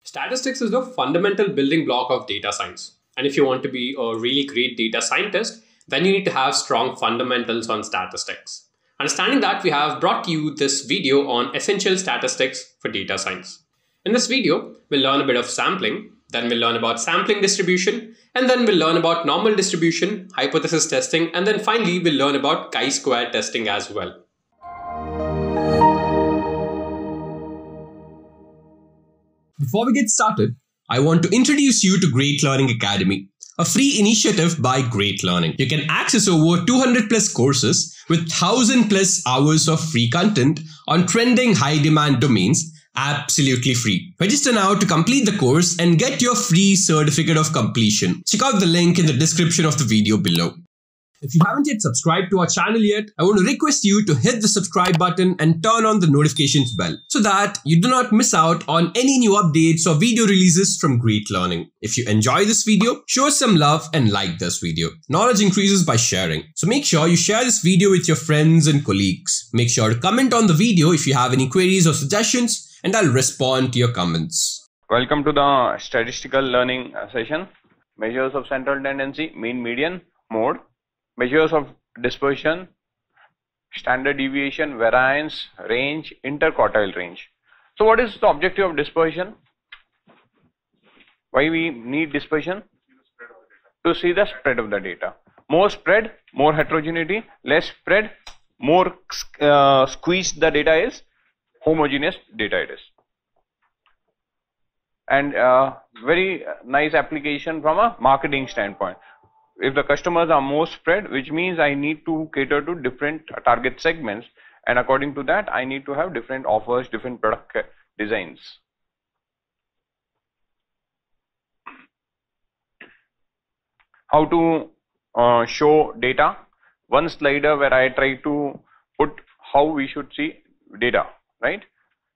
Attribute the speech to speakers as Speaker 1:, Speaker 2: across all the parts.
Speaker 1: Statistics is the fundamental building block of data science. And if you want to be a really great data scientist, then you need to have strong fundamentals on statistics. Understanding that, we have brought you this video on essential statistics for data science. In this video, we'll learn a bit of sampling, then we'll learn about sampling distribution, and then we'll learn about normal distribution, hypothesis testing, and then finally we'll learn about chi-square testing as well.
Speaker 2: Before we get started, I want to introduce you to Great Learning Academy, a free initiative by Great Learning. You can access over 200 plus courses with 1000 plus hours of free content on trending high demand domains absolutely free. Register now to complete the course and get your free certificate of completion. Check out the link in the description of the video below. If you haven't yet subscribed to our channel yet, I want to request you to hit the subscribe button and turn on the notifications bell so that you do not miss out on any new updates or video releases from Great Learning. If you enjoy this video, show us some love and like this video. Knowledge increases by sharing. So make sure you share this video with your friends and colleagues. Make sure to comment on the video if you have any queries or suggestions, and I'll respond to your comments.
Speaker 3: Welcome to the statistical learning session. Measures of central tendency, mean, median, mode. Measures of dispersion, standard deviation, variance, range, interquartile range. So what is the objective of dispersion? Why we need dispersion? To see the spread of the data. More spread, more heterogeneity. Less spread, more squeezed the data is. Homogeneous data it is. And very nice application from a marketing standpoint. If the customers are more spread, which means I need to cater to different target segments, and according to that I need to have different offers, different product designs. How to show data? One slider where I try to put how we should see data, right?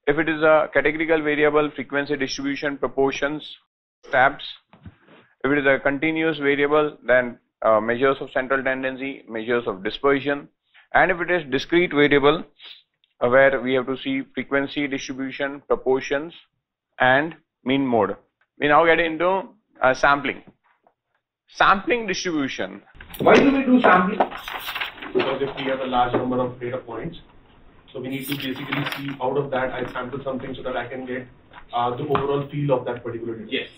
Speaker 3: If it is a categorical variable, frequency distribution, proportions, tabs. If it is a continuous variable, then measures of central tendency, measures of dispersion. And if it is discrete variable, where we have to see frequency distribution, proportions, and mean mode. We now get into sampling. Sampling distribution.
Speaker 4: Why do we do sampling? Because if we have a large number of data points, so we need to basically see out of that I sample something so that I can get the overall feel of that particular data.
Speaker 3: Yes.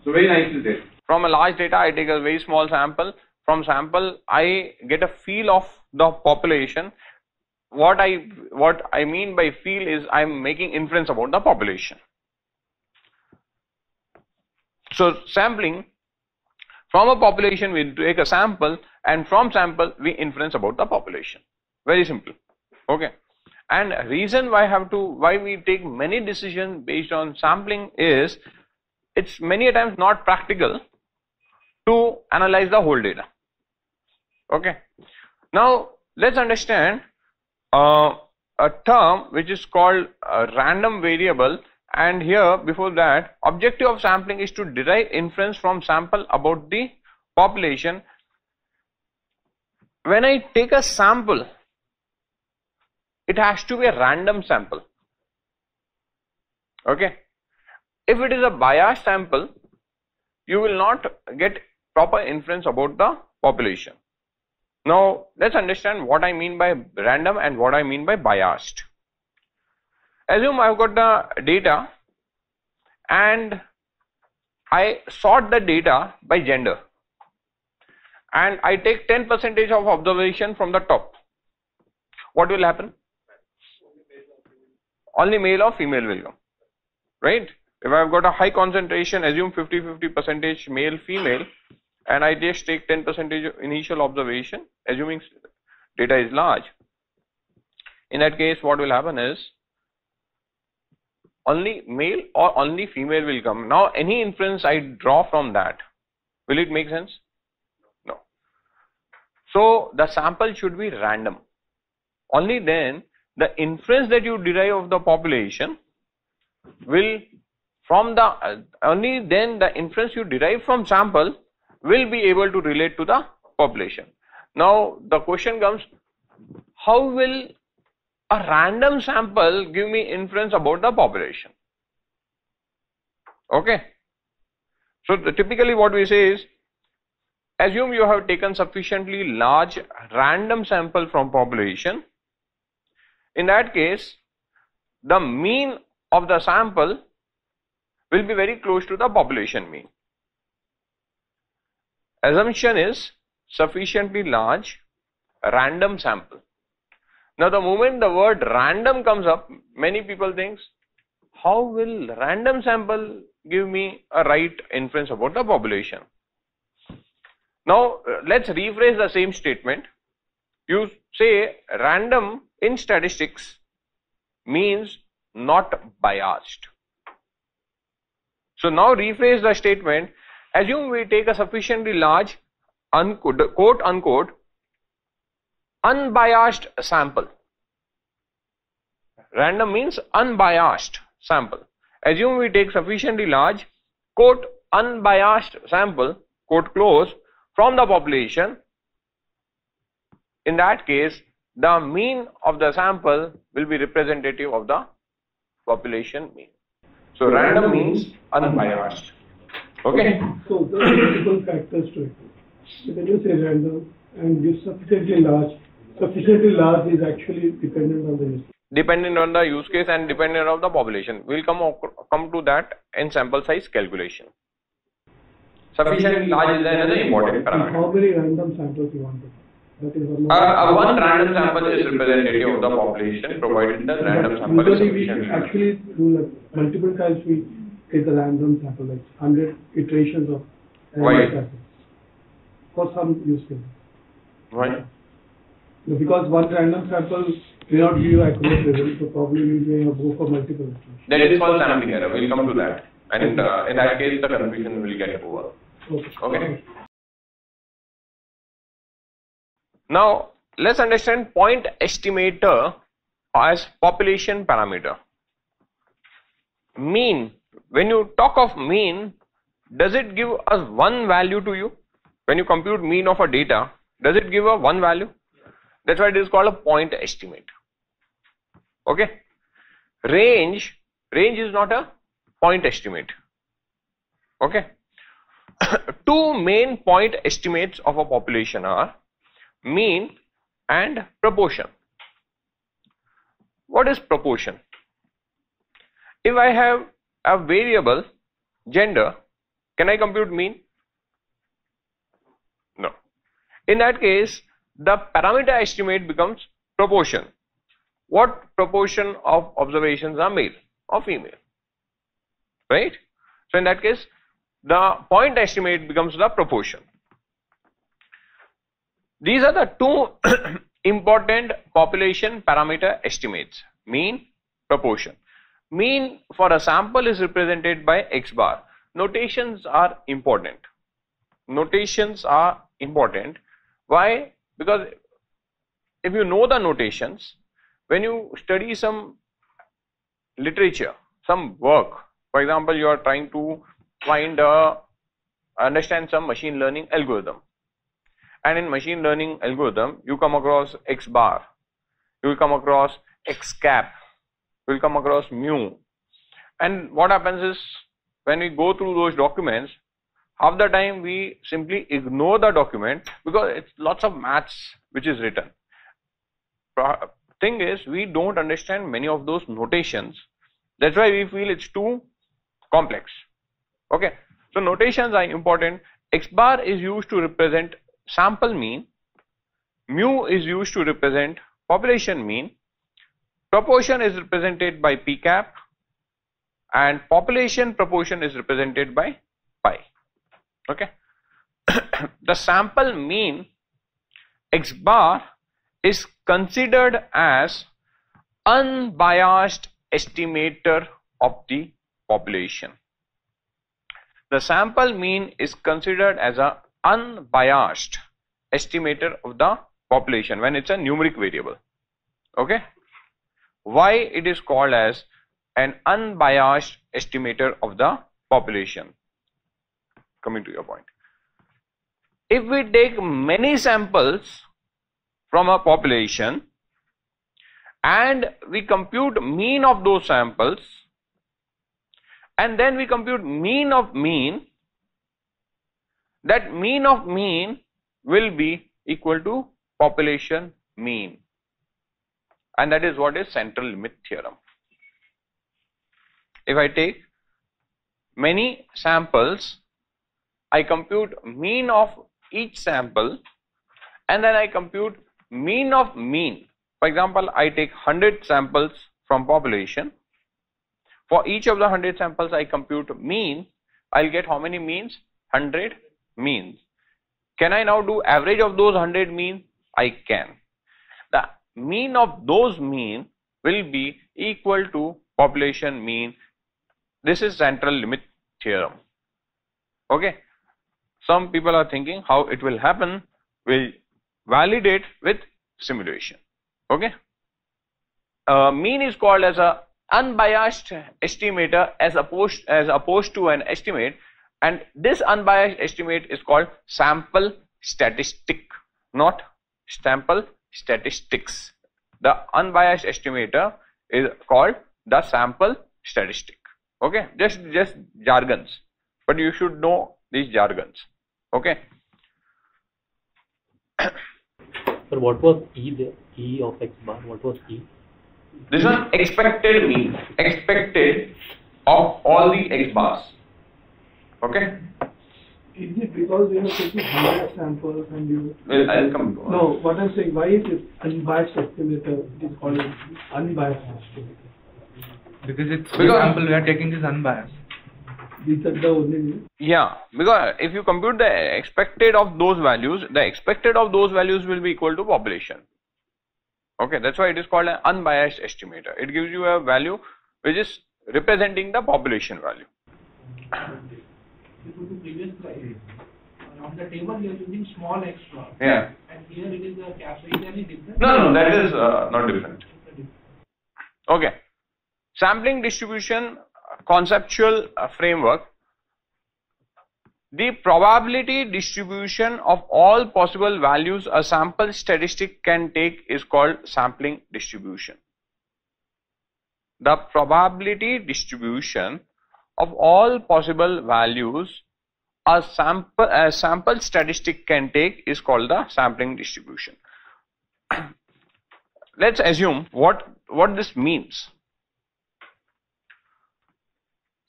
Speaker 3: So very nicely did. From a large data, I take a very small sample. From sample, I get a feel of the population. What I mean by feel is I'm making inference about the population. So sampling, from a population we take a sample, and from sample we inference about the population. Very simple. Okay. And reason why we take many decisions based on sampling is it's many times not practical to analyze the whole data. Okay. Now let's understand a term which is called a random variable, and here before that, objective of sampling is to derive inference from sample about the population. When I take a sample, it has to be a random sample. Okay. If it is a biased sample, you will not get proper inference about the population. Now let's understand what I mean by random and what I mean by biased. Assume I've got the data and I sort the data by gender, and I take 10% of observation from the top. What will happen? Only male or female will come, right? If I've got a high concentration, assume 50-50% male female, and I just take 10% initial observation, assuming data is large. In that case, what will happen is only male or only female will come. Now any inference I draw from that, will it make sense? No. So the sample should be random. Only then the inference that you derive of the population will only then the inference you derive from sample will be able to relate to the population. Now the question comes, how will a random sample give me inference about the population? Okay. So typically what we say is, assume you have taken sufficiently large random sample from population. In that case, the mean of the sample will be very close to the population mean. Assumption is sufficiently large random sample. Now the moment the word random comes up, many people think, how will random sample give me a right inference about the population? Now let's rephrase the same statement. You say random in statistics means not biased. So now rephrase the statement. Assume we take a sufficiently large, quote unquote, unbiased sample. Random means unbiased sample. Assume we take sufficiently large, quote unbiased sample, quote close, from the population. In that case, the mean of the sample will be representative of the population mean. So random means unbiased. Okay.
Speaker 5: So there are multiple factors to it. So when you say random and give sufficiently large is actually dependent on the use case.
Speaker 3: Dependent on the use case and dependent on the population. We will come to that in sample size calculation. Sufficiently large is another important parameter.
Speaker 5: How many random samples you want to? That is
Speaker 3: one random sample is representative of the population, provided the random sample is
Speaker 5: usually we
Speaker 3: sufficiently
Speaker 5: actually do like multiple times we take a random sample, like 100 iterations of random samples for some use case.
Speaker 3: Why?
Speaker 5: Because one random sample may not give you accurate results, so probably we may have go for multiple iterations.
Speaker 3: That is called sampling error. We'll come to that. And in that case, the confusion will get over. Okay. Now, let's understand point estimator as population parameter. Mean. When you talk of mean, does it give us one value to you? When you compute mean of a data, does it give a one value? That's why it is called a point estimate. Okay. Range is not a point estimate. Okay. Two main point estimates of a population are mean and proportion. What is proportion? If I have a variable gender, can I compute mean? No. In that case, the parameter estimate becomes proportion. What proportion of observations are male or female? Right? So in that case, the point estimate becomes the proportion. These are the two important population parameter estimates: mean, proportion. Mean for a sample is represented by x bar. Notations are important. Notations are important. Why? Because if you know the notations, when you study some literature, some work, for example, you are trying to understand some machine learning algorithm, and in machine learning algorithm you come across x bar, you will come across x cap, you will come across mu, and what happens is when we go through those documents, half the time we simply ignore the document because it's lots of maths which is written. Thing is, we don't understand many of those notations. That's why we feel it's too complex. Okay, so notations are important. X bar is used to represent sample mean, mu is used to represent population mean, proportion is represented by p cap, and population proportion is represented by pi. Okay. The sample mean x bar is considered as unbiased estimator of the population. The sample mean is considered as an unbiased estimator of the population when it's a numeric variable. Okay. Why it is called as an unbiased estimator of the population? Coming to your point. If we take many samples from a population and we compute mean of those samples, and then we compute mean of mean, that mean of mean will be equal to population mean, and that is what is central limit theorem. If I take many samples, I compute mean of each sample, and then I compute mean of mean. For example, I take 100 samples from population. For each of the 100 samples, I compute mean. I'll get how many means? 100 means. Can I now do average of those 100 means? I can. The mean of those mean will be equal to population mean. This is central limit theorem. Okay. Some people are thinking how it will happen. We'll validate with simulation. Okay. Mean is called as a unbiased estimator as opposed to an estimate, and this unbiased estimate is called sample statistic, not sample statistics. The unbiased estimator is called the sample statistic. Okay, just jargons, but you should know these jargons. Okay.
Speaker 6: But what was E there? E of x bar, what was E?
Speaker 3: This is expected mean, expected of all the x bars. Okay.
Speaker 5: Is it because you are taking 100 samples and you...
Speaker 3: Well, I'll come to
Speaker 5: No, what I'm saying, why is it unbiased estimator? It is called unbiased estimator.
Speaker 7: Because the sample we are taking is unbiased.
Speaker 5: These are the only...
Speaker 3: Yeah, because if you compute the expected of those values, the expected of those values will be equal to population. Okay, that's why it is called an unbiased estimator. It gives you a value which is representing the population value.
Speaker 8: Because the previous slide, on the table you are using small x bar.
Speaker 3: Yeah.
Speaker 8: And here it is a cap. So is there any difference?
Speaker 3: No, that is not different. Okay. Sampling distribution conceptual framework. The probability distribution of all possible values a sample statistic can take is called sampling distribution. The probability distribution of all possible values a sample statistic can take is called the sampling distribution. Let's assume what this means.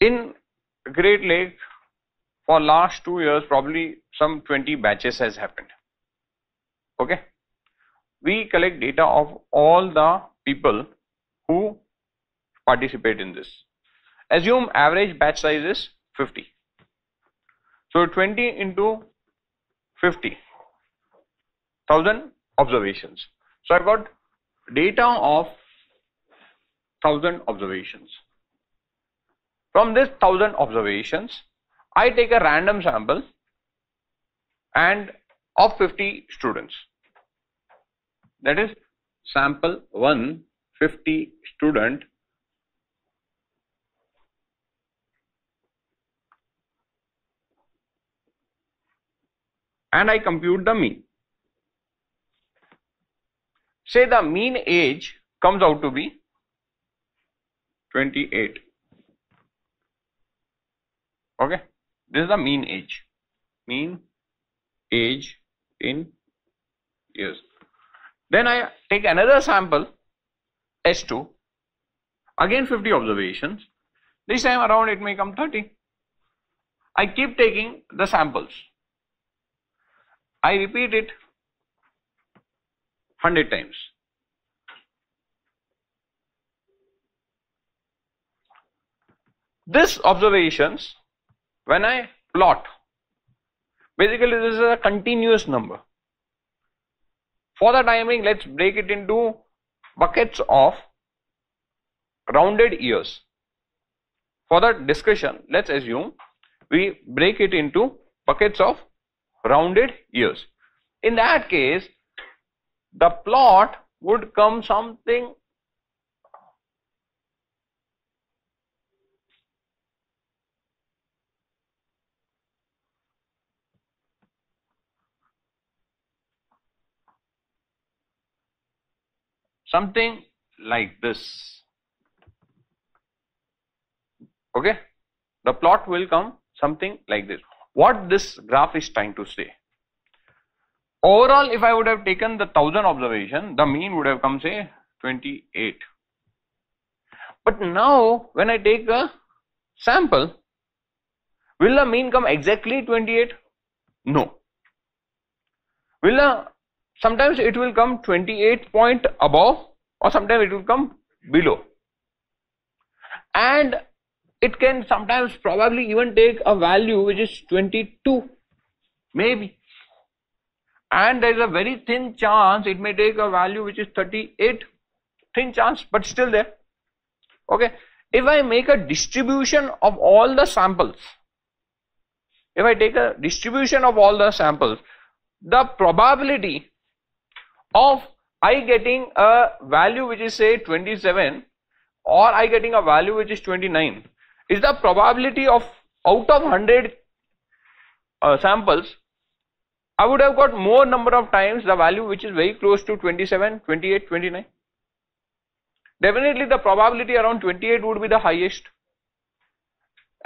Speaker 3: In Great Lake, for last 2 years, probably some 20 batches has happened. Okay. We collect data of all the people who participate in this. Assume average batch size is 50. So 20 into 50, 1000 observations. So I got data of 1000 observations. From this 1000 observations, I take a random sample and of 50 students. That is sample 1, 50 student. And I compute the mean. Say the mean age comes out to be 28. Okay, this is the mean age. Mean age in years. Then I take another sample S2, again 50 observations. This time around it may come 30. I keep taking the samples. I repeat it 100 times. This observations, when I plot, basically this is a continuous number. For the timing, let's break it into buckets of rounded years. For the discussion, let's assume we break it into buckets of rounded years. In that case, the plot would come something like this. Okay, the plot will come something like this. What this graph is trying to say? Overall, if I would have taken the 1000 observation, the mean would have come say 28. But now when I take a sample, will the mean come exactly 28? No. Sometimes it will come 28 point above, or sometimes it will come below. And it can sometimes probably even take a value which is 22, maybe. And there is a very thin chance it may take a value which is 38, thin chance, but still there. Okay. If I make a distribution of all the samples, if I take a distribution of all the samples, the probability of I getting a value which is say 27 or I getting a value which is 29 is the probability of out of 100 samples, I would have got more number of times the value which is very close to 27, 28, 29. Definitely the probability around 28 would be the highest.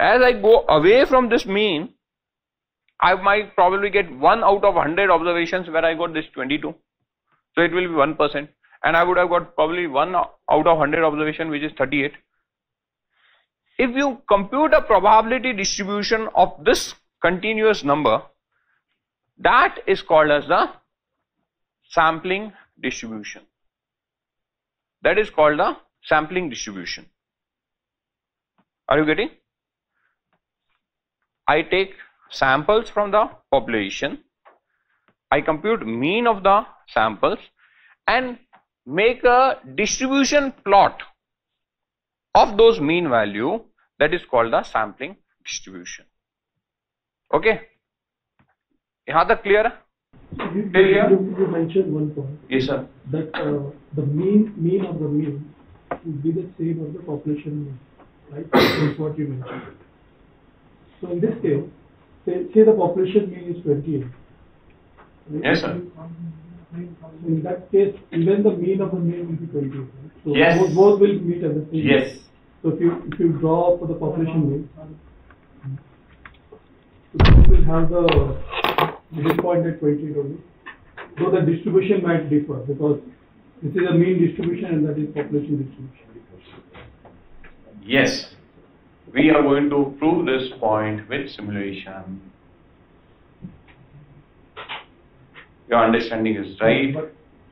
Speaker 3: As I go away from this mean, I might probably get 1 out of 100 observations where I got this 22. So it will be 1%. And I would have got probably 1 out of 100 observation which is 38. If you compute a probability distribution of this continuous number, that is called as the sampling distribution. That is called the sampling distribution. Are you getting? I take samples from the population, I compute mean of the samples and make a distribution plot of those mean value, that is called the sampling distribution. Okay? Yahan tak clear?
Speaker 5: You mentioned one point.
Speaker 3: Yes, sir.
Speaker 5: That the mean of the mean would be the same as the population mean, right? That's what you mentioned. So in this case, say the population mean is 28. Right?
Speaker 3: Yes, sir.
Speaker 5: In that case, even the mean of the mean will be 28. Right? So
Speaker 3: yes.
Speaker 5: both will meet at the same.
Speaker 3: Yes.
Speaker 5: So if you draw for the population mean, so will have the midpoint at 28 only. Though the distribution might differ because this is a mean distribution and that is population distribution.
Speaker 3: Yes. We are going to prove this point with simulation. Your understanding is right.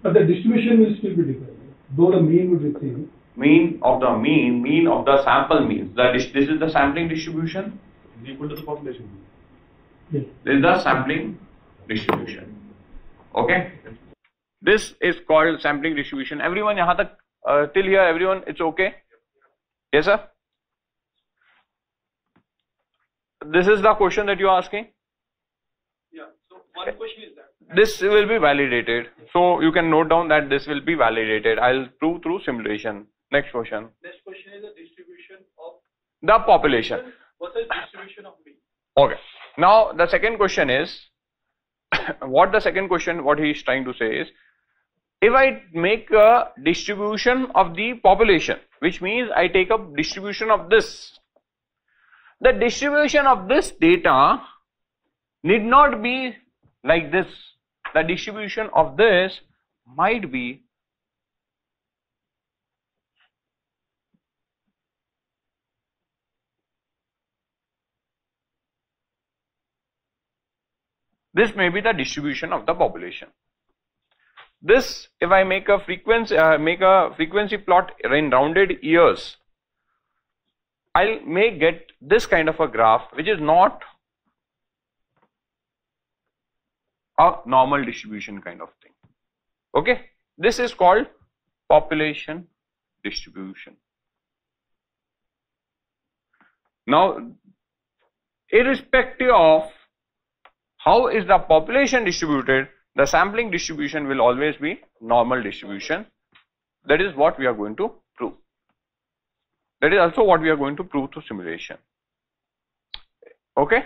Speaker 5: But the distribution will still be different. Though the mean would be same.
Speaker 3: Mean of the sample means. This is the sampling distribution.
Speaker 4: Is equal to the population.
Speaker 5: Yes.
Speaker 3: This is the sampling distribution. Okay. This is called sampling distribution. Everyone, yahan tak, till here, everyone, it's okay? Yes, sir? This is the question that you are asking?
Speaker 4: Yeah. So one question is that
Speaker 3: this will be validated. So you can note down that this will be validated. I'll prove through simulation. Next question.
Speaker 4: Next question is the distribution of
Speaker 3: the population.
Speaker 4: What's the distribution of mean?
Speaker 3: Okay. Now the second question is what he is trying to say is, if I make a distribution of the population, which means I take a distribution of this, the distribution of this data need not be like this. The distribution of this might be this may be the distribution of the population. This, if I make a frequency plot in rounded years, I may get this kind of a graph, which is not a normal distribution kind of thing. Okay, this is called population distribution. Now, irrespective of how is the population distributed, the sampling distribution will always be normal distribution. That is what we are going to prove. That is also what we are going to prove through simulation. Okay?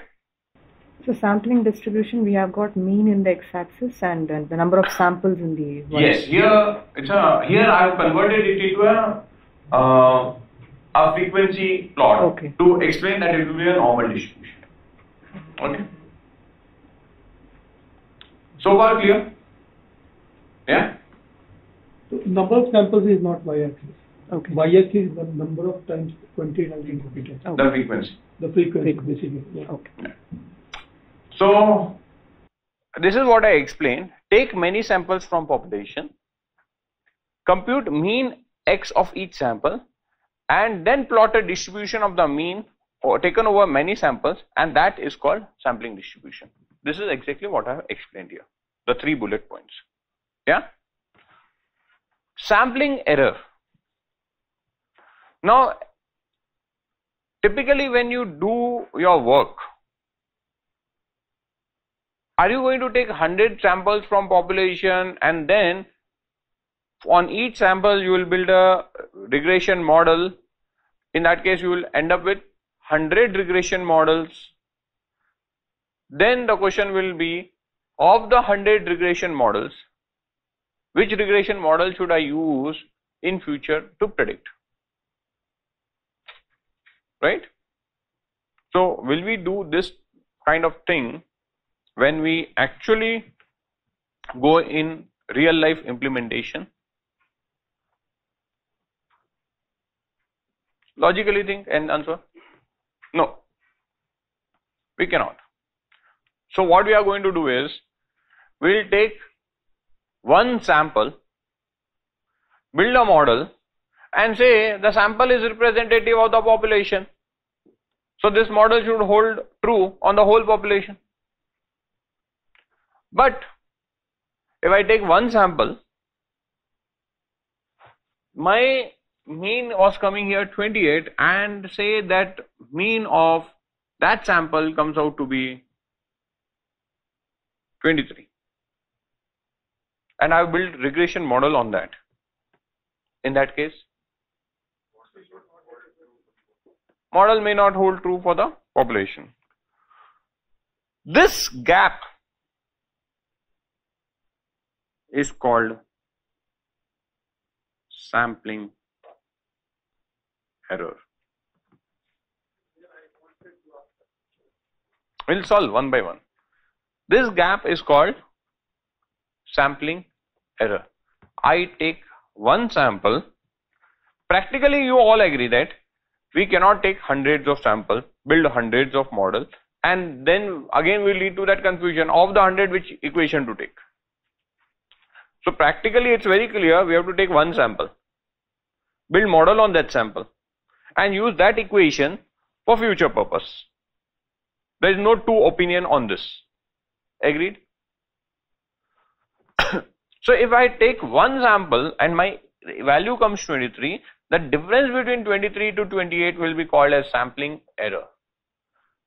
Speaker 9: So sampling distribution, we have got mean in the x-axis and the number of samples in the y.
Speaker 3: Yes, here I have converted it into a frequency plot
Speaker 9: Okay.
Speaker 3: to explain that it will be a normal distribution. Okay. So far clear? Yeah?
Speaker 5: So number of samples is not y-axis.
Speaker 9: Okay.
Speaker 5: Y-axis is the number of times 20 has been repeated.
Speaker 9: Okay.
Speaker 3: The frequency.
Speaker 5: The frequency basically. Yeah.
Speaker 9: Okay.
Speaker 3: So this is what I explained. Take many samples from population, compute mean x of each sample, and then plot a distribution of the mean or taken over many samples, and that is called sampling distribution. This is exactly what I have explained here, the 3 bullet points. Yeah. Sampling error. Now, typically when you do your work, are you going to take 100 samples from population and then on each sample you will build a regression model? In that case you will end up with 100 regression models. Then the question will be, of the 100 regression models, which regression model should I use in future to predict? Right? So will we do this kind of thing when we actually go in real life implementation? Logically think and answer. No, we cannot. So what we are going to do is, we will take one sample, build a model and say the sample is representative of the population. So this model should hold true on the whole population. But if I take one sample, my mean was coming here 28, and say that mean of that sample comes out to be 23, and I have built regression model on that. In that case, model may not hold true for the population. This gap is called sampling error. We'll solve one by one. This gap is called sampling error. I take one sample. Practically you all agree that we cannot take hundreds of samples, build hundreds of models, and then again we lead to that confusion of the 100 which equation to take. So practically it's very clear, we have to take one sample, build model on that sample and use that equation for future purpose. There is no two opinion on this. Agreed? So if I take one sample and my value comes 23, the difference between 23 to 28 will be called as sampling error.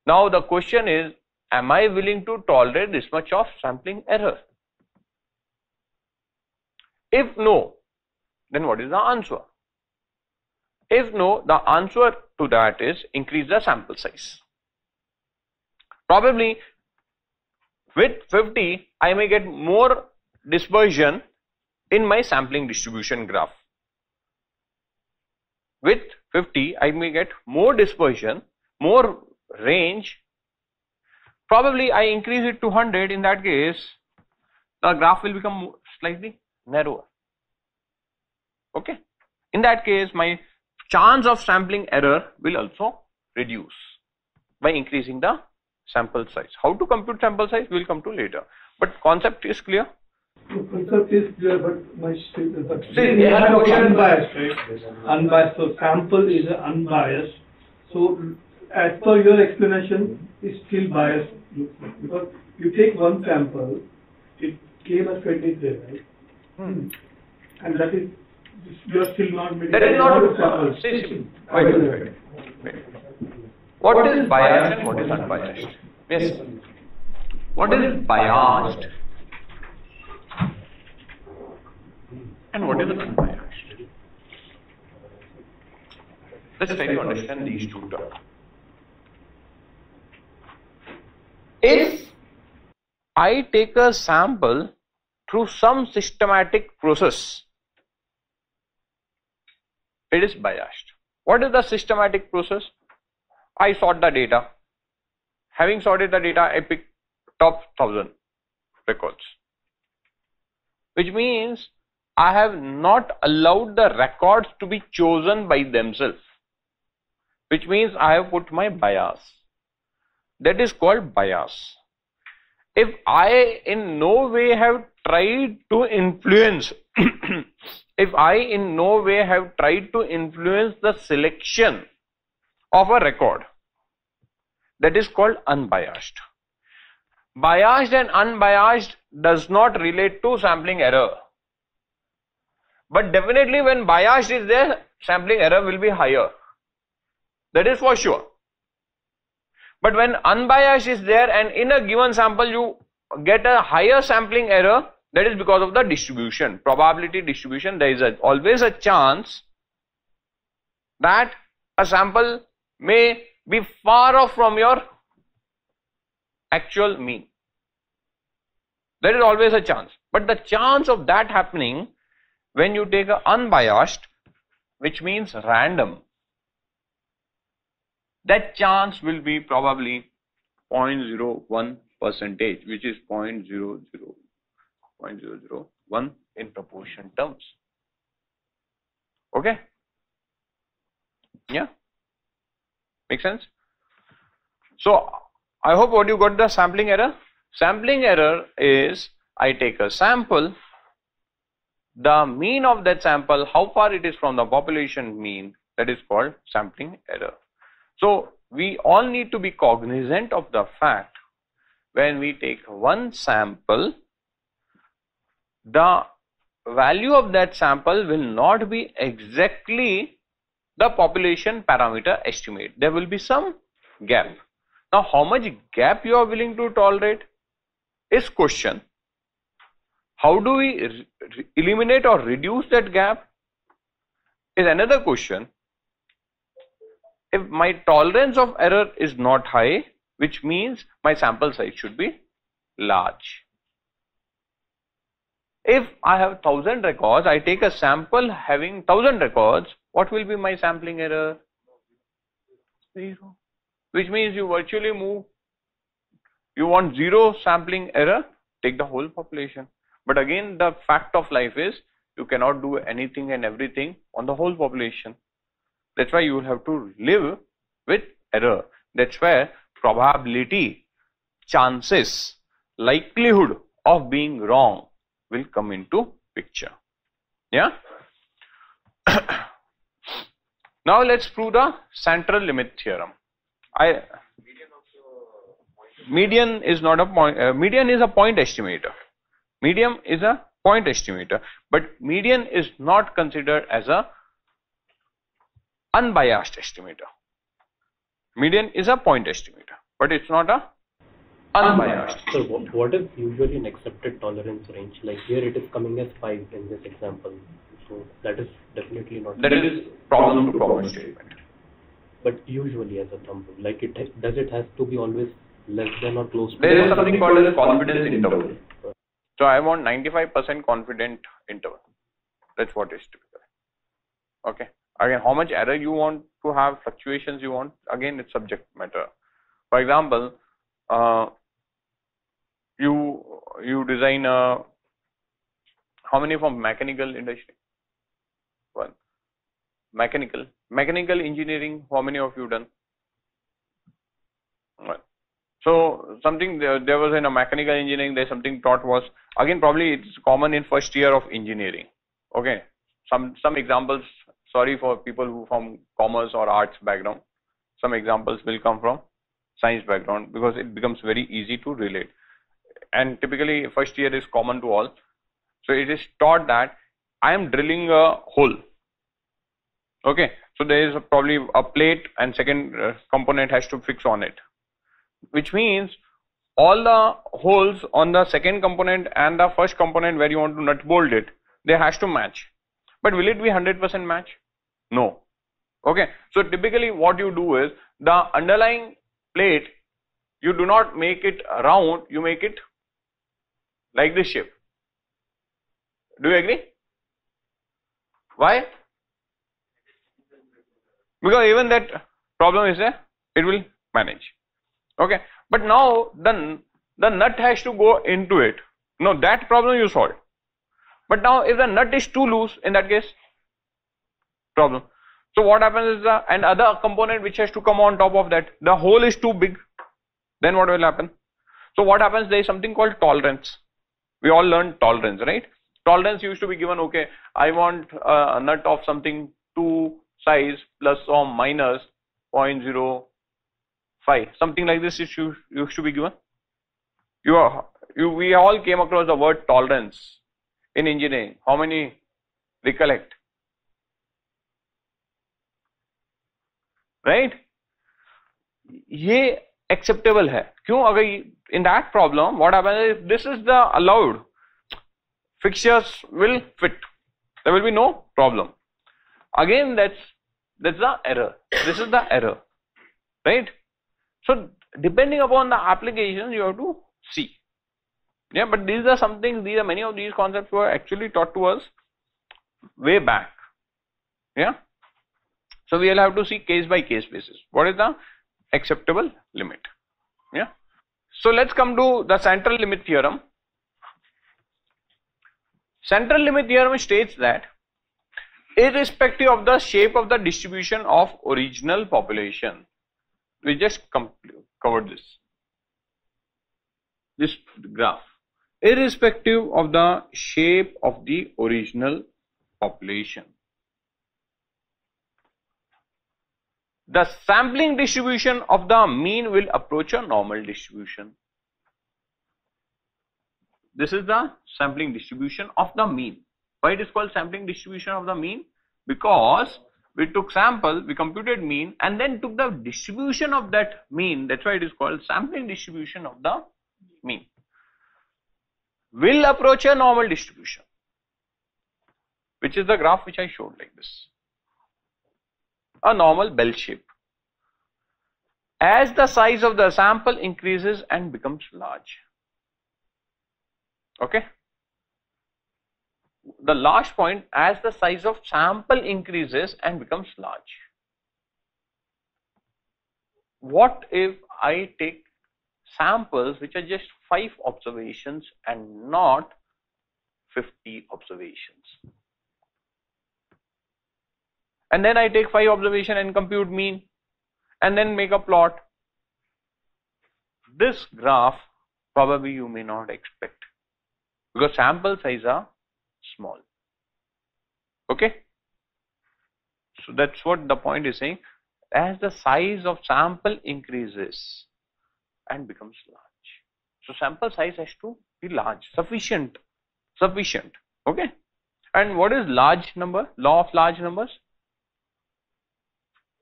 Speaker 3: Now the question is, am I willing to tolerate this much of sampling error? If no, then what is the answer? If no, the answer to that is increase the sample size. Probably with 50, I may get more dispersion in my sampling distribution graph. With 50, I may get more dispersion, more range. Probably I increase it to 100, in that case, the graph will become slightly narrower. Okay. In that case, my chance of sampling error will also reduce by increasing the sample size. How to compute sample size we will come to later, but concept is clear.
Speaker 5: The concept is clear, but my
Speaker 3: See,
Speaker 5: unbiased, right? Unbiased. So sample is unbiased. So as per your explanation, it's still biased, because you take one sample, it came as 23, right? And that is, you are still not making.
Speaker 3: That is not
Speaker 5: a sample.
Speaker 3: Wait. What is biased and what is unbiased? Yes. What is biased and what is unbiased? Let's try to understand these two terms. If I take a sample through some systematic process, it is biased. What is the systematic process? I sort the data. Having sorted the data, I pick top 1000 records, which means I have not allowed the records to be chosen by themselves, which means I have put my bias. That is called bias. If I in no way have tried to influence, if I in no way have tried to influence the selection of a record, that is called unbiased. Biased and unbiased does not relate to sampling error. But definitely when biased is there, sampling error will be higher. That is for sure. But when unbiased is there and in a given sample you get a higher sampling error, that is because of the distribution, probability distribution. There is always a chance that a sample may be far off from your actual mean. There is always a chance. But the chance of that happening when you take a unbiased, which means random, that chance will be probably 0.01%, which is 0.001 in proportion terms. Okay? Yeah? Make sense? So, I hope what you got the sampling error. Sampling error is I take a sample, the mean of that sample, how far it is from the population mean, that is called sampling error. So, we all need to be cognizant of the fact when we take one sample, the value of that sample will not be exactly the population parameter estimate. There will be some gap. Now, how much gap you are willing to tolerate is question. How do we eliminate or reduce that gap is another question. If my tolerance of error is not high, which means my sample size should be large. If I have 1000 records, I take a sample having 1000 records, what will be my sampling error? 0. Which means you virtually move, you want 0 sampling error, take the whole population. But again, the fact of life is you cannot do anything and everything on the whole population. That's why you will have to live with error. That's where probability, chances, likelihood of being wrong will come into picture. Yeah? Now let's prove the central limit theorem. Median is not a point, median is a point estimator. Median is a point estimator, but median is not considered as a unbiased estimator. Median is a point estimator, but it's not a unbiased.
Speaker 6: So what is usually an accepted tolerance range? Like here it is coming as 5 in this example. So that is definitely not.
Speaker 3: That is problem to problem statement.
Speaker 6: But usually as a thumb rule, like does it have to be always less than or close to?
Speaker 3: There is something called as confidence interval. So I want 95% confident interval. That's what is typical. Okay. Again, how much error you want to have, fluctuations you want, again it's subject matter. For example, you design how many from mechanical industry? One. Mechanical engineering, how many of you done? One. So something there was in a mechanical engineering, there's something taught was, again probably it's common in first year of engineering. Okay, some examples, sorry for people who from commerce or arts background, some examples will come from science background because it becomes very easy to relate. And typically first year is common to all. So it is taught that I am drilling a hole. Okay, so there is probably a plate and second component has to fix on it, which means all the holes on the second component and the first component where you want to nut bolt it, they has to match. But will it be 100% match? No. Okay, so typically what you do is the underlying plate, you do not make it round, you make it like this shape. Do you agree? Why? because even that problem is there, it will manage. Okay, but now the nut has to go into it. No, that problem you solved. But now if the nut is too loose, in that case, problem. So what happens is and other component which has to come on top of that, the hole is too big, then what will happen? So what happens, there is something called tolerance. We all learned tolerance, right? Tolerance used to be given, okay, I want a nut of something 2 size plus or minus 0.05, something like this used to be given. We all came across the word tolerance in engineering. How many recollect? Right? ये acceptable है. क्यों? अगर in that problem, what happens if this is the allowed, fixtures will fit. There will be no problem. Again, that's the error. This is the error, right? So depending upon the application, you have to see. Yeah, but these are many of these concepts were actually taught to us way back. Yeah. So we will have to see case by case basis. What is the acceptable limit? Yeah. So let's come to the central limit theorem. Central limit theorem states that irrespective of the shape of the distribution of original population, we just covered this graph, irrespective of the shape of the original population, the sampling distribution of the mean will approach a normal distribution. This is the sampling distribution of the mean. Why it is called sampling distribution of the mean? Because we took sample, we computed mean and then took the distribution of that mean. That's why it is called sampling distribution of the mean. Will approach a normal distribution, which is the graph which I showed like this. A normal bell shape. As the size of the sample increases and becomes large. Okay. The last point, as the size of sample increases and becomes large. What if I take samples which are just 5 observations and not 50 observations? And then I take 5 observations and compute mean and then make a plot. This graph probably you may not expect because sample size are small. Okay. So that's what the point is saying. As the size of sample increases and becomes large. So sample size has to be large, sufficient. Okay. And what is large number? Law of large numbers.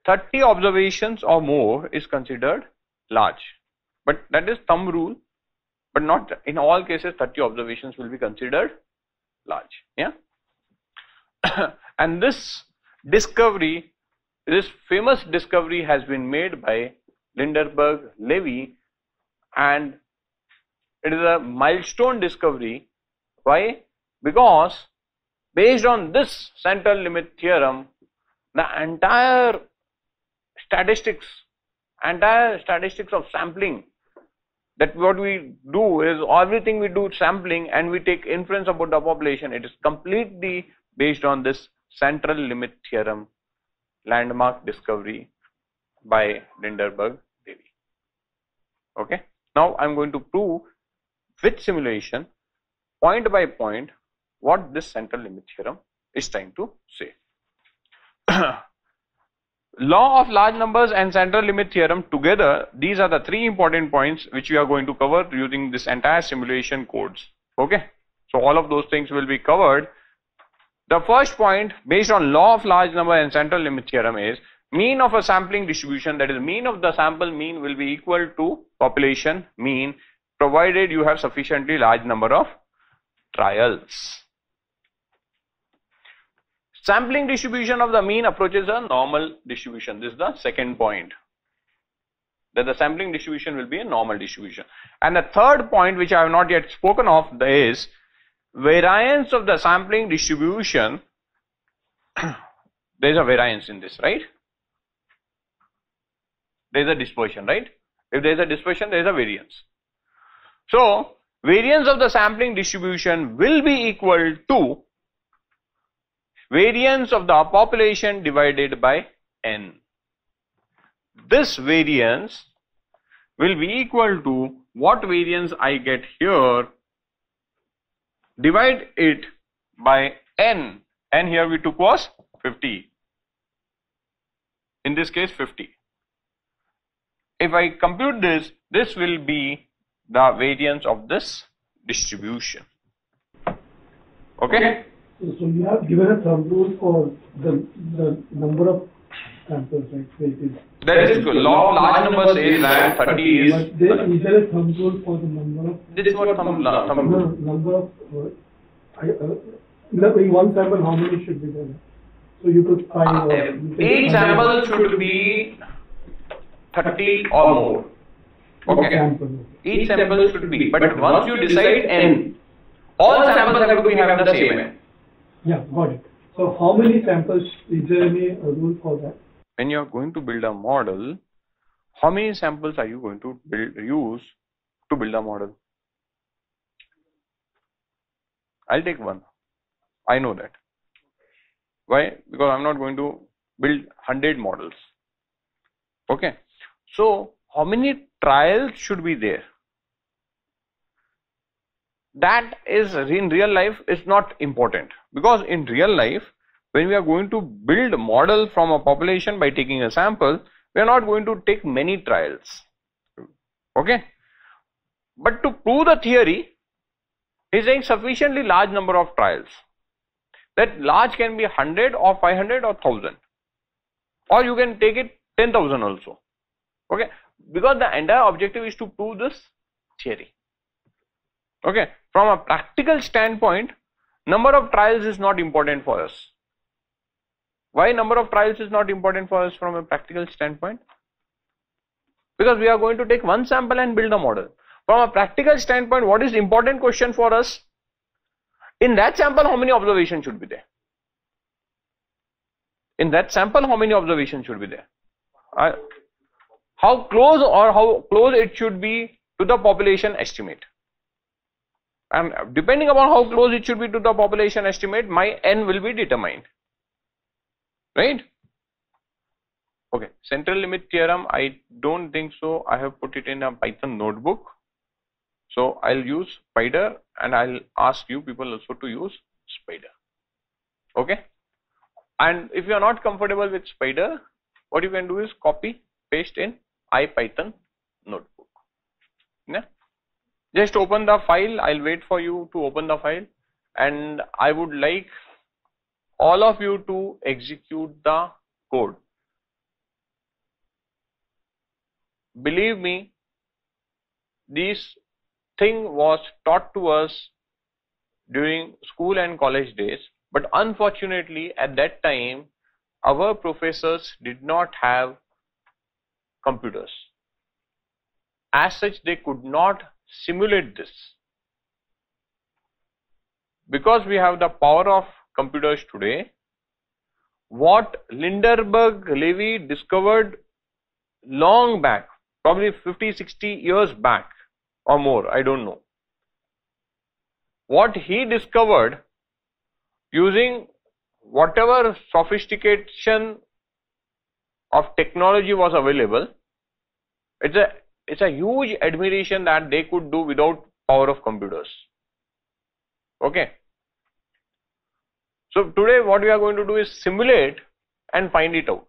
Speaker 3: 30 observations or more is considered large. But that is thumb rule. But not in all cases 30 observations will be considered large. Yeah. And this discovery, this famous discovery has been made by Lindenberg Levy, and it is a milestone discovery. Why? Because based on this central limit theorem, the entire statistics of sampling, that what we do is everything we do sampling and we take inference about the population, it is completely based on this central limit theorem, landmark discovery by Lindenberg Levy. Okay. Now I am going to prove with simulation, point by point, what this central limit theorem is trying to say. Law of large numbers and central limit theorem together, these are the 3 important points which we are going to cover using this entire simulation codes. Okay. So all of those things will be covered. The first point based on law of large number and central limit theorem is mean of a sampling distribution, that is mean of the sample mean will be equal to population mean provided you have sufficiently large number of trials. Sampling distribution of the mean approaches a normal distribution. This is the second point, that the sampling distribution will be a normal distribution. And the third point which I have not yet spoken of is variance of the sampling distribution. There is a variance in this, right? there is a dispersion, right? If there is a dispersion, there is a variance. So variance of the sampling distribution will be equal to variance of the population divided by n. This variance will be equal to what variance I get here, divide it by n. N here we took was 50. In this case 50. If I compute this, this will be the variance of this distribution. Okay?
Speaker 5: So you have given a thumb rule for the number of samples, right?
Speaker 3: That is good. Law of large numbers says that 30 is.
Speaker 5: But is there a thumb rule for the number of?
Speaker 3: This is what thumb rule.
Speaker 5: Number of. In one sample, how many should be there? So you could find.
Speaker 3: Each sample should be 30 or more. Okay. Each sample should be. But once you decide n, all samples have to be having the same n.
Speaker 5: Yeah, got it. So how many samples, is there any rule for that?
Speaker 3: When you are going to build a model, how many samples are you going to use to build a model? I'll take one. I know that. Why? Because I'm not going to build 100 models. Okay. So how many trials should be there? That is in real life is not important, because in real life when we are going to build a model from a population by taking a sample, we are not going to take many trials. Okay. But to prove the theory, he is saying sufficiently large number of trials. That large can be 100 or 500 or 1000, or you can take it 10,000 also. Okay, because the entire objective is to prove this theory. Okay, from a practical standpoint, number of trials is not important for us. Why number of trials is not important for us from a practical standpoint? Because we are going to take one sample and build a model. From a practical standpoint, what is the important question for us? In that sample, how many observations should be there? In that sample, how many observations should be there? How close it should be to the population estimate. And depending upon how close it should be to the population estimate, my n will be determined. Right? Okay, central limit theorem, I don't think so. I have put it in a Python notebook. So I'll use spider, and I'll ask you people also to use spider. Okay? And if you are not comfortable with spider, what you can do is copy, paste in IPython notebook. Yeah? Just open the file. I'll wait for you to open the file, and I would like all of you to execute the code. Believe me, this thing was taught to us during school and college days, but unfortunately at that time our professors did not have computers. As such, they could not simulate this. Because we have the power of computers today, what Lindenberg Levy discovered long back, probably 50-60 years back or more, I don't know. What he discovered using whatever sophistication of technology was available, it's a huge admiration that they could do without power of computers. Okay. So today what we are going to do is simulate and find it out.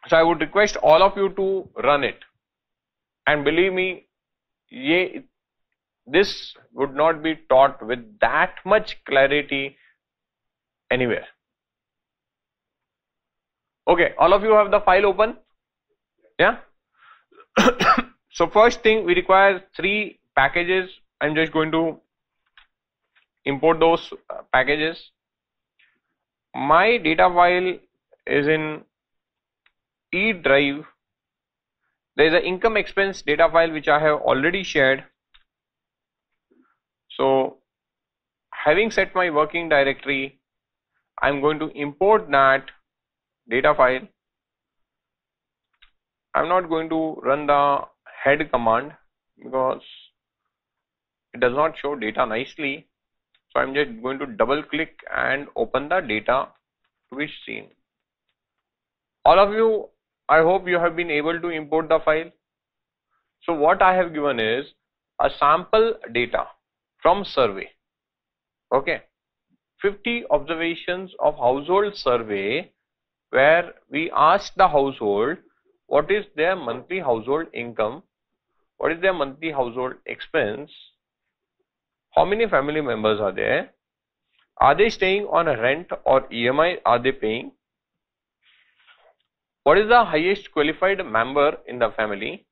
Speaker 3: So I would request all of you to run it, and believe me, this would not be taught with that much clarity anywhere. Okay, all of you have the file open? Yeah? So first thing, we require 3 packages. I'm just going to import those packages. My data file is in E drive. There is an income expense data file which I have already shared. So having set my working directory, I'm going to import that data file. I'm not going to run the head command because it does not show data nicely. So I'm just going to double click and open the data to be seen. All of you, I hope you have been able to import the file. So what I have given is a sample data from survey. Okay, 50 observations of household survey where we asked the household what is their monthly household income, what is their monthly household expense, how many family members are there, are they staying on a rent or EMI are they paying, what is the highest qualified member in the family,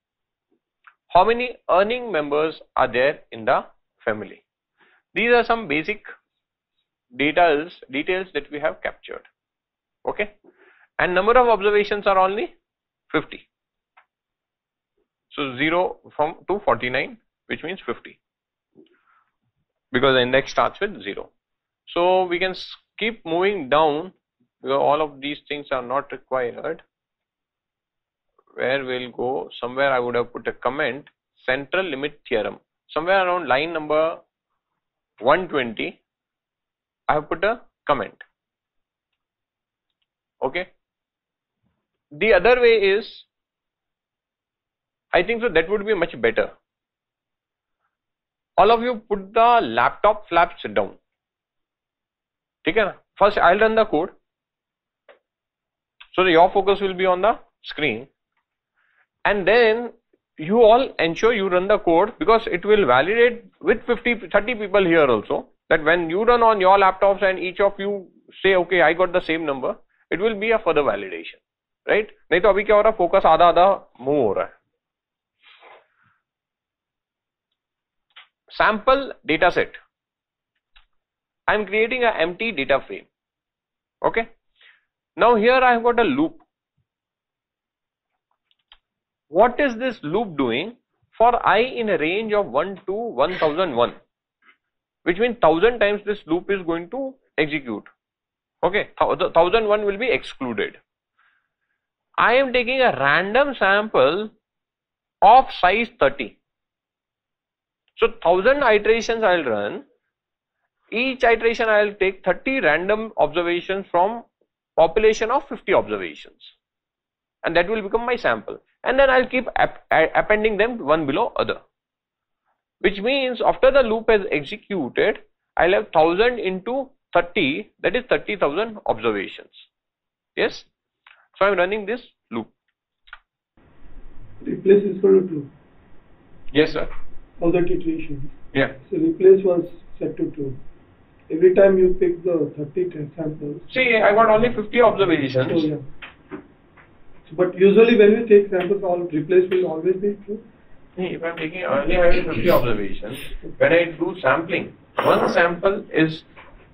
Speaker 3: how many earning members are there in the family. These are some basic details that we have captured. Okay, and number of observations are only 50. So 0 from to 49, which means 50, because the index starts with 0. So we can keep moving down because all of these things are not required. Where we'll go, somewhere I would have put a comment, central limit theorem. Somewhere around line number 120, I have put a comment. Okay. The other way is, I think so that would be much better. All of you put the laptop flaps down. Okay? First I'll run the code. So your focus will be on the screen. And then you all ensure you run the code, because it will validate with 30 people here also, that when you run on your laptops and each of you say okay I got the same number, it will be a further validation, right? नहीं तो अभी क्या हो रहा है, focus आधा move हो रहा है. Sample data set. I am creating an empty data frame. Okay. Now here I have got a loop. What is this loop doing? For I in a range of 1 to 1001, which means 1000 times this loop is going to execute. Okay, 1001 will be excluded. I am taking a random sample of size 30. So 1000 iterations I will run. Each iteration I will take 30 random observations from population of 50 observations, and that will become my sample. And then I'll keep appending them one below other, which means after the loop has executed, I'll have 1000 into 30, that is 30,000 observations. Yes. So I'm running this loop.
Speaker 5: Replace is equal to true.
Speaker 3: Yes, sir.
Speaker 5: All the iterations.
Speaker 3: Yeah.
Speaker 5: So replace was set to true. Every time you pick the 30 samples.
Speaker 3: See, I got only 50 observations.
Speaker 5: So, yeah. But usually when we take samples, all replace will always be true.
Speaker 3: If I'm taking only having 50 observations, when I do sampling,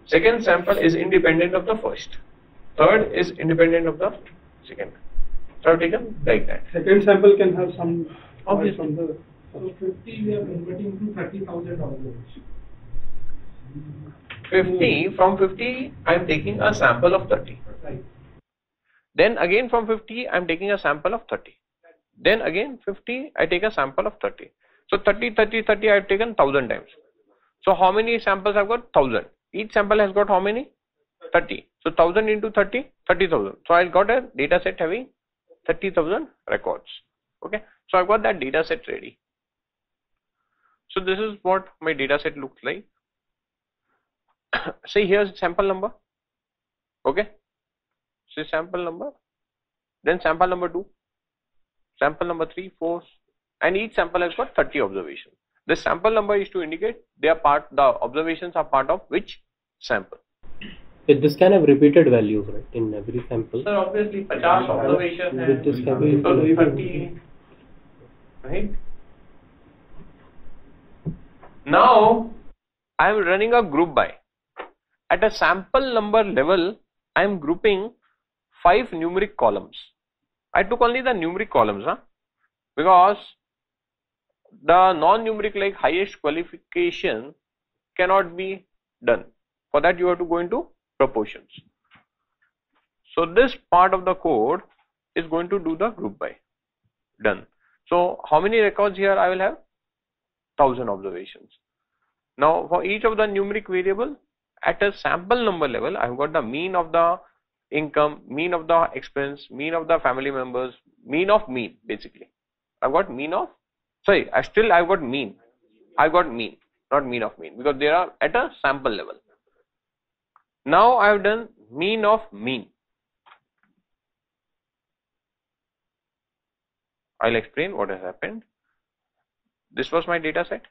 Speaker 3: second sample is independent of the first, third is independent of the second. So I've taken like that.
Speaker 5: Second sample can have some
Speaker 3: obviously
Speaker 5: from the.
Speaker 8: So 50 we are converting to 30,000 observations.
Speaker 3: 50, from 50 I am taking a sample of 30.
Speaker 8: Right.
Speaker 3: Then again from 50 I am taking a sample of 30. Then again 50 I take a sample of 30. So 30, 30, 30 I have taken 1000 times. So how many samples I have got? 1000. Each sample has got how many? 30. So 1000 into 30, 30,000. So I got a data set having 30,000 records. Okay. So I've got that data set ready. So this is what my data set looks like. See, here's sample number. Okay. See, sample number. Then sample number 2, sample number 3, 4, and each sample has got 30 observations. This sample number is to indicate the observations are part of which sample.
Speaker 6: This can have repeated values, right, in every sample.
Speaker 3: So obviously 50 observations
Speaker 6: With this having
Speaker 3: 30, right? Now I am running a group by. At a sample number level, I am grouping 5 numeric columns. I took only the numeric columns, because the non-numeric like highest qualification cannot be done. For that you have to go into proportions. So this part of the code is going to do the group by. done. So how many records here I will have? 1000 observations. Now for each of the numeric variable at a sample number level, I have got the mean of the income, mean of the expense, mean of the family members, mean of mean basically. I've got mean of, sorry, I've got mean. I've got mean, not mean of mean, because they are at a sample level. Now I have done mean of mean. I'll explain what has happened. This was my data set.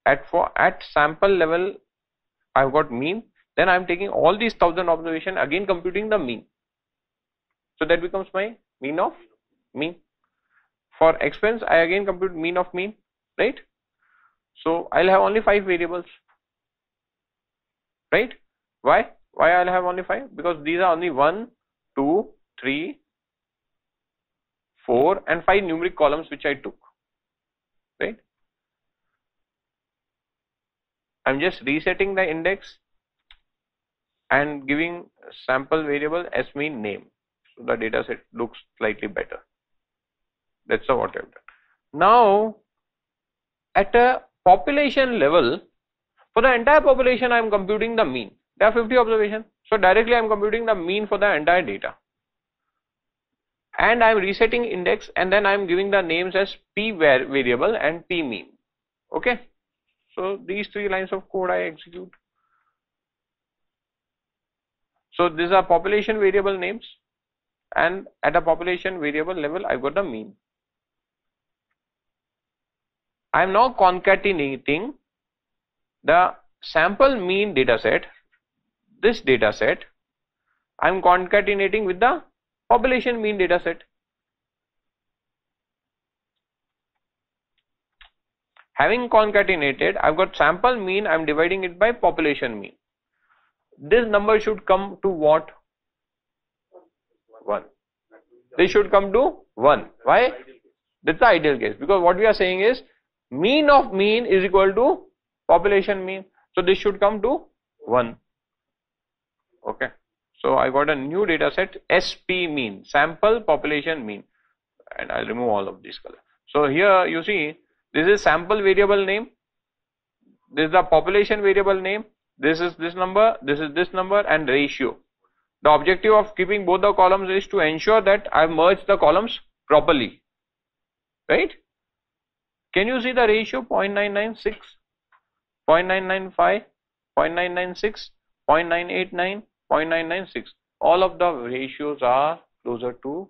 Speaker 3: At sample level, I've got mean. Then I'm taking all these 1000 observation, again computing the mean. So that becomes my mean of mean. For expense, I again compute mean of mean, right? So I'll have only 5 variables, right? Why I'll have only 5? Because these are only 1, 2, 3, 4 and 5 numeric columns which I took, right? I'm just resetting the index and giving sample variable as mean name, so the data set looks slightly better. That's what I've done. Now at a population level, for the entire population I'm computing the mean. There are 50 observations, so directly I'm computing the mean for the entire data, and I'm resetting index, and then I'm giving the names as p variable and p mean. Okay, so these 3 lines of code I execute. So these are population variable names, and at a population variable level I've got the mean. I am now concatenating the sample mean data set, this data set, I am concatenating with the population mean data set. Having concatenated, I've got sample mean, I'm dividing it by population mean. This number should come to what? 1. This should come to 1. Why? That's the ideal case, because what we are saying is mean of mean is equal to population mean. So this should come to 1. Okay. So I got a new data set, SP mean, sample population mean, and I'll remove all of these colors. So here you see, this is sample variable name, this is the population variable name, this is this number, and ratio. The objective of keeping both the columns is to ensure that I have merged the columns properly, right? Can you see the ratio? 0.996, 0.995, 0.996, 0.989, 0.996. All of the ratios are closer to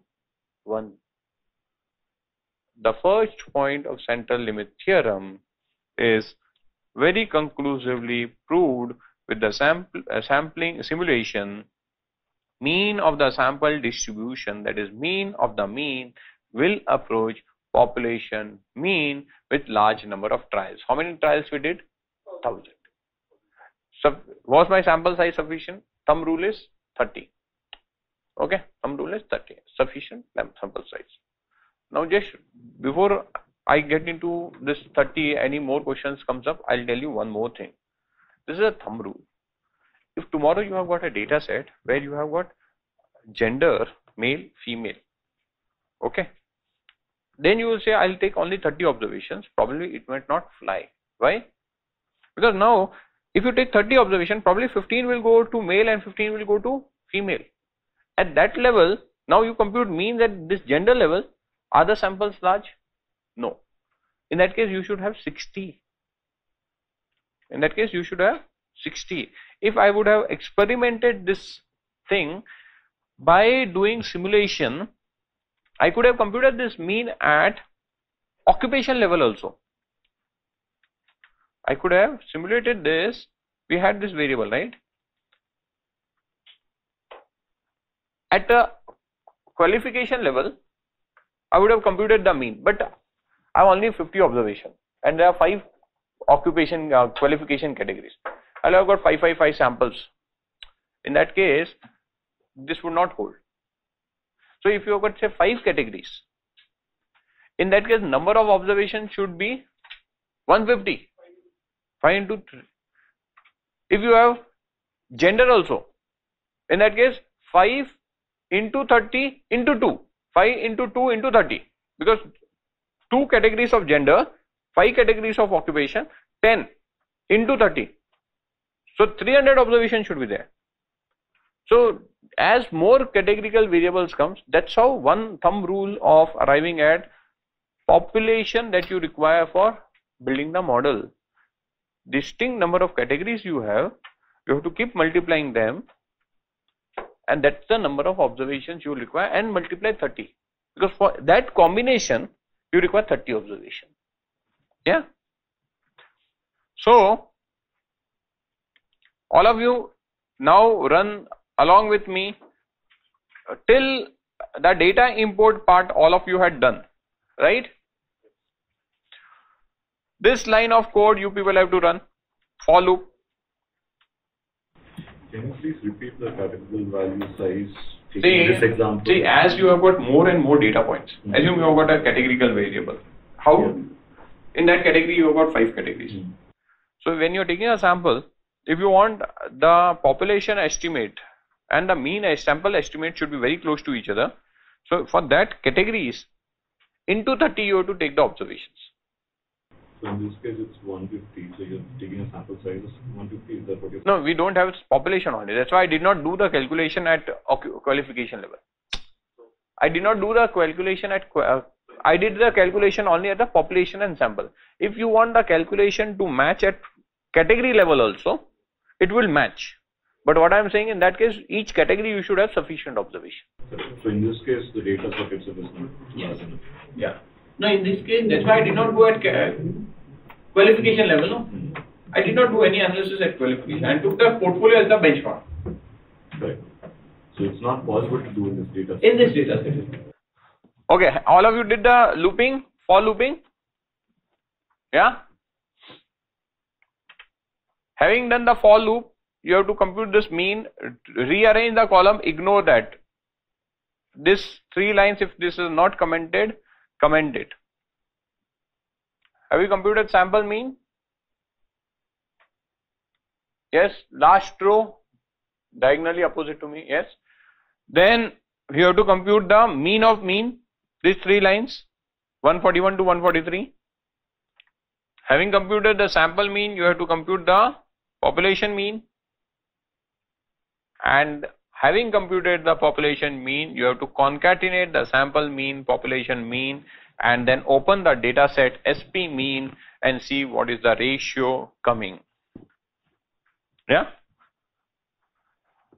Speaker 3: 1. The first point of central limit theorem is very conclusively proved with the sampling simulation. Mean of the sample distribution, that is mean of the mean, will approach population mean with large number of trials. How many trials we did? 1000. So was my sample size sufficient? Thumb rule is 30. Okay, thumb rule is 30, sufficient sample size. Now just before I get into this 30, any more questions comes up, I'll tell you one more thing. This is a thumb rule. If tomorrow you have got a data set where you have got gender, male, female, okay, then you will say I'll take only 30 observations. Probably it might not fly. Why? Because now if you take 30 observations, probably 15 will go to male and 15 will go to female. At that level, now you compute means at this gender level. Are the samples large? No. In that case you should have 60. In that case you should have 60. If I would have experimented this thing by doing simulation, I could have computed this mean at occupation level also. I could have simulated this. We had this variable, right? At a qualification level, I would have computed the mean, but I have only 50 observations and there are 5 occupation qualification categories. I have got 5 samples. In that case, this would not hold. So if you have got say 5 categories, in that case number of observations should be 150. 5 into 3. If you have gender also, in that case 5 into 30 into 2. 5 into 2 into 30. because 2 categories of gender, 5 categories of occupation, 10 into 30. So 300 observations should be there. So as more categorical variables comes, that's how one thumb rule of arriving at population that you require for building the model. Distinct number of categories you have to keep multiplying them, and that's the number of observations you require, and multiply 30, because for that combination you require 30 observations. Yeah. So all of you now run along with me till the data import part all of you had done, right? This line of code you people have to run, for loop.
Speaker 10: Can you please repeat the categorical value size? This example.
Speaker 3: See, as you have got more and more data points, assume you have got a categorical variable. How in that category you have got 5 categories. So when you are taking a sample, if you want the population estimate and the mean sample estimate should be very close to each other. So for that categories into 30 you have to take the observations.
Speaker 10: So in this case it's 150, so you're taking a sample size of 150, is that what you're saying?
Speaker 3: No, we don't have population on it. That's why I did not do the calculation at qualification level. I did not do the calculation at, I did the calculation only at the population and sample. If you want the calculation to match at category level also, it will match. But what I am saying, in that case, each category you should have sufficient observation.
Speaker 10: So in this case, the data set itself is not large enough.
Speaker 8: Yeah. No, in this case, that's why I did not go at qualification level. No, I did not do any analysis at qualification. I took the portfolio as the benchmark.
Speaker 10: Right. So it's not possible to do in this data set.
Speaker 8: In this data set.
Speaker 3: Okay, all of you did the looping, for looping? Yeah? Having done the for loop, you have to compute this mean, rearrange the column, ignore that. This 3 lines, if this is not commented, comment it. Have you computed sample mean? Yes. Last row, diagonally opposite to me. Yes. Then you have to compute the mean of mean, these 3 lines, 141 to 143. Having computed the sample mean, you have to compute the population mean, and having computed the population mean, you have to concatenate the sample mean, population mean, and then open the data set SP mean and see what is the ratio coming. Yeah.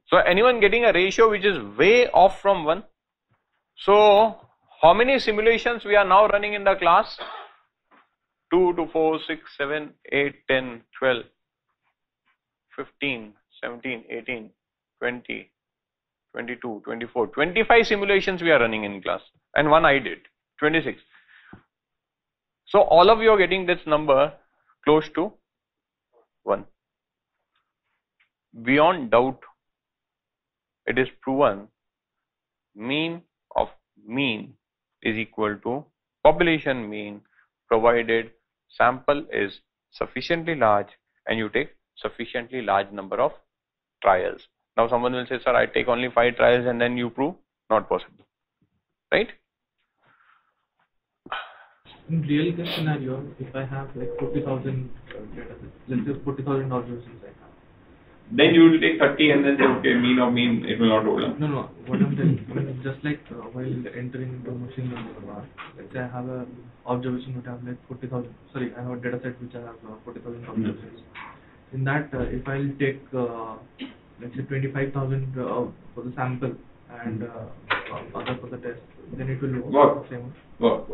Speaker 3: So anyone getting a ratio which is way off from 1? So how many simulations we are now running in the class? 2 to 4, 6, 7, 8, 10, 12, 15, 17, 18, 20, 22, 24, 25 simulations we are running in class, and one I did, 26. So all of you are getting this number close to 1. Beyond doubt, it is proven mean of mean is equal to population mean, provided sample is sufficiently large and you take sufficiently large number of trials. Now someone will say, sir, I take only 5 trials and then you prove. Not possible, right?
Speaker 7: In real case scenario, if I have like 40,000 data sets, let's say 40,000 observations I have.
Speaker 3: Then you will take 30 and then say, okay, mean of mean, it will not hold up.
Speaker 7: No, what I'm telling, I mean, just like while entering into machine learning, let's say I have a observation which I have like 40,000, sorry, I have a data set which I have 40,000 observations. In that, if I'll take, let's say 25,000 for the sample and other for the test, then it will work the same.
Speaker 3: Work.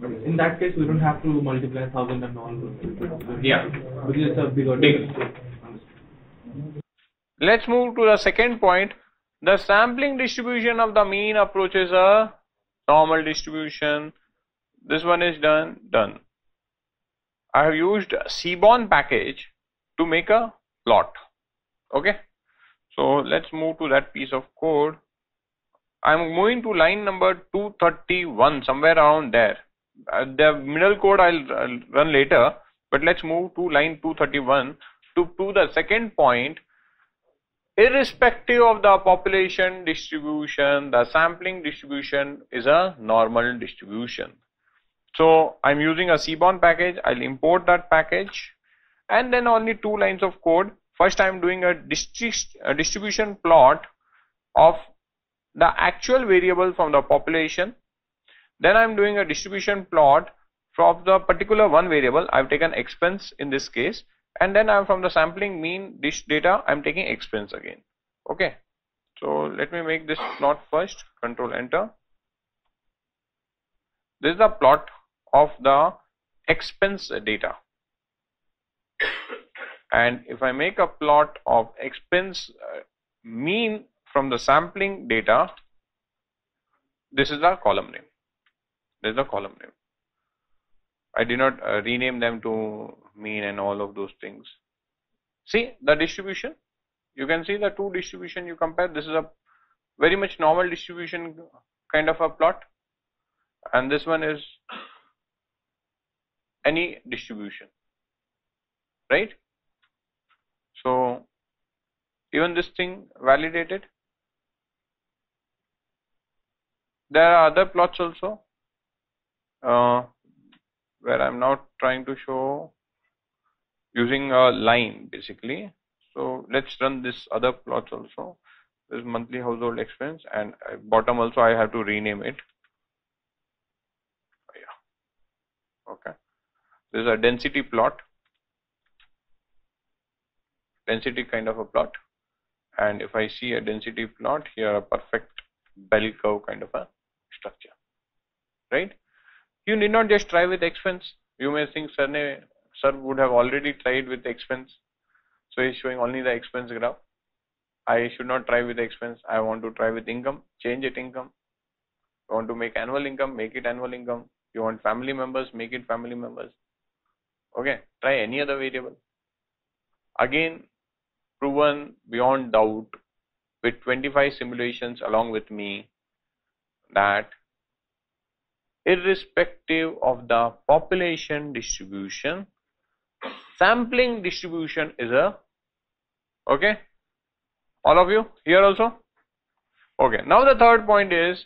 Speaker 7: But in that case, we don't have to multiply 1,000 and all.
Speaker 3: Yeah.
Speaker 7: Because it's a bigger data.
Speaker 3: Let's move to the second point. The sampling distribution of the mean approaches a normal distribution. This one is done. I have used Seaborn package to make a plot. Okay. So let's move to that piece of code. I'm moving to line number 231, somewhere around there. The middle code I'll run later, but let's move to line 231 to the second point. irrespective of the population distribution, the sampling distribution is a normal distribution. So I'm using a Seaborn package. I'll import that package, and then only 2 lines of code. First, I'm doing a distribution plot of the actual variable from the population. Then I'm doing a distribution plot from the particular one variable. I've taken expense in this case, and then I'm from the sampling mean dish data, I'm taking expense again. Okay, so let me make this plot first. Control enter. This is the plot of the expense data, and if I make a plot of expense mean from the sampling data, this is the column name. This is the column name. I did not rename them to mean and all of those things. See the distribution. You can see the 2 distribution you compare. This is a very much normal distribution kind of a plot, and this one is any distribution, right? So even this thing validated. There are other plots also where I'm now trying to show using a line basically. So let's run this other plots also. This is monthly household expense, and bottom also I have to rename it. Yeah. Okay. This is a density plot, density kind of a plot, and if I see a density plot here, a perfect bell curve kind of a structure, right? You need not just try with expense. You may think sir would have already tried with expense, so he's showing only the expense graph. I should not try with expense. I want to try with income. Change it income. You want to make annual income, make it annual income. You want family members, make it family members. Okay, try any other variable. Again, proven beyond doubt with 25 simulations along with me that irrespective of the population distribution, sampling distribution is a, okay, all of you here also? Okay, now the third point is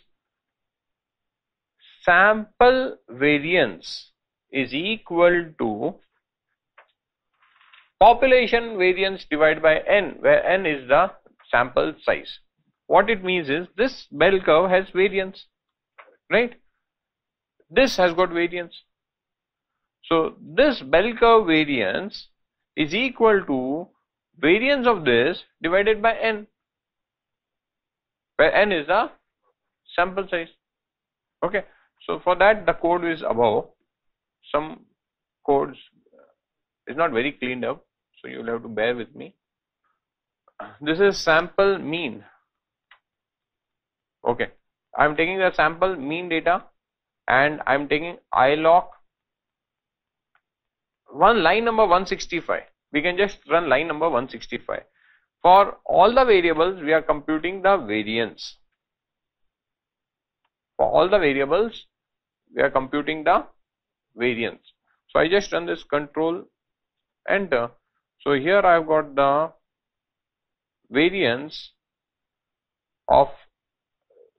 Speaker 3: sample variance is equal to population variance divided by n, where n is the sample size. What it means is this bell curve has variance, right? This has got variance. So this bell curve variance is equal to variance of this divided by n, where n is the sample size. Okay, so for that the code is above. Some codes is not very cleaned up, so you will have to bear with me. This is sample mean. Okay, I am taking the sample mean data and I am taking iLoc line number 165. We can just run line number 165. For all the variables, we are computing the variance. For all the variables, we are computing the variance. So I just run this control enter. So here I have got the variance of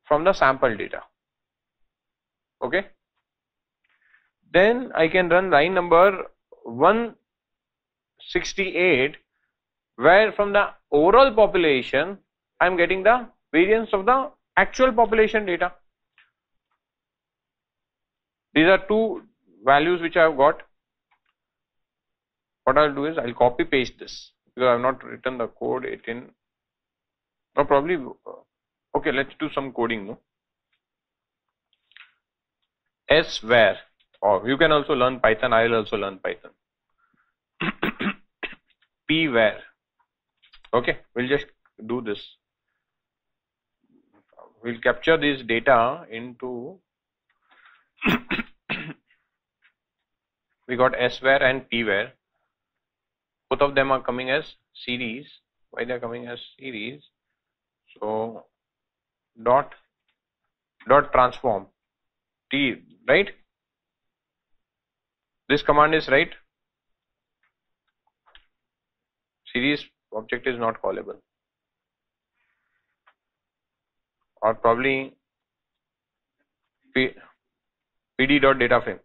Speaker 3: from the sample data. Okay. Then I can run line number 168, where from the overall population I am getting the variance of the actual population data. These are 2 values which I have got. What I'll do is I'll copy paste this because I have not written the code it in, or probably okay, let's do some coding. No? S where, or you can also learn Python. I will also learn Python. P where. Okay, we'll just do this. We'll capture this data into we got S where and P where. Both of them are coming as series. Why they are coming as series? So dot transform T, right? This command is right. Series object is not callable. or probably PD dot data frame.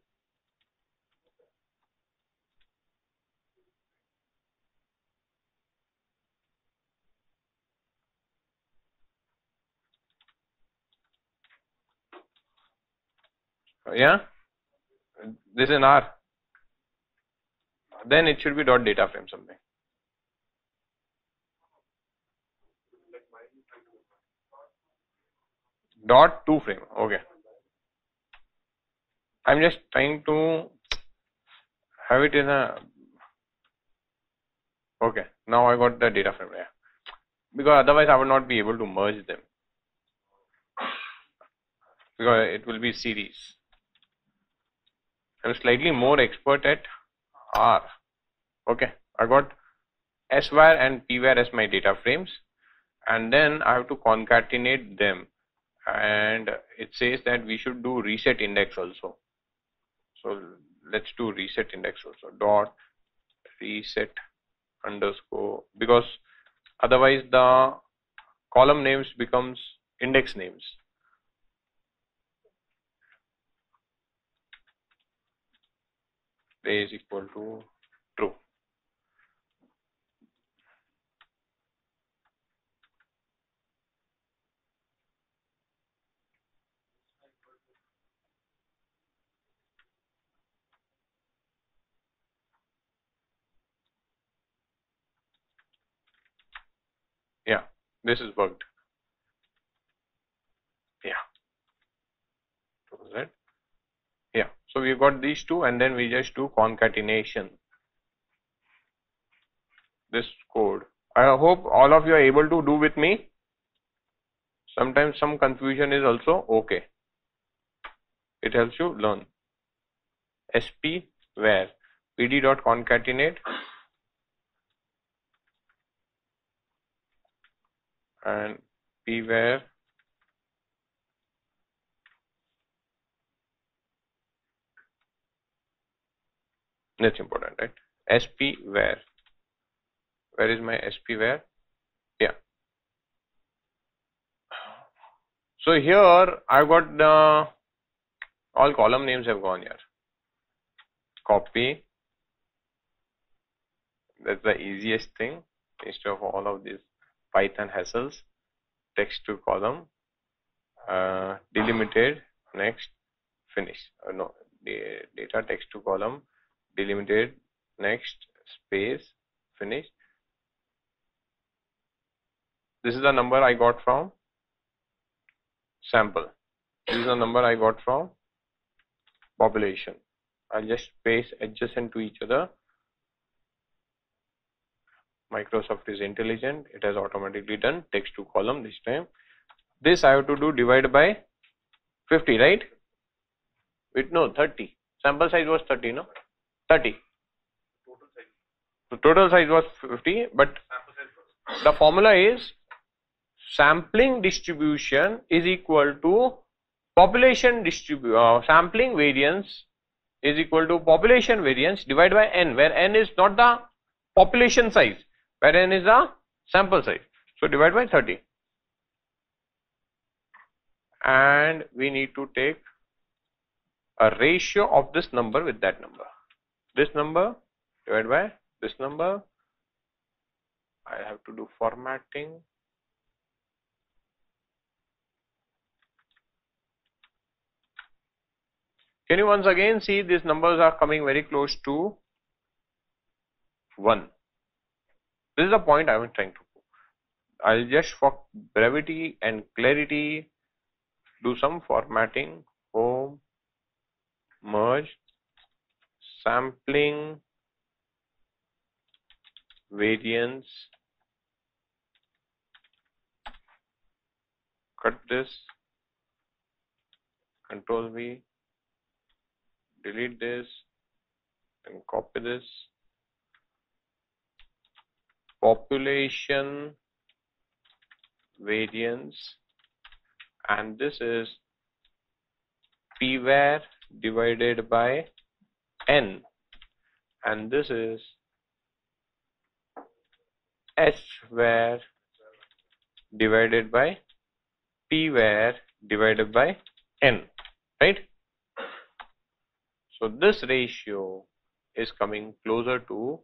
Speaker 3: Yeah, this is an R. Then it should be dot data frame something. Dot to frame. Okay. I'm just trying to have it in a. Okay. Now I got the data frame. Yeah. Because otherwise I would not be able to merge them. Because it will be series. I'm slightly more expert at R. Okay. I got SVAR and PVAR as my data frames, and then I have to concatenate them, and it says that we should do reset index also. So let's do reset index also, dot reset underscore, because otherwise the column names becomes index names. A is equal to true. Yeah, this is worked. Yeah. So that. Yeah. So we got these two, and then we just do concatenation. This code. I hope all of you are able to do with me. Sometimes some confusion is also okay. It helps you learn. SP where PD dot concatenate and P where that's important, right? SP where is my SP where? Yeah. So here I got the all column names have gone here. Copy. That's the easiest thing instead of all of these Python hassles. Text to column, delimited, next, finish. No, the data text to column, delimited, next, space, finish. This is the number I got from sample. This is the number I got from population. I'll just paste adjacent to each other. Microsoft is intelligent. It has automatically done text to column this time. This I have to do divide by 50, right? Wait, no, 30. Sample size was 30, no? 30. So total size was 50, but the formula is sampling distribution is equal to population sampling variance is equal to population variance divided by n, where n is not the population size, where n is the sample size. So divide by 30. And we need to take a ratio of this number with that number. This number divided by this number. I have to do formatting. Can you once again see these numbers are coming very close to 1. This is the point I am trying to prove. I'll just for brevity and clarity do some formatting. Home, merge, sampling, variance, cut this, Control V, delete this, and copy this. Population variance, and this is PVAR divided by N, and this is SVAR divided by T var divided by N, right? So this ratio is coming closer to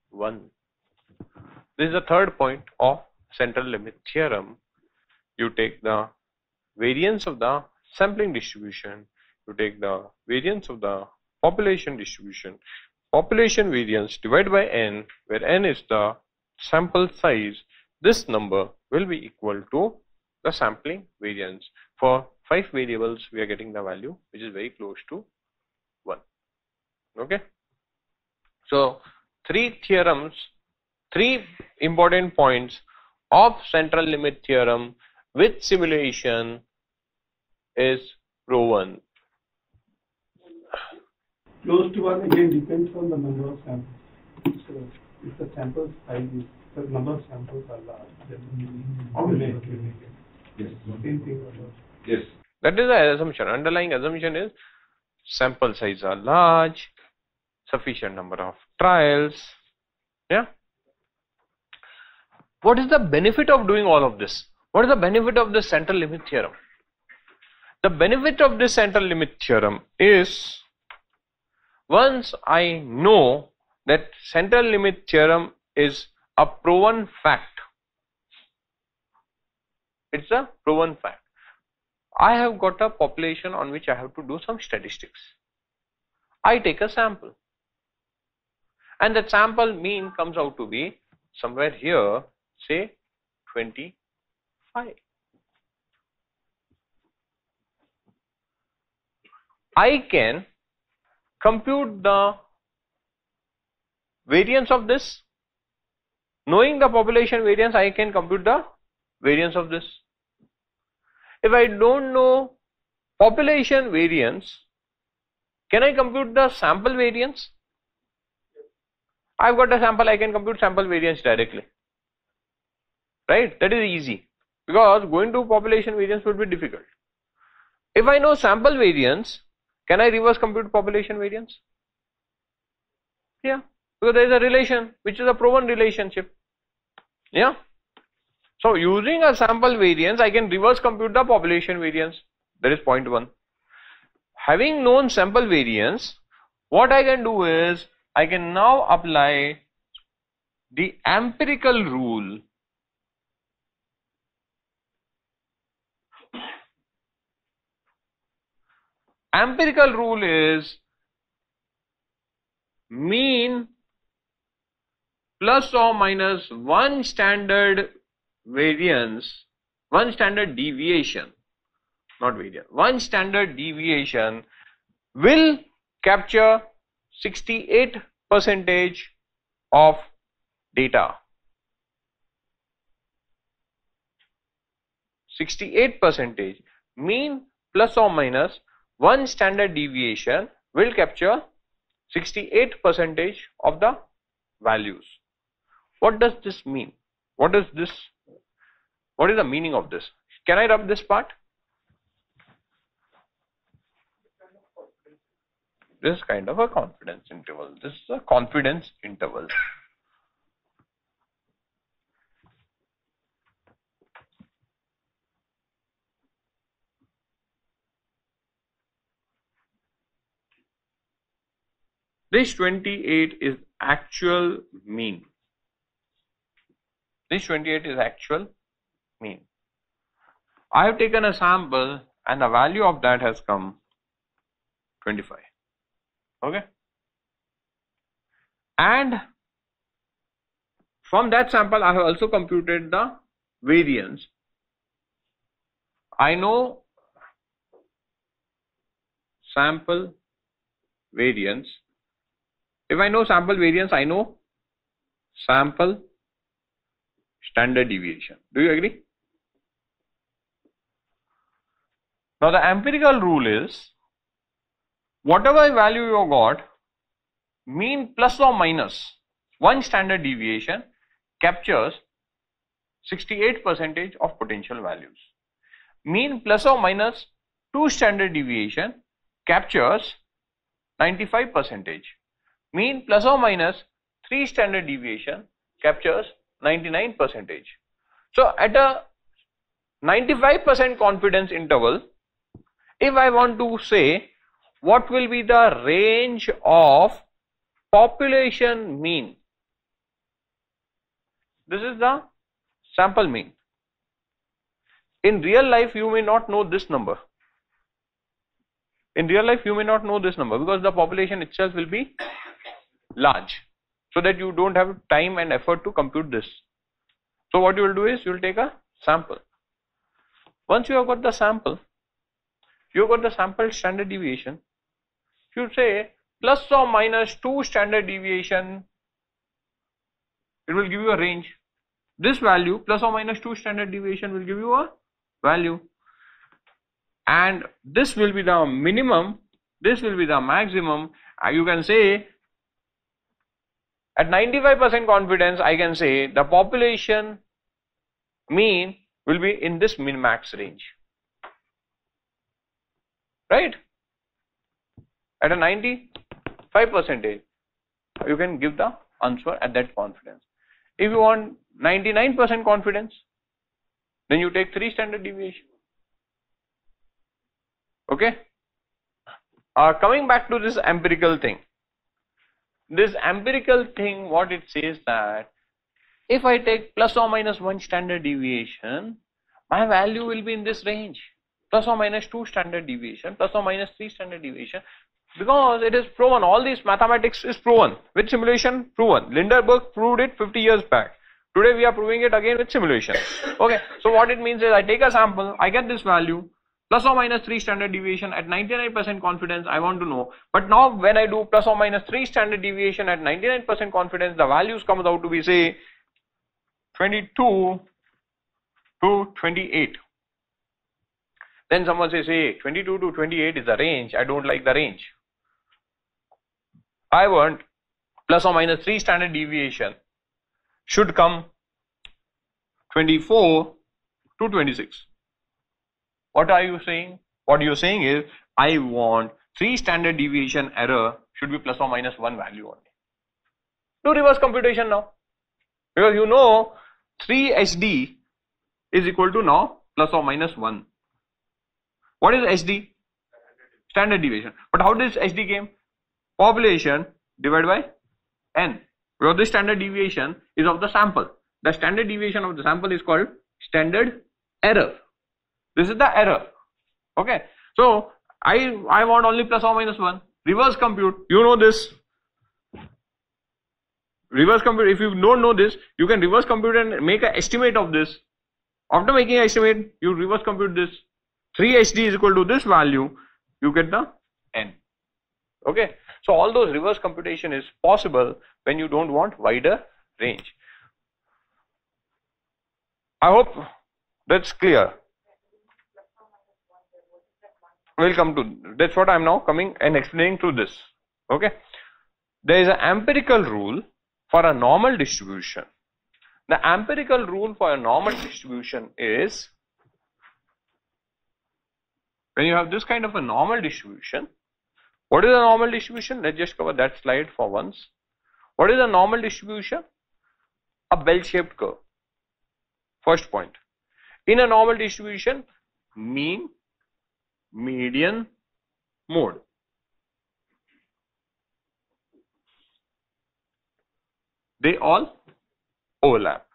Speaker 3: 1. This is the third point of central limit theorem. You take the variance of the sampling distribution, you take the variance of the population distribution, population variance divided by N, where N is the sample size. This number will be equal to the sampling variance. For 5 variables, we are getting the value which is very close to 1. Okay. So 3 theorems, 3 important points of central limit theorem with simulation is proven.
Speaker 5: Close to 1 again depends on the number of samples. So if the sample size is, the number of samples are large, then we make it. Yes. Same thing.
Speaker 10: Yes.
Speaker 3: That is the assumption. Underlying assumption is sample size are large, sufficient number of trials. Yeah. What is the benefit of doing all of this? What is the benefit of this central limit theorem? The benefit of this central limit theorem is, once I know that central limit theorem is a proven fact, it's a proven fact, I have got a population on which I have to do some statistics. I take a sample, and that sample mean comes out to be somewhere here, say 25. I can compute the variance of this. Knowing the population variance, I can compute the variance of this. If I don't know population variance, can I compute the sample variance? I've got a sample, I can compute sample variance directly. Right? That is easy, because going to population variance would be difficult. If I know sample variance, can I reverse compute population variance? Yeah, because there is a relation which is a proven relationship. Yeah. So using a sample variance, I can reverse compute the population variance. That is point 1. Having known sample variance, what I can do is I can now apply the empirical rule. Empirical rule is mean plus or minus 1 standard variance, 1 standard deviation, not variance, 1 standard deviation will capture 68% of data. 68% mean plus or minus 1 standard deviation will capture 68% of the values. What does this mean? What is this? What is the meaning of this? Can I rub this part? This is kind of a confidence interval. This is a confidence interval. This 28 is actual mean. This 28 is actual mean. I have taken a sample and the value of that has come 25. Okay. And from that sample I have also computed the variance. I know sample variance. If I know sample variance, I know sample standard deviation. Do you agree? Now the empirical rule is, whatever value you got, mean plus or minus 1 standard deviation captures 68% of potential values. Mean plus or minus 2 standard deviation captures 95%. Mean plus or minus 3 standard deviation captures 99%. So at a 95% confidence interval, if I want to say what will be the range of population mean, this is the sample mean. In real life, you may not know this number. In real life, you may not know this number because the population itself will be large, so that you don't have time and effort to compute this. So what you will do is you will take a sample. Once you have got the sample, you have got the sample standard deviation. You say plus or minus 2 standard deviation, it will give you a range. This value plus or minus 2 standard deviation will give you a value, and this will be the minimum, this will be the maximum. You can say at 95% confidence, I can say the population mean will be in this min max range, right? At a 95%, you can give the answer at that confidence. If you want 99% confidence, then you take 3 standard deviation. Okay. Coming back to this empirical thing. This empirical thing, what it says that if I take plus or minus 1 standard deviation, my value will be in this range. Plus or minus 2 standard deviation, plus or minus 3 standard deviation, because it is proven. All these mathematics is proven with simulation, proven. Lindenberg proved it 50 years back. Today we are proving it again with simulation. Okay, so what it means is I take a sample, I get this value, plus or minus 3 standard deviation at 99% confidence, I want to know. But now when I do plus or minus 3 standard deviation at 99% confidence, the values comes out to be say 22 to 28. Then someone says, hey, 22 to 28 is the range. I don't like the range. I want plus or minus 3 standard deviation should come 24 to 26. What are you saying? What you're saying is, I want 3 standard deviation error should be plus or minus 1 value only. Do reverse computation now. Because you know 3 HD is equal to now plus or minus 1. What is HD? Standard deviation. But how does HD came? Population divided by N. Because this standard deviation is of the sample. The standard deviation of the sample is called standard error. This is the error. Okay. So I want only plus or minus 1. Reverse compute. You know this. Reverse compute. If you don't know this, you can reverse compute and make an estimate of this. After making an estimate, you reverse compute this. 3 HD is equal to this value. You get the N. Okay. So all those reverse computation is possible when you don't want wider range. I hope that's clear. We'll come to, that's what I'm now coming and explaining through this. Okay. There is an empirical rule for a normal distribution. The empirical rule for a normal distribution is, when you have this kind of a normal distribution, what is a normal distribution? Let's just cover that slide for once. What is a normal distribution? A bell-shaped curve. First point. In a normal distribution, mean, median, mode. They all overlap.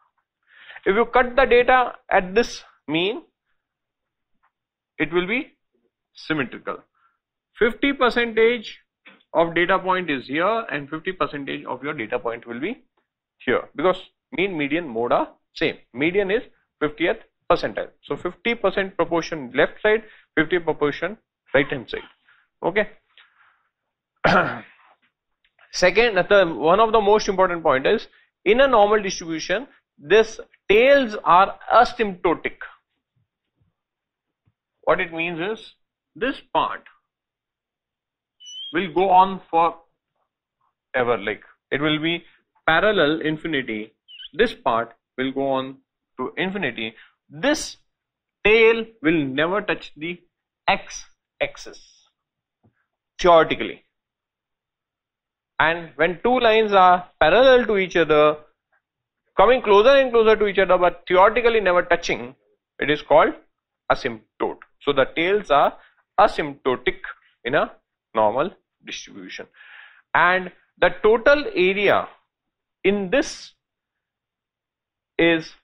Speaker 3: If you cut the data at this mean, it will be symmetrical. 50% of data point is here and 50% of your data point will be here, because mean, median, mode are same. Median is 50th percentile. So 50% proportion left side, 50% proportion right hand side. Okay. Second, one of the most important point is, in a normal distribution, this tails are asymptotic. What it means is, this part will go on forever, like it will be parallel infinity. This part will go on to infinity. This tail will never touch the x-axis, theoretically. And when two lines are parallel to each other, coming closer and closer to each other, but theoretically never touching, it is called asymptote. So the tails are asymptotic in a normal distribution, and the total area in this is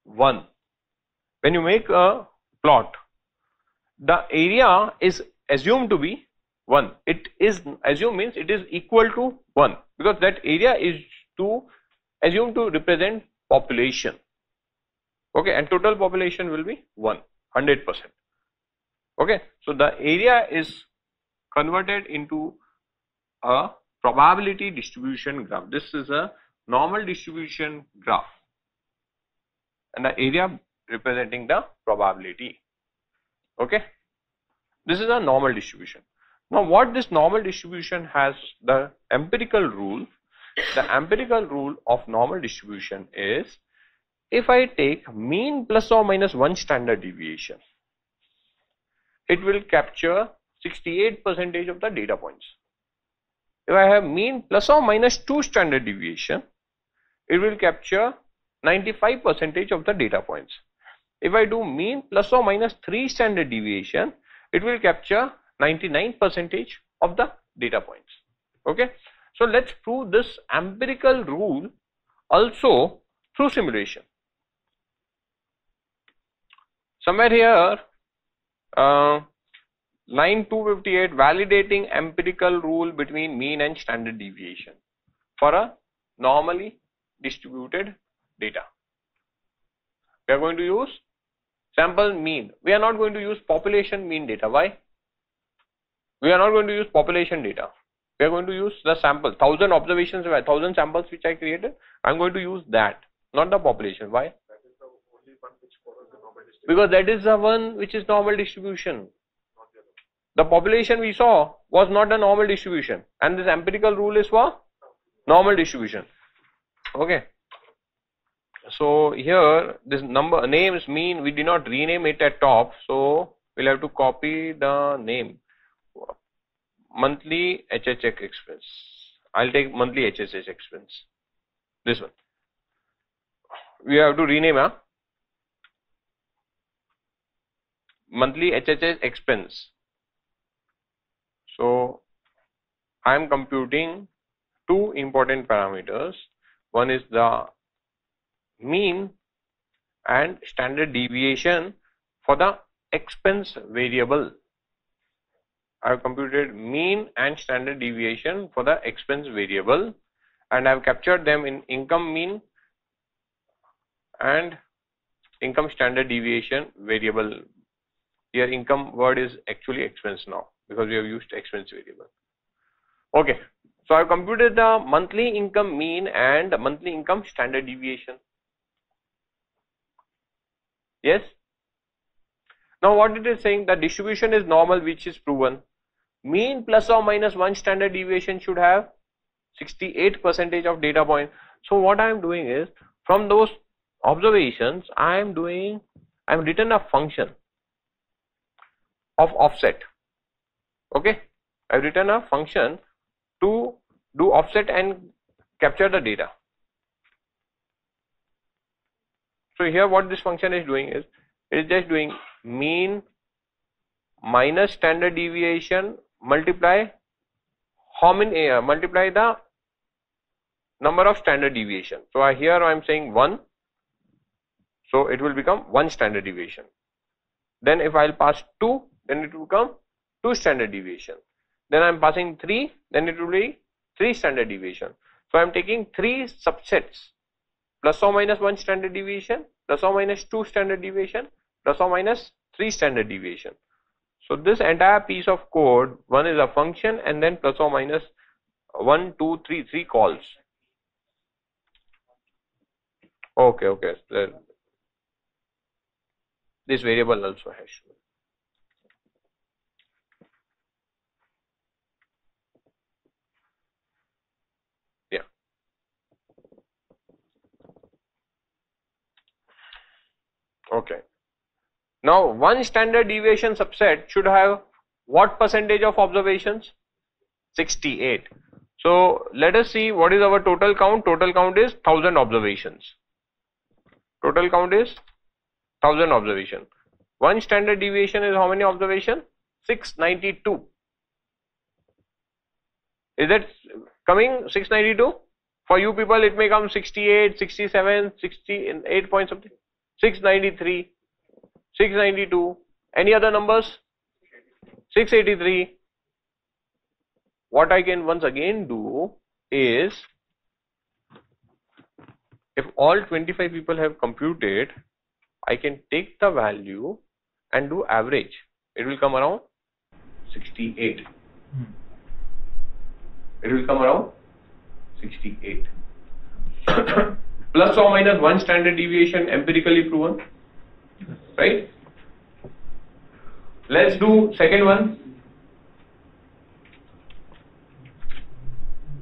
Speaker 3: 1. When you make a plot, the area is assumed to be 1. It is assumed means it is equal to 1, because that area is assumed to represent population. Okay, and total population will be 100%. Okay, so the area is converted into a probability distribution graph. This is a normal distribution graph, and the area representing the probability. Okay, this is a normal distribution. Now what this normal distribution has, the empirical rule. The empirical rule of normal distribution is, if I take mean plus or minus 1 standard deviation, it will capture 68% of the data points. If I have mean plus or minus 2 standard deviation, it will capture 95% of the data points. If I do mean plus or minus 3 standard deviation, it will capture 99% of the data points. Okay, so let's prove this empirical rule also through simulation. Somewhere here, line 258, validating empirical rule between mean and standard deviation for a normally distributed data. We are going to use sample mean. We are not going to use population mean data. Why? We are not going to use population data. We are going to use the sample, 1000 observations, 1000 samples which I created. I am going to use that, not the population. Why? Because that is the one which is normal distribution. The population we saw was not a normal distribution, and this empirical rule is for normal distribution. Okay. So here this number name is mean. We did not rename it at top, so we'll have to copy the name. Monthly HHX expense. I'll take monthly HHX expense. This one. We have to rename monthly HHX expense. So I am computing two important parameters. One is the mean and standard deviation for the expense variable. I have computed mean and standard deviation for the expense variable, and I have captured them in income mean and income standard deviation variable. Here income word is actually expense now, because we have used expense variable. Okay, so I have computed the monthly income mean and the monthly income standard deviation. Yes. Now what it is saying, the distribution is normal, which is proven. Mean plus or minus 1 standard deviation should have 68% of data point. So what I am doing is, from those observations, I am written a function of offset. Okay, I have written a function to do offset and capture the data. So here what this function is doing is, it is just doing mean minus standard deviation multiply how many multiply the number of standard deviation. So here I am saying 1, so it will become 1 standard deviation. Then if I will pass 2, then it will become 2 standard deviation. Then I am passing 3, then it will be 3 standard deviation. So I am taking 3 subsets, plus or minus 1 standard deviation, plus or minus 2 standard deviation, plus or minus 3 standard deviation. So this entire piece of code, one is a function and then plus or minus 1, 2, 3, 3 calls. Okay, okay. This variable also has. Yeah. Okay. Now, 1 standard deviation subset should have what percentage of observations? 68. So, let us see what is our total count. Total count is 1000 observations. Total count is 1000 observation. One standard deviation is how many observation? 692. Is that coming 692? For you people it may come 68, 67, 68 point something, 693, 692, any other numbers? 683. What I can once again do is, if all 25 people have computed, I can take the value and do average. It will come around 68. It will come around 68. Plus or minus one standard deviation empirically proven, right? Let's do second one.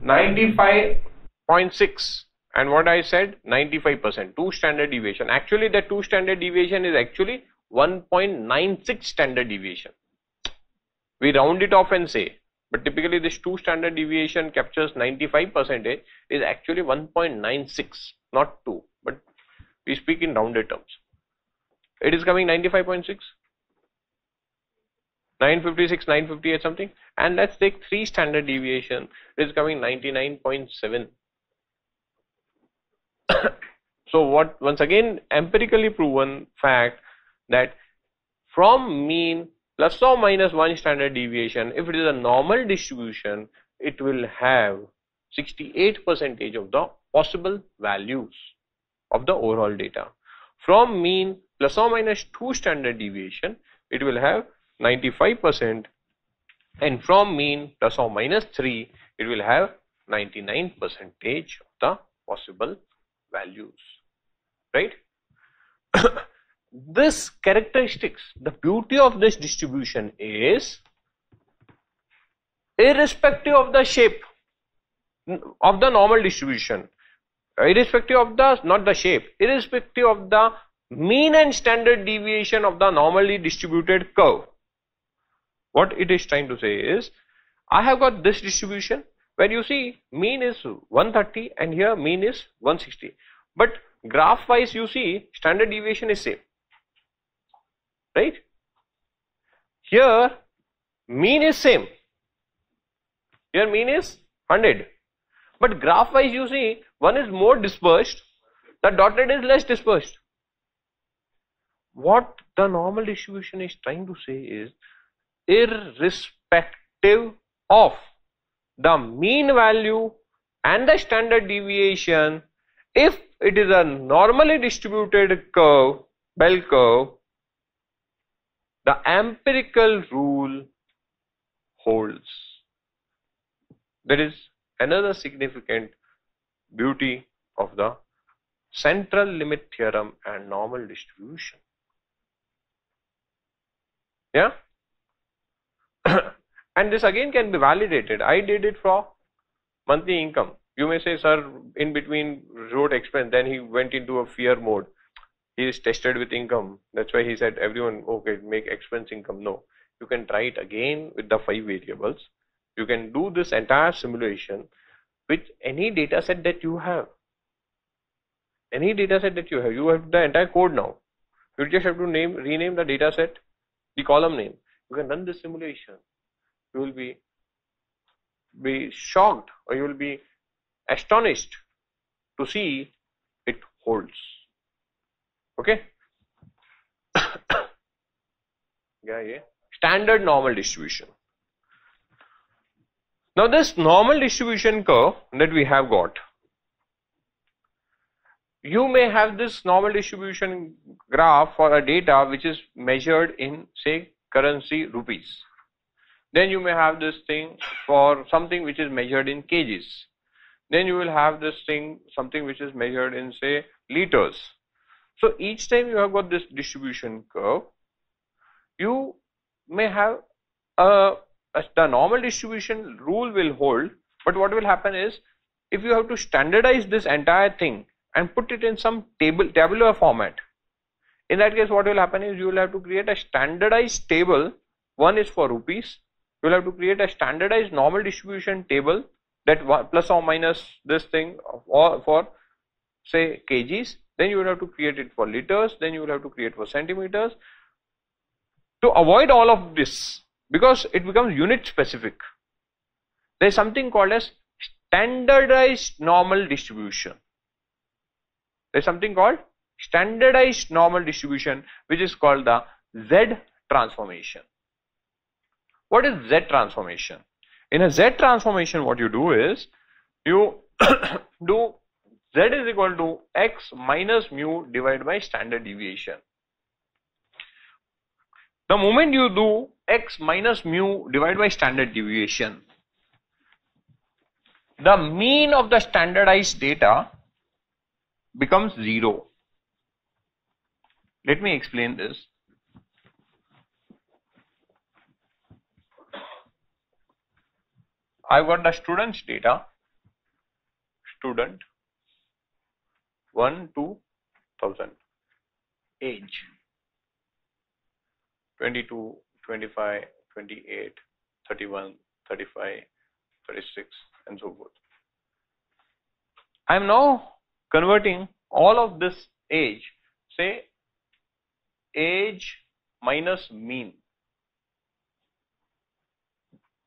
Speaker 3: 95.6, and what I said, 95%, 2 standard deviation. Actually the 2 standard deviation is actually 1.96 standard deviation. We round it off and say, but typically this 2 standard deviation captures 95%, is actually 1.96, not 2, but we speak in rounded terms. It is coming 95.6, 956, 958 something, and let's take 3 standard deviation, it is coming 99.7. So what, once again, empirically proven fact that from mean plus or minus 1 standard deviation, if it is a normal distribution, it will have 68% of the possible values of the overall data. From mean plus or minus 2 standard deviation, it will have 95%, and from mean plus or minus 3, it will have 99% of the possible values, right? This characteristics, the beauty of this distribution is, irrespective of the shape of the normal distribution, irrespective of the, not the shape, irrespective of the mean and standard deviation of the normally distributed curve. What it is trying to say is, I have got this distribution where you see mean is 130 and here mean is 160, but graph wise you see standard deviation is same, right? Here mean is same, here mean is 100, but graph wise you see one is more dispersed, the dotted is less dispersed. What the normal distribution is trying to say is, irrespective of the mean value and the standard deviation, if it is a normally distributed curve, bell curve, the empirical rule holds. There is another significant beauty of the central limit theorem and normal distribution. Yeah? And this again can be validated. I did it for monthly income. You may say, sir, in between wrote expense, then he went into a fear mode. He is tested with income. That's why he said, everyone, okay, make expense income. No, you can try it again with the 5 variables. You can do this entire simulation with any data set that you have. Any data set that you have the entire code now. You just have to rename the data set, the column name. You can run this simulation. You will be shocked, or you will be astonished to see it holds. Okay? Yeah. Standard normal distribution. Now this normal distribution curve that we have got, you may have this normal distribution graph for a data which is measured in, say, currency rupees. Then you may have this thing for something which is measured in kgs. Then you will have this thing, something which is measured in, say, liters. So each time you have got this distribution curve, you may have the normal distribution rule will hold, but what will happen is, if you have to standardize this entire thing and put it in some tabular format, in that case what will happen is, you will have to create a standardized table. One is for rupees. You will have to create a standardized normal distribution table, that plus or minus this thing, or for, say, kgs. then you will have to create it for liters, then you will have to create for centimeters. To avoid all of this, because it becomes unit specific, there is something called as standardized normal distribution. There is something called standardized normal distribution, which is called the Z transformation. What is Z transformation? In a Z transformation, what you do is you do Z is equal to x minus mu divided by standard deviation. The moment you do x minus mu divided by standard deviation, the mean of the standardized data becomes 0. Let me explain this. I've got the student's data, student 1 to 1000, age 22, 25, 28, 31, 35, 36 and so forth. I am now converting all of this age, say age minus mean.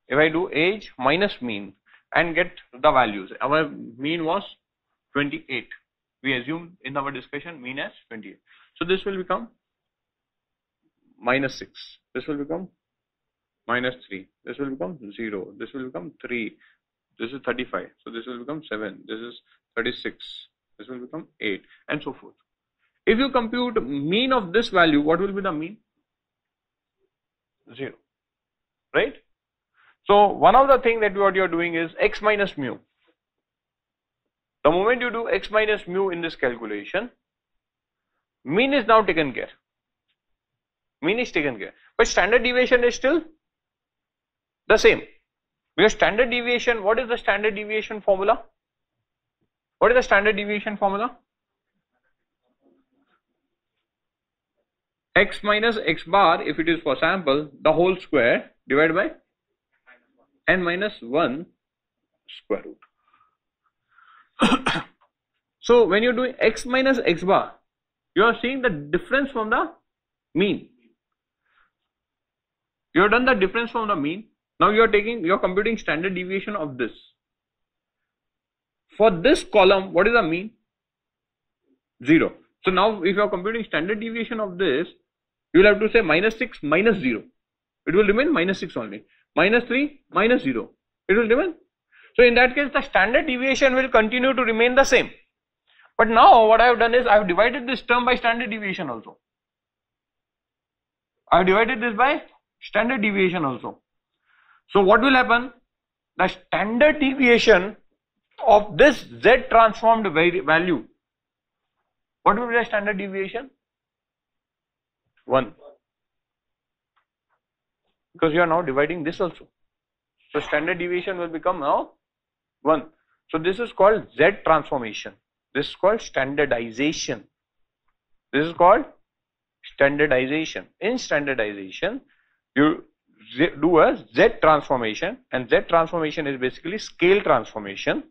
Speaker 3: If I do age minus mean and get the values, our mean was 28. We assume in our discussion mean as 28. So this will become minus 6. This will become minus 3. This will become 0. This will become 3. This is 35. So this will become 7. This is 36. This will become 8 and so forth. If you compute mean of this value, what will be the mean? 0. Right? So one of the things that what you are doing is x minus mu. The moment you do x minus mu in this calculation, mean is now taken care. Mean is taken care. But standard deviation is still the same. Because standard deviation, what is the standard deviation formula? What is the standard deviation formula? X minus x bar, if it is for sample, the whole square divided by n minus 1 square root. So when you're doing x minus x bar, you are seeing the difference from the mean. You have done the difference from the mean. Now you are computing standard deviation of this. For this column, what is the mean? 0. So now if you are computing standard deviation of this, you will have to say minus 6 minus 0. It will remain minus 6 only. Minus 3 minus 0. It will remain. So in that case, the standard deviation will continue to remain the same. But now what I have done is I have divided this term by standard deviation also. I have divided this by standard deviation also. So what will happen? The standard deviation of this Z transformed value. What will be the standard deviation? 1. Because you are now dividing this also. So standard deviation will become now 1. So this is called Z transformation. This is called standardization. This is called standardization. In standardization, you do a Z transformation, and Z transformation is basically scale transformation,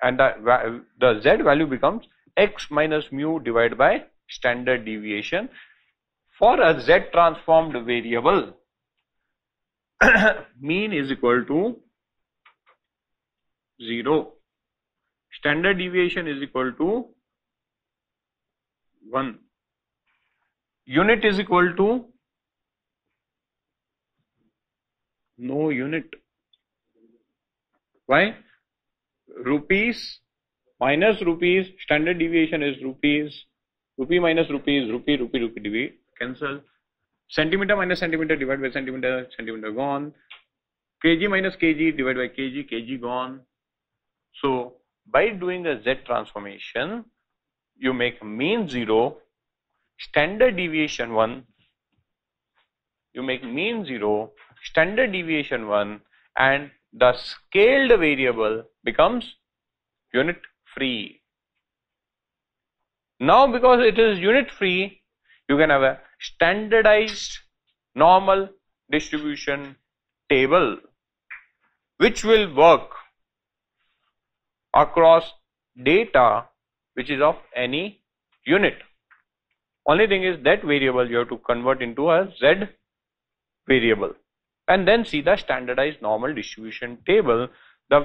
Speaker 3: and the Z value becomes x minus mu divided by standard deviation for a Z transformed variable. Mean is equal to 0. Standard deviation is equal to 1. Unit is equal to no unit. Why? Rupees minus rupees, standard deviation is rupees, rupee minus rupees, rupee, rupee, cancel. Centimeter minus centimeter divided by centimeter, centimeter gone. Kg minus kg divided by kg, kg gone. So by doing a Z transformation, you make mean 0, standard deviation 1, you make mean 0, standard deviation 1, and the scaled variable becomes unit free. Now because it is unit free, you can have a standardized normal distribution table which will work across data which is of any unit. Only thing is that variable you have to convert into a z variable and then see the standardized normal distribution table. The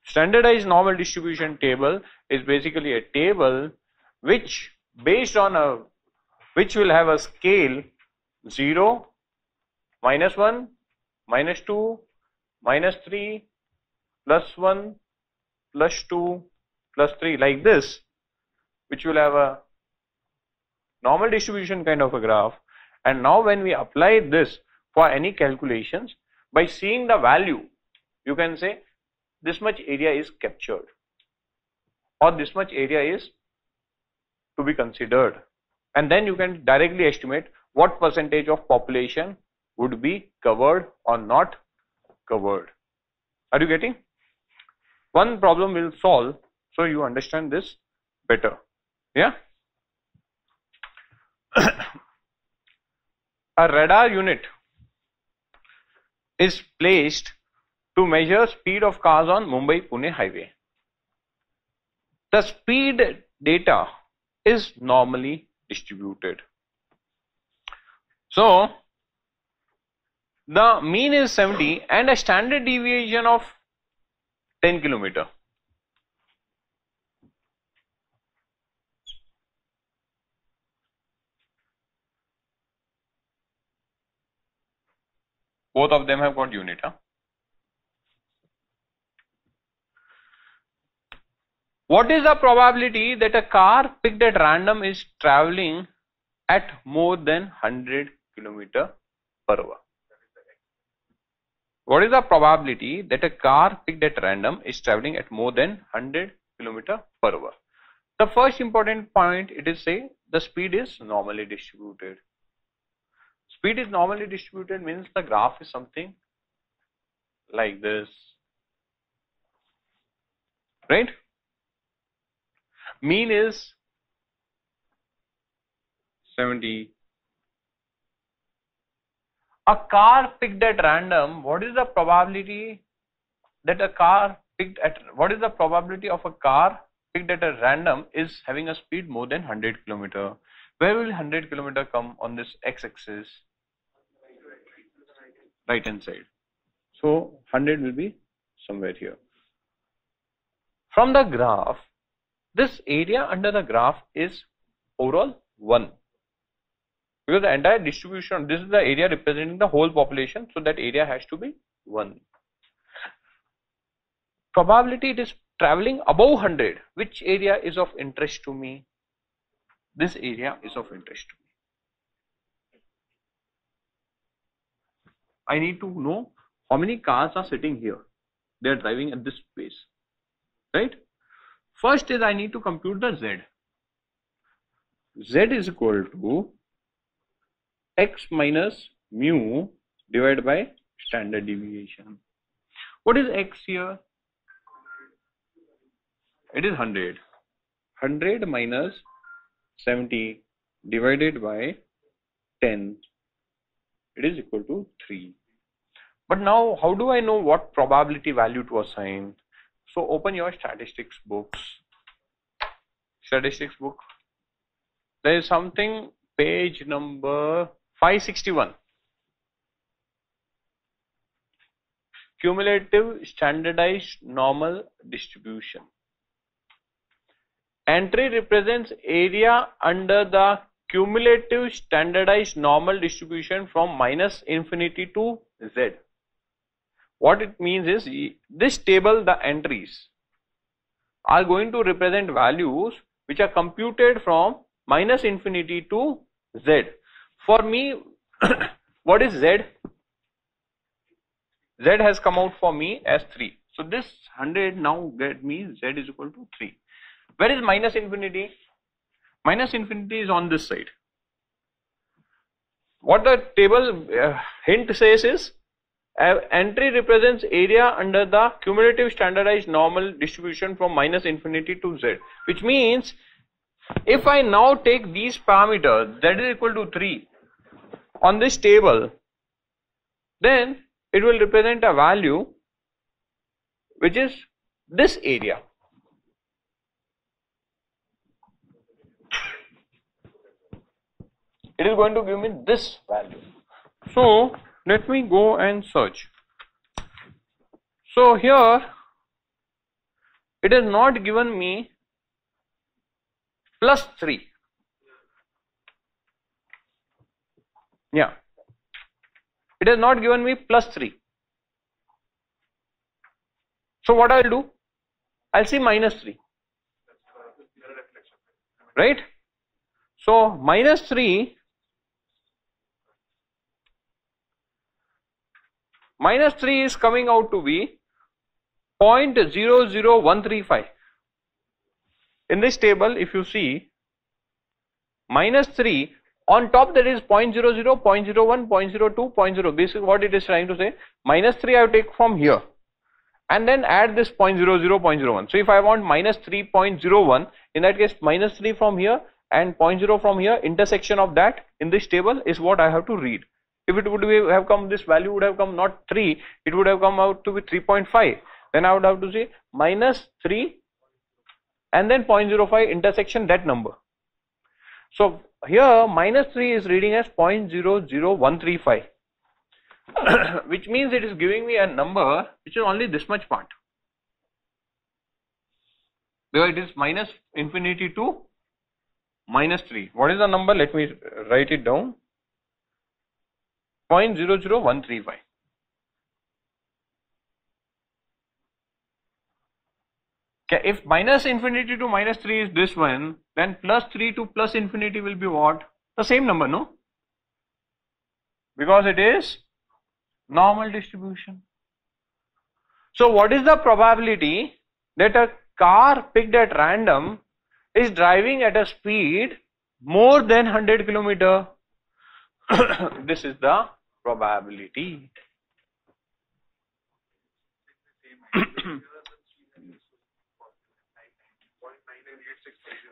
Speaker 3: standardized normal distribution table is basically a table which based on a which will have a scale 0, -1, -2, -3, +1, +2, +3 like this, which will have a normal distribution kind of a graph. And now when we apply this for any calculations, by seeing the value, you can say this much area is captured or this much area is to be considered, and then you can directly estimate what percentage of population would be covered or not covered. Are you getting? One problem will solve so you understand this better. Yeah. A radar unit is placed to measure speed of cars on Mumbai-Pune highway. The speed data is normally distributed. So the mean is 70 and a standard deviation of 10 km. Both of them have got unit. What is the probability that a car picked at random is traveling at more than 100 km/h? What is the probability that a car picked at random is traveling at more than 100 km/h? The first important point, it is say the speed is normally distributed. Speed is normally distributed means the graph is something like this, right? Mean is 70. A car picked at random, what is the probability that a car picked at, what is the probability of a car picked at a random is having a speed more than 100 km? Where will 100 km come on this x-axis? Right hand side. So 100 will be somewhere here. From the graph, this area under the graph is overall 1. Because the entire distribution, this is the area representing the whole population, so that area has to be 1. Probability it is traveling above 100. Which area is of interest to me? This area is of interest to me. I need to know how many cars are sitting here. They are driving at this pace, right? First is I need to compute the Z. Z is equal to x minus mu divided by standard deviation. What is x here? It is 100. 100 minus 70 divided by 10. It is equal to 3. But now how do I know what probability value to assign? So open your statistics books. Statistics book. There is something, page number 561. Cumulative standardized normal distribution. Entry represents area under the cumulative standardized normal distribution from -infinity to z. What it means is, this table, the entries are going to represent values which are computed from -infinity to z. For me, what is z? Z has come out for me as 3. So this 100 now get me z is equal to 3. Where is -infinity? -infinity is on this side. What the table hint says is, entry represents area under the cumulative standardized normal distribution from -infinity to z, which means if I now take these parameters, z is equal to 3 on this table, then it will represent a value which is this area. it is going to give me this value. So let me go and search. So here it has not given me plus 3. Yeah, it has not given me plus 3. So what I'll do, I'll see minus 3, right? So minus 3 is coming out to be 0.00135. In this table, if you see, minus 3 on top, there is 0.00, 0.01, 0.02, 0.0. This is what it is trying to say. Minus 3 I have take from here and then add this 0.00, 0.01. So if I want minus 3.01, in that case minus 3 from here and 0.0 from here, intersection of that in this table is what I have to read. If it would have come, this value would have come not 3, it would have come out to be 3.5. Then I would have to say minus 3 and then 0.05 intersection that number. So here minus 3 is reading as 0.00135, which means it is giving me a number which is only this much part. Because it is minus infinity to minus 3. What is the number? Let me write it down. 0.00135. Okay, if minus infinity to minus 3 is this one, then plus 3 to plus infinity will be what? The same number, no? Because it is normal distribution. So what is the probability that a car picked at random is driving at a speed more than 100 km? This is the probability.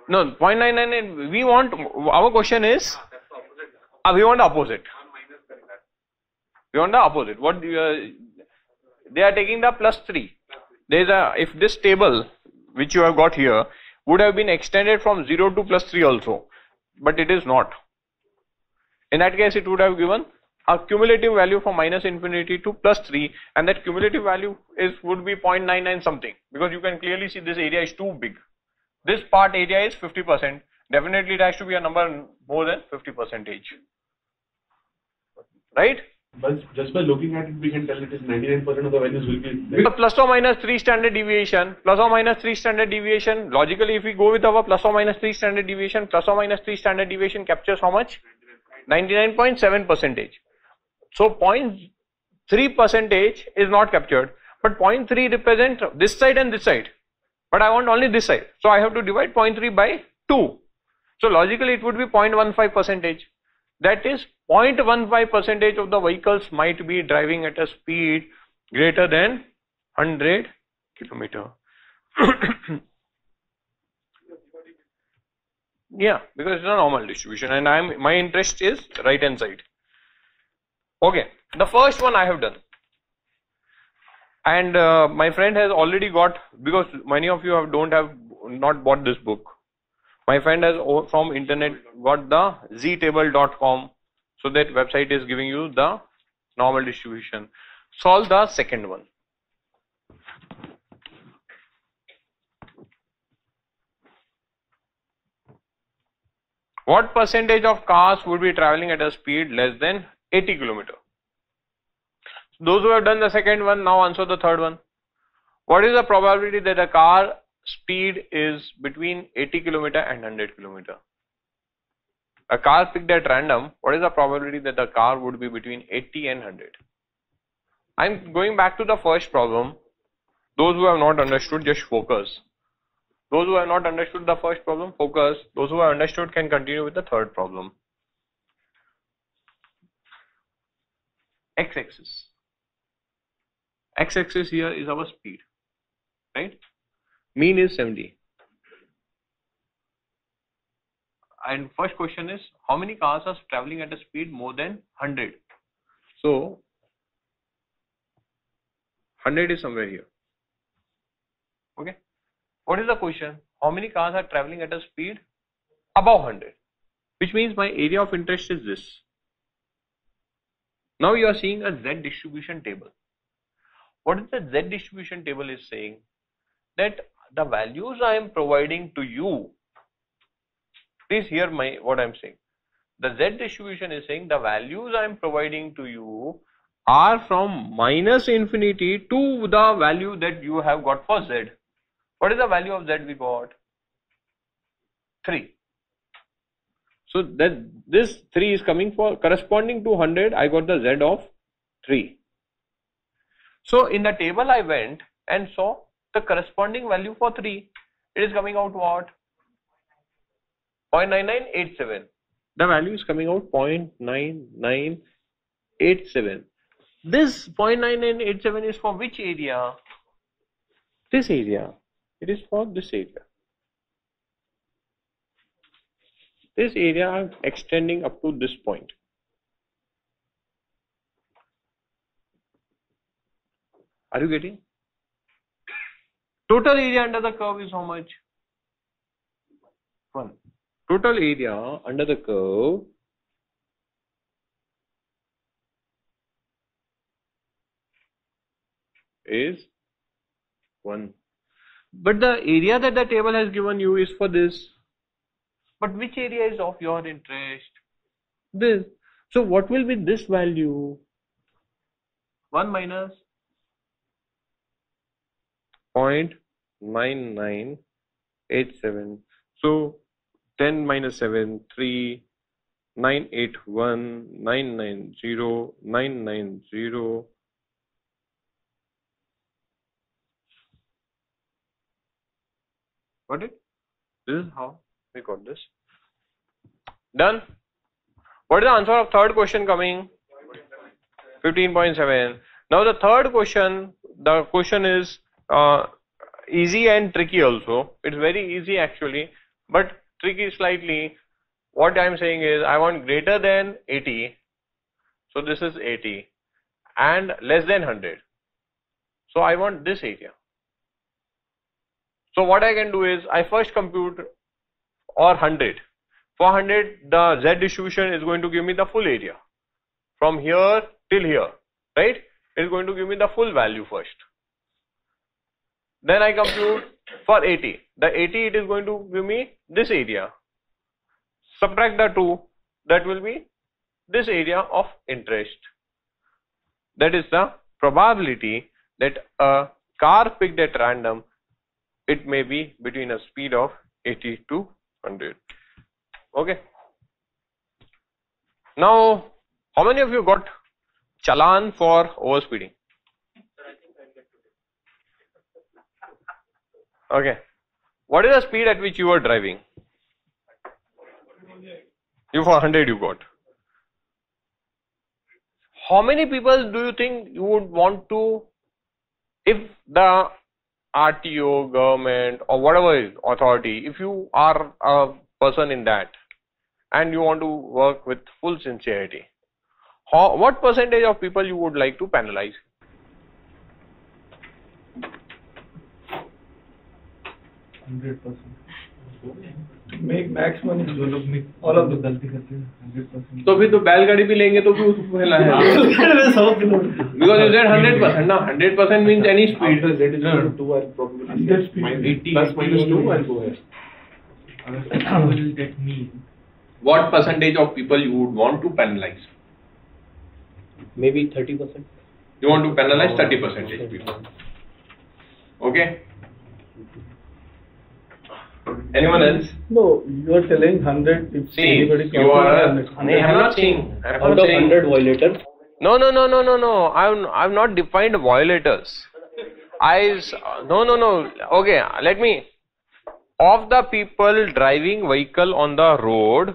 Speaker 3: No, 0.998, we want, our question is, we want the opposite. We want the opposite. What they are taking the plus 3. There is a, if this table which you have got here would have been extended from 0 to plus 3 also, but it is not. In that case, it would have given a cumulative value from minus infinity to plus 3, and that cumulative value would be 0.99 something, because you can clearly see this area is too big. This part area is 50%. Definitely it has to be a number more than 50%. Right?
Speaker 4: But just by looking at it, we can tell it is 99% of the values will be there.
Speaker 3: The plus or minus 3 standard deviation, plus or minus 3 standard deviation, logically if we go with our plus or minus 3 standard deviation, plus or minus 3 standard deviation captures how much? 99.7%. So 0.3% is not captured, but 0.3 represents this side and this side. But I want only this side. So I have to divide 0.3 by 2. So logically it would be 0.15%. That is 0.15% of the vehicles might be driving at a speed greater than 100 km. Yeah, because it's a normal distribution and my interest is right hand side. Okay, the first one I have done. And my friend has already got, because many of you have not bought this book. My friend has from internet got the ztable.com, so that website is giving you the normal distribution. Solve the second one. What percentage of cars would be traveling at a speed less than 80 km? Those who have done the second one, now answer the third one. What is the probability that a car speed is between 80 km and 100 km? A car picked at random, what is the probability that the car would be between 80 and 100? I'm going back to the first problem. Those who have not understood, just focus. Those who have not understood the first problem, focus. Those who have understood can continue with the third problem. X-axis. X-axis here is our speed, right? Mean is 70. And first question is, how many cars are traveling at a speed more than 100? So 100 is somewhere here. Okay. What is the question? How many cars are traveling at a speed above 100? which means my area of interest is this. Now you are seeing a Z distribution table. What is the Z distribution table is saying? That the values I am providing to you, please hear what I am saying. The Z distribution is saying the values I am providing to you are from minus infinity to the value that you have got for Z. What is the value of Z we got? 3. So that this 3 is coming for corresponding to 100. I got the Z of 3. So in the table I went and saw the corresponding value for 3. It is coming out what? 0.9987. The value is coming out 0.9987. This 0.9987 is for which area? This area. It is for this area. This area extending up to this point. Are you getting? Total area under the curve is how much? 1. Total area under the curve is 1. But the area that the table has given you is for this. But which area is of your interest? This. So what will be this value? 1 minus 0.9987. So 10 minus 7, 3, 981, 990, 990. Got it? This is how we got this. Done. What is the answer of third question coming? 15.7. Now the third question, the question is easy and tricky also. It's very easy actually, but tricky slightly. What I am saying is I want greater than 80. So this is 80 and less than 100. So I want this area. So what I can do is I first compute or 100. For 100 the Z distribution is going to give me the full area. From here till here, right? It is going to give me the full value first. Then I compute for 80. The 80 it is going to give me this area. Subtract the 2, that will be this area of interest. That is the probability that a car picked at random, it may be between a speed of 80 to 100. Okay. Now, how many of you got challan for overspeeding? Okay. What is the speed at which you were driving? You for 100 you got. How many people do you think you would want to, if the RTO, government or whatever is authority, if you are a person in that and you want to work with full sincerity, what percentage of people you would like to penalize?
Speaker 7: 100%.
Speaker 5: Make max money. जो लोग all of the गलती करते हैं 100%.
Speaker 3: तो फिर तो बैलगाड़ी भी लेंगे तो भी उसको फैलाना है. Because you said 100%. Now 100% means any speed.
Speaker 4: After Z is equal to 2, I'll probably plus minus 2, I'll go ahead.
Speaker 7: Will get me.
Speaker 3: What percentage of people you would want to penalize?
Speaker 6: Maybe 30%.
Speaker 3: You want to penalize 30% people. Okay. Anyone else?
Speaker 5: No, you are telling 100. If
Speaker 3: See,
Speaker 5: anybody
Speaker 3: you are.
Speaker 5: I'm
Speaker 3: not saying.
Speaker 6: Out of 100 violators.
Speaker 3: No. I've not defined violators. No. Okay, let me. Of the people driving vehicle on the road,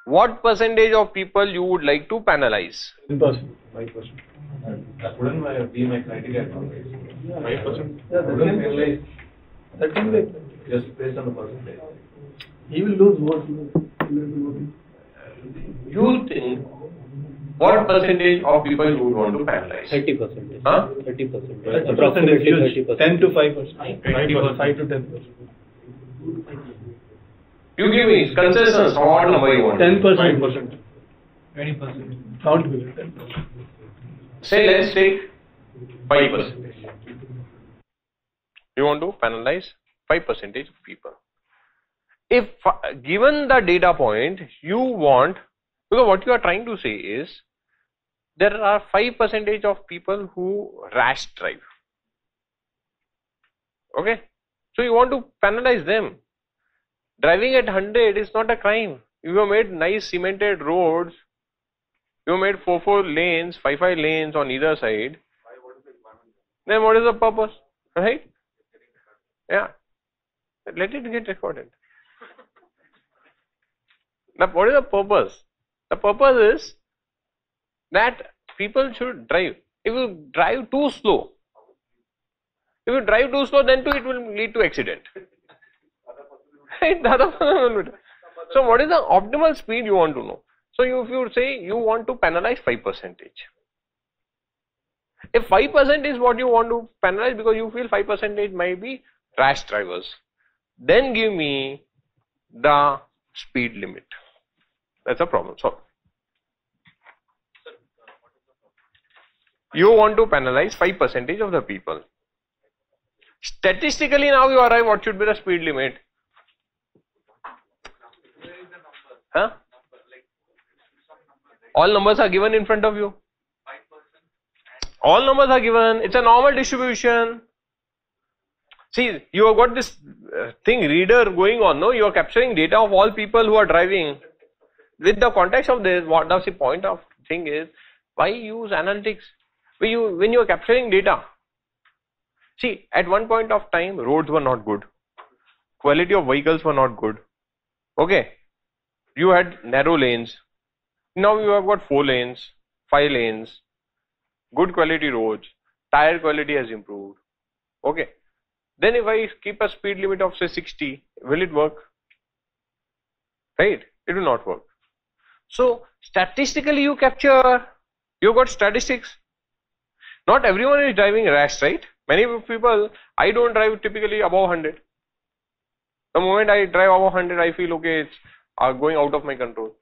Speaker 3: what percentage of people you would like to penalize?
Speaker 5: 10%.
Speaker 4: 5%. That wouldn't be my criteria. 5%.
Speaker 5: Yeah,
Speaker 4: Wouldn't penalize.
Speaker 5: That can be.
Speaker 4: Just based on the percentage.
Speaker 5: He will lose what?
Speaker 3: You think what percentage of people you would want to penalize?
Speaker 6: 30%.
Speaker 3: Huh?
Speaker 6: 30%.
Speaker 5: 30%
Speaker 6: Approximately
Speaker 5: is huge.
Speaker 6: 30%.
Speaker 5: 10 to 5%. 5 to 10%.
Speaker 3: You give me consensus from what number you want.
Speaker 5: 10%.
Speaker 7: 20%.
Speaker 5: Count with it, 10%.
Speaker 3: Say let's take 5%. You want to penalize 5% of people. If given the data point you want, because what you are trying to say is there are 5% of people who rash drive. Okay, so you want to penalize them. Driving at 100 is not a crime. You have made nice cemented roads. You have made 4 lanes, 5 lanes on either side. Then what is the purpose, right? Yeah, let it get recorded. Now, what is the purpose? The purpose is that people should drive. If you drive too slow, then too it will lead to accident. Right? So, what is the optimal speed you want to know? So, if you say you want to penalize 5%. If 5% is what you want to penalize because you feel 5% might be rash drivers, then give me the speed limit. That's a problem solved. You want to penalize 5% of the people. Statistically, now you arrive what should be the speed limit. Huh? All numbers are given in front of you. All numbers are given. It's a normal distribution. See, you have got this thing reader going on, no? You are capturing data of all people who are driving. With the context of this, what does the point of thing is, why use analytics? When you are capturing data, see, at one point of time, roads were not good. Quality of vehicles were not good. Okay. You had narrow lanes. Now you have got 4 lanes, 5 lanes, good quality roads, tire quality has improved. Okay. Then if I keep a speed limit of say 60, will it work? Right? It will not work. So statistically you capture, you got statistics. Not everyone is driving rash, right? Many people, I don't drive typically above 100. The moment I drive above 100, I feel okay, it's going out of my control.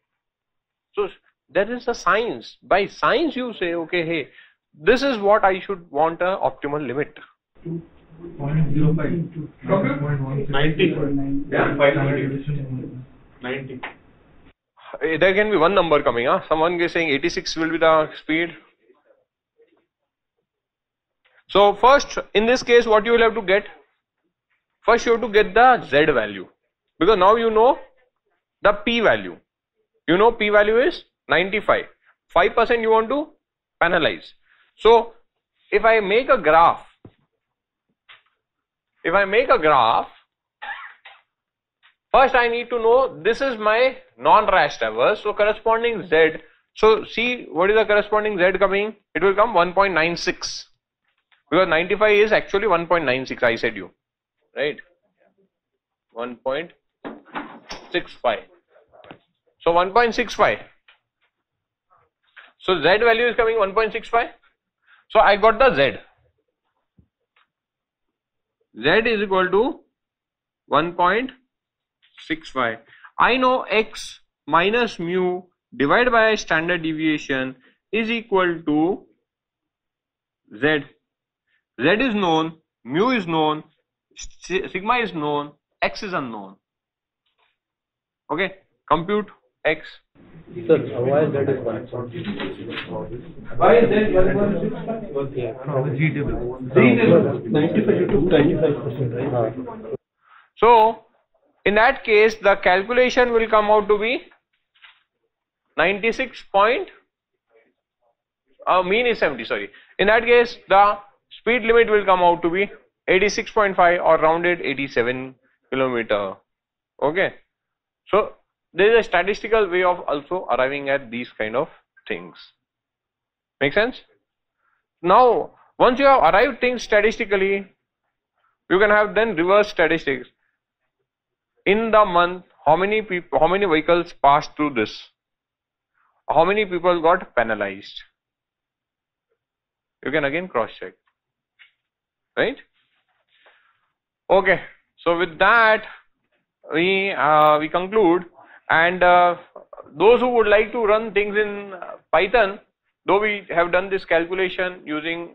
Speaker 3: So there is a science. By science you say, okay, hey, this is what I should want a optimal limit.
Speaker 7: 0.05 to
Speaker 4: 90. Yeah, 90.
Speaker 3: There can be one number coming. Someone is saying 86 will be the speed. So first, in this case, what you will have to get? First you have to get the Z value. Because now you know the P value. You know P value is 95. 5% you want to penalize. So if I make a graph, first I need to know this is my non-rash drivers. So corresponding Z. So see what is the corresponding Z coming? It will come 1.96. Because 95 is actually 1.96, I said you. Right? 1.65. So 1.65. So Z value is coming 1.65. So I got the Z. Z is equal to 1.65. I know X minus mu divided by standard deviation is equal to Z. Z is known, mu is known, sigma is known, X is unknown. Okay, compute X.
Speaker 6: Sir, why is that is 1?
Speaker 5: Why is that 1.65?
Speaker 7: G table.
Speaker 5: 95 to 95%, right?
Speaker 3: So, in that case, the calculation will come out to be 96 point, mean is 70, sorry. In that case, the speed limit will come out to be 86.5 or rounded 87 kilometer. Okay. So, there is a statistical way of also arriving at these kind of things. Make sense? Now, once you have arrived things statistically, you can have then reverse statistics. In the month, how many vehicles passed through this? How many people got penalized? You can again cross check. Right? Okay. So with that, we conclude, and those who would like to run things in Python, though we have done this calculation using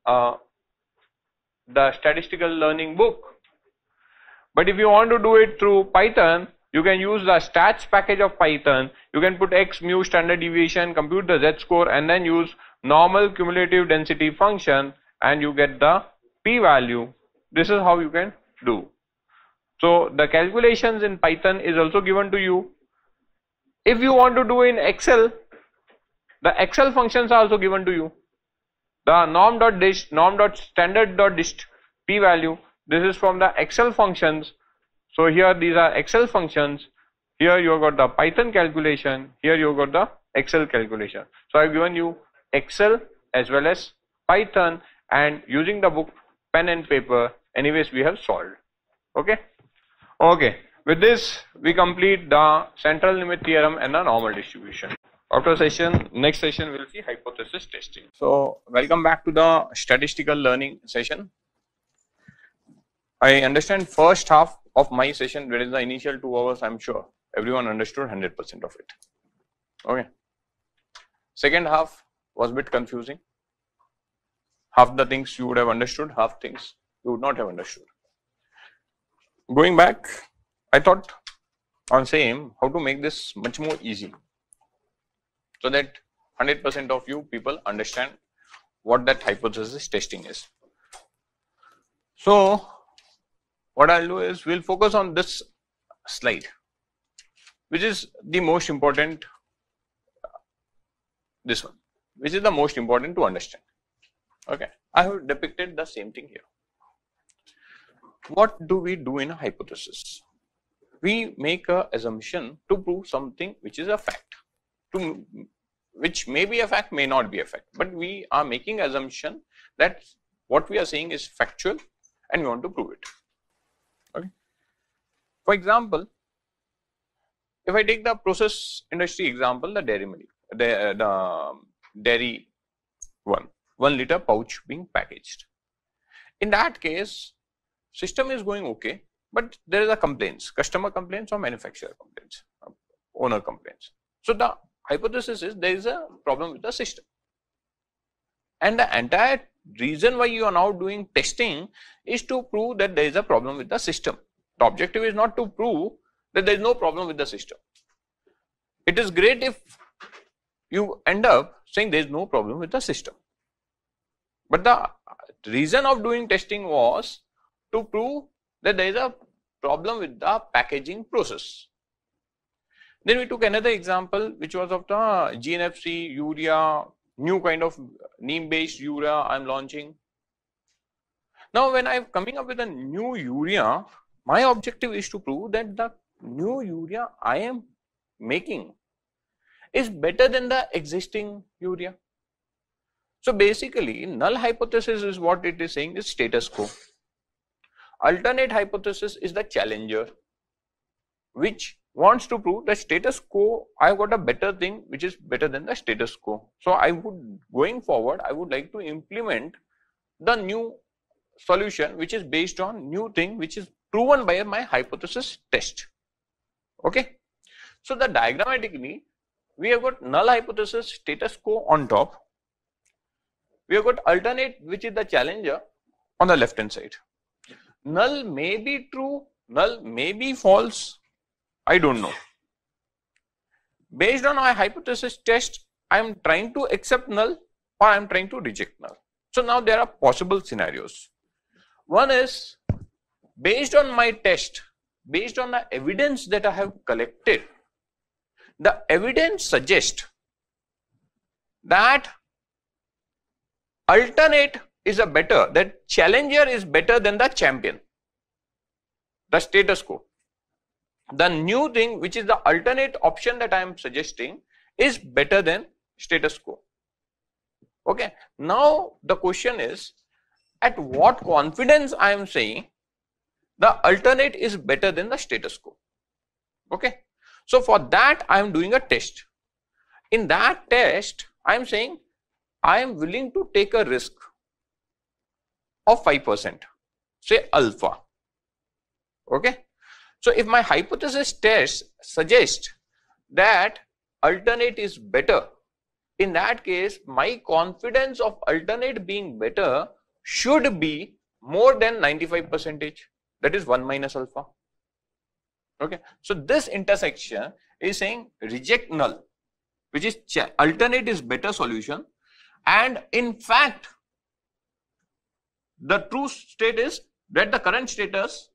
Speaker 3: the statistical learning book, but if you want to do it through Python, you can use the stats package of Python. You can put x, mu, standard deviation, compute the z-score, and then use normal cumulative density function, and you get the p-value. This is how you can do. So the calculations in Python is also given to you. If you want to do in Excel, the Excel functions are also given to you. The norm.dist, norm.standard.dist, p-value, this is from the Excel functions. So here these are Excel functions. Here you have got the Python calculation. Here you have got the Excel calculation. So I have given you Excel as well as Python, and using the book, pen and paper, anyways we have solved. Okay. Okay. With this we complete the central limit theorem and the normal distribution. After session, next session we will see hypothesis testing. So welcome back to the statistical learning session. I understand first half of my session, where is the initial 2 hours, I am sure everyone understood 100% of it. Okay. Second half was a bit confusing. Half the things you would have understood, half things you would not have understood. Going back, I thought on same how to make this much more easy, so that 100% of you people understand what that hypothesis testing is. So what I'll do is we'll focus on this slide, which is the most important, this one, which is the most important to understand. Okay, I have depicted the same thing here. What do we do in a hypothesis? We make an assumption to prove something which is a fact, which may be a fact, may not be a fact, but we are making assumption that what we are saying is factual and we want to prove it. Okay. For example, if I take the process industry example, the dairy 1 liter pouch being packaged. In that case, system is going okay, but there is a complaints, customer complaints or manufacturer complaints, owner complaints. So the hypothesis is there is a problem with the system, and the entire reason why you are now doing testing is to prove that there is a problem with the system. The objective is not to prove that there is no problem with the system. It is great if you end up saying there is no problem with the system, but the reason of doing testing was to prove that there is a problem with the packaging process. Then we took another example which was of the GNFC urea, new kind of neem based urea I am launching. Now when I am coming up with a new urea, my objective is to prove that the new urea I am making is better than the existing urea. So basically null hypothesis is what it is saying is status quo. Alternate hypothesis is the challenger, which wants to prove that status quo, I have got a better thing which is better than the status quo. So I would, going forward, I would like to implement the new solution which is based on new thing which is proven by my hypothesis test. Okay. So the diagrammatically, we have got null hypothesis, status quo on top. We have got alternate, which is the challenger, on the left hand side. Null may be true, null may be false, I don't know. Based on my hypothesis test, I am trying to accept null or I am trying to reject null. So now there are possible scenarios. One is, based on my test, based on the evidence that I have collected, the evidence suggests that alternate is a better, that challenger is better than the champion, the status quo. The new thing which is the alternate option that I am suggesting is better than status quo. Okay. Now the question is, at what confidence I am saying the alternate is better than the status quo. Okay. So for that I am doing a test. In that test I am saying I am willing to take a risk of 5%, say alpha. Okay. So if my hypothesis test suggests that alternate is better, in that case my confidence of alternate being better should be more than 95%. That is 1 minus alpha. Okay, so this intersection is saying reject null, which is alternate is better solution, and in fact the true state is that the current status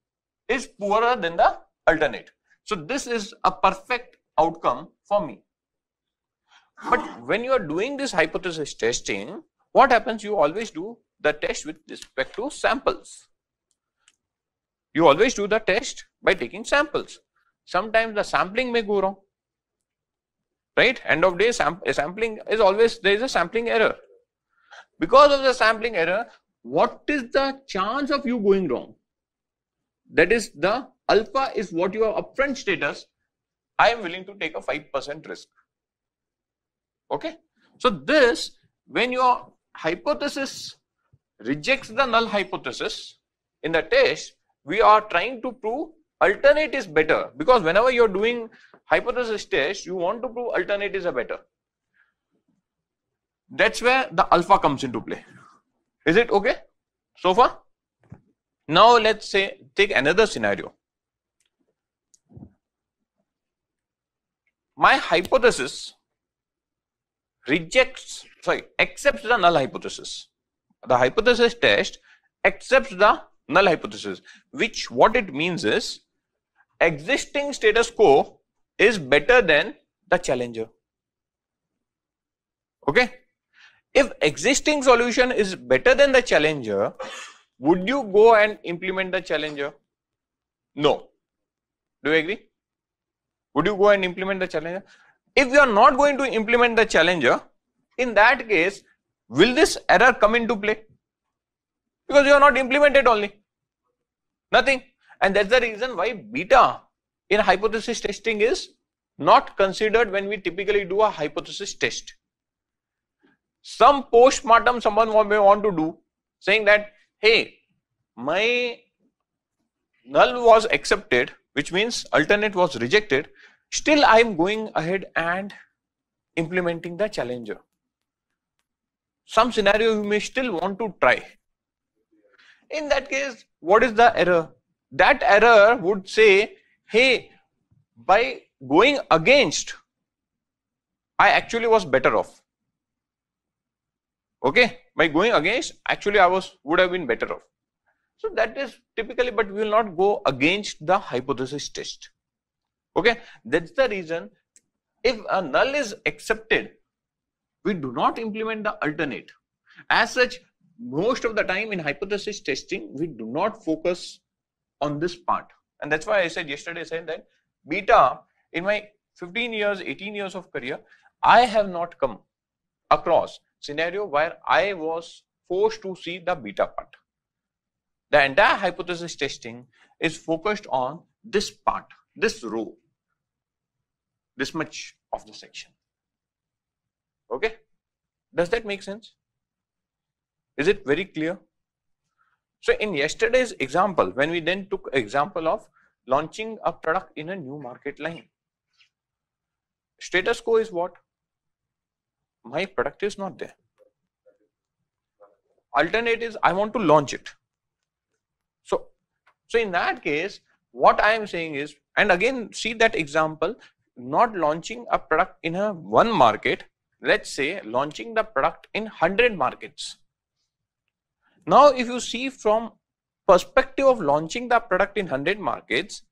Speaker 3: is poorer than the alternate. So this is a perfect outcome for me. But when you are doing this hypothesis testing, what happens? You always do the test with respect to samples. You always do the test by taking samples. Sometimes the sampling may go wrong, right? End of day sampling is always, there is a sampling error. Because of the sampling error, what is the chance of you going wrong? That is, the alpha is what your upfront status. I am willing to take a 5% risk. Okay, so this, when your hypothesis rejects the null hypothesis in the test, we are trying to prove alternate is better, because whenever you are doing hypothesis test, you want to prove alternate is a better. That's where the alpha comes into play. Is it okay so far? Now let's say take another scenario. My hypothesis accepts the null hypothesis. The hypothesis test accepts the null hypothesis, which what it means is existing status quo is better than the challenger. Okay, if existing solution is better than the challenger, would you go and implement the challenger? No. Do you agree? Would you go and implement the challenger? If you are not going to implement the challenger, in that case, will this error come into play? Because you are not implemented only. Nothing. And that's the reason why beta in hypothesis testing is not considered when we typically do a hypothesis test. Some postmortem someone may want to do, saying that, hey, my null was accepted, which means alternate was rejected, still I am going ahead and implementing the challenger. Some scenario you may still want to try. In that case, what is the error? That error would say, hey, by going against, I actually was better off. Okay, by going against, actually I would have been better off. So that is typically, but we will not go against the hypothesis test. Okay, that's the reason if a null is accepted, we do not implement the alternate. As such, most of the time in hypothesis testing, we do not focus on this part. And that's why I said yesterday, that beta, in my 15 years, 18 years of career, I have not come across scenario where I was forced to see the beta part. The entire hypothesis testing is focused on this part, this row, this much of the section. Okay, does that make sense? Is it very clear? So in yesterday's example, when we then took example of launching a product in a new market line, status quo is what? My product is not there. Alternate is I want to launch it. So in that case, what I am saying is, and again see that example, not launching a product in a one market, let's say launching the product in 100 markets. Now if you see from perspective of launching the product in 100 markets,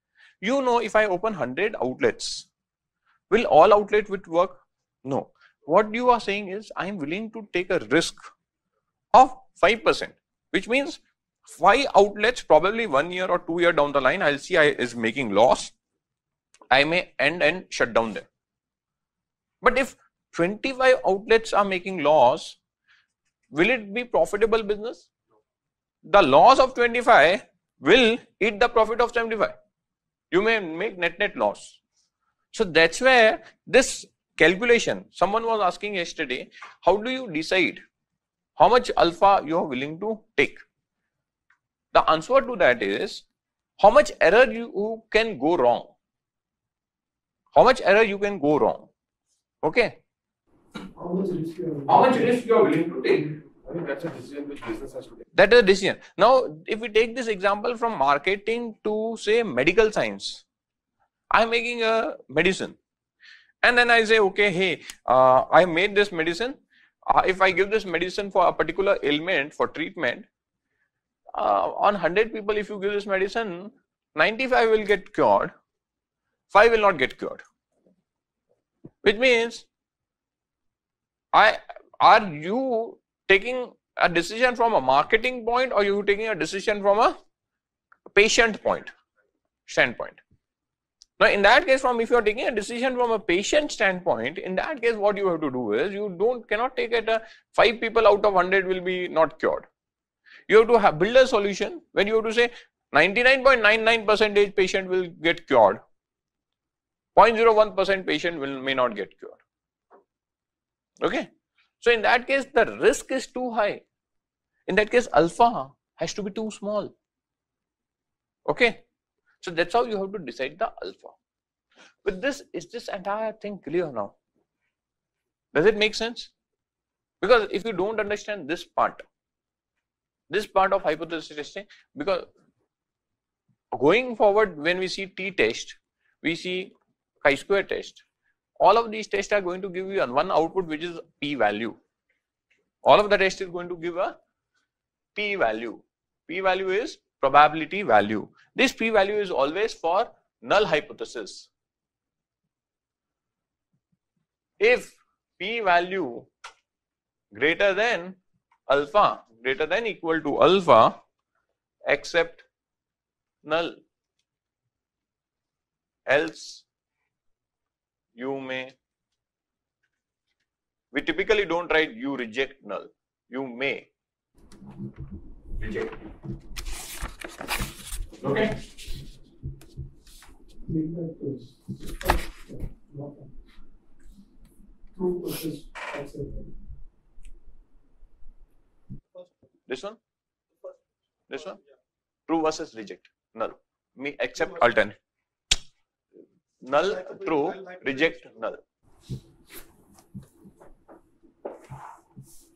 Speaker 3: you know, if I open 100 outlets, will all outlets work? No. What you are saying is, I am willing to take a risk of 5%, which means 5 outlets, probably 1 year or 2 years down the line, I'll see I is making loss. I may end and shut down them. But if 25 outlets are making loss, will it be profitable business? The loss of 25 will eat the profit of 75. You may make net loss. So that's where this calculation, someone was asking yesterday, how do you decide how much alpha you are willing to take? The answer to that is, how much error you can go wrong. How much error you can go wrong. Okay.
Speaker 4: How much risk you are willing to take? I mean, that's a decision which business has to take.
Speaker 3: That is a decision. Now, if we take this example from marketing to say medical science, I am making a medicine, and then I say, okay, hey, I made this medicine. If I give this medicine for a particular ailment for treatment, on 100 people, if you give this medicine, 95 will get cured, 5 will not get cured. Which means, are you taking a decision from a marketing point, or you taking a decision from a patient standpoint? Now, in that case, if you are taking a decision from a patient standpoint, in that case, what you have to do is you cannot take it 5 people out of 100 will be not cured. You have to build a solution when you have to say 99.99% patient will get cured, 0.01% patient may not get cured. Okay. So in that case, the risk is too high. In that case, alpha has to be too small. Okay. So that's how you have to decide the alpha. With this, is this entire thing clear now? Does it make sense? Because if you don't understand this part of hypothesis testing, because going forward, when we see t-test, we see chi-square test, all of these tests are going to give you one output, which is p-value. All of the test is going to give a p-value. P-value is probability value. This p-value is always for null hypothesis. If p-value greater than alpha, greater than equal to alpha, accept null, else you may, we typically don't write you reject null, you may reject. Okay.
Speaker 4: True versus accept.
Speaker 3: This one? This one? True versus reject, null, me accept alternate. Null, true, reject, null.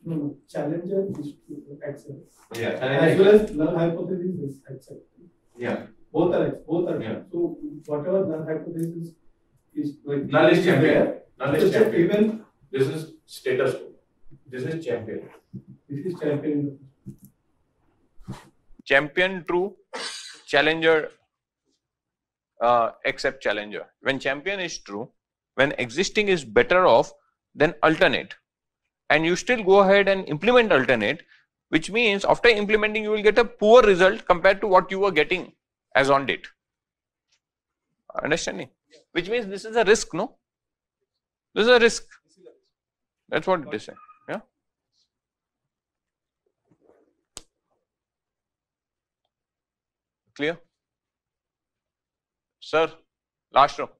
Speaker 5: No, challenger is to accept.
Speaker 8: Yeah,
Speaker 5: As well as null hypothesis is accept.
Speaker 8: Yeah.
Speaker 5: Both are.
Speaker 8: Yeah.
Speaker 5: So whatever null hypothesis is like
Speaker 8: Null is champion. Null is
Speaker 5: so
Speaker 8: champion.
Speaker 5: even
Speaker 8: This is status quo. This is champion.
Speaker 5: this is champion.
Speaker 3: Champion true, challenger accept challenger. When champion is true, when existing is better off than alternate, and you still go ahead and implement alternate, which means after implementing you will get a poor result compared to what you were getting as on date. Understanding? Which means this is a risk, no? This is a risk. That's what it is saying. Yeah. Clear? Sir, last row.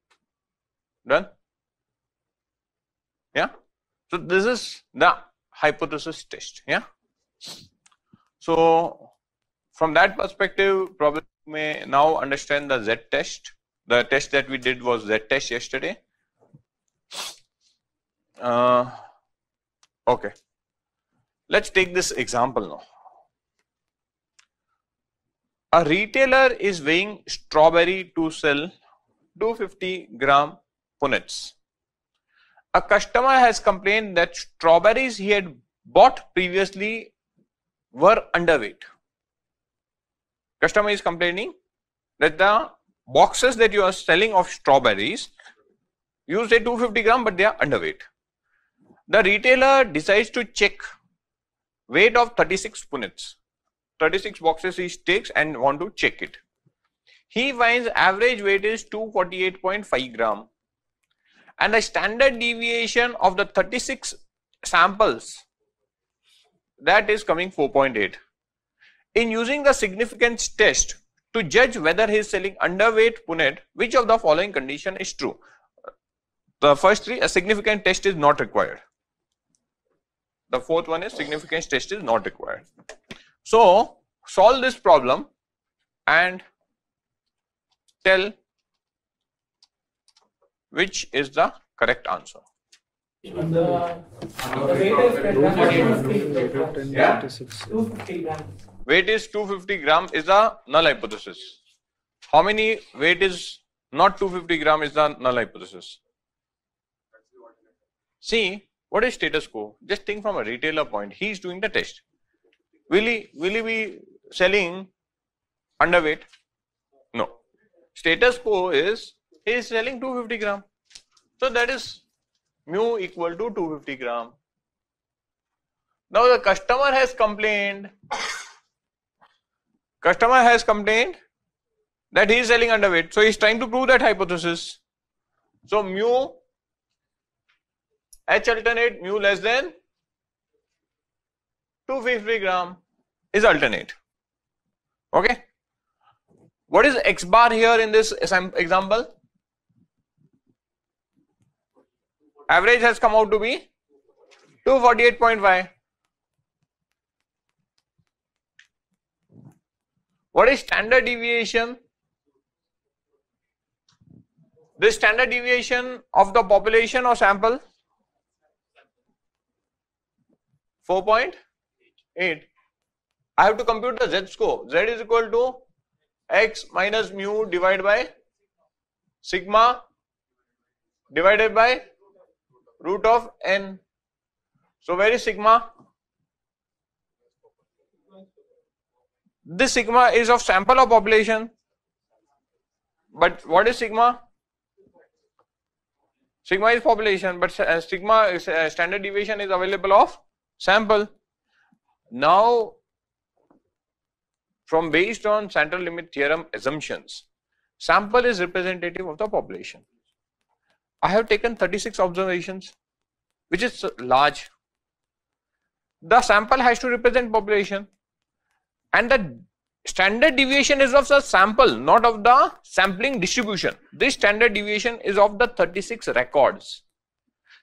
Speaker 3: Done? Yeah? So this is the hypothesis test. Yeah? So from that perspective, probably you may now understand the Z test. The test that we did was Z test yesterday. Okay. Let's take this example now. A retailer is weighing strawberry to sell 250-gram punnets. A customer has complained that strawberries he had bought previously were underweight. Customer is complaining that the boxes that you are selling of strawberries, you say 250 gram, but they are underweight. The retailer decides to check weight of 36 punnets. 36 boxes he takes and want to check it. He finds average weight is 248.5 gram and the standard deviation of the 36 samples, that is coming 4.8. In using the significance test to judge whether he is selling underweight punnet, which of the following condition is true? The first three, a significant test is not required. The fourth one is significance test is not required. So solve this problem and tell which is the correct answer.
Speaker 8: The weight is 250. Yeah? 250 grams.
Speaker 3: Weight is 250 gram is the null hypothesis. How many weight is not 250 gram is the null hypothesis? See, what is status quo? Just think from a retailer point. He is doing the test. Will he be selling underweight? No. Status quo is he is selling 250 gram. So that is mu equal to 250 gram. Now the customer has complained. Customer has complained that he is selling underweight. So he is trying to prove that hypothesis. So mu H alternate mu less than 250 gram is alternate. Okay. What is X bar here in this example? Average has come out to be 248.5. What is standard deviation? This standard deviation of the population or sample? 4.8. I have to compute the Z score. Z is equal to X minus mu divided by sigma divided by root of n. So where is sigma? This sigma is of sample or population. But what is sigma? Sigma is population, but sigma is standard deviation is available of sample. Now, from based on central limit theorem assumptions, sample is representative of the population. I have taken 36 observations, which is large. The sample has to represent population, and the standard deviation is of the sample, not of the sampling distribution. This standard deviation is of the 36 records.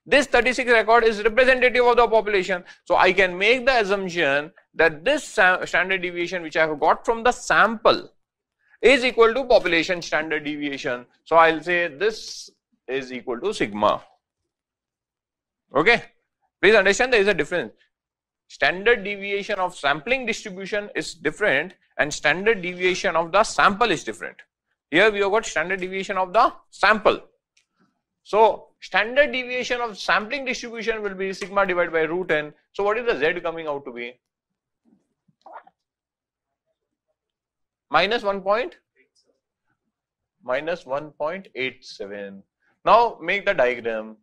Speaker 3: This 36 record is representative of the population. So I can make the assumption that this standard deviation which I have got from the sample is equal to population standard deviation. So I'll say this is equal to sigma. Okay. Please understand there is a difference. Standard deviation of sampling distribution is different and standard deviation of the sample is different. Here we have got standard deviation of the sample. So standard deviation of sampling distribution will be sigma divided by root n. So what is the Z coming out to be? Minus 1.87. Now make the diagram.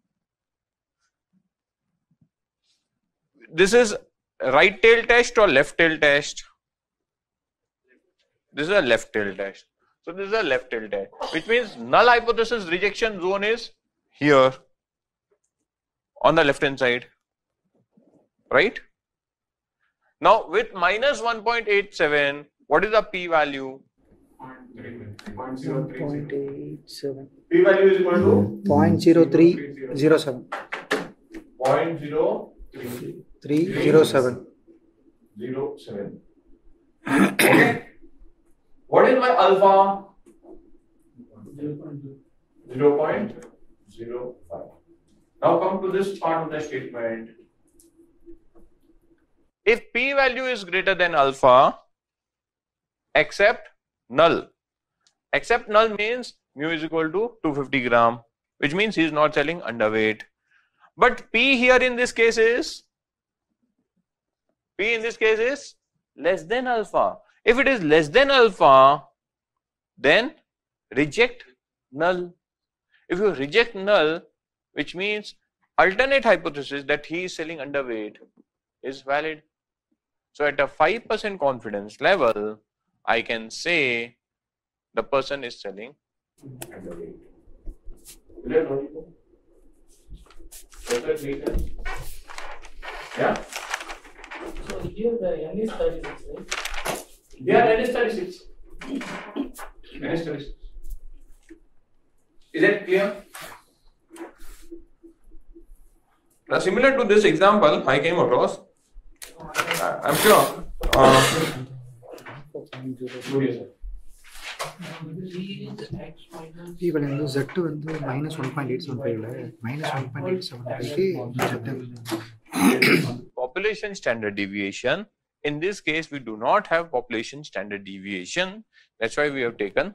Speaker 3: This is right tail test or left tail test? This is a left tail test. So this is a left tail test, which means null hypothesis rejection zone is here on the left hand side, right? Now with minus 1.87, what is the p value?
Speaker 11: 0.87.
Speaker 8: P value is equal to
Speaker 11: 0.0307.
Speaker 8: 0.0307. 07. Okay. What is my alpha? 0.05. Now come to this part of the statement.
Speaker 3: If p value is greater than alpha, accept null. Accept null means mu is equal to 250 gram, which means he is not selling underweight. But p here in this case is less than alpha. If it is less than alpha, then reject null. If you reject null, which means alternate hypothesis that he is selling underweight is valid. So at a 5% confidence level, I can say the person is selling underweight.
Speaker 8: Yeah.
Speaker 12: So here the n is 36, right?
Speaker 8: Yeah, n is 36. N is 36. Is that clear? Now, similar to this example, I came across. I'm sure.
Speaker 11: People in the Z வந்து -1.875 -1.875
Speaker 3: population standard deviation. In this case, we do not have population standard deviation. That's why we have taken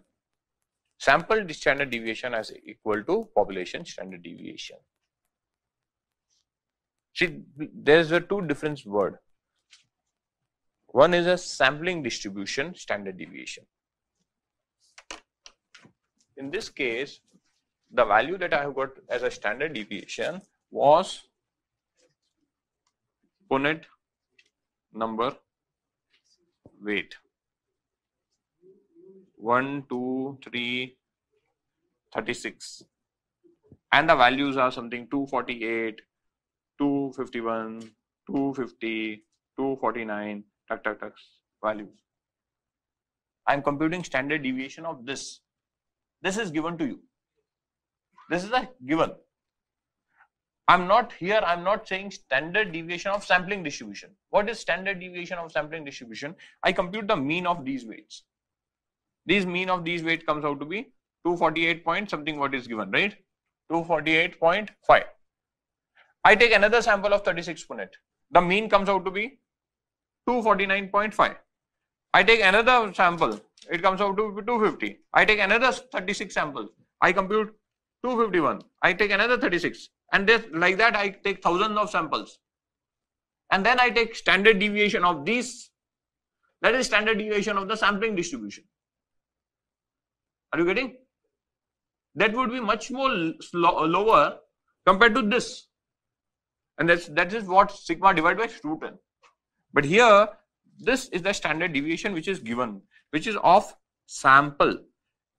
Speaker 3: sample standard deviation as equal to population standard deviation. See, there's a two different word. One is a sampling distribution standard deviation. In this case, the value that I have got as a standard deviation was Punnett number weight 1, 2, 3, 36, and the values are something 248, 251, 250, 249, values. I am computing standard deviation of this. This is given to you. This is a given. I'm not saying standard deviation of sampling distribution. What is standard deviation of sampling distribution? I compute the mean of these weights. This mean of these weights comes out to be 248 point something what is given, right? 248.5. I take another sample of 36 Punnett. The mean comes out to be 249.5. I take another sample. It comes out to 250. I take another 36 samples. I compute 251. I take another 36. And this, like that, I take thousands of samples. And then I take standard deviation of these. That is standard deviation of the sampling distribution. Are you getting? That would be much more lower compared to this. And that is what sigma divided by √n. But here, this is the standard deviation which is given, which is of sample.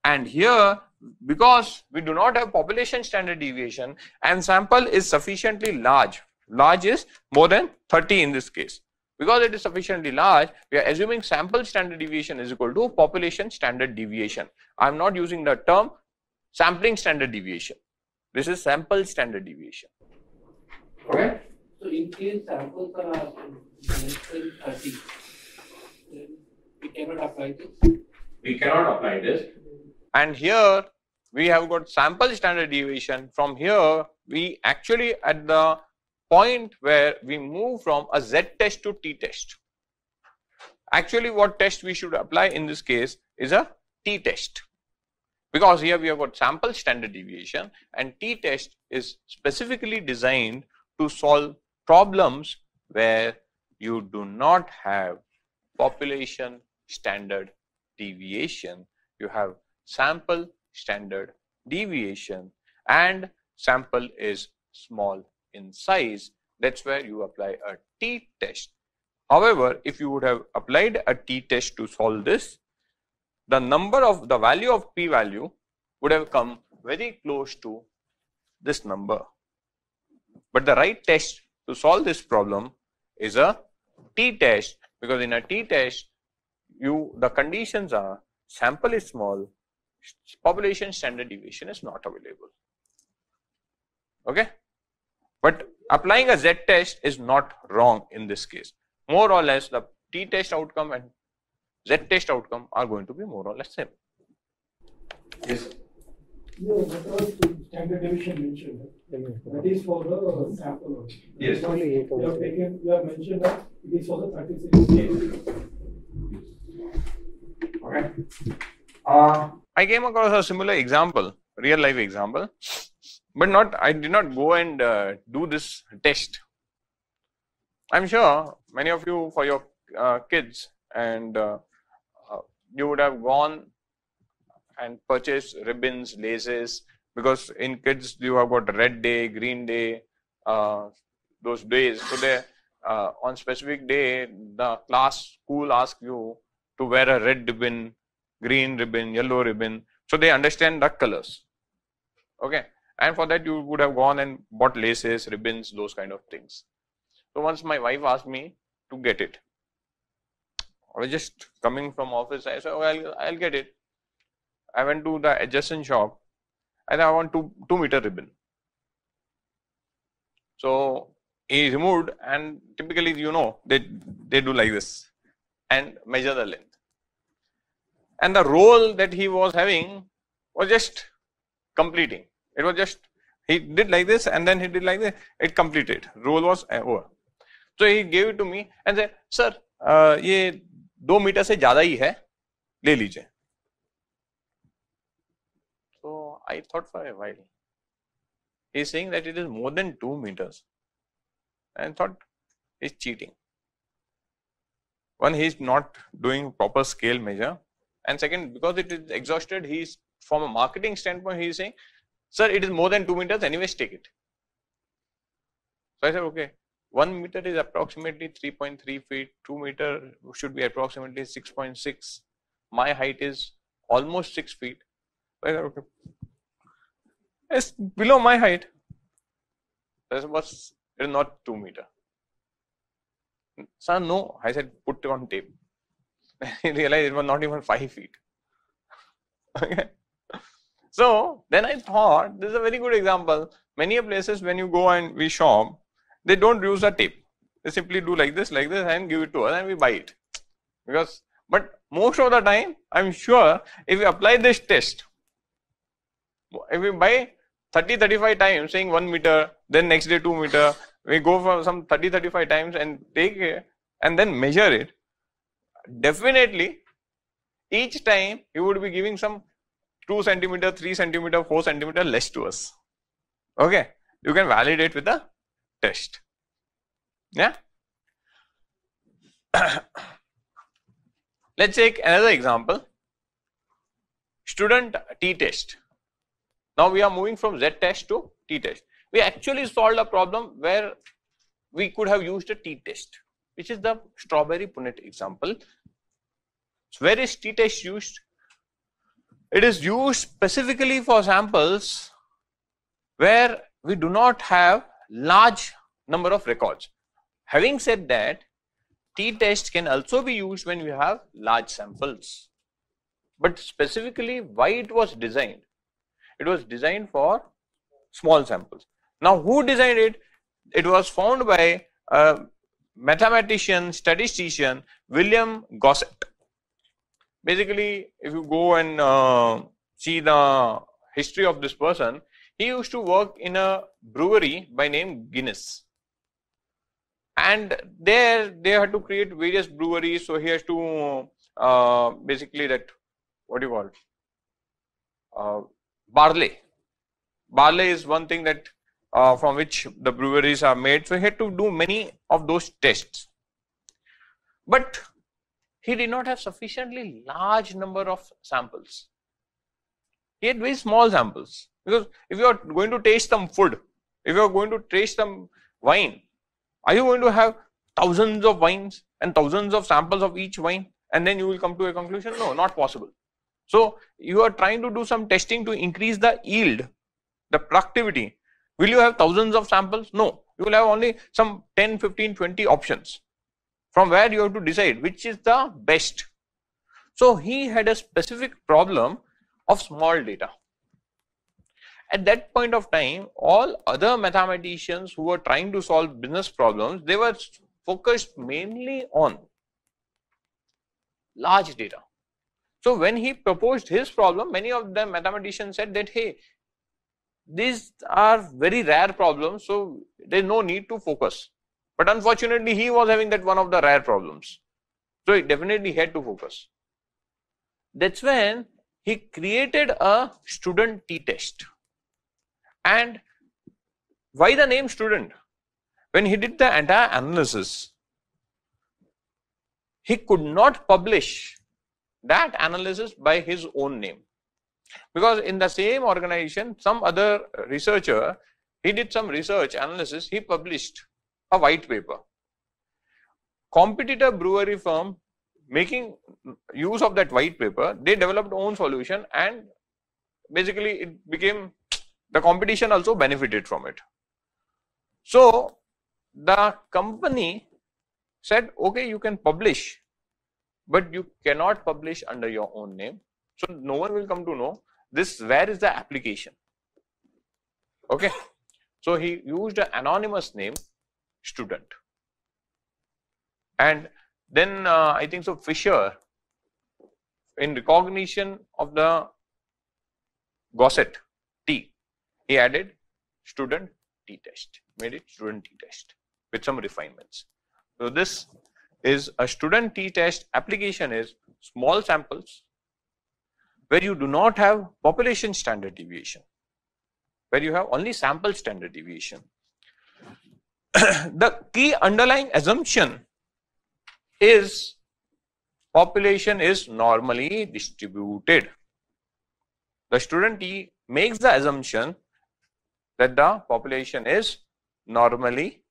Speaker 3: And here, because we do not have population standard deviation and sample is sufficiently large, large is more than 30 in this case. Because it is sufficiently large, we are assuming sample standard deviation is equal to population standard deviation. I am not using the term sampling standard deviation. This is sample standard deviation. Okay?
Speaker 12: So in case samples are less than 30, we cannot apply this?
Speaker 3: We cannot apply this. And here we have got sample standard deviation. From here, we actually at the point where we move from a Z test to T test. Actually, what test we should apply in this case is a T test. Because here we have got sample standard deviation and T test is specifically designed to solve problems where you do not have population standard deviation. You have sample standard deviation and sample is small in size. That's where you apply a T test. However, if you would have applied a T test to solve this, the value of P value would have come very close to this number. But the right test to solve this problem is a T test, because in a T test, the conditions are sample is small, population standard deviation is not available. Okay? But applying a Z test is not wrong in this case. More or less, the T test outcome and Z test outcome are going to be more or less same. Yes.
Speaker 5: Yeah, that was standard deviation mentioned. That is for the sample.
Speaker 3: Yes.
Speaker 5: You have mentioned that it is for the 36 case.
Speaker 3: Okay. I came across a similar example, real life example, but I did not go and do this test. I'm sure many of you, for your kids, and you would have gone and purchased ribbons, laces, because in kids you have got red day, green day, those days. So they on specific day, the school asks you to wear a red ribbon, green ribbon, yellow ribbon, so they understand the colors. Okay, and for that you would have gone and bought laces, ribbons, those kind of things. So once my wife asked me to get it, I was just coming from office. I said, "Oh, I'll get it." I went to the adjacent shop and I want 2 meter ribbon. So he removed, and typically, they do like this and measure the length. and the role that he was having was just completing. It was just, he did like this and then he did like this, it completed, role was over. So he gave it to me and said, sir, ये 2 metre से ज़्यादा ही है, ले लीजिए. So I thought for a while. He is saying that it is more than 2 meters. And thought he's cheating. One, he is not doing proper scale measure. And second, because it is exhausted, he is, from a marketing standpoint, he is saying, sir, it is more than 2 meters, anyways take it. So I said, okay, 1 meter is approximately 3.3 feet, 2 meter should be approximately 6.6. My height is almost 6 feet. So I said, okay, it's below my height. It is not 2 meter. Sir, no. I said, put it on tape. He realized it was not even 5 feet. Okay. So then I thought, this is a very good example. Many places when you go and we shop, they don't use a tape. They simply do like this and give it to us and we buy it. But most of the time, I'm sure if we apply this test, if we buy 30-35 times saying 1 meter, then next day 2 meter, we go for some 30-35 times and take it and then measure it, definitely each time you would be giving some 2 centimeter, 3 centimeter, 4 centimeter less to us. Okay, you can validate with the test. Yeah. Let's take another example. Student t-test. Now we are moving from z-test to t-test. We actually solved a problem where we could have used a t-test, which is the strawberry punnet example. So where is t-test used? It is used specifically for samples where we do not have large number of records. Having said that, t-test can also be used when we have large samples. But specifically why it was designed? It was designed for small samples. Now who designed it? It was found by a mathematician, statistician, William Gossett. Basically, if you go and see the history of this person, he used to work in a brewery by name Guinness. And there they had to create various breweries, so he has to basically that, what do you call it? Barley. Barley is one thing that from which the breweries are made, so he had to do many of those tests. But he did not have sufficiently large number of samples. He had very small samples, because if you are going to taste some food, if you are going to taste some wine, are you going to have thousands of wines and thousands of samples of each wine and then you will come to a conclusion? No, not possible. So you are trying to do some testing to increase the yield, the productivity. Will you have thousands of samples? No, you will have only some 10, 15, 20 options from where you have to decide which is the best. So he had a specific problem of small data. At that point of time, all other mathematicians who were trying to solve business problems, they were focused mainly on large data. So when he proposed his problem, many of the mathematicians said that, hey, these are very rare problems, so there is no need to focus. But unfortunately, he was having that one of the rare problems. So he definitely had to focus. That's when he created a student t-test. And why the name student? When he did the entire analysis, he could not publish that analysis by his own name. Because in the same organization, some other researcher, he did some research analysis, he published a white paper. Competitor brewery firm, making use of that white paper, they developed own solution and basically it became, the competition also benefited from it. So the company said, okay, you can publish, but you cannot publish under your own name. So no one will come to know this, where is the application. Okay. So he used an anonymous name, student. And then I think so Fisher in recognition of the Gosset T, he added student T test, made it student T test with some refinements. So this is a student T test application is small samples where you do not have population standard deviation, where you have only sample standard deviation. The key underlying assumption is population is normally distributed. The student T makes the assumption that the population is normally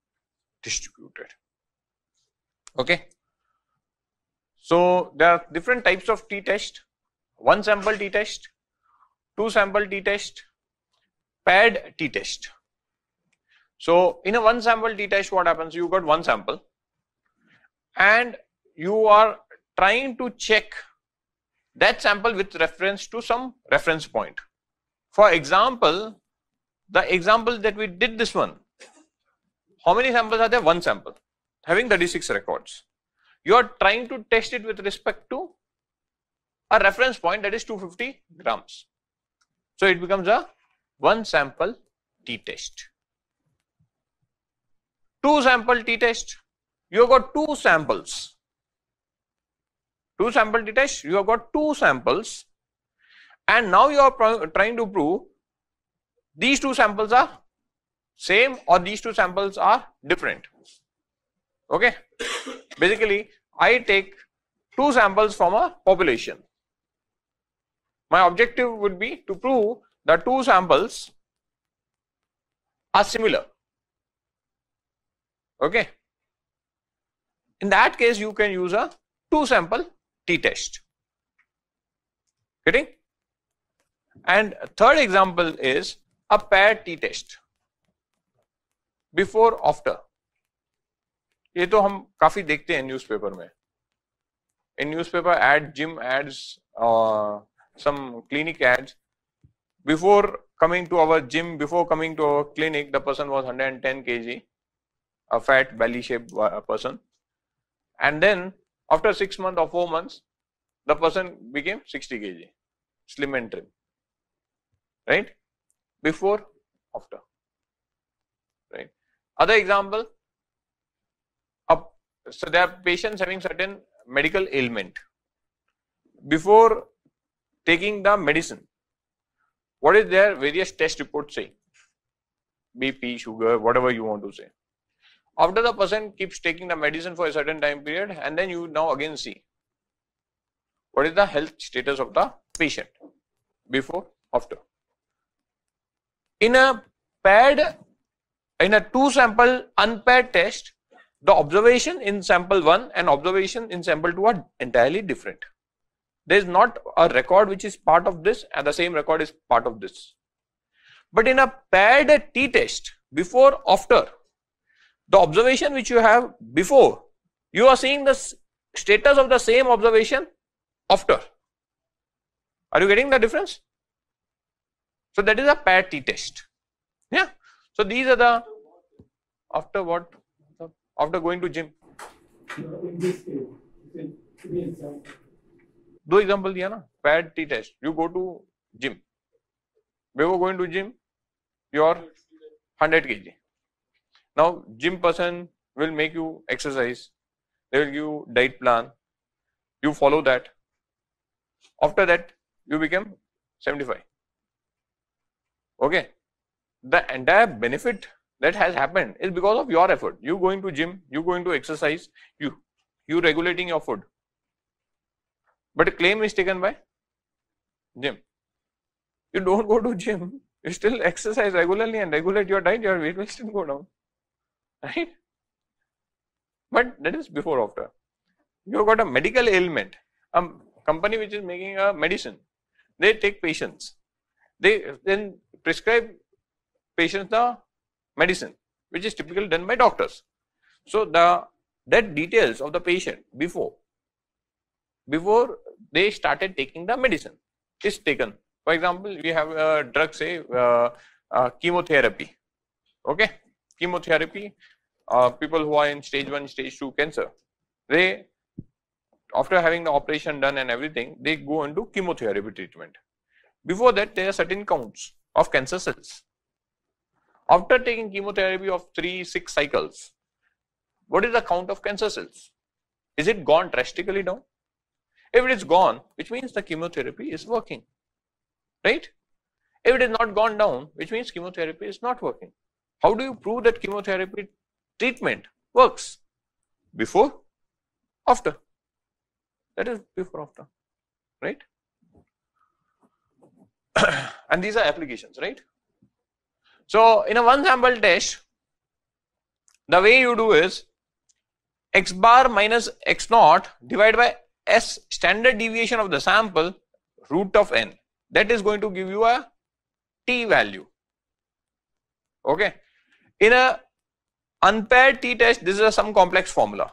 Speaker 3: distributed. Okay. So there are different types of T test: one sample T test, two sample T test, paired T test. So in a one sample T test, what happens? You got one sample and you are trying to check that sample with reference to some reference point. For example, the example that we did this one, how many samples are there? One sample having 36 records. You are trying to test it with respect to a reference point that is 250 grams. So it becomes a one sample T test. Two sample T test, you have got two samples. Two sample T test, you have got two samples, and now you are trying to prove these two samples are same or these two samples are different. Okay. Basically, I take two samples from a population. My objective would be to prove that two samples are similar. Okay. In that case, you can use a two sample T test. Getting? And third example is a paired T test. Before after. ये तो हम काफी देखते हैं newspaper में. In newspaper ad, gym ads, some clinic ads. Before coming to our gym, before coming to our clinic, the person was 110 kg, a fat belly shaped person, and then after 6 months or 4 months, the person became 60 kg, slim and trim. Right? Before, after. Right? Other example. So there are patients having certain medical ailment. Before taking the medicine, what is their various test reports say? BP, sugar, whatever you want to say. After the person keeps taking the medicine for a certain time period, and then you now again see what is the health status of the patient before, after. In a paired, in a two sample unpaired test, the observation in sample 1 and observation in sample 2 are entirely different. There is not a record which is part of this and the same record is part of this. But in a paired T test, before, after, the observation which you have before, you are seeing the status of the same observation after. Are you getting the difference? So that is a paired T test. Yeah. So these are the, after what? After going to gym.
Speaker 5: In this case, three examples.
Speaker 3: दो example दिया ना. Paired T test. You go to gym. Before going to gym, you are 100 kg. Now gym person will make you exercise. They will give you diet plan. You follow that. After that, you become 75. Okay. The entire benefit that has happened is because of your effort. You going to gym, you going to exercise, you regulating your food. But a claim is taken by gym. You don't go to gym, you still exercise regularly and regulate your diet, your weight will still go down. Right? But that is before, after. You have got a medical ailment. A company which is making a medicine, they take patients. They then prescribe patients the medicine, which is typically done by doctors. So that details of the patient before they started taking the medicine is taken. For example, we have a drug, say chemotherapy. Okay, chemotherapy. People who are in stage 1, stage 2 cancer, they after having the operation done and everything, they go into chemotherapy treatment. Before that, there are certain counts of cancer cells. After taking chemotherapy of 3-6 cycles, what is the count of cancer cells? Is it gone drastically down? If it is gone, which means the chemotherapy is working, right? If it is not gone down, which means chemotherapy is not working. How do you prove that chemotherapy treatment works? Before, after. That is before, after, right? And these are applications, right? So in a one sample test, the way you do is x bar minus x naught divided by s standard deviation of the sample root of n. That is going to give you a t value. Okay. In a unpaired t test, this is some complex formula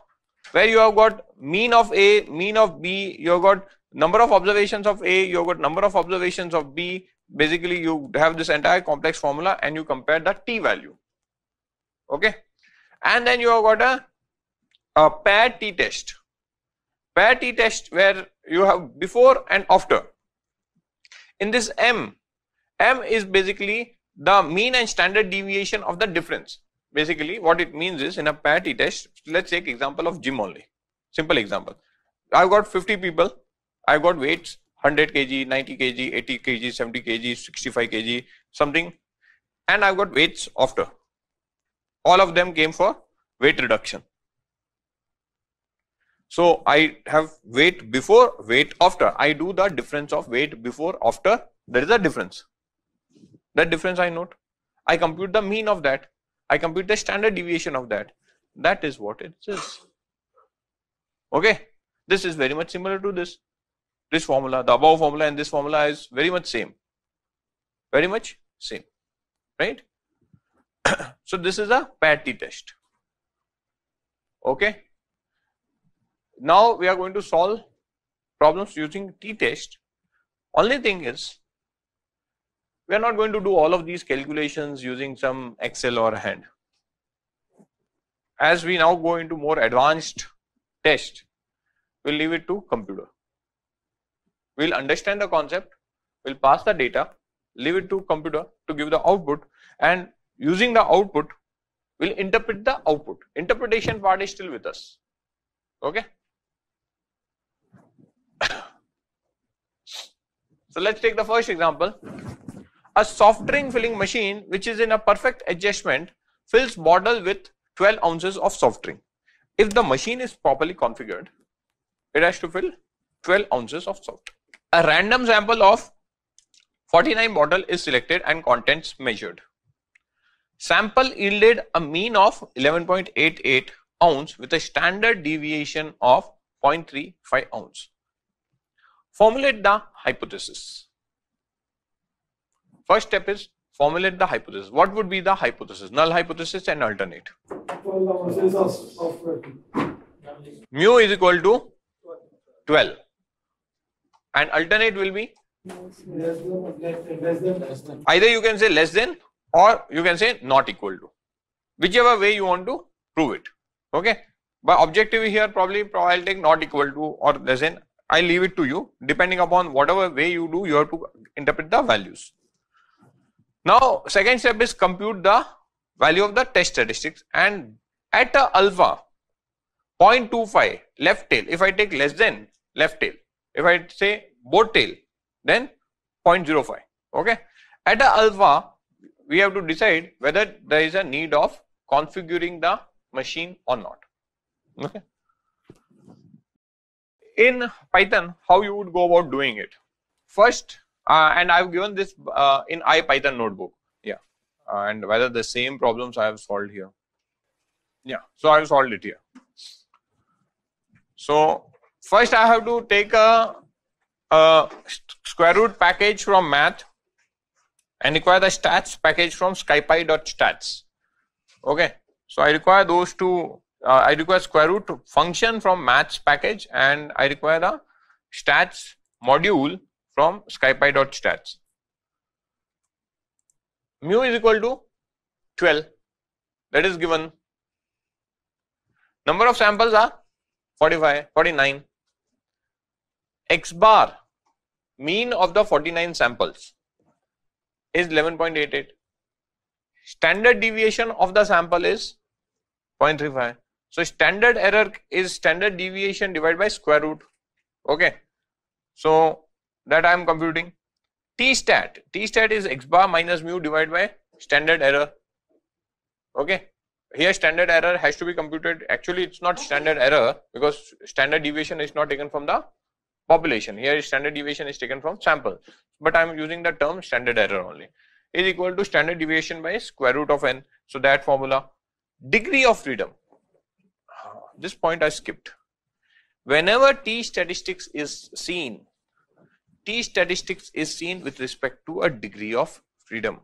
Speaker 3: where you have got mean of A, mean of B, you have got number of observations of A, you have got number of observations of B. Basically, you have this entire complex formula and you compare the t value. Okay. And then you have got a paired t test. Paired t test where you have before and after. In this M is basically the mean and standard deviation of the difference. Basically, what it means is in a paired t test, let's take example of gym only. Simple example. I've got 50 people. I've got weights 100 kg, 90 kg, 80 kg, 70 kg, 65 kg, something. And I've got weights after. All of them came for weight reduction. So I have weight before, weight after. I do the difference of weight before, after. There is a difference. That difference I note. I compute the mean of that. I compute the standard deviation of that. That is what it is. Okay. This is very much similar to this. This formula, the above formula and this formula is very much same. Very much same. Right. So this is a paired t test. Okay. Now we are going to solve problems using t test. Only thing is, we are not going to do all of these calculations using some Excel or hand. As we now go into more advanced test, we'll leave it to computer. We'll understand the concept, we'll pass the data, leave it to computer to give the output, and using the output, we'll interpret the output. Interpretation part is still with us. Okay. So let's take the first example. A soft drink filling machine which is in a perfect adjustment fills bottle with 12 ounces of soft drink. If the machine is properly configured, it has to fill 12 ounces of soft drink. A random sample of 49 bottle is selected and contents measured. Sample yielded a mean of 11.88 ounce with a standard deviation of 0.35 ounce. Formulate the hypothesis. First step is formulate the hypothesis. What would be the hypothesis? Null hypothesis and alternate. Mu is equal to 12 and alternate will be either you can say less than or you can say not equal to, whichever way you want to prove it. Okay, but objective here probably I'll take not equal to or less than. I leave it to you. Depending upon whatever way you do, you have to interpret the values. Now second step is compute the value of the test statistics, and at a alpha 0.25 left tail, if I take less than left tail, if I say both tail, then 0.05. Okay, at a alpha we have to decide whether there is a need of configuring the machine or not. Okay. In Python, how you would go about doing it? First, and I've given this in IPython notebook. Yeah, and whether the same problems I have solved here. Yeah, so I have solved it here. So first I have to take a square root package from math and require the stats package from scipy.stats. Okay, so I require those two. I require square root function from maths package and I require the stats module from scipy.stats. Mu is equal to 12, that is given. Number of samples are 49. X bar, mean of the 49 samples, is 11.88. Standard deviation of the sample is 0.35. So standard error is standard deviation divided by square root. Okay. So that I am computing. T-stat is X bar minus mu divided by standard error. Okay. Here standard error has to be computed. Actually, it's not standard error because standard deviation is not taken from the population. Here standard deviation is taken from sample. But I am using the term standard error only. Is equal to standard deviation by square root of n. So that formula. Degree of freedom. This point I skipped. Whenever T statistics is seen with respect to a degree of freedom.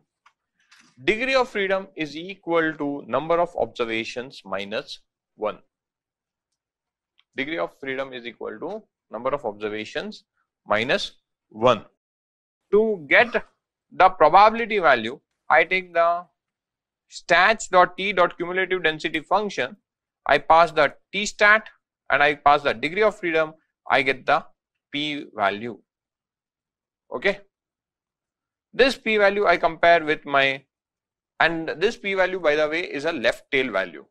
Speaker 3: Degree of freedom is equal to number of observations minus 1. Degree of freedom is equal to number of observations minus 1. To get the probability value, I take the stats.t.cumulative density function, I pass the t stat and I pass the degree of freedom, I get the p value. Okay. This p value I compare with my, and this p value by the way is a left tail value.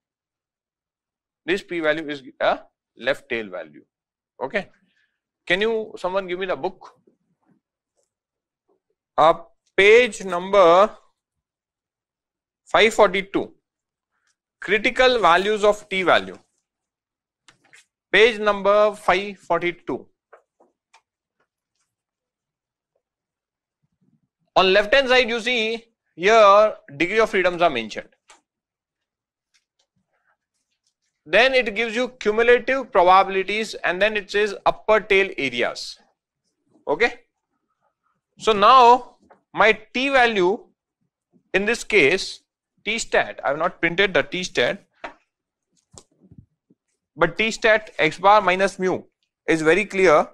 Speaker 3: This p value is a left tail value. Okay. Can you someone give me the book? Page number 542. Critical values of t value. Page number 542. On left hand side you see here degree of freedoms are mentioned. Then it gives you cumulative probabilities and then it says upper tail areas. Okay. So now my t value in this case, t stat, I have not printed the t stat, but t stat x bar minus mu is very clear.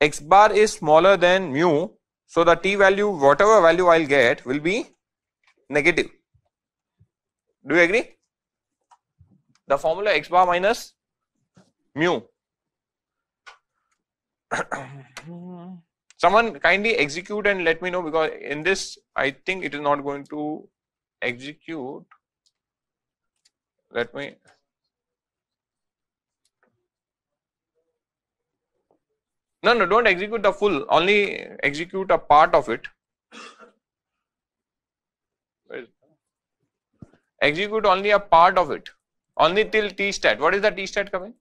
Speaker 3: X bar is smaller than mu, so the t value, whatever value I'll get, will be negative. Do you agree? The formula x bar minus mu. Someone kindly execute and let me know, because in this I think it is not going to execute. Let me. No, don't execute the full, only execute a part of it. Execute only a part of it, only till t stat. What is the t stat coming?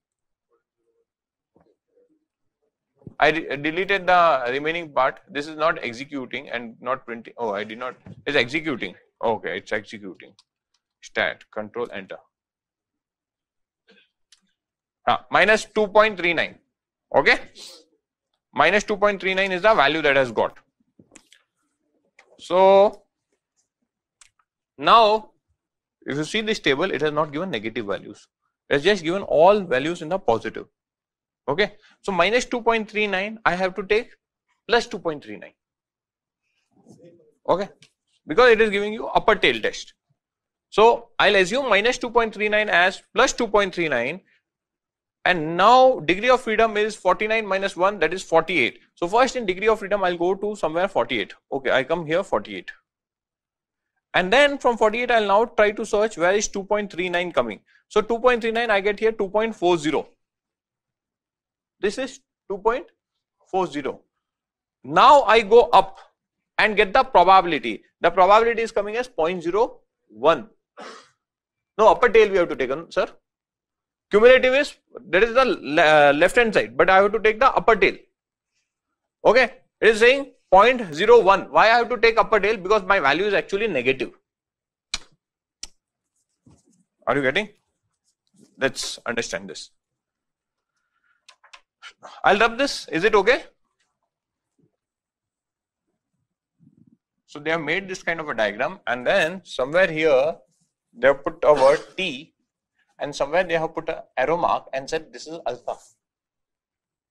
Speaker 3: I deleted the remaining part. This is not executing and not printing. Oh, I did not. It's executing. Okay, it's executing. Stat, control, enter. Minus 2.39. Okay. Minus 2.39 is the value that has got. So now if you see this table, it has not given negative values. It has just given all values in the positive. Okay. So minus 2.39, I have to take plus 2.39. Okay. Because it is giving you upper tail test. So I'll assume minus 2.39 as plus 2.39. And now degree of freedom is 49 minus 1, that is 48. So first in degree of freedom, I'll go to somewhere 48. Okay, I come here 48. And then from 48, I'll now try to search where is 2.39 coming. So 2.39, I get here 2.40. This is 2.40. Now I go up and get the probability. The probability is coming as 0.01. No, upper tail we have to take on, sir. Cumulative is, that is the left hand side, but I have to take the upper tail. Okay, it is saying 0.01. Why I have to take upper tail? Because my value is actually negative. Are you getting? Let's understand this. I'll rub this. Is it okay? So they have made this kind of a diagram, and then somewhere here they have put a word T, and somewhere they have put an arrow mark and said this is alpha.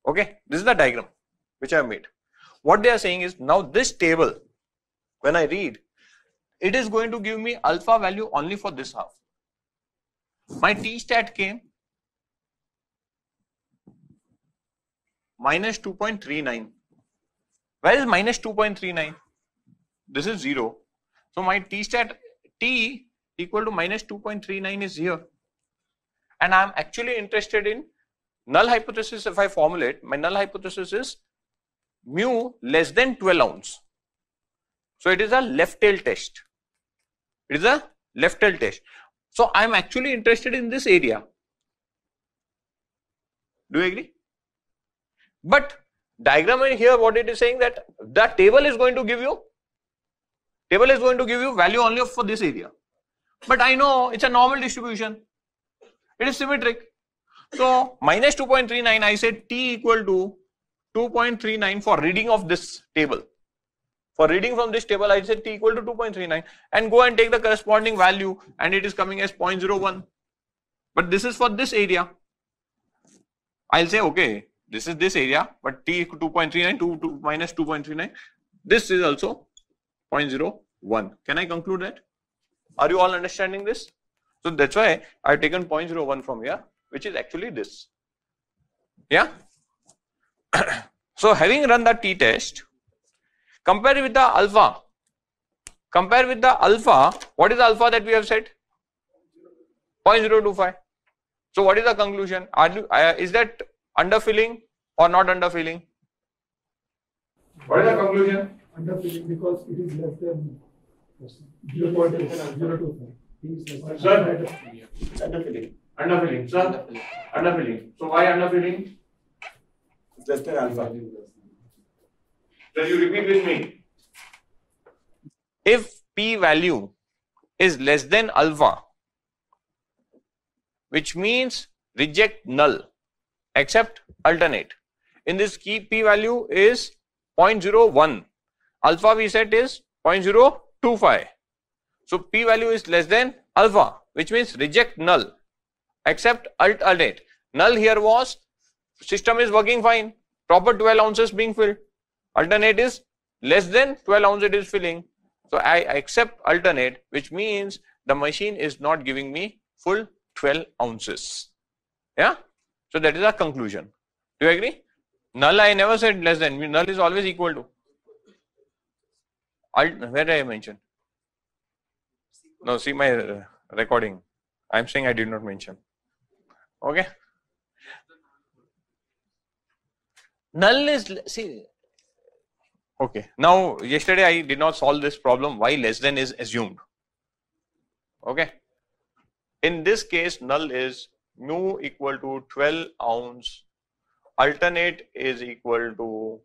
Speaker 3: Okay, this is the diagram which I have made. What they are saying is, now this table, when I read, it is going to give me alpha value only for this half. My t stat came minus 2.39. Where is minus 2.39? This is 0. So my t stat t equal to minus 2.39 is here. And I am actually interested in null hypothesis. If I formulate, my null hypothesis is mu less than 12 ounce. So it is a left tail test. It is a left tail test. So I am actually interested in this area. Do you agree? But diagram here, what it is saying that the table is going to give you value only for this area. But I know it's a normal distribution. It is symmetric. So minus 2.39, I said t equal to 2.39 for reading of this table. For reading from this table, I said t equal to 2.39 and go and take the corresponding value and it is coming as 0.01. But this is for this area. I'll say, okay, this is this area, but t equal to 2.39, 2 minus 2.39. This is also 0.01. Can I conclude that? Are you all understanding this? So that's why I've taken 0.01 from here, which is actually this. Yeah. So having run the t-test, compare with the alpha. Compare with the alpha. What is the alpha that we have said? 0.025. So what is the conclusion? Is that underfilling or not underfilling? What is the conclusion?
Speaker 5: Underfilling because it is less than 0.025.
Speaker 3: Sir, underfilling. Underfilling, sir. Underfilling. So why underfilling? Less than alpha. So you repeat with me. If p value is less than alpha, which means reject null, accept alternate. In this key p value is 0.01. Alpha we said is 0.025. So p value is less than alpha, which means reject null, accept alternate. Null here was system is working fine, proper 12 ounces being filled. Alternate is less than 12 ounces it is filling. So I accept alternate, which means the machine is not giving me full 12 ounces. Yeah. So that is our conclusion. Do you agree? Null I never said less than. Null is always equal to. Where did I mention? No, see my recording. I am saying I did not mention. Okay. Null is, see. Okay. Now, yesterday I did not solve this problem. Why less than is assumed. Okay. In this case, null is mu equal to 12 ounce. Alternate is equal to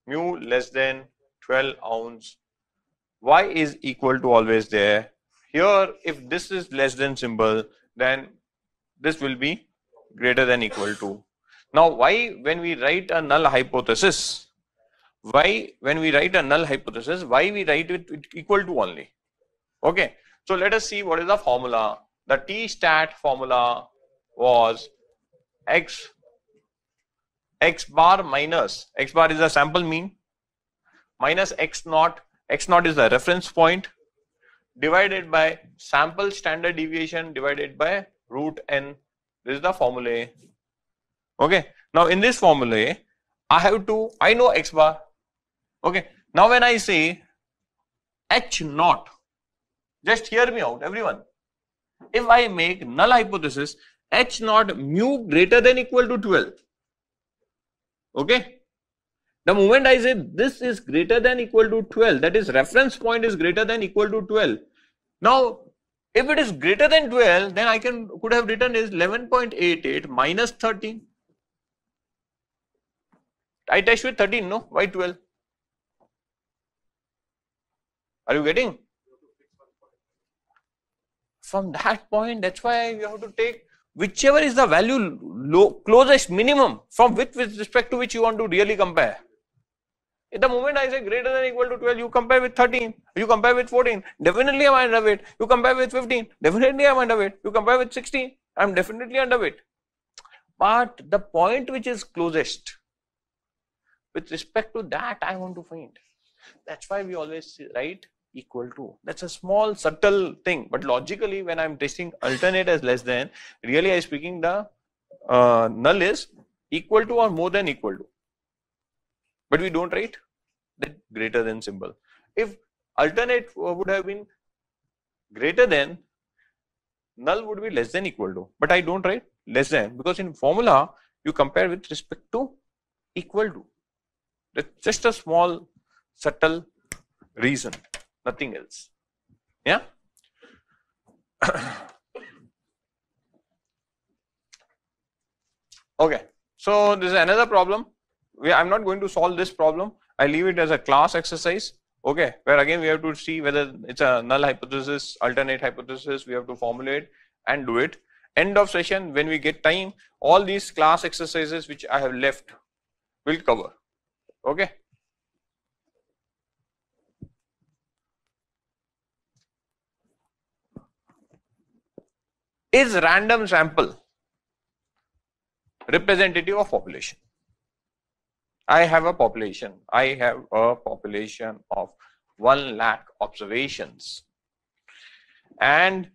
Speaker 3: mu less than 12 ounce. Y is equal to always there. Here, if this is less than symbol, then this will be greater than equal to. Now, why when we write a null hypothesis, why we write it equal to only? Okay. So let us see what is the formula. The t-stat formula was x bar minus, x bar is the sample mean, minus x naught is the reference point, divided by sample standard deviation divided by root n. This is the formula. Okay. Now in this formula, I know x bar. Okay. Now when I say h naught, just hear me out, everyone. If I make null hypothesis, h naught mu greater than equal to 12. Okay. The moment I say this is greater than equal to 12, that is reference point is greater than equal to 12. Now, if it is greater than 12, then I could have written is 11.88 minus 13. I test with 13, no? Why 12? Are you getting? From that point, that's why you have to take whichever is the value closest minimum from with respect to which you want to really compare. At the moment I say greater than equal to 12, you compare with 13, you compare with 14, definitely I am underweight. You compare with 15, definitely I am underweight. You compare with 16, I am definitely underweight. But the point which is closest, with respect to that I want to find. That's why we always write equal to. That's a small subtle thing, but logically when I am testing alternate as less than, really I am speaking the null is equal to or more than equal to. but we don't write that greater than symbol. If alternate would have been greater than, null would be less than equal to, but I don't write less than, because in formula you compare with respect to equal to. That's just a small subtle reason, nothing else. Yeah. Okay, so this is another problem. I'm not going to solve this problem. I leave it as a class exercise. Okay, where again we have to see whether it's a null hypothesis, alternate hypothesis. We have to formulate and do it. End of session, when we get time, all these class exercises which I have left will cover. Okay. Is random sample representative of population? I have a population of 1 lakh observations, and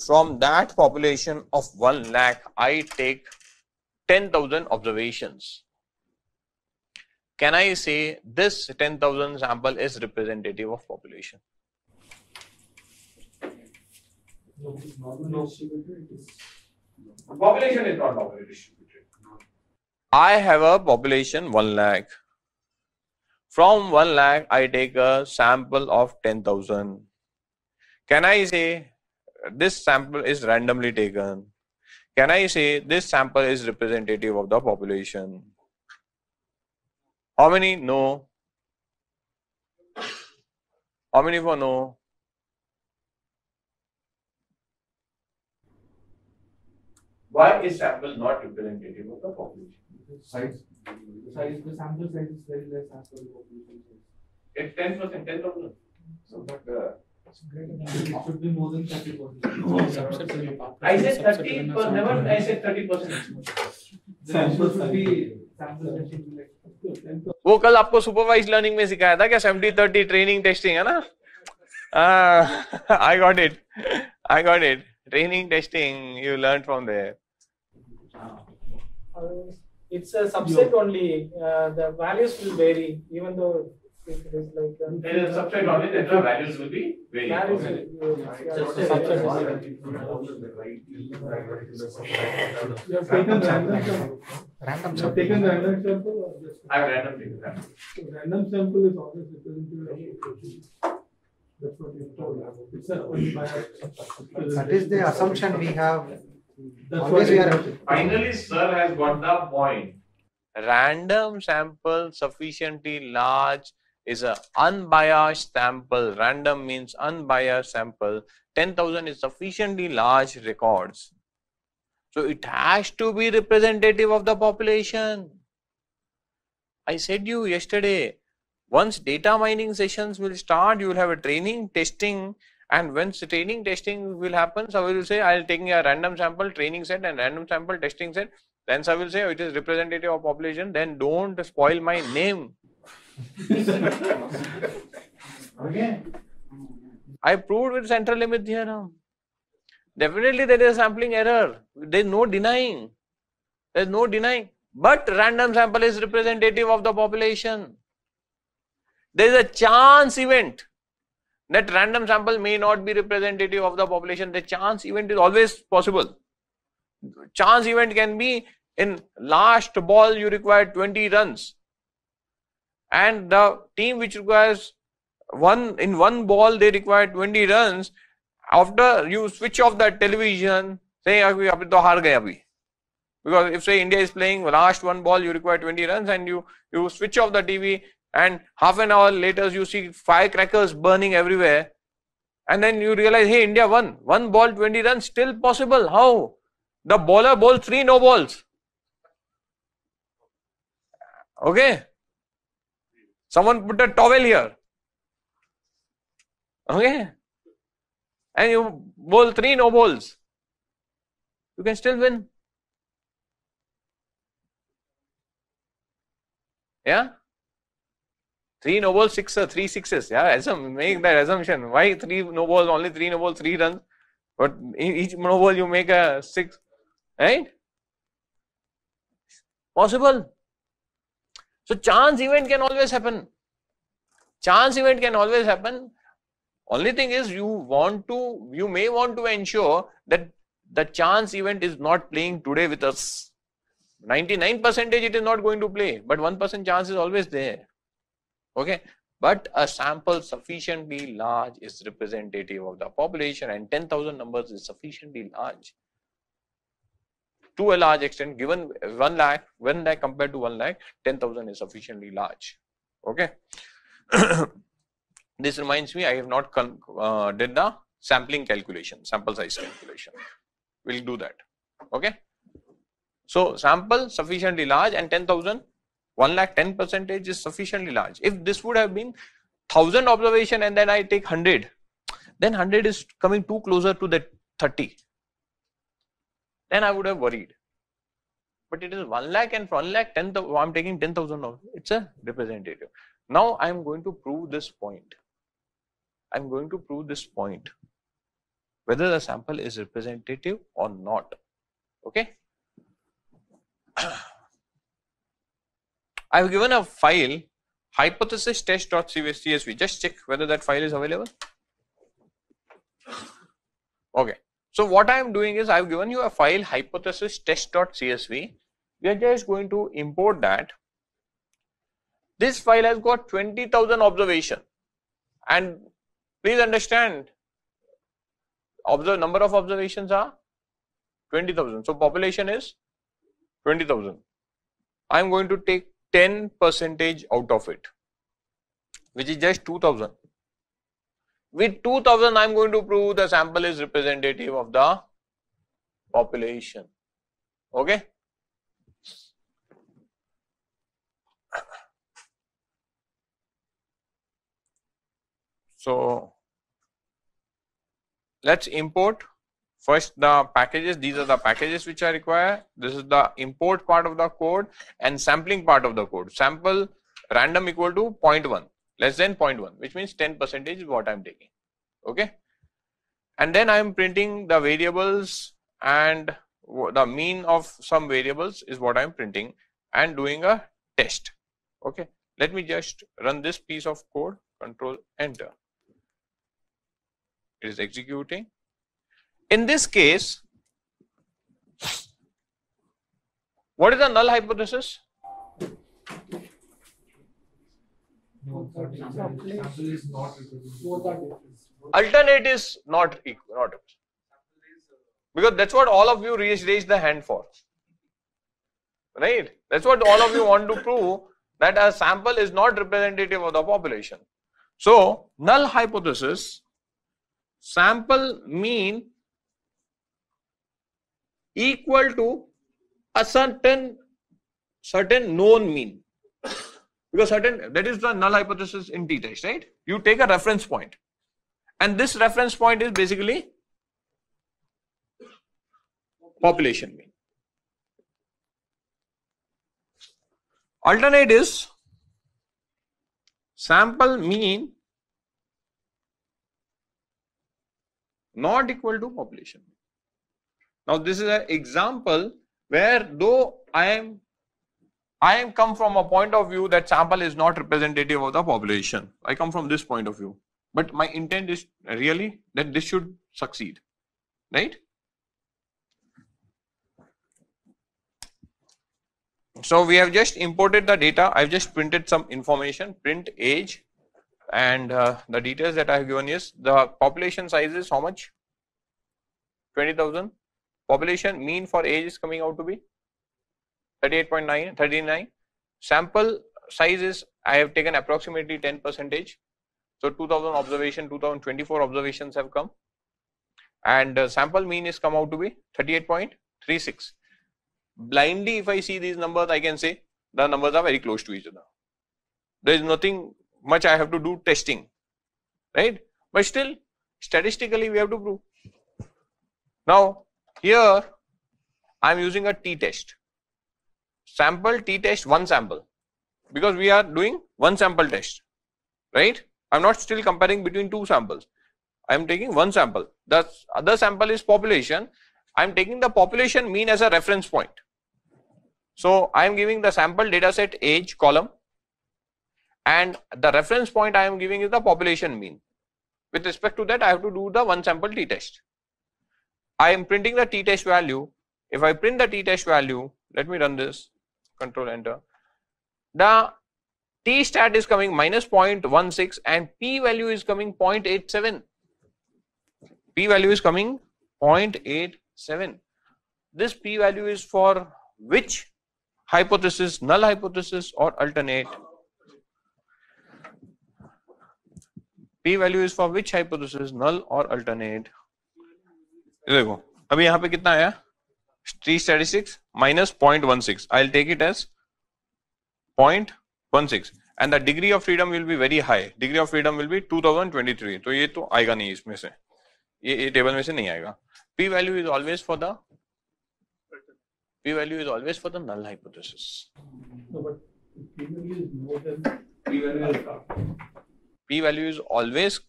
Speaker 3: from that population of 1 lakh I take 10,000 observations. Can I say this 10,000 sample is representative of population?
Speaker 8: No. Population is not normally distributed.
Speaker 3: I have a population 1 lakh. From 1 lakh, I take a sample of 10,000. Can I say this sample is randomly taken? Can I say this sample is representative of the population? How many? No. How many for no?
Speaker 8: Why is sample not representative of the population?
Speaker 5: Size. The sample size is very less as per the population size.
Speaker 8: It's 10%, 10,000. So, but
Speaker 5: it should be more than 30%.
Speaker 8: I said 30, but never I said 30%.
Speaker 5: Sample should be like 10%.
Speaker 3: वो कल आपको supervise learning में सिखाया था क्या 70-30 training testing है ना? I got it. Training testing you learned from there.
Speaker 13: It's a subset only. The values will vary, even though it is like.
Speaker 8: There is a subset only, then the values will be varying.
Speaker 13: Values
Speaker 5: You have taken random sample.
Speaker 8: I have random taken random.
Speaker 5: Random sample is always representative of population. That's what you told. It's only by
Speaker 11: That is the assumption we have.
Speaker 5: Always we are.
Speaker 8: Finally, sir has got the point.
Speaker 3: Random sample sufficiently large is an unbiased sample. Random means unbiased sample. 10,000 is sufficiently large records. So it has to be representative of the population. I said you yesterday, once data mining sessions will start, you will have a training testing, and once the training testing will happen, so I will say I will take a random sample training set and random sample testing set. Then I will say it is representative of population. Then don't spoil my name.
Speaker 8: Okay.
Speaker 3: I proved with central limit theorem. Definitely there is a sampling error. There is no denying. There is no denying. But random sample is representative of the population. There is a chance event that random sample may not be representative of the population. The chance event is always possible. Chance event can be in last ball you require 20 runs, and the team which requires one ball they require 20 runs. After you switch off the television, say abhi to haar gaye abhi. Because if say India is playing last one ball you require 20 runs, and you switch off the TV, and half an hour later you see firecrackers burning everywhere, and then you realize, hey, India won. One ball 20 runs, still possible. How? The bowler bowled 3 no balls. Okay. Someone put a towel here. Okay. And you bowl 3 no balls. You can still win. Yeah. 3 no balls, 3 sixes. Yeah, make that assumption. Why 3 no balls, only 3 no balls, 3 runs? But in each no ball you make a 6. Right? Possible. So chance event can always happen. Chance event can always happen. Only thing is you may want to ensure that the chance event is not playing today with us. 99% it is not going to play, but 1% chance is always there. Okay. But a sample sufficiently large is representative of the population, and 10,000 numbers is sufficiently large. To a large extent, given 1 lakh, compared to 1 lakh, 10,000 is sufficiently large. Okay. This reminds me, I have not did the sampling calculation, sample size calculation. We'll do that. Okay. So sample sufficiently large, and 10,000, 1 lakh, 10% is sufficiently large. If this would have been 1,000 observation and then I take 100, then 100 is coming too closer to the 30. Then I would have worried. But it is 1 lakh and 1 lakh, 10,000, I am taking 10,000 now. It's a representative. Now I am going to prove this point. I am going to prove this point, whether the sample is representative or not. Okay. I have given a file, hypothesis test.csv. Just check whether that file is available. Okay. So what I am doing is I have given you a file, hypothesis test.csv. We are just going to import that. This file has got 20,000 observation, and please understand, number of observations are 20,000. So population is 20,000. I am going to take 10% out of it, which is just 2,000. With 2,000, I am going to prove the sample is representative of the population. Okay. So let's import first the packages. These are the packages which I require. This is the import part of the code and sampling part of the code. Sample random equal to 0.1, less than 0.1, which means 10% is what I am taking. Okay. And then I am printing the variables, and the mean of some variables is what I am printing, and doing a test. Okay. Let me just run this piece of code, control enter. It is executing. In this case, what is the null hypothesis? Alternate is not equal, because that's what all of you raised the hand for, right? That's what all of you want to prove, that a sample is not representative of the population. So null hypothesis, sample mean equal to a certain known mean, because that is the null hypothesis in t-test, right? You take a reference point, and this reference point is basically population mean. Alternate is sample mean not equal to population. Now this is an example where, though I am come from a point of view that sample is not representative of the population. I come from this point of view, but my intent is really that this should succeed, right? So we have just imported the data. I've just printed some information, print age, and the details that I have given is the population size is how much? 20,000. Population mean for age is coming out to be 39. Sample size is, I have taken approximately 10%. So 2000 observation, 2024 observations have come, and sample mean is come out to be 38.36. Blindly, if I see these numbers, I can say the numbers are very close to each other. There is nothing much I have to do testing, right? But still, statistically, we have to prove. Now, here I am using a t-test. Sample t-test, one sample, because we are doing one sample test, right? I am not still comparing between two samples. I am taking one sample. The other sample is population. I am taking the population mean as a reference point. So I am giving the sample data set age column, and the reference point I am giving is the population mean. With respect to that, I have to do the one sample t-test. I am printing the t-test value. If I print the t-test value, let me run this, control enter. The t-stat is coming minus 0.16 and p-value is coming 0.87. P-value is coming 0.87. This p-value is for which hypothesis, null hypothesis or alternate? P-value is for which hypothesis, null or alternate? देखो अभी यहाँ पे कितना आया? T-statistics minus 0.16. I'll take it as 0.16 and the degree of freedom will be very high. Degree of freedom will be 2023. तो ये तो आएगा नहीं इसमें से, ये टेबल में से नहीं आएगा. P-value is always for the null hypothesis.
Speaker 5: No, but P-value is more than
Speaker 8: P-value alpha.
Speaker 3: P-value is always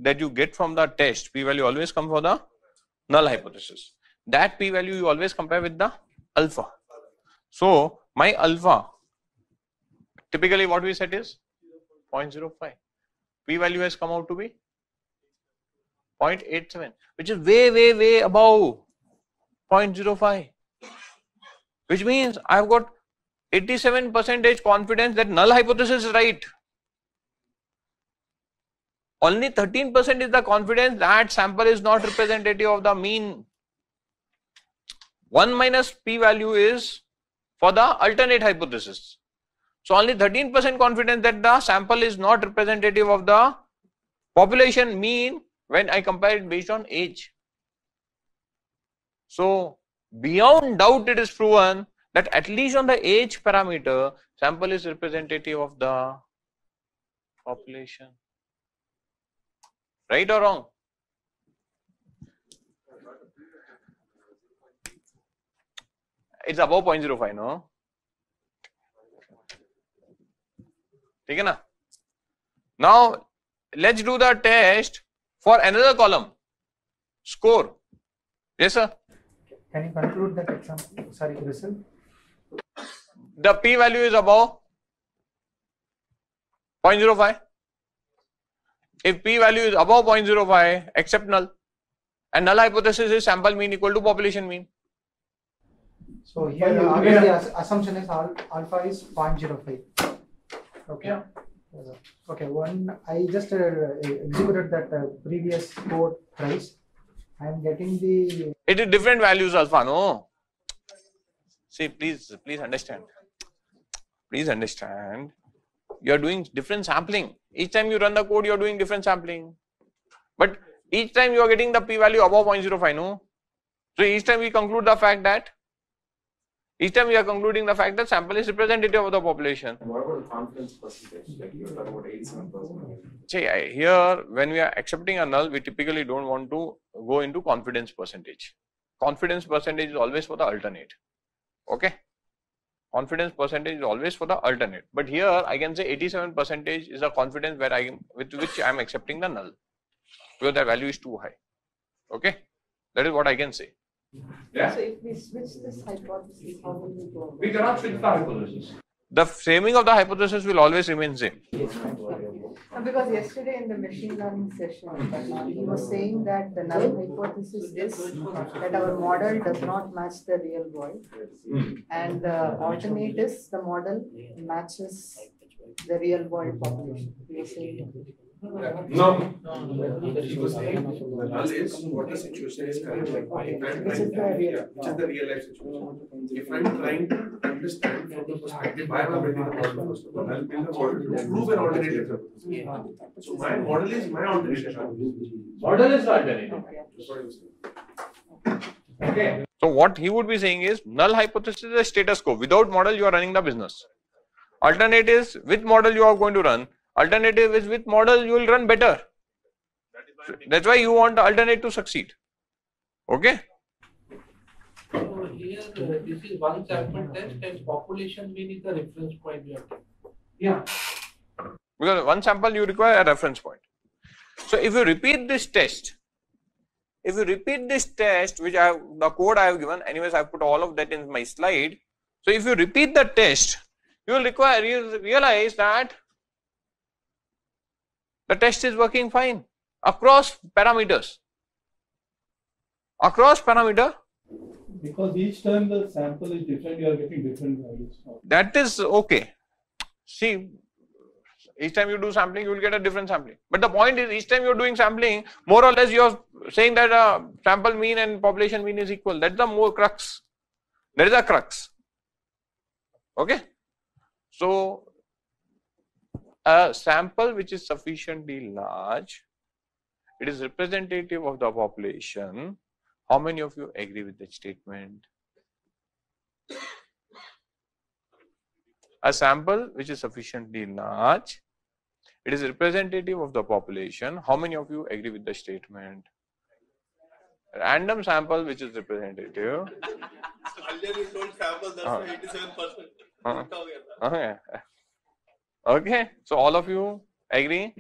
Speaker 3: that you get from the test. P-value always come for the null hypothesis. That p-value you always compare with the alpha. So my alpha, typically what we set is 0.05. P-value has come out to be 0.87, which is way above 0.05. Which means I have got 87% confidence that null hypothesis is right. Only 13% is the confidence that sample is not representative of the mean. 1 minus p-value is for the alternate hypothesis. So only 13% confidence that the sample is not representative of the population mean when I compare it based on age. So beyond doubt it is proven that at least on the age parameter, sample is representative of the population. Right or wrong? It's above 0.05, no? ठीक है ना? Now let's do the test for another column. Score. Yes, sir.
Speaker 11: Can you conclude that example? Sorry, result.
Speaker 3: The p-value is above 0.05. If p-value is above 0.05, accept null. And null hypothesis is sample mean equal to population mean.
Speaker 11: So here the assumption is alpha is 0.05. Okay.
Speaker 8: Yeah.
Speaker 11: Okay. I just executed that previous code thrice. I am getting the.
Speaker 3: It is different values alpha, no? See, please understand. Please understand. You are doing different sampling. Each time you run the code, you are doing different sampling. But each time you are getting the p-value above 0.05, no? So each time we conclude the fact that sample is representative of the population.
Speaker 8: What about the confidence percentage? Like you talk about 87%.
Speaker 3: See, here when we are accepting a null, we typically don't want to go into confidence percentage. Confidence percentage is always for the alternate. Okay? Confidence percentage is always for the alternate. But here I can say 87% is a confidence where with which I am accepting the null. Because the value is too high. Okay? That is what I can say.
Speaker 8: Yeah.
Speaker 9: So if we switch this hypothesis, how will we go?
Speaker 8: We cannot switch the hypothesis.
Speaker 3: The framing of the hypothesis will always remain same.
Speaker 9: Because yesterday in the machine learning session, he was saying that the null hypothesis is that our model does not match the real world, and the alternate is the model matches the real world population. He was saying
Speaker 4: No. He was saying the null is what the situation is currently.
Speaker 9: which is the real.
Speaker 4: Which is the real life situation. If I'm trying to understand from the perspective why I'm building a model, first of all, I'll build a model to prove an alternative hypothesis. So my model is my alternative hypothesis.
Speaker 8: Model is alternative.
Speaker 4: That's what he was saying.
Speaker 8: Okay.
Speaker 3: So what he would be saying is null hypothesis is a status quo. Without model you are running the business. Alternate is with model you are going to run. Alternative is with model you will run better. That's why you want the alternate to succeed. Okay?
Speaker 12: So here this is one sample test and population mean is the reference point we have taken.
Speaker 8: Yeah.
Speaker 3: Because one sample you require a reference point. So if you repeat this test, which I have, the code I have given, anyways I have put all of that in my slide. So if you repeat the test, you will realize that The test is working fine across parameters. Across parameter.
Speaker 5: Because each time the sample is different, you are getting different values.
Speaker 3: That is okay. See, each time you do sampling, you will get a different sampling. But the point is, each time you are doing sampling, more or less you are saying that sample mean and population mean is equal. That's the more crux. There is a crux. Okay. So, a sample which is sufficiently large, it is representative of the population. How many of you agree with that statement? A sample which is sufficiently large, it is representative of the population. How many of you agree with the statement? Random sample which is representative.
Speaker 14: Earlier you told sample, that's 87%.
Speaker 3: Okay. Okay. So all of you agree?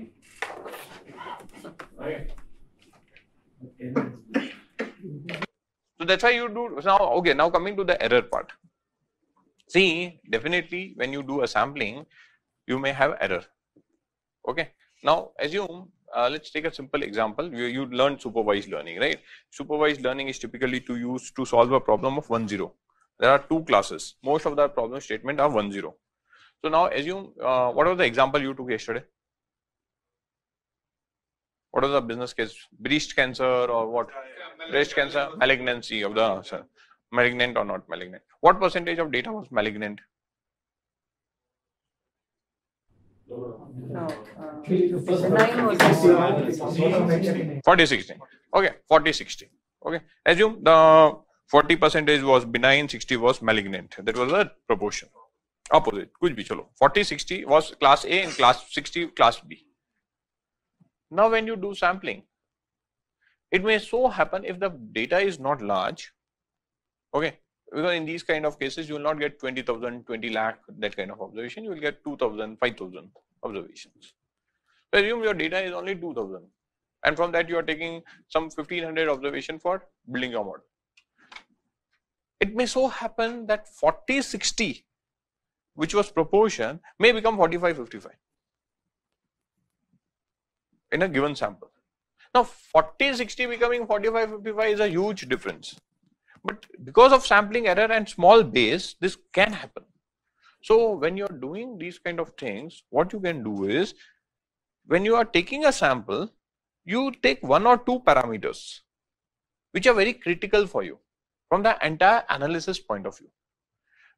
Speaker 14: Okay.
Speaker 3: So that's why you do now. Okay. Now coming to the error part. See, definitely when you do a sampling, you may have error. Okay. Now assume, let's take a simple example. You learned supervised learning, right? Supervised learning is typically used to solve a problem of 1-0. There are two classes. Most of the problem statement are 1-0. So now assume, what was the example you took yesterday? What was the business case? Breast cancer or what? Breast cancer, malignancy of the malignant or not malignant. What percentage of data was malignant?
Speaker 9: No.
Speaker 3: 40-60. Okay, 40-60. Okay, assume the 40% was benign, 60 was malignant. That was a proportion. Opposite. Kuch bhi chalo. 40-60 was class A and class 60 class B. Now when you do sampling, it may so happen if the data is not large. Okay, because in these kind of cases you will not get 20,000, 20 lakh, that kind of observation. You will get 2,000, 5,000 observations. So assume your data is only 2,000, and from that you are taking some 1,500 observation for building your model. It may so happen that 40-60, which was proportion, may become 45-55 in a given sample. Now 40-60 becoming 45-55 is a huge difference. But because of sampling error and small base, this can happen. So when you are doing these kind of things, what you can do is, when you are taking a sample, you take 1 or 2 parameters which are very critical for you from the entire analysis point of view.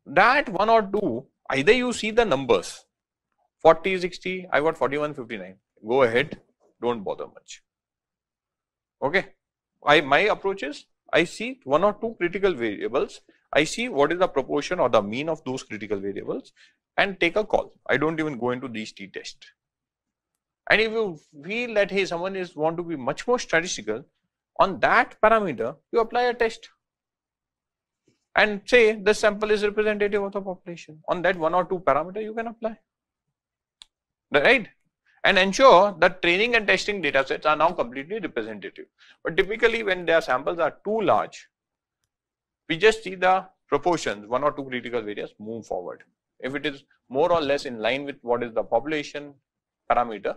Speaker 3: That 1 or 2, either you see the numbers 40-60, I got 41-59. Go ahead, don't bother much. Okay, my approach is, I see 1 or 2 critical variables. I see what is the proportion or the mean of those critical variables and take a call. I don't even go into these t-tests. And if you feel that, hey, someone want to be much more statistical, on that parameter, you apply a test and say the sample is representative of the population. On that 1 or 2 parameter, you can apply. Right? And ensure that training and testing data sets are now completely representative. But typically when their samples are too large, we just see the proportions, 1 or 2 critical variables move forward. If it is more or less in line with what is the population parameter,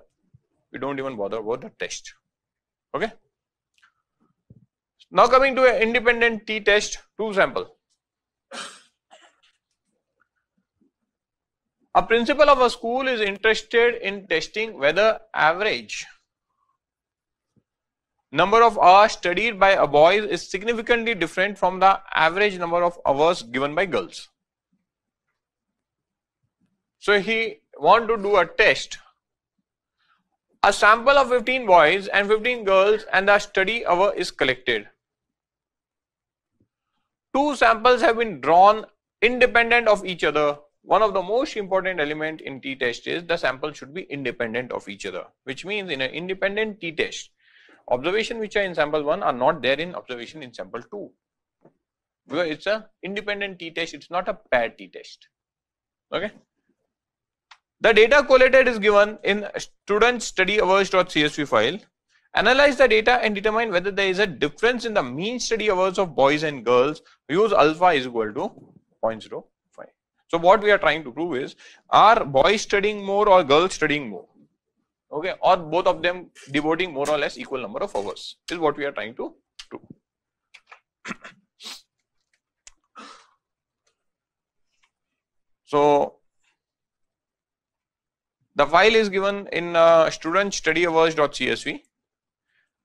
Speaker 3: we don't even bother about the test. Okay. Now coming to an independent t-test, 2 sample. A principal of a school is interested in testing whether average number of hours studied by a boy is significantly different from the average number of hours given by girls. So he want to do a test. A sample of 15 boys and 15 girls and the study hour is collected. 2 samples have been drawn independent of each other. One of the most important element in t-test is the sample should be independent of each other, which means in an independent t-test, observation which are in sample 1 are not there in observation in sample 2. Because it's an independent t-test, it's not a paired t-test. Okay. The data collated is given in student study hours.csv file. Analyze the data and determine whether there is a difference in the mean study hours of boys and girls. Use alpha is equal to 0.05. So what we are trying to prove is, are boys studying more or girls studying more? okay, or both of them devoting more or less equal number of hours is what we are trying to do. So the file is given in student study hours.csv.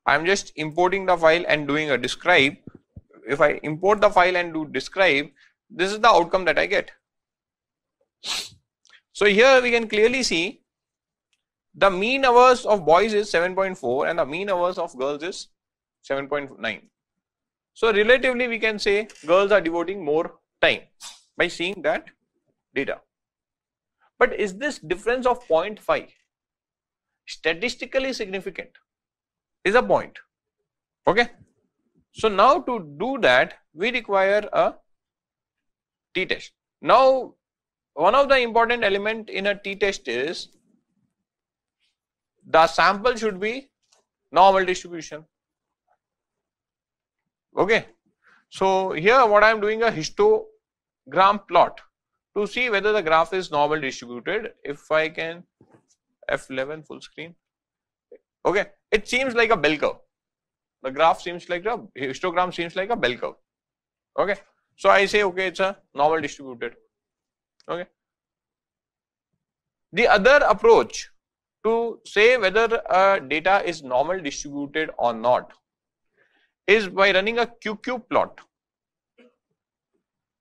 Speaker 3: I am just importing the file and doing a describe. If I import the file and do describe, this is the outcome that I get. So here we can clearly see the mean hours of boys is 7.4 and the mean hours of girls is 7.9. So relatively we can say girls are devoting more time by seeing that data. But is this difference of 0.5 statistically significant? Is a point. Okay. So now to do that we require a t-test. Now one of the important element in a t-test is the sample should be normal distribution. Okay. So here what I am doing a histogram plot to see whether the graph is normal distributed. If I can F11 full screen. Okay, it seems like a bell curve. The graph seems like a histogram seems like a bell curve. Okay, so I say okay, it's a normal distributed. Okay. The other approach to say whether data is normal distributed or not is by running a QQ plot.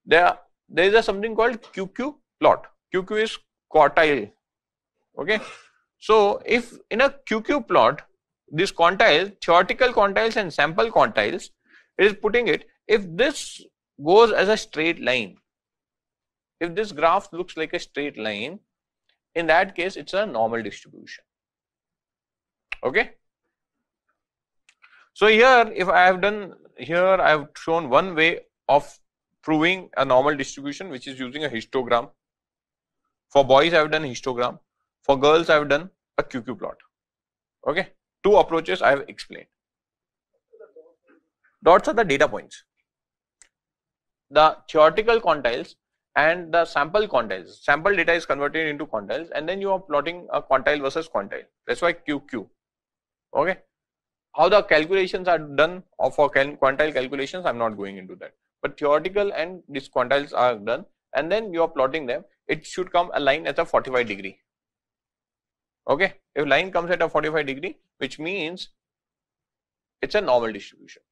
Speaker 3: There is something called QQ plot. QQ is quartile. Okay. So if in a QQ plot, this quantile, theoretical quantiles and sample quantiles, it is putting it, if this goes as a straight line, if this graph looks like a straight line, in that case it's a normal distribution. Okay. So here if I have done, here I have shown one way of proving a normal distribution, which is using a histogram. For boys I have done histogram, for girls I have done a QQ plot. Okay, two approaches I have explained. Dots are the data points. The theoretical quantiles and the sample quantiles. Sample data is converted into quantiles and then you are plotting a quantile versus quantile. That's why QQ. Okay. How the calculations are done for quantile calculations, I am not going into that. But theoretical and these quantiles are done and then you are plotting them. It should come a line at a 45 degree. Okay. If line comes at a 45 degree, which means it's a normal distribution.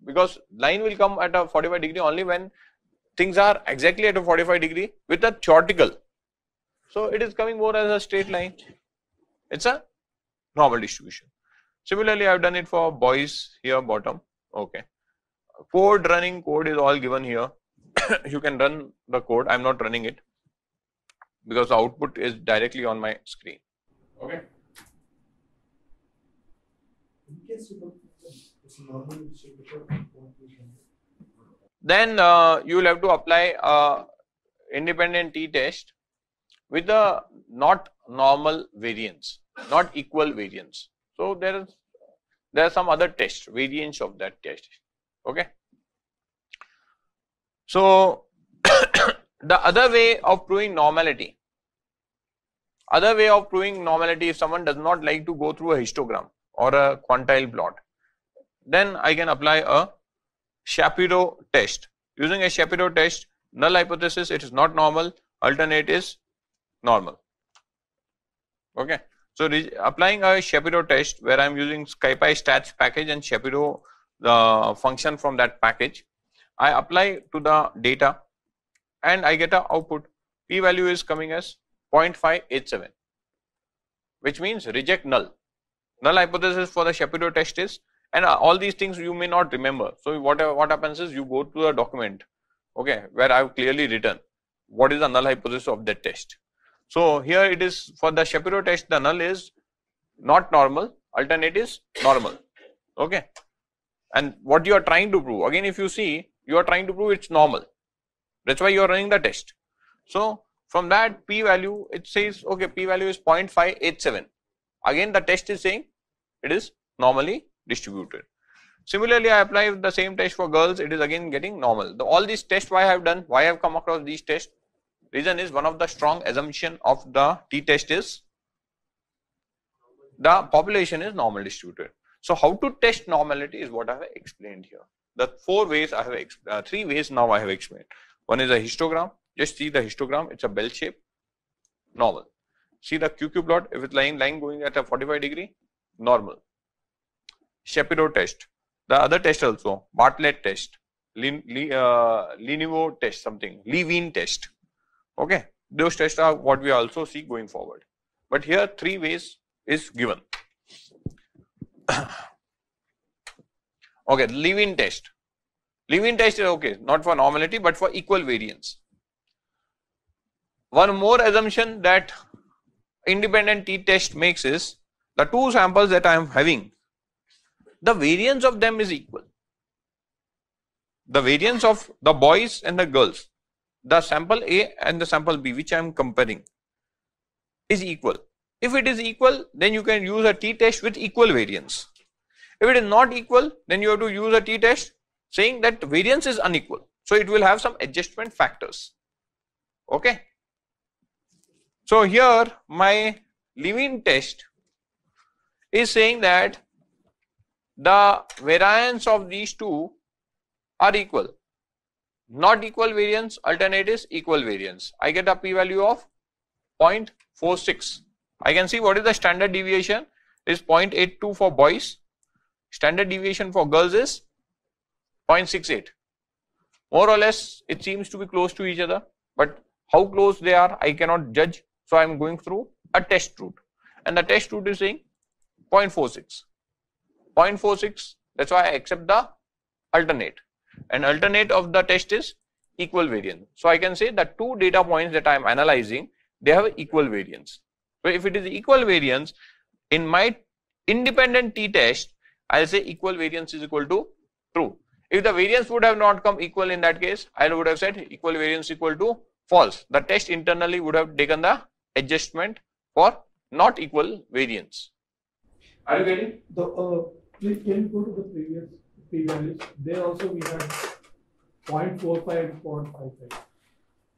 Speaker 3: Because line will come at a 45 degree only when things are exactly at a 45 degree with a theoretical. So it is coming more as a straight line. It's a normal distribution. Similarly, I have done it for boys here bottom. Okay. Code running, code is all given here. You can run the code. I am not running it because the output is directly on my screen. Okay. Then you will have to apply a independent t-test with a not normal variance, not equal variance. So there are some other tests, variance of that test. Okay. So the other way of proving normality, if someone does not like to go through a histogram or a quantile plot, then I can apply a Shapiro test. Using a Shapiro test, null hypothesis it is not normal, alternate is normal. Okay. So applying a Shapiro test where I am using SciPy stats package and Shapiro the function from that package, I apply to the data and I get a output. P value is coming as 0.587, which means reject null. Null hypothesis for the Shapiro test is, and all these things you may not remember. So what happens is you go to the document, okay, where I have clearly written what is the null hypothesis of that test. So here it is for the Shapiro test, the null is not normal, alternate is normal. Okay. And what you are trying to prove, again if you see, you are trying to prove it's normal. That's why you are running the test. So from that p value, it says okay, p value is 0.587. Again the test is saying it is normally distributed. Similarly, I apply the same test for girls, it is again getting normal. All these tests why I have done, why I have come across these tests, reason is one of the strong assumption of the t-test is the population is normal distributed. So how to test normality is what I have explained here. The 4 ways I have 3 ways now I have explained. One is a histogram. Just see the histogram. It's a bell shape, normal. See the QQ plot. If it's line going at a 45 degree, normal. Shapiro test. The other test also, Bartlett test, Lenivo test, something, Levine test. Okay, those tests are what we also see going forward. But here 3 ways is given. Okay, Levine test. Levine test is okay, not for normality but for equal variance. One more assumption that independent t-test makes is the 2 samples that I am having, the variance of them is equal. The variance of the boys and the girls, the sample A and the sample B which I am comparing is equal. If it is equal, then you can use a t-test with equal variance. If it is not equal, then you have to use a t-test saying that variance is unequal. So it will have some adjustment factors. Okay. So here my Levine test is saying that the variance of these 2 are equal. Not equal variance, alternate is equal variance. I get a p-value of 0.46. I can see what is the standard deviation is 0.82 for boys. Standard deviation for girls is 0.68. More or less it seems to be close to each other, but how close they are I cannot judge. So I am going through a test route, and the test route is saying 0.46. 0.46, that's why I accept the alternate, and alternate of the test is equal variance. So I can say that 2 data points that I am analyzing, they have equal variance. So if it is equal variance, in my independent t-test, I'll say equal variance is equal to true. If the variance would have not come equal, in that case, I would have said equal variance equal to false. The test internally would have taken the adjustment for not equal variance.
Speaker 8: Are you getting?
Speaker 5: Please can you go to the previous p-values? There also we had 0.45 and 0.55.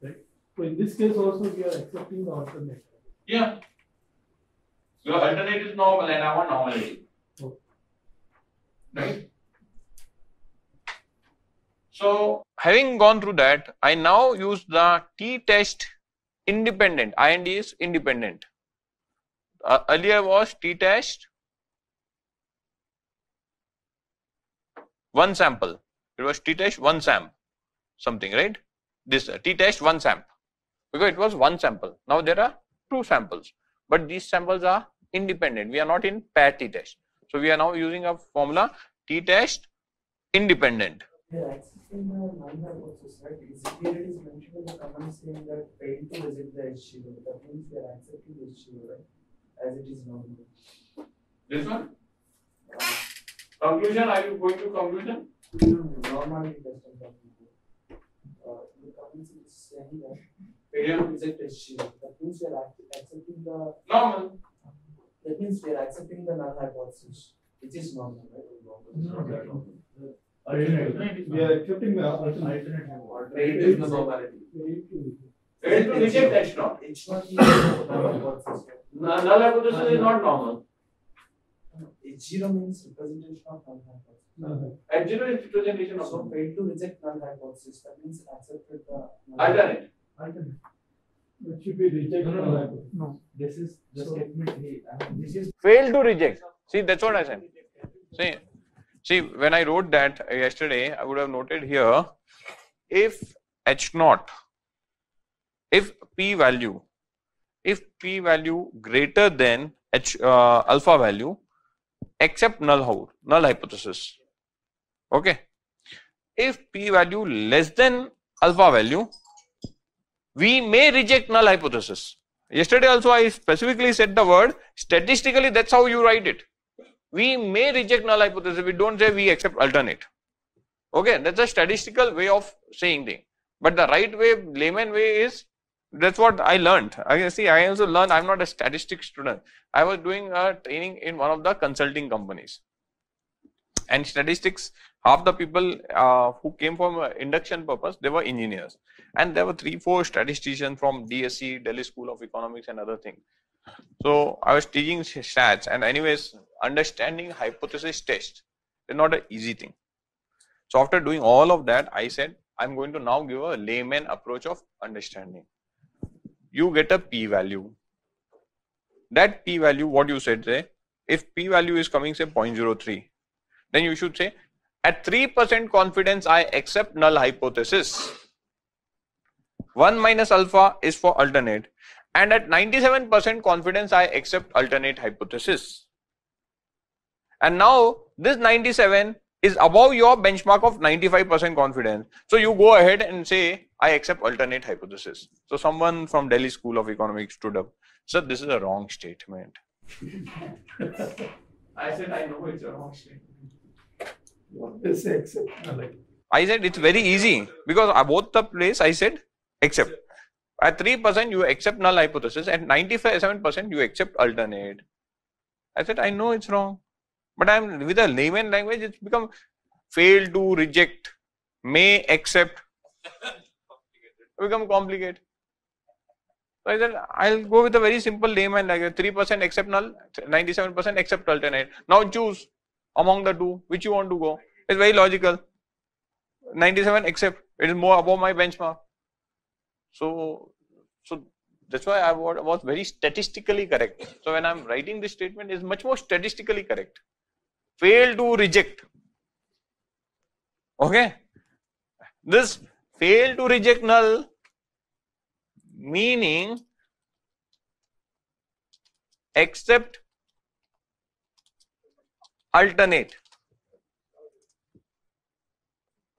Speaker 5: Right? So in this case also we are accepting the alternate.
Speaker 8: Yeah. So alternate is normal and I want normality.
Speaker 5: Okay.
Speaker 8: Right?
Speaker 3: So having gone through that, I now use the t-test independent. IND is independent. Earlier was t-test one sample. It was t-test one sample something, right? This t-test one sample, because it was one sample. Now there are 2 samples, but these samples are independent. We are not in pair t-test. So we are now using a formula t-test independent.
Speaker 15: Yeah, accepting the non-hypothesis, right? Here it is mentioned in the comment saying that fail to reject the H0. That means we are accepting the H0, right? As it is normal.
Speaker 8: This one? Conclusion, are you going to conclusion?
Speaker 15: Normality test I'm talking about. The comments is saying that fail to reject H0. That means we are accepting the
Speaker 8: normal.
Speaker 15: That means we are accepting the null hypothesis, which is normal, right?
Speaker 5: We are accepting the alternate.
Speaker 8: It is the normality. Fail to reject H0.
Speaker 15: H0 is null hypothesis.
Speaker 8: Null hypothesis is not normal.
Speaker 15: H0 means representation of null hypothesis.
Speaker 8: H0 is representation of.
Speaker 15: So fail to reject null hypothesis. That means accepted the
Speaker 8: alternate.
Speaker 5: It should be rejected.
Speaker 15: No, this is the statement A. This is
Speaker 3: fail to reject. See, that's what I said. See, when I wrote that yesterday, I would have noted here, if H0, if p-value greater than alpha value, accept null hypothesis. Okay. If p-value less than alpha value, we may reject null hypothesis. Yesterday also I specifically said the word statistically, that's how you write it. We may reject null hypothesis. We don't say we accept alternate. Okay, that's a statistical way of saying thing. But the right way, layman way is, that's what I learned. I also learned, I'm not a statistics student. I was doing a training in one of the consulting companies. And statistics, half the people who came from induction purpose, they were engineers. And there were 3-4 statisticians from DSC, Delhi School of Economics and other things. So I was teaching stats, and anyways, understanding hypothesis test is not an easy thing. So after doing all of that, I said I'm going to now give a layman approach of understanding. You get a p-value. That p-value, what you said there, if p-value is coming say 0.03, then you should say at 3% confidence I accept null hypothesis. 1 minus alpha is for alternate, and at 97% confidence I accept alternate hypothesis. And now this 97 is above your benchmark of 95% confidence. So you go ahead and say I accept alternate hypothesis. So someone from Delhi School of Economics stood up. Sir, this is a wrong statement.
Speaker 8: I said I know it's a wrong statement.
Speaker 5: What is accept?
Speaker 3: I said it's very easy because both the place I said accept. At 3% you accept null hypothesis, at 97% you accept alternate. I said I know it's wrong, but I'm with a layman language it's become fail to, reject, may, accept, become complicated. So I said I'll go with a very simple layman language. 3% accept null, 97% accept alternate. Now choose among the two which you want to go. It's very logical. 97 accept, it is more above my benchmark. So that's why I was very statistically correct. So when I'm writing this statement, is much more statistically correct. Fail to, reject. Okay. This fail to, reject null meaning accept alternate.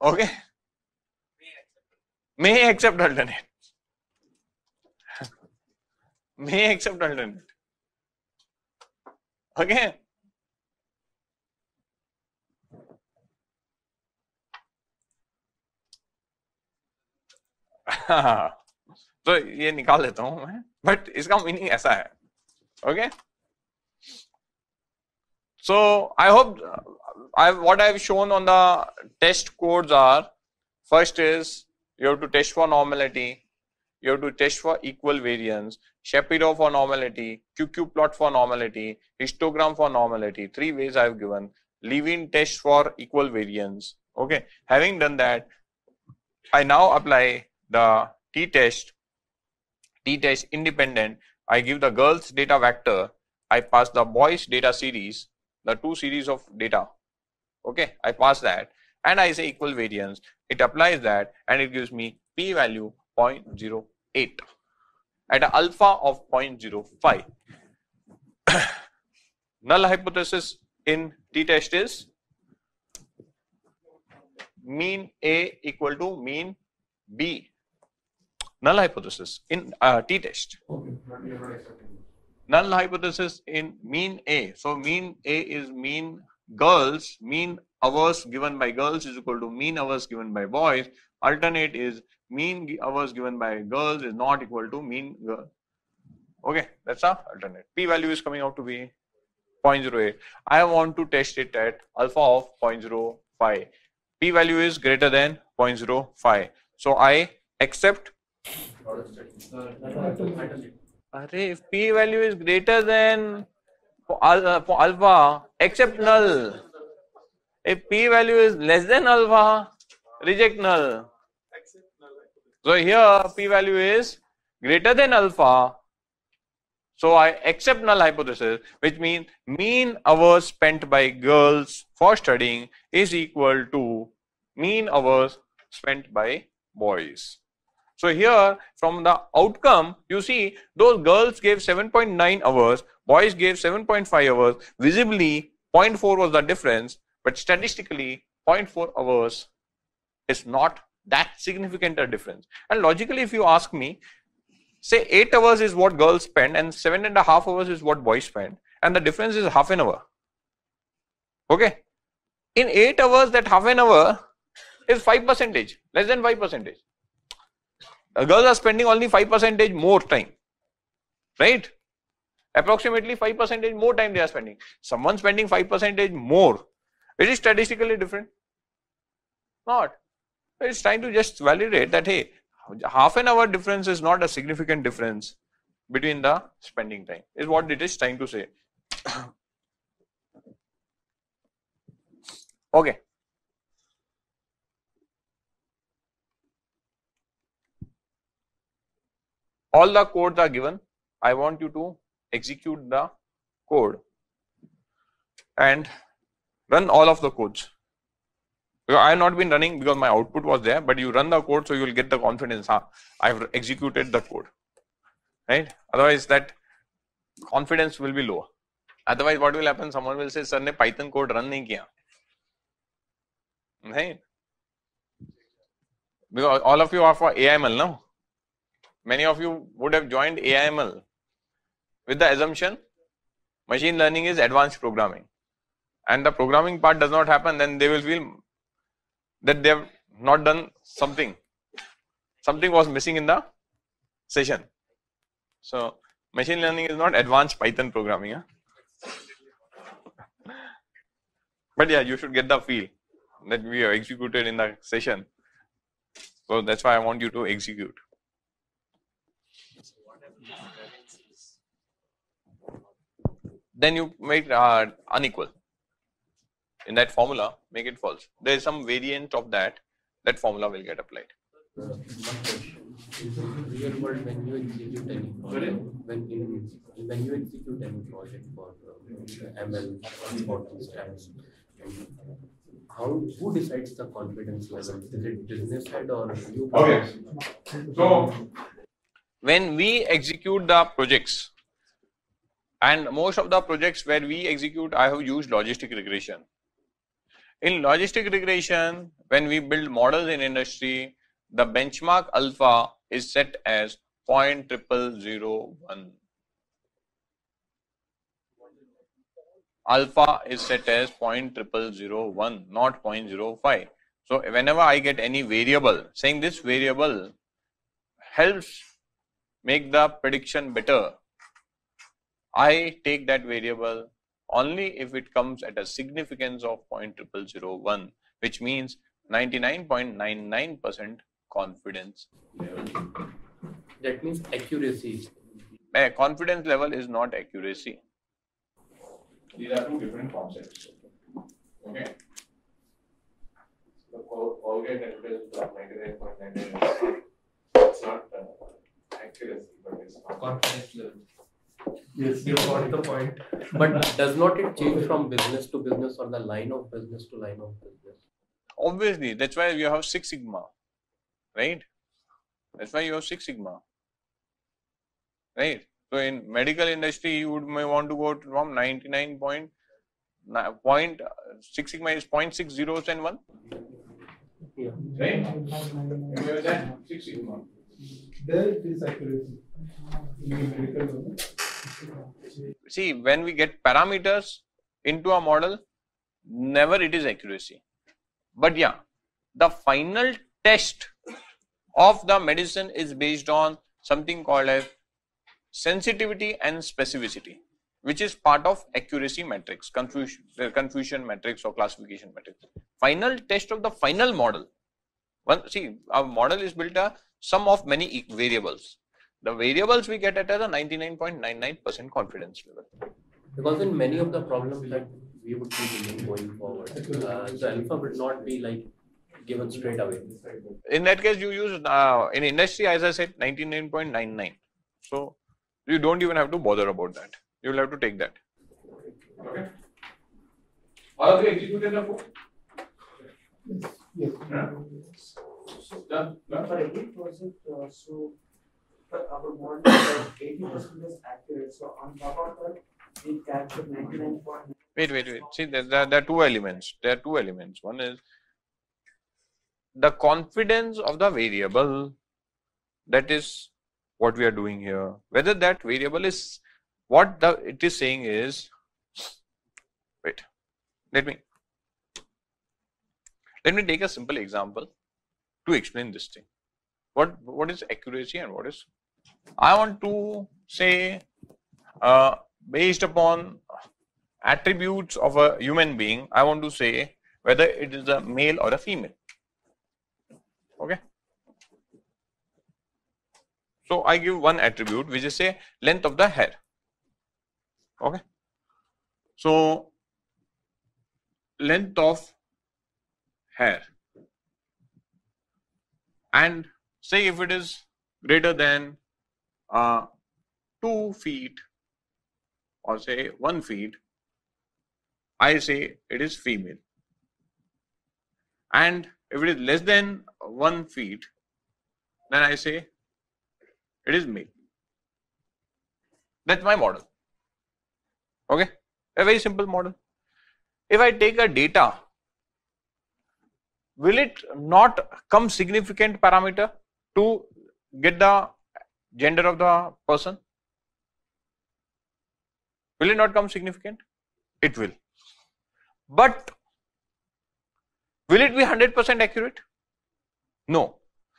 Speaker 3: Okay. May accept alternate. May accept alternate. Okay. तो ये निकाल देता हूं मैं, but इसका meaning ऐसा है. Okay. So I hope what I've shown on the test codes are, first is you have to test for normality, you have to test for equal variance, Shapiro for normality, QQ plot for normality, histogram for normality. 3 ways I have given. Leave-in test for equal variance. Okay. Having done that, I now apply the t-test independent. I give the girls data vector, I pass the boys data series, the 2 series of data. Okay, I pass that and I say equal variance. It applies that and it gives me p-value 0.08 at an alpha of 0.05. Null hypothesis in t-test is mean A equal to mean B. Null hypothesis in t-test. Null hypothesis in mean A. So mean A is mean girls, mean hours given by girls is equal to mean hours given by boys. Alternate is mean hours given by girls is not equal to mean girl. Okay, that's our alternate. P value is coming out to be 0.08. I want to test it at alpha of 0.05. P value is greater than 0.05. So I accept. If P value is greater than for alpha, accept null. If P value is less than alpha, reject null. So here P value is greater than alpha. So I accept null hypothesis, which means mean hours spent by girls for studying is equal to mean hours spent by boys. So here from the outcome, you see those girls gave 7.9 hours, boys gave 7.5 hours. Visibly 0.4 was the difference, but statistically 0.4 hours is not that significant a difference. And logically, if you ask me, say 8 hours is what girls spend and 7.5 hours is what boys spend, and the difference is half an hour. Okay. In 8 hours, that half an hour is 5%, less than 5%. Girls are spending only 5% more time, right? Approximately 5% more time they are spending. Someone spending 5% more. It is statistically different. Not. It's trying to just validate that, hey, half an hour difference is not a significant difference. between the spending time is what it is trying to say. Okay. All the codes are given. I want you to execute the code and run all of the codes. I have not been running because my output was there, but you run the code so you will get the confidence. I have executed the code, right? Otherwise, that confidence will be lower. Otherwise, what will happen? Someone will say, "Sir, ne Python code run nahi kiya." Right? Because all of you are for AIML, no? Many of you would have joined AIML with the assumption machine learning is advanced programming, and the programming part does not happen. Then they will feel that they have not done something. Something was missing in the session. So machine learning is not advanced Python programming. Huh? But yeah, you should get the feel that we have executed in the session. So that's why I want you to execute. Then you make unequal. In that formula, make it false. There is some variant of that formula will get applied.
Speaker 6: One question. Is it real world when you execute any project? When you execute any project for ML, transport, stats, who decides the confidence level? Is it business head or you?
Speaker 3: Okay. So when we execute the projects, and most of the projects where we execute, I have used logistic regression. In logistic regression, when we build models in industry, the benchmark alpha is set as 0.0001. Alpha is set as 0.0001, not 0.05. So whenever I get any variable, saying this variable helps make the prediction better, I take that variable only if it comes at a significance of 0.0001, which means 99.99% confidence level.
Speaker 6: That means accuracy.
Speaker 3: Confidence level is not accuracy. These are two different concepts. Okay. The Colgate evidence of 99.99%. It's not accuracy, but it's not confidence level.
Speaker 6: Yes, you got the point. But does not it change from business to business or the line of business to line of business?
Speaker 3: Obviously, that's why you have Six Sigma, right? That's why you have Six Sigma, right? So in medical industry, you may want to go from 99.6 Sigma is 0.60 and 1.
Speaker 6: Yeah.
Speaker 3: Right? Where is that? 6 Sigma.
Speaker 5: There it is accuracy. In medical domain.
Speaker 3: See, when we get parameters into a model, never it is accuracy. But yeah, the final test of the medicine is based on something called as sensitivity and specificity, which is part of accuracy matrix, confusion matrix or classification matrix. Final test of the final model. See, our model is built a sum of many variables. The variables we get at a 99.99% confidence level.
Speaker 6: Because in many of the problems that we would be dealing going forward, the alpha would not be like given straight away.
Speaker 3: In that case, you use in industry, as I said, 99.99. So you don't even have to bother about that. You will have to take that. Okay. All of you executed the code?
Speaker 5: Yes.
Speaker 3: Done.
Speaker 15: For every project, so our model is 80% is accurate. So on top of that, we capture 99.9.
Speaker 3: Wait. See, there are two elements. There are two elements. One is the confidence of the variable. That is what we are doing here. Whether that variable is what it is saying is. Wait. Let me take a simple example to explain this thing. What is accuracy and what is? I want to say based upon attributes of a human being, I want to say whether it is a male or a female. Okay. So I give one attribute which is say length of the hair. Okay. So length of hair, and say if it is greater than 2 feet or say 1 feet, I say it is female, and if it is less than 1 feet, then I say it is male. That's my model. Okay, a very simple model. If I take a data, will it not come significant parameter to get the gender of the person? Will it not come significant? It will. But will it be 100% accurate? No.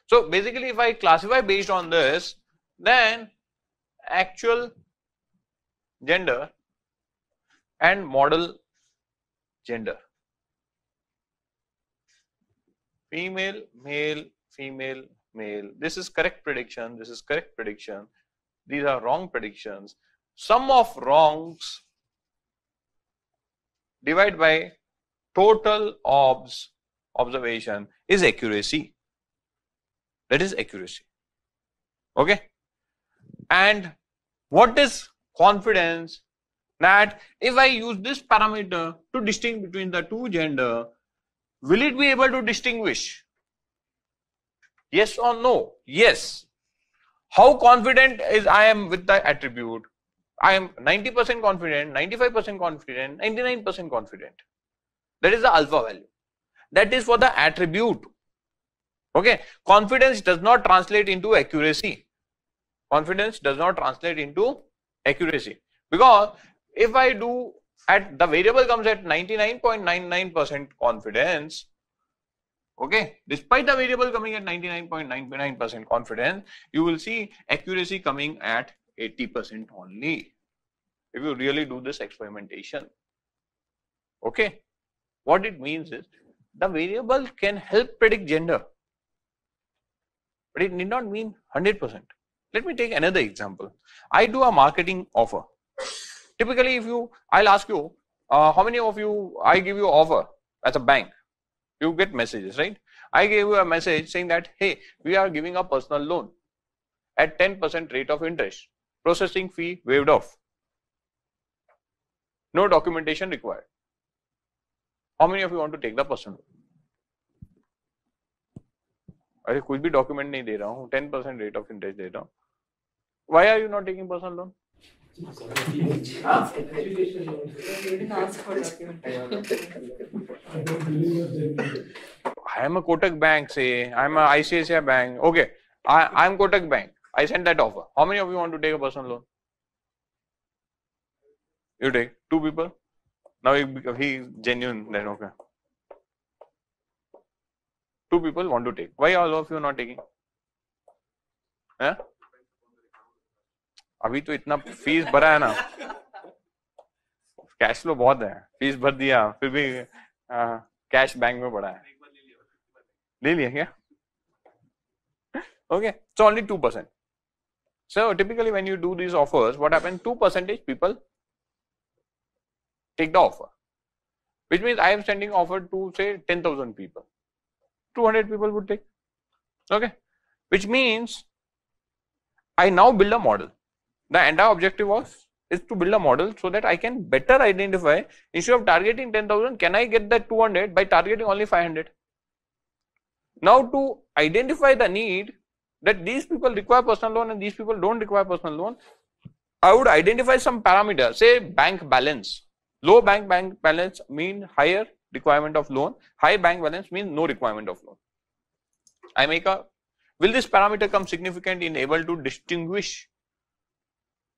Speaker 3: So basically if I classify based on this, then actual gender and model gender, female, male, female, male, this is correct prediction, this is correct prediction, these are wrong predictions. Sum of wrongs divided by total observation is accuracy. That is accuracy. Okay. And what is confidence? That if I use this parameter to distinguish between the two gender, will it be able to distinguish? Yes or no? Yes. How confident is I am with the attribute? I am 90% confident, 95% confident, 99% confident. That is the alpha value. That is for the attribute. Okay. Confidence does not translate into accuracy. Confidence does not translate into accuracy. Because if I do at the variable comes at 99.99% confidence, okay, despite the variable coming at 99.99% confidence, you will see accuracy coming at 80% only. If you really do this experimentation. Okay. What it means is the variable can help predict gender, but it need not mean 100%. Let me take another example. I do a marketing offer. Typically, I'll ask you, how many of you, I give you offer as a bank, you get messages, right? I gave you a message saying that, hey, we are giving a personal loan at 10% rate of interest, processing fee waived off, no documentation required. How many of you want to take the personal loan? अरे कुछ भी document नहीं दे रहा हूँ, 10% rate of interest दे रहा हूँ. Why are you not taking personal loan? I am a Kotak Bank, say, I am a ICICI Bank. Okay, I am Kotak Bank. I sent that offer. How many of you want to take a personal loan? You take 2 people. Now he is genuine. Then okay. 2 people want to take. Why all of you not taking? Huh? अभी तो इतना fees भरा है ना, cash flow बहुत है, fees भर दिया फिर भी कैश बैंक में पड़ा है, ले लिया क्या? Okay, so only 2%. So typically when you do these offers, what happens? 2% people take the offer, which means I am sending offer to say 10,000 people, 200 people would take. Okay, which means I now build a model. The entire objective is to build a model so that I can better identify, instead of targeting 10,000, can I get that 200 by targeting only 500? Now to identify the need that these people require personal loan and these people don't require personal loan, I would identify some parameter, say bank balance. Low bank balance mean higher requirement of loan, high bank balance means no requirement of loan. I make a, will this parameter come significant in able to distinguish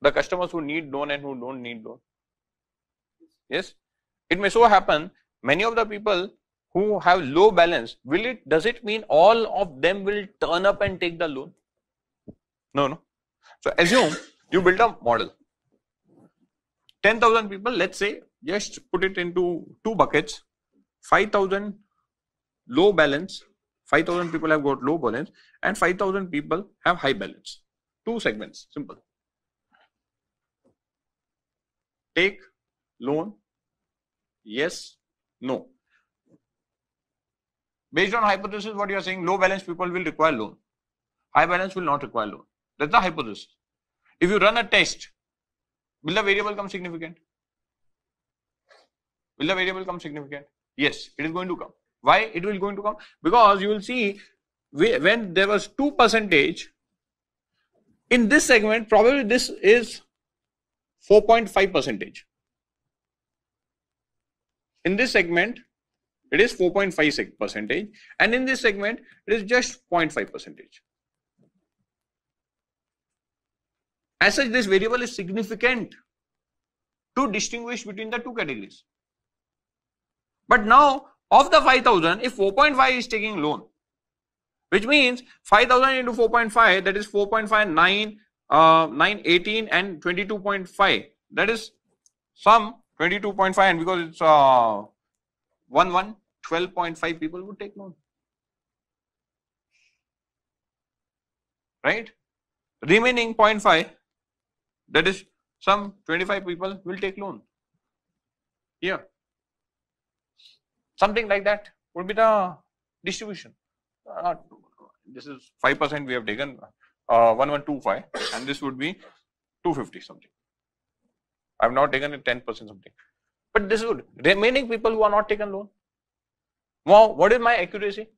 Speaker 3: the customers who need loan and who don't need loan? Yes, it may so happen many of the people who have low balance, does it mean all of them will turn up and take the loan? No. So assume you build a model, 10,000 people, let's say, just put it into 2 buckets, 5,000 low balance, 5,000 people have got low balance and 5,000 people have high balance. two segments, simple. Take loan, yes, no. Based on hypothesis, what you are saying, low balance people will require loan. High balance will not require loan. That's the hypothesis. If you run a test, will the variable come significant? Will the variable come significant? Yes, it is going to come. Why it will going to come? Because you will see when there was 2%, in this segment, probably this is 4.5%. In this segment, it is 4.5%, and in this segment, it is just 0.5%. As such, this variable is significant to distinguish between the two categories. But now, of the 5,000, if 4.5 is taking loan, which means 5,000 into 4.5, that is 4.5, 9, 9, 18 and 22.5. That is some 22.5, and because it's 12.5 people would take loan. Right? Remaining 0.5, that is some 25 people will take loan. Here. Something like that would be the distribution. This is 5% we have taken 1125, and this would be 250 something. I have not taken it 10% something. But this would remaining people who are not taken loan. Now, what is my accuracy?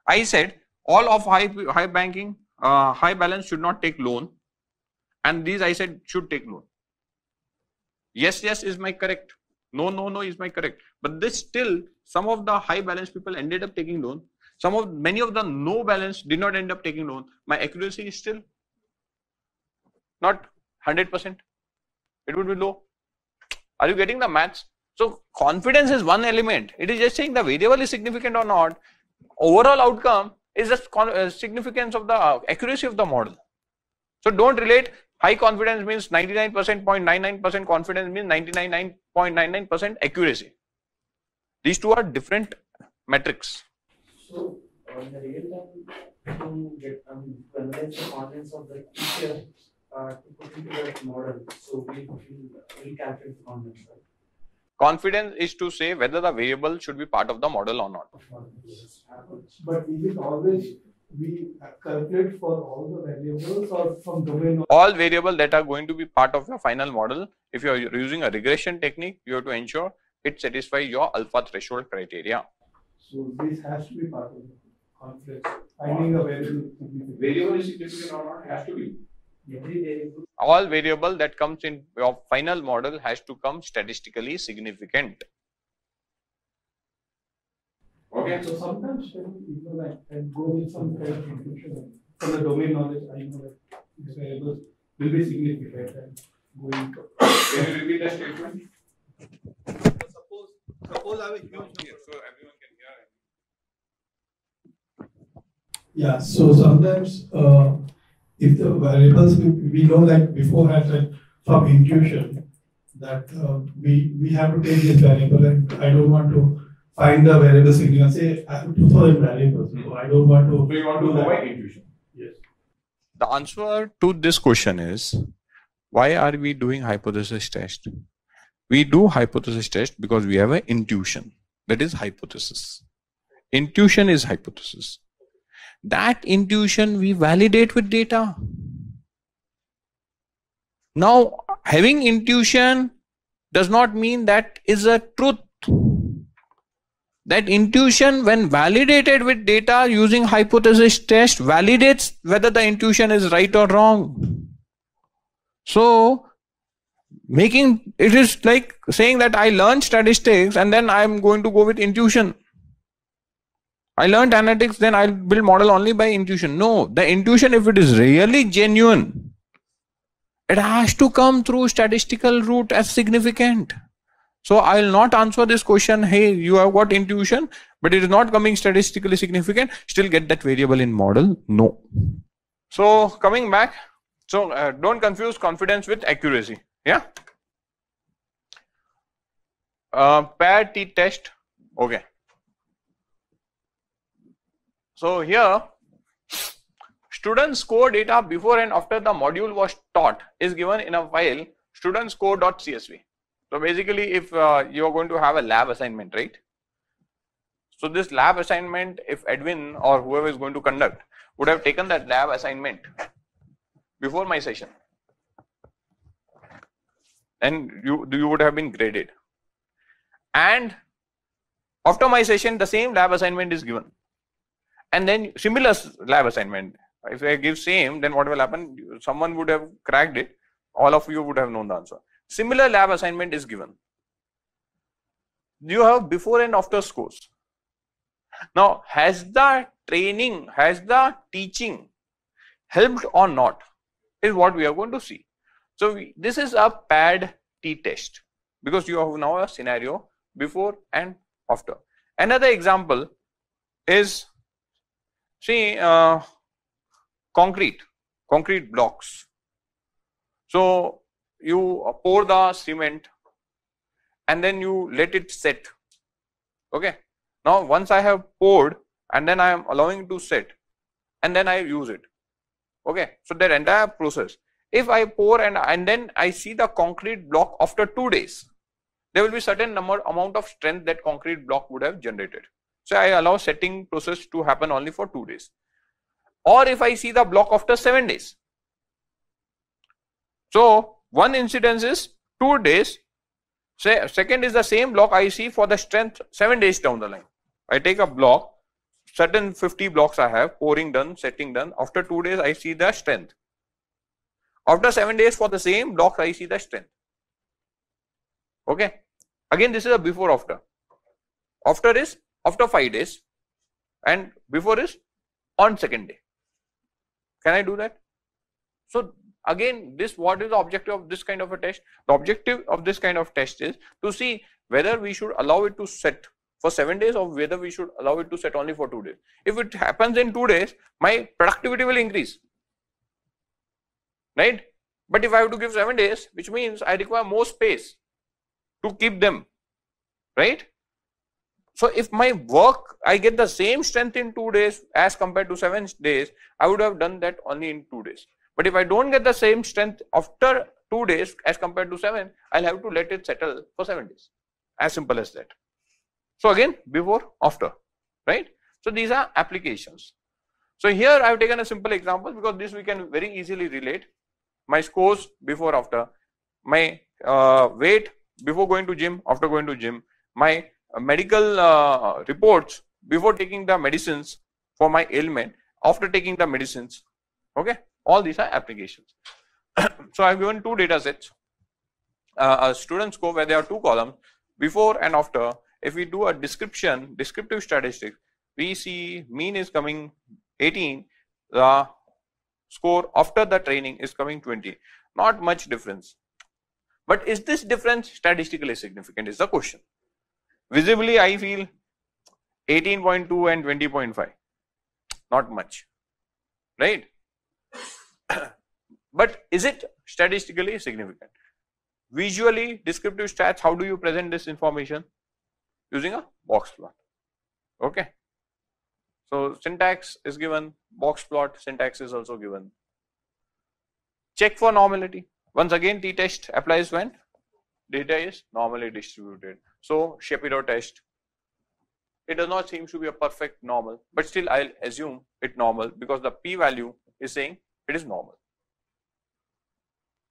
Speaker 3: I said all of high banking, high balance should not take loan, and these I said should take loan. Yes, yes is my correct. No, no, no is my correct. But this still, some of the high balance people ended up taking loan. Many of the no balance did not end up taking loan. My accuracy is still not 100%. It would be low. Are you getting the maths? So confidence is one element. It is just saying the variable is significant or not. Overall outcome is the significance of the accuracy of the model. So don't relate high confidence means 99.99% confidence means 99.99% accuracy. These two are different metrics.
Speaker 15: So in the real time, to get to analyze the confidence of the teacher to put into that model, so we calculate the confidence. Right?
Speaker 3: Confidence is to say whether the variable should be part of the model or not.
Speaker 5: But is it always we calculate for all the variables or from domain?
Speaker 3: All variables that are going to be part of your final model, if you are using a regression technique, you have to ensure it satisfies your alpha threshold criteria.
Speaker 5: So this has to be part of the confidence. Finding a variable significant.
Speaker 3: Variable is significant or not has to be. All variable that comes in your final model has to come statistically significant.
Speaker 5: Okay. So sometimes people and go with some kind of intuition from the domain knowledge. I know that these variables will be significant and going.
Speaker 3: Can you repeat that statement?
Speaker 14: Suppose I have a huge number.
Speaker 3: So everyone can hear.
Speaker 5: Yeah. So sometimes. If the variables we know like beforehand like from intuition that we have to take this variable and I don't want to find the variable significant. Say I have 2000 variables, so I don't want to.
Speaker 3: So you want to know by intuition.
Speaker 5: Yes.
Speaker 3: The answer to this question is, why are we doing hypothesis test? We do hypothesis test because we have an intuition. That is hypothesis. Intuition is hypothesis. That intuition we validate with data. Now, having intuition does not mean that is a truth. That intuition, when validated with data using hypothesis test, validates whether the intuition is right or wrong. So, it is like saying that I learned statistics and then I am going to go with intuition. I learned analytics, then I'll build model only by intuition. No, the intuition, if it is really genuine, it has to come through statistical route as significant. So I will not answer this question, hey, you have got intuition, but it is not coming statistically significant, still get that variable in model. No. So coming back, so don't confuse confidence with accuracy. Yeah. Pair t-test. Okay. So here, student score data before and after the module was taught is given in a file studentscore.csv. So basically, if you are going to have a lab assignment, right? So this lab assignment, if Edwin or whoever is going to conduct would have taken that lab assignment before my session, and you would have been graded. And after my session, the same lab assignment is given, and then similar lab assignment. If I give same, then what will happen? Someone would have cracked it. All of you would have known the answer. Similar lab assignment is given. You have before and after scores. Now, has the training, has the teaching helped or not, is what we are going to see. So this is a paired t-test, because you have now a scenario before and after. Another example is, see, concrete blocks. So you pour the cement and then you let it set. Okay. Now once I have poured and then I am allowing to set and then I use it. Okay. So that entire process. If I pour and then I see the concrete block after 2 days, there will be certain amount of strength that concrete block would have generated. So I allow setting process to happen only for 2 days. Or if I see the block after 7 days. So one incidence is 2 days. Second is the same block I see for the strength 7 days down the line. I take a block, certain 50 blocks I have, pouring done, setting done. After 2 days I see the strength. After 7 days for the same block I see the strength. Okay. Again, this is a before after. After is after 5 days and before is on second day. Can I do that? So again, what is the objective of this kind of a test? The objective of this kind of test is to see whether we should allow it to set for 7 days or whether we should allow it to set only for 2 days. If it happens in 2 days, my productivity will increase. Right? But if I have to give 7 days, which means I require more space to keep them. Right? So if my work, I get the same strength in 2 days as compared to 7 days, I would have done that only in 2 days. But if I don't get the same strength after 2 days as compared to 7, I'll have to let it settle for 7 days. As simple as that. So again, before, after, right? So these are applications. So here I have taken a simple example because this we can very easily relate. My scores before, after, my weight before going to gym, after going to gym, my medical reports before taking the medicines for my ailment, after taking the medicines. Okay, all these are applications. So I have given 2 data sets, a student score where there are 2 columns, before and after. If we do a descriptive statistics, we see mean is coming 18, the score after the training is coming 20. Not much difference. But is this difference statistically significant is the question. Visibly, I feel 18.2 and 20.5, not much, right? But is it statistically significant? Visually, descriptive stats, how do you present this information? Using a box plot. Okay. So syntax is given, box plot syntax is also given. Check for normality. Once again, t-test applies when data is normally distributed. So Shapiro test, it does not seem to be a perfect normal, but still I'll assume it normal because the p-value is saying it is normal.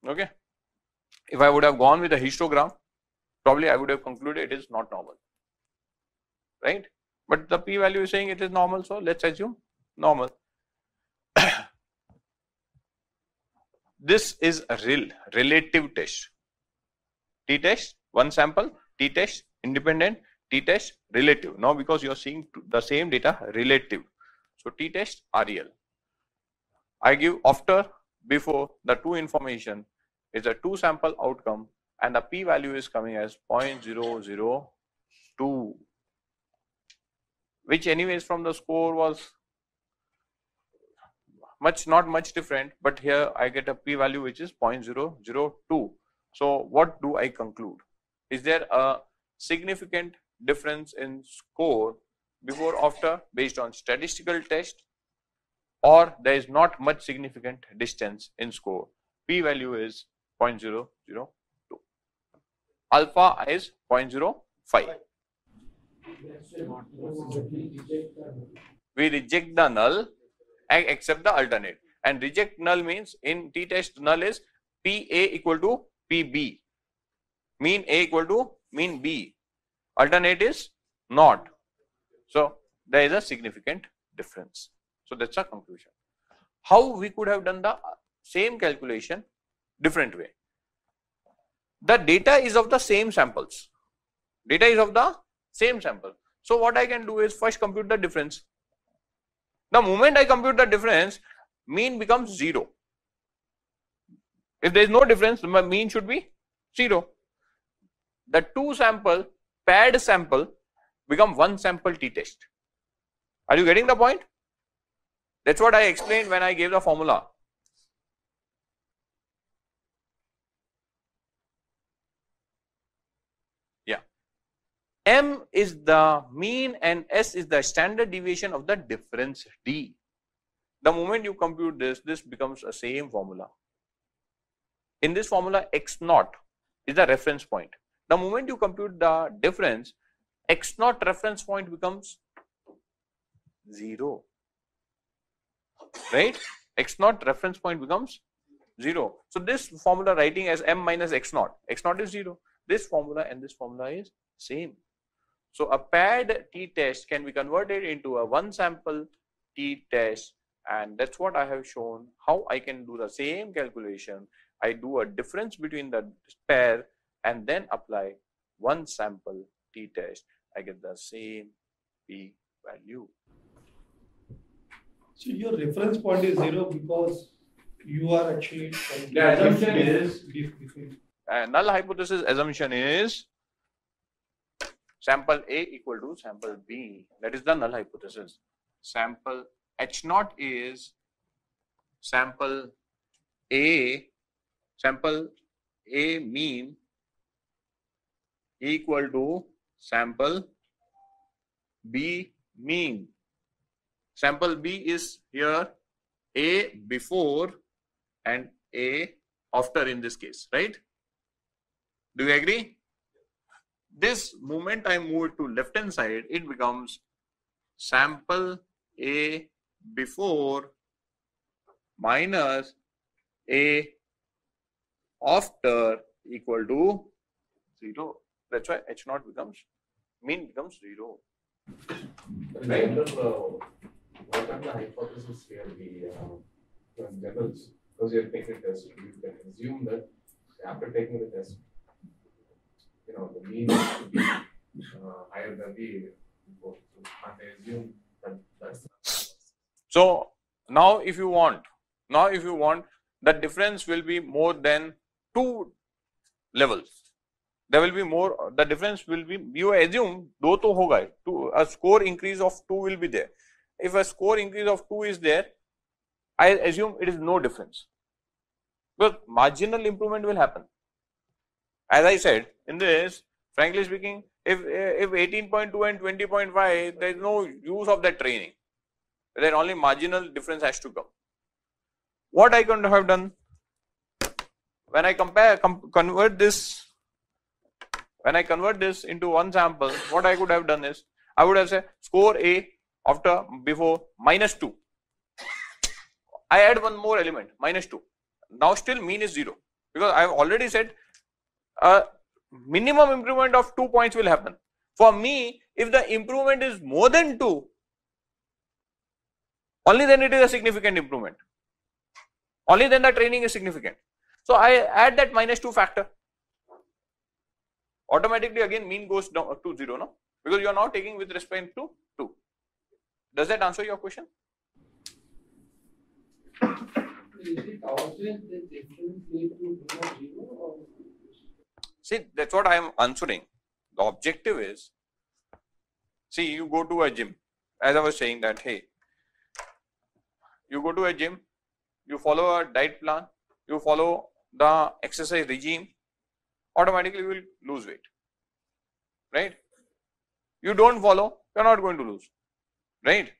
Speaker 3: Okay. If I would have gone with a histogram, probably I would have concluded it is not normal. Right? But the p-value is saying it is normal, so let's assume normal. This is a relative test. T-test, one sample, t-test, independent, t-test, relative. Now because you are seeing the same data, relative. So t-test are real. I give after, before, the 2 information is a 2 sample outcome and the p-value is coming as 0.002. Which anyways from the score was not much different, but here I get a p-value which is 0.002. So what do I conclude? Is there a significant difference in score before after based on statistical test, or there is not much significant distance in score, p value is 0.002. Alpha is 0.05. We reject the null and accept the alternate. And reject null means in t-test null is PA equal to PB. Mean A equal to mean B. Alternate is not. So there is a significant difference. So that's a conclusion. How we could have done the same calculation different way? The data is of the same samples. Data is of the same sample. So what I can do is first compute the difference. The moment I compute the difference, mean becomes 0. If there is no difference, my mean should be 0. The two sample paired sample become one sample t-test. Are you getting the point? That's what I explained when I gave the formula. Yeah. M is the mean and S is the standard deviation of the difference D. The moment you compute this, this becomes a same formula. In this formula, x naught is the reference point. The moment you compute the difference, x naught reference point becomes 0. Right? X naught reference point becomes 0. So this formula writing as m minus x naught is 0. This formula and this formula is same. So a paired t-test can be converted into a one sample t-test, and that's what I have shown how I can do the same calculation. I do a difference between the pair and then apply one sample t-test. I get the same p value.
Speaker 5: So your reference point is 0 because you are actually.
Speaker 3: The assumption is null hypothesis assumption is sample A equal to sample B. That is the null hypothesis. Sample H naught is sample A mean equal to sample B mean. Sample B is here A before and A after in this case, right? Do you agree? This moment I move to left hand side, it becomes sample A before minus A after equal to 0. That's why H naught becomes, mean becomes 0.
Speaker 6: Right. What are the hypotheses here? The levels, because you are taking a test, you can assume that after taking the test, the mean has to be higher than the before. So can't I assume that that's.
Speaker 3: So now if you want, the difference will be more than 2 levels. There will be more, the difference will be, you assume, do to hoga, a score increase of 2 will be there. If a score increase of 2 is there, I assume it is no difference. Because marginal improvement will happen. As I said, in this, frankly speaking, if 18.2 and 20.5, there is no use of that training. Then only marginal difference has to come. What I could have done, when I convert this into one sample, what I could have done is, I would have said score A after before minus 2. I add one more element, minus 2. Now still mean is 0, because I have already said a minimum improvement of 2 points will happen. For me, if the improvement is more than 2, only then it is a significant improvement. Only then the training is significant. So I add that minus 2 factor. Automatically again mean goes down to 0, no? Because you are now taking with respect to 2. Does that answer your question?
Speaker 12: Is it always the difference need to be 0 or?
Speaker 3: See, that's what I am answering. The objective is, see, you go to a gym, as I was saying that, hey, you go to a gym, you follow a diet plan, you follow the exercise regime, automatically you will lose weight, right? You don't follow, you are not going to lose, right?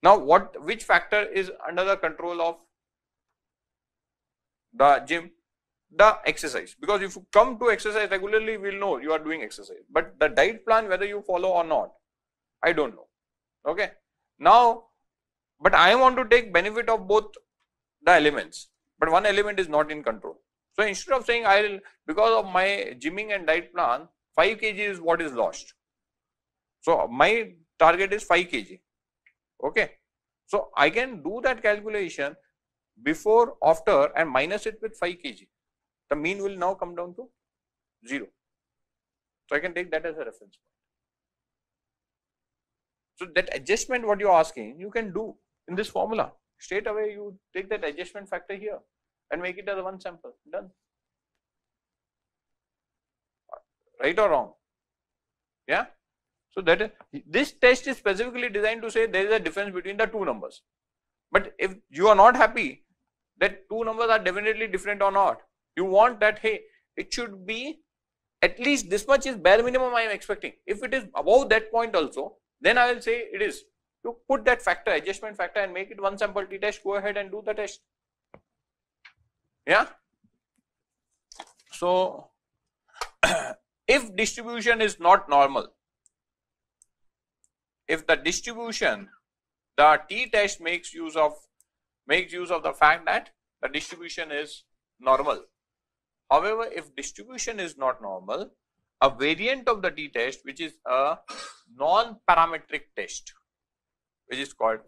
Speaker 3: Now which factor is under the control of the gym? The exercise. Because if you come to exercise regularly, we'll know you are doing exercise. But the diet plan, whether you follow or not, I don't know. Okay. Now, but I want to take benefit of both the elements, but one element is not in control. So instead of saying I'll, because of my gymming and diet plan, 5 kg is what is lost. So my target is 5 kg. Okay. So I can do that calculation before, after, and minus it with 5 kg. The mean will now come down to 0. So I can take that as a reference point. So that adjustment what you are asking, you can do in this formula. Straight away you take that adjustment factor here and make it as one sample. Done. Right or wrong? Yeah. So that is, this test is specifically designed to say there is a difference between the two numbers. But if you are not happy that two numbers are definitely different or not, you want that, hey, it should be at least this much is bare minimum I am expecting. If it is above that point also, then I will say it is. You put that factor, adjustment factor, and make it one sample t-test, go ahead and do the test. Yeah. So, if distribution is not normal, if the distribution, the t-test makes use of the fact that the distribution is normal. However, if distribution is not normal, a variant of the t-test, which is a non-parametric test, which is called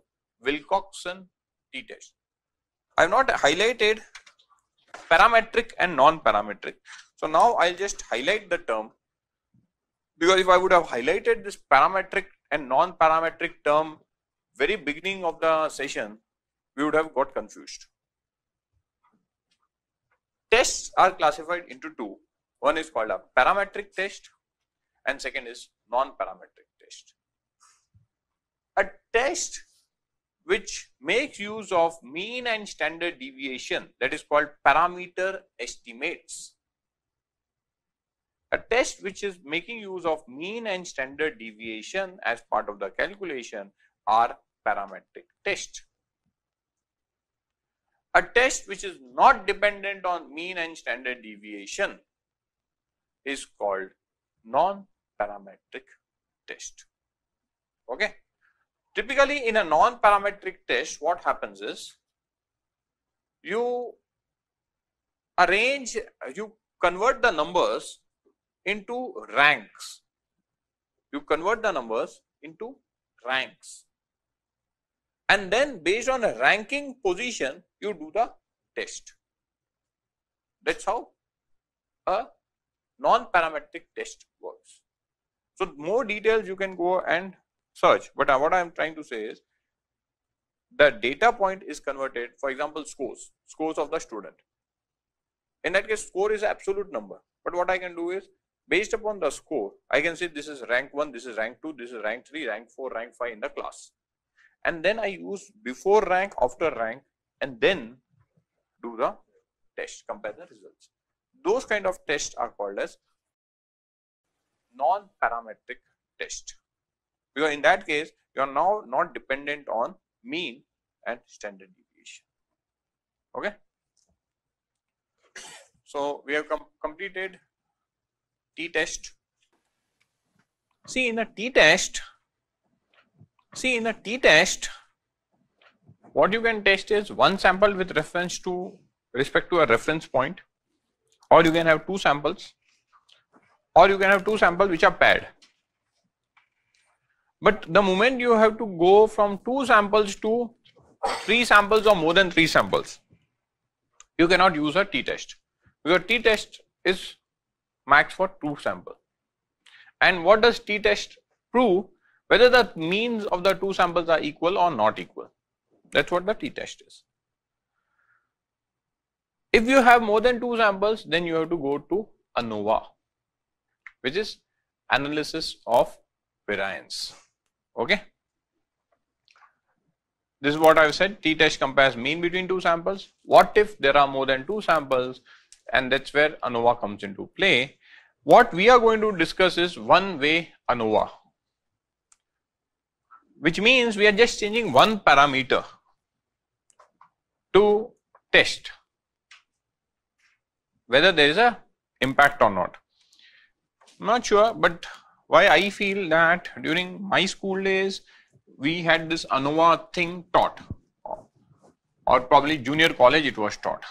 Speaker 3: Wilcoxon t-test. I have not highlighted parametric and non-parametric. So now I'll just highlight the term, because if I would have highlighted this parametric and non-parametric term very beginning of the session, we would have got confused. Tests are classified into two. One is called a parametric test and second is non-parametric test. A test which makes use of mean and standard deviation, that is called parameter estimates. A test which is making use of mean and standard deviation as part of the calculation are parametric test. A test which is not dependent on mean and standard deviation is called non-parametric test. Okay. Typically in a non-parametric test, what happens is you convert the numbers into ranks. You convert the numbers into ranks. And then based on a ranking position, you do the test. That's how a non-parametric test works. So more details you can go and search, but what I am trying to say is the data point is converted, for example, scores of the student. In that case, score is absolute number. But what I can do is, based upon the score, I can say this is rank 1, this is rank 2, this is rank 3, rank 4, rank 5 in the class. And then I use before rank, after rank, and then do the test, compare the results. Those kind of tests are called as non-parametric test. Because in that case, you are now not dependent on mean and standard deviation. Okay. So we have completed t-test. See in a t-test, what you can test is one sample with respect to a reference point, or you can have two samples, or you can have two samples which are paired. But the moment you have to go from 2 samples to 3 samples or more than 3 samples, you cannot use a t-test, because t-test is max for 2 samples. And what does t-test prove? Whether the means of the 2 samples are equal or not equal. That's what the t-test is. If you have more than 2 samples, then you have to go to ANOVA, which is analysis of variance. Okay. This is what I've said. T-test compares mean between 2 samples. What if there are more than 2 samples? And that's where ANOVA comes into play. What we are going to discuss is one-way ANOVA. which means we are just changing one parameter to test whether there is a impact or not. I'm not sure, but why I feel that during my school days we had this ANOVA thing taught, or probably junior college it was taught,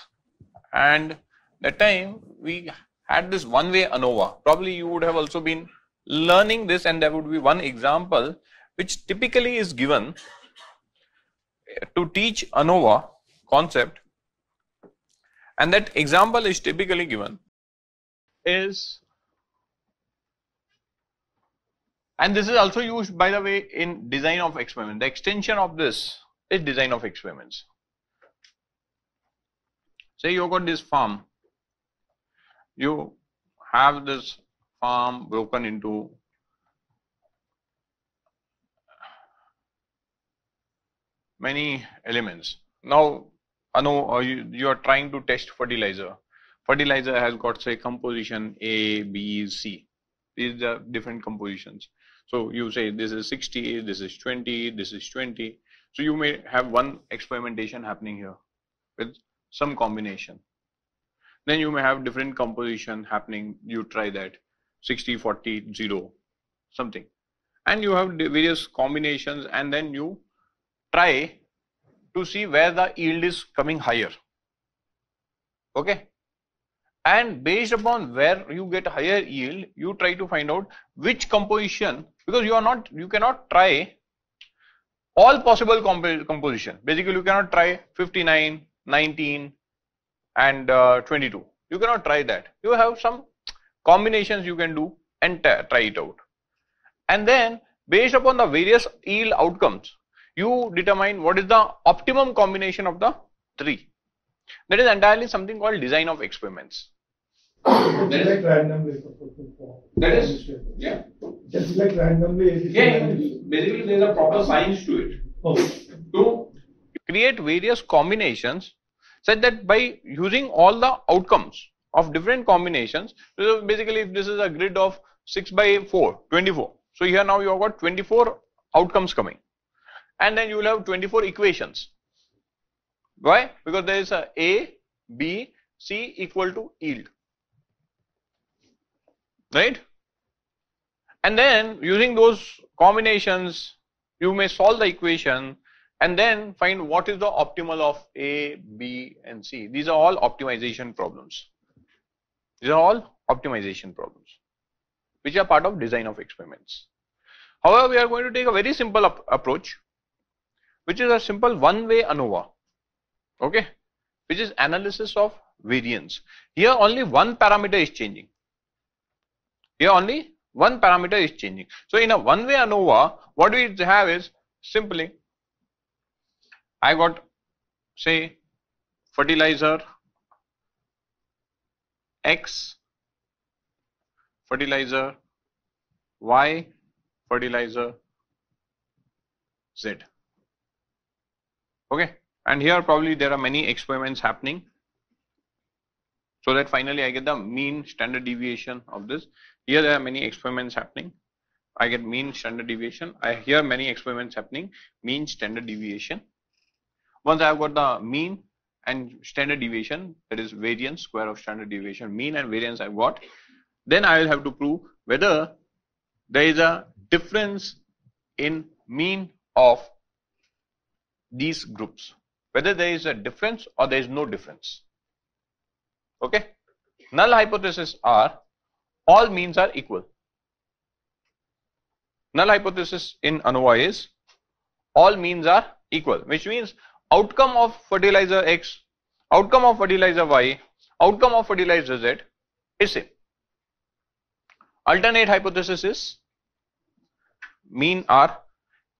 Speaker 3: and that time we had this one-way ANOVA. Probably you would have also been learning this, and there would be one example which typically is given to teach ANOVA concept, and that example is typically given is, and this is also used by the way in design of experiment. The extension of this is design of experiments. Say you got this farm, you have this farm broken into many elements. Now you are trying to test fertilizer. Fertilizer has got say composition A, B, C. These are different compositions. So you say this is 60, this is 20, this is 20. So you may have one experimentation happening here with some combination. Then you may have different composition happening. You try that 60, 40, 0, something. And you have various combinations, and then you try to see where the yield is coming higher. Okay. And based upon where you get higher yield, you try to find out which composition, because you cannot try all possible composition. Basically, you cannot try 59, 19 and 22. You cannot try that. You have some combinations you can do and try it out. And then based upon the various yield outcomes, you determine what is the optimum combination of the three. That is entirely something called design of experiments.
Speaker 5: It's like randomly.
Speaker 8: That is, yeah.
Speaker 5: Just like randomly.
Speaker 8: Yeah, basically there is a proper science to it.
Speaker 5: Oh.
Speaker 3: To create various combinations such that by using all the outcomes of different combinations, so basically if this is a grid of 6 by 4, 24. So here now you have got 24 outcomes coming, and then you will have 24 equations. Why? Because there is a, B, C equal to yield, right? And then using those combinations, you may solve the equation and then find what is the optimal of A, B and C. These are all optimization problems. These are all optimization problems which are part of design of experiments. However, we are going to take a very simple approach, which is a simple one-way ANOVA, okay, which is analysis of variance. Here only one parameter is changing. Here only one parameter is changing. So in a one-way ANOVA, what we have is simply, I got say fertilizer X, fertilizer Y, fertilizer Z. Okay, and here probably there are many experiments happening, so that finally I get the mean standard deviation of this. Here there are many experiments happening, I get mean standard deviation. I hear many experiments happening, mean standard deviation. Once I have got the mean and standard deviation, that is variance, square of standard deviation, mean and variance I have got, then I will have to prove whether there is a difference in mean of these groups, whether there is a difference or there is no difference. Okay. Null hypothesis are all means are equal. Null hypothesis in ANOVA is all means are equal, which means outcome of fertilizer X, outcome of fertilizer Y, outcome of fertilizer Z is same. Alternate hypothesis is mean are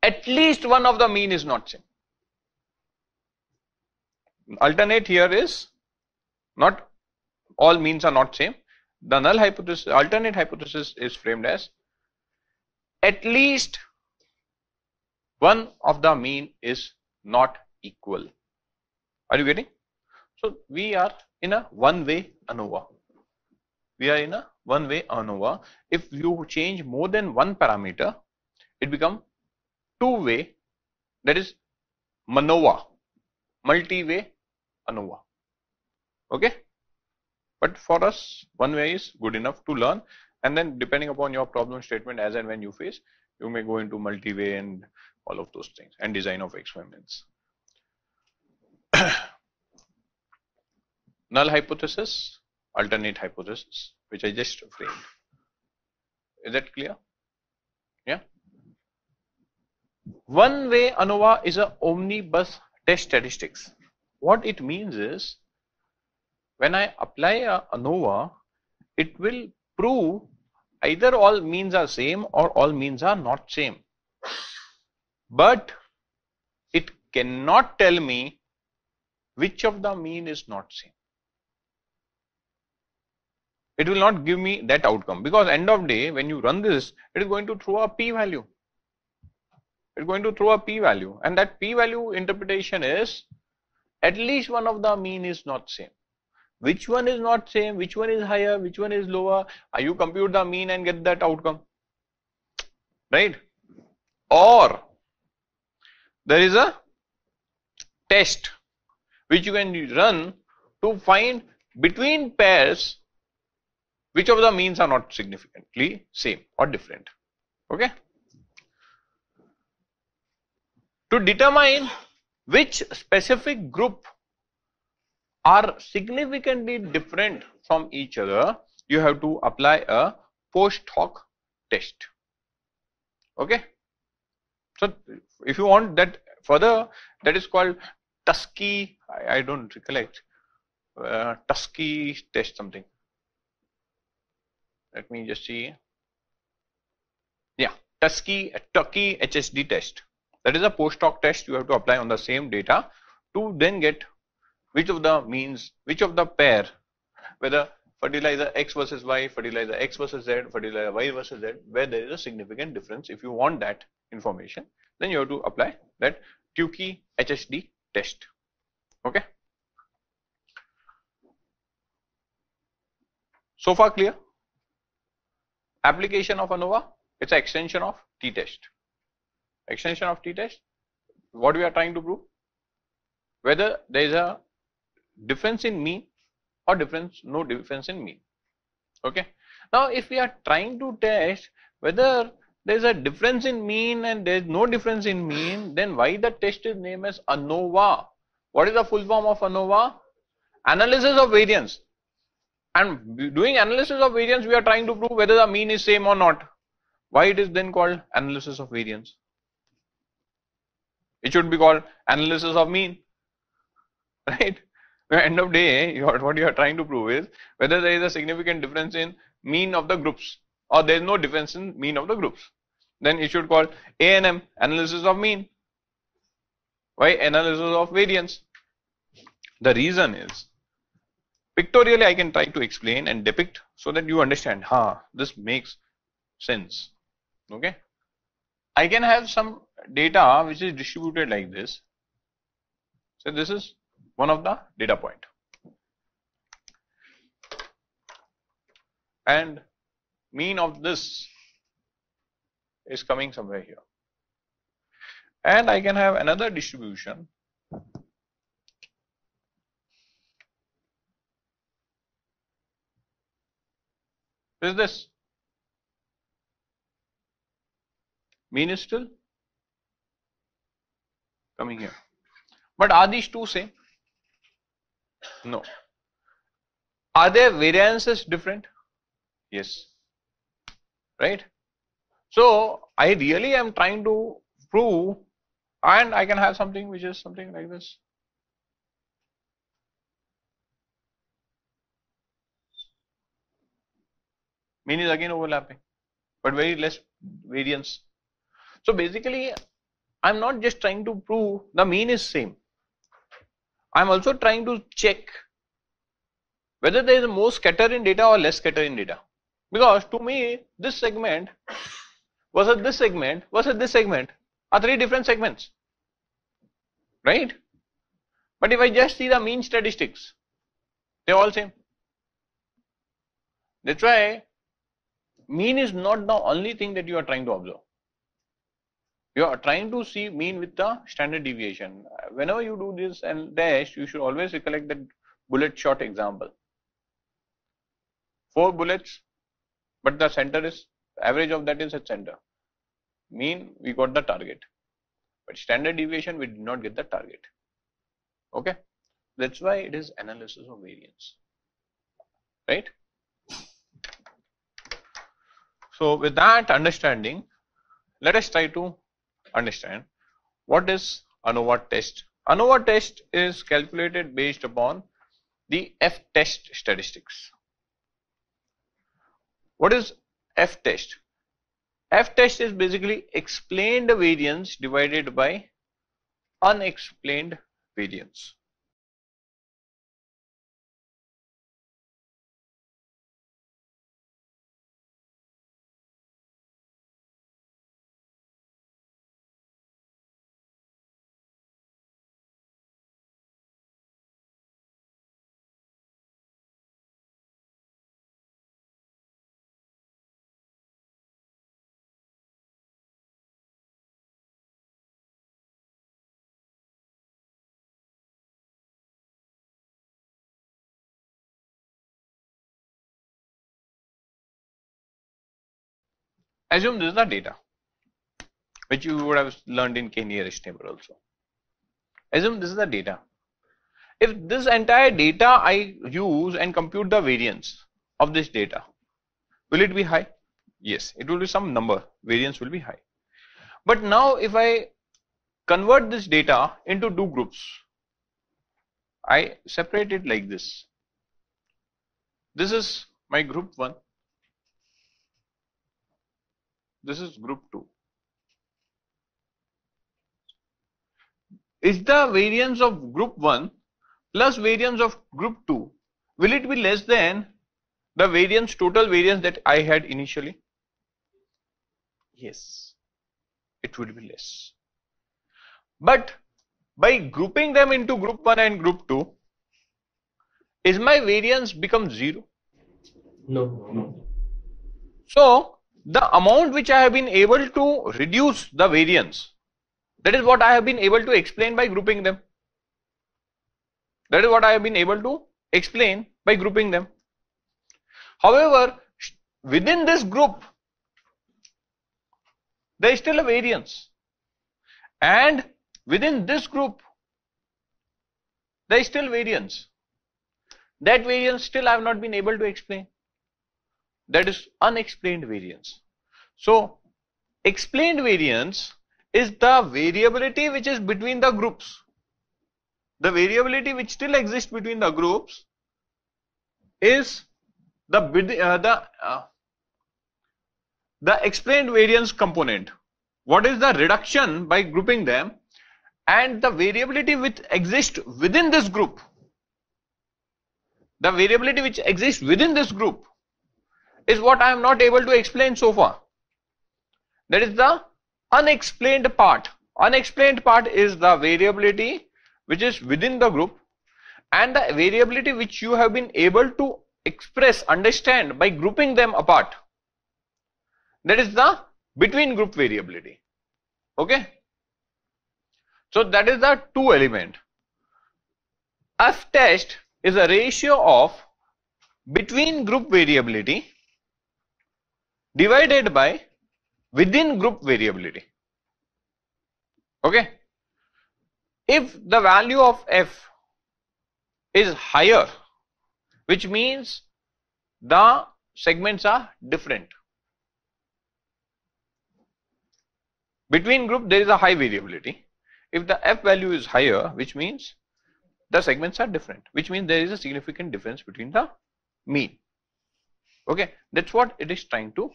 Speaker 3: at least one of the mean is not same. Alternate here is not all means are not same. The null hypothesis, alternate hypothesis is framed as at least one of the mean is not equal. Are you getting? So we are in a one-way ANOVA. We are in a one-way ANOVA. If you change more than one parameter, it becomes two-way, that is MANOVA, multi-way ANOVA. Okay, but for us one way is good enough to learn, and then depending upon your problem statement as and when you face, you may go into multi-way and all of those things and design of experiments. Null hypothesis, alternate hypothesis, which I just framed. Is that clear? Yeah. One way ANOVA is a omnibus test statistics. What it means is, when I apply a ANOVA, it will prove either all means are same or all means are not same. But it cannot tell me which of the mean is not same. It will not give me that outcome, because end of day when you run this, it is going to throw a p-value. It's going to throw a p-value, and that p-value interpretation is at least one of the mean is not same. Which one is not same, which one is higher, which one is lower, you compute the mean and get that outcome, right? Or there is a test which you can run to find between pairs which of the means are not significantly same or different. Okay. To determine which specific group are significantly different from each other, you have to apply a post hoc test. Okay. So if you want that further, that is called Tusky, I don't recollect, Tusky test something. Let me just see. Yeah, Tusky HSD test. That is a post hoc test you have to apply on the same data to then get which of the means, which of the pair, whether fertilizer X versus Y, fertilizer X versus Z, fertilizer Y versus Z, where there is a significant difference. If you want that information, then you have to apply that Tukey HSD test. Okay. So far clear? Application of ANOVA, it's an extension of t-test. Extension of t-test, what we are trying to prove? Whether there is a difference in mean or no difference in mean. Okay. Now if we are trying to test whether there is a difference in mean and there is no difference in mean, then why the test is named as ANOVA? What is the full form of ANOVA? Analysis of variance. And doing analysis of variance, we are trying to prove whether the mean is same or not. Why it is then called analysis of variance? It should be called analysis of mean, right? At the end of the day, what you are trying to prove is whether there is a significant difference in mean of the groups or there is no difference in mean of the groups. Then it should call ANM, analysis of mean. Why analysis of variance? The reason is, pictorially I can try to explain and depict so that you understand, this makes sense. Okay. I can have some data which is distributed like this. So this is one of the data point. And mean of this is coming somewhere here. And I can have another distribution . Is this mean is still coming here, but are these two same? No. Are their variances different? Yes, right? So I really am trying to prove, and I can have something which is something like this. Mean is again overlapping, but very less variance. So basically, I'm not just trying to prove the mean is same. I'm also trying to check whether there is more scatter in data or less scatter in data. Because to me, this segment versus this segment versus this segment are three different segments, right? But if I just see the mean statistics, they're all same. That's why mean is not the only thing that you are trying to observe. You are trying to see mean with the standard deviation. Whenever you do this and dash, you should always recollect that bullet shot example. 4 bullets, but the center is, average of that is at center. Mean, we got the target, but standard deviation, we did not get the target. Okay, that's why it is analysis of variance, right? So with that understanding, let us try to understand what is ANOVA test. ANOVA test is calculated based upon the F test statistics. What is F test? F test is basically explained variance divided by unexplained variance. Assume this is the data, which you would have learned in k-nearest neighbor also. Assume this is the data. If this entire data I use and compute the variance of this data, will it be high? Yes, it will be some number, variance will be high. But now if I convert this data into 2 groups, I separate it like this. This is my group 1. This is group 2. Is the variance of group 1 plus variance of group 2, will it be less than the variance, total variance that I had initially? Yes, it would be less. But by grouping them into group 1 and group 2, is my variance become 0?
Speaker 4: No.
Speaker 3: So the amount which I have been able to reduce the variance, that is what I have been able to explain by grouping them. That is what I have been able to explain by grouping them. However, within this group, there is still a variance, and within this group, there is still variance. That variance still I have not been able to explain. That is unexplained variance. So, explained variance is the variability which is between the groups. The variability which still exists between the groups is the explained variance component. What is the reduction by grouping them, and the variability which exists within this group. The variability which exists within this group is what I am not able to explain so far. That is the unexplained part. Unexplained part is the variability which is within the group, and the variability which you have been able to express, understand by grouping them apart. That is the between group variability. Okay. So that is the 2 element. F test is a ratio of between group variability divided by within group variability. Okay. If the value of F is higher, which means the segments are different. Between group there is a high variability. If the F value is higher, which means the segments are different, which means there is a significant difference between the mean. Okay, that's what it is trying to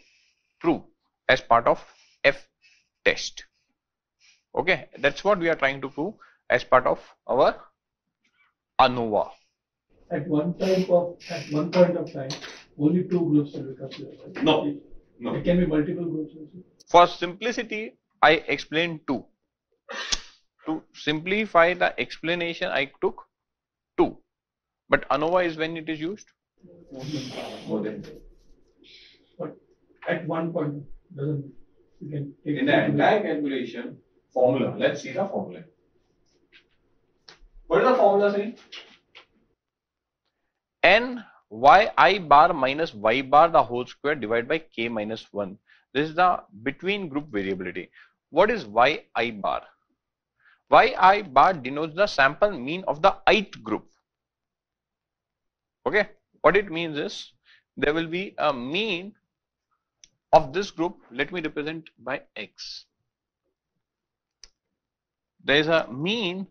Speaker 3: prove as part of F test. Okay, that's what we are trying to prove as part of our ANOVA.
Speaker 5: At one point of time, only 2 groups will be considered. Right? No. It can be multiple groups also.
Speaker 3: For simplicity, I explained 2. To simplify the explanation, I took 2. But ANOVA is when it is used?
Speaker 5: More than. But at one point, doesn't.
Speaker 3: In the entire calculation formula, let's see the formula. What is the formula saying? N yi bar minus y bar the whole square divided by k minus 1. This is the between group variability. What is yi bar? Yi bar denotes the sample mean of the ith group. Okay, what it means is there will be a mean of this group. Let me represent by x. There is a mean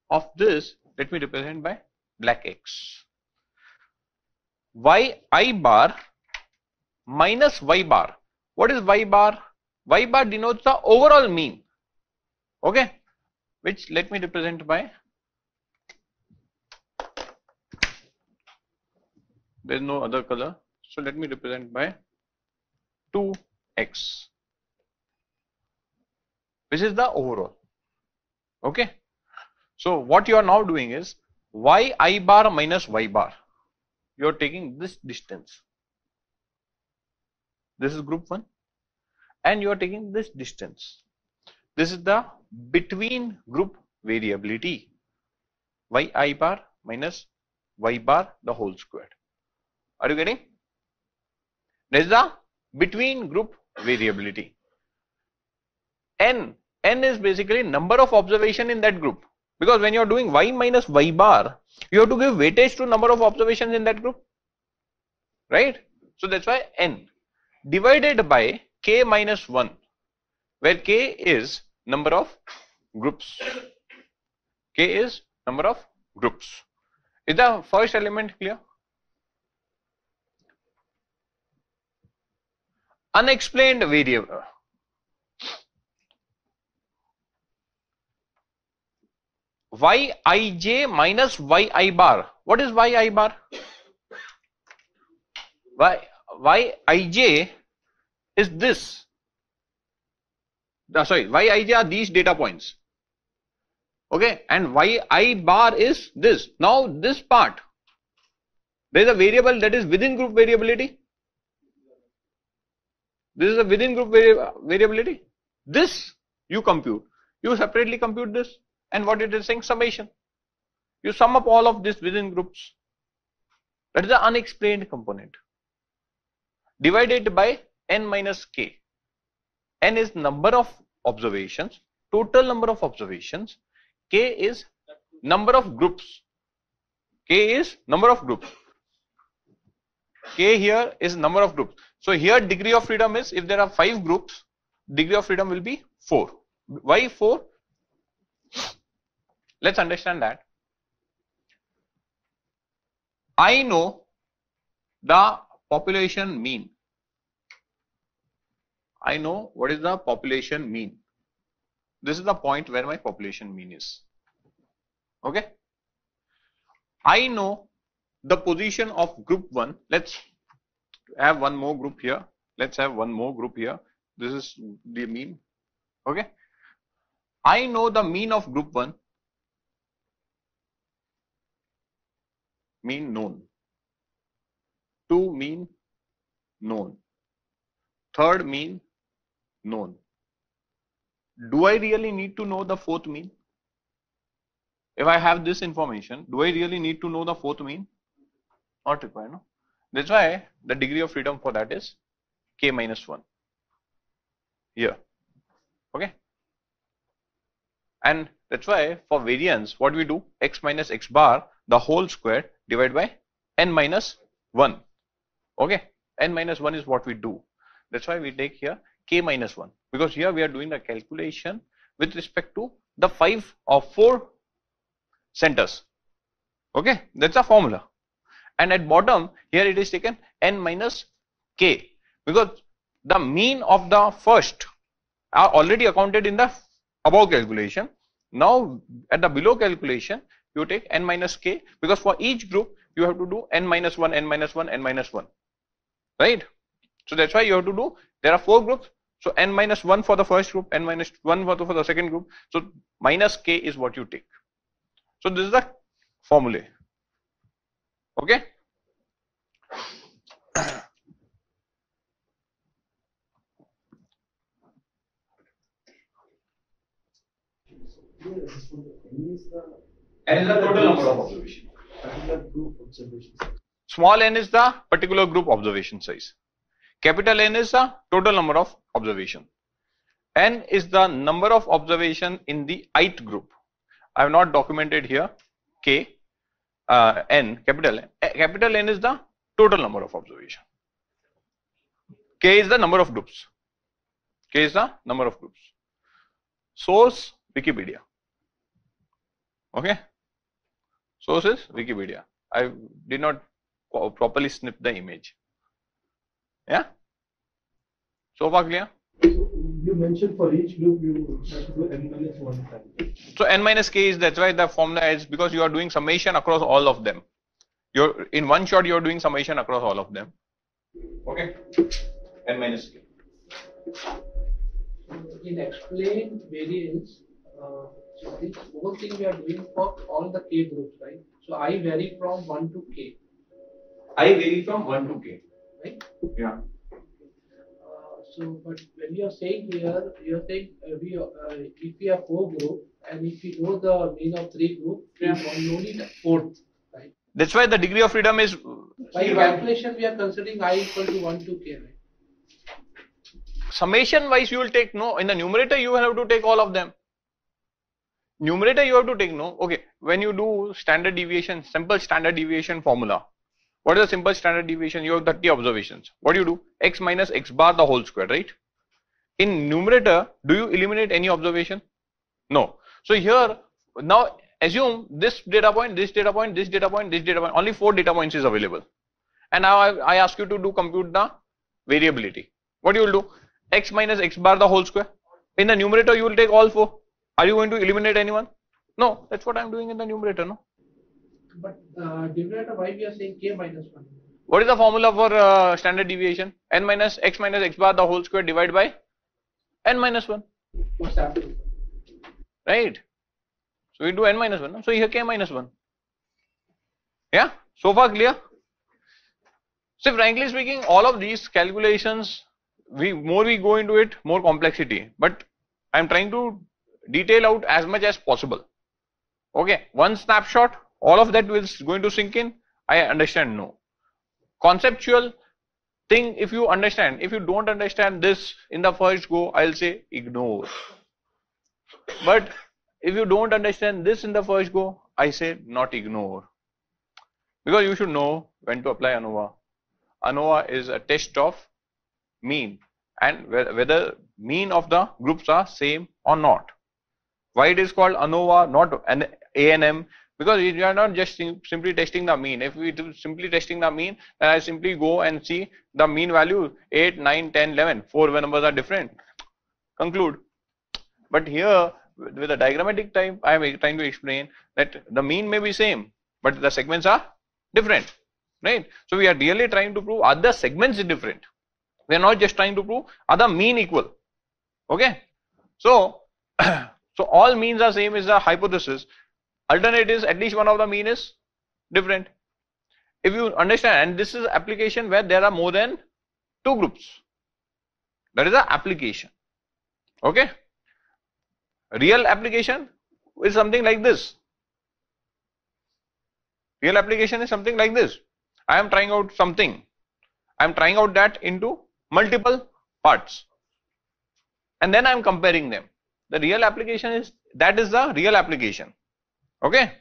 Speaker 3: of this. Let me represent by black x. Yi bar minus y bar. What is y bar? Y bar denotes the overall mean. Okay, which let me represent by, there is no other color, so let me represent by 2x, which is the overall. Okay, so what you are now doing is yi bar minus y bar. You are taking this distance. This is group 1, and you are taking this distance. This is the between group variability. Yi bar minus y bar the whole squared. Are you getting? There is the between group variability. N is basically number of observation in that group, because when you are doing y minus y bar, you have to give weightage to number of observations in that group, right? So that's why n divided by k minus 1, where k is number of groups. K is number of groups. Is the first element clear? Unexplained variable. Yij minus yi bar. What is yi bar? Yij is this. Sorry, Yij are these data points. Okay, and yi bar is this. Now this part, there is a variable that is within group variability. This is a within group variability. This you compute. You separately compute this, and what it is saying, summation. You sum up all of this within groups. That is the unexplained component. Divided by n minus k. N is number of observations, total number of observations. K is number of groups. K is number of groups. K here is number of groups. So here degree of freedom is, if there are 5 groups, degree of freedom will be 4. Why 4? Let's understand that. I know the population mean. I know what is the population mean. This is the point where my population mean is. Okay. I know the position of group 1. Let's have one more group here. Let's have one more group here. This is the mean. Okay. I know the mean of group 1. Mean known. 2 mean known. 3rd mean known. Do I really need to know the 4th mean? If I have this information, do I really need to know the 4th mean? Not required, no? That's why the degree of freedom for that is k minus 1 here. Okay. And that's why for variance, what we do, x minus x bar the whole square divided by n minus 1. Okay. N minus 1 is what we do. That's why we take here k minus 1, because here we are doing the calculation with respect to the 5 or 4 centers. Okay, that's a formula. And at bottom here it is taken n minus k, because the mean of the first are already accounted in the above calculation. Now at the below calculation you take n minus k, because for each group you have to do n minus 1, n minus 1, n minus 1, right? So that's why you have to do, there are 4 groups, so n minus 1 for the first group, n minus 1 for the second group, so minus k is what you take. So this is the formula. Okay. N is the total number of observations. Small n is the particular group observation size. Capital N is the total number of observation. N is the number of observation in the ith group. I have not documented here. K, N, capital N. Capital N is the total number of observation. K is the number of groups. K is the number of groups. Source Wikipedia. Okay. Source is Wikipedia. I did not properly snip the image. Yeah. So far clear?
Speaker 5: You mentioned for each group you have to do n minus 1 time.
Speaker 3: So n minus k is, that's why the formula is, because you are doing summation across all of them. You're in one shot you are doing summation across all of them. Okay. N minus k.
Speaker 12: In explain variance, so this whole thing we are doing for all the k groups, right? So I vary from 1 to k.
Speaker 3: I vary from 1 to k.
Speaker 12: Right?
Speaker 3: Yeah.
Speaker 12: So, but when you are saying here, you are saying if we have 4 groups and if we know the mean of 3 groups, we no need a fourth, right?
Speaker 3: That's why the degree of freedom is.
Speaker 12: By calculation, we are considering I equal to 1 to k, right?
Speaker 3: Summation wise, you will take no. In the numerator, you have to take all of them. Numerator, you have to take no. Okay, when you do standard deviation, simple standard deviation formula. What is the simple standard deviation? You have 30 observations. What do you do? X minus x bar the whole square, right? In numerator, do you eliminate any observation? No. So here, now assume this data point, this data point, this data point, this data point, only 4 data points is available. And now I ask you to compute the variability. What you will do? X minus x bar the whole square. In the numerator, you will take all 4. Are you going to eliminate anyone? No. That's what I am doing in the numerator, no?
Speaker 12: But denominator, why we are saying k minus 1?
Speaker 3: What is the formula for standard deviation? N minus x bar the whole square divided by n minus 1.
Speaker 12: What's happening?
Speaker 3: Right. So we do n minus 1. No? So here k minus 1. Yeah. So far clear? So frankly speaking, all of these calculations, more we go into it, more complexity. But I am trying to detail out as much as possible. Okay. One snapshot. All of that is going to sink in. I understand, no. Conceptual thing, if you understand, if you don't understand this in the first go, I'll say ignore. But if you don't understand this in the first go, I say not ignore. Because you should know when to apply ANOVA. ANOVA is a test of mean and whether mean of the groups are same or not. Why it is called ANOVA, not an ANM? Because you are not just simply testing the mean. If we do simply testing the mean, then I simply go and see the mean value 8, 9, 10, 11. 4 numbers are different. Conclude. But here with the diagrammatic type, I am trying to explain that the mean may be same, but the segments are different. Right? So we are really trying to prove are the segments different. We are not just trying to prove are the mean equal. Okay? So, so all means are same is the hypothesis. Alternate is at least one of the mean is different. If you understand, and this is application where there are more than 2 groups. That is the application. Okay. Real application is something like this. Real application is something like this. I am trying out something. I am trying out that into multiple parts. And then I am comparing them. The real application is, that is the real application. Okay.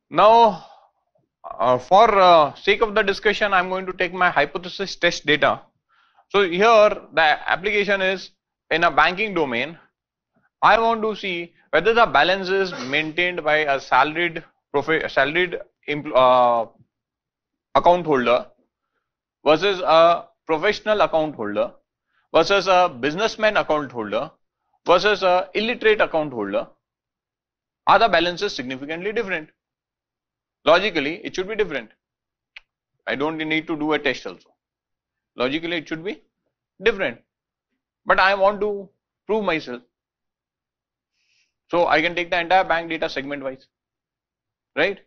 Speaker 3: Now, for sake of the discussion, I am going to take my hypothesis test data. So here the application is in a banking domain. I want to see whether the balance is maintained by a salaried account holder versus a professional account holder versus a businessman account holder versus a illiterate account holder. Are the balances significantly different? Logically, it should be different. I don't need to do a test also. Logically, it should be different. But I want to prove myself. So I can take the entire bank data segment wise. Right?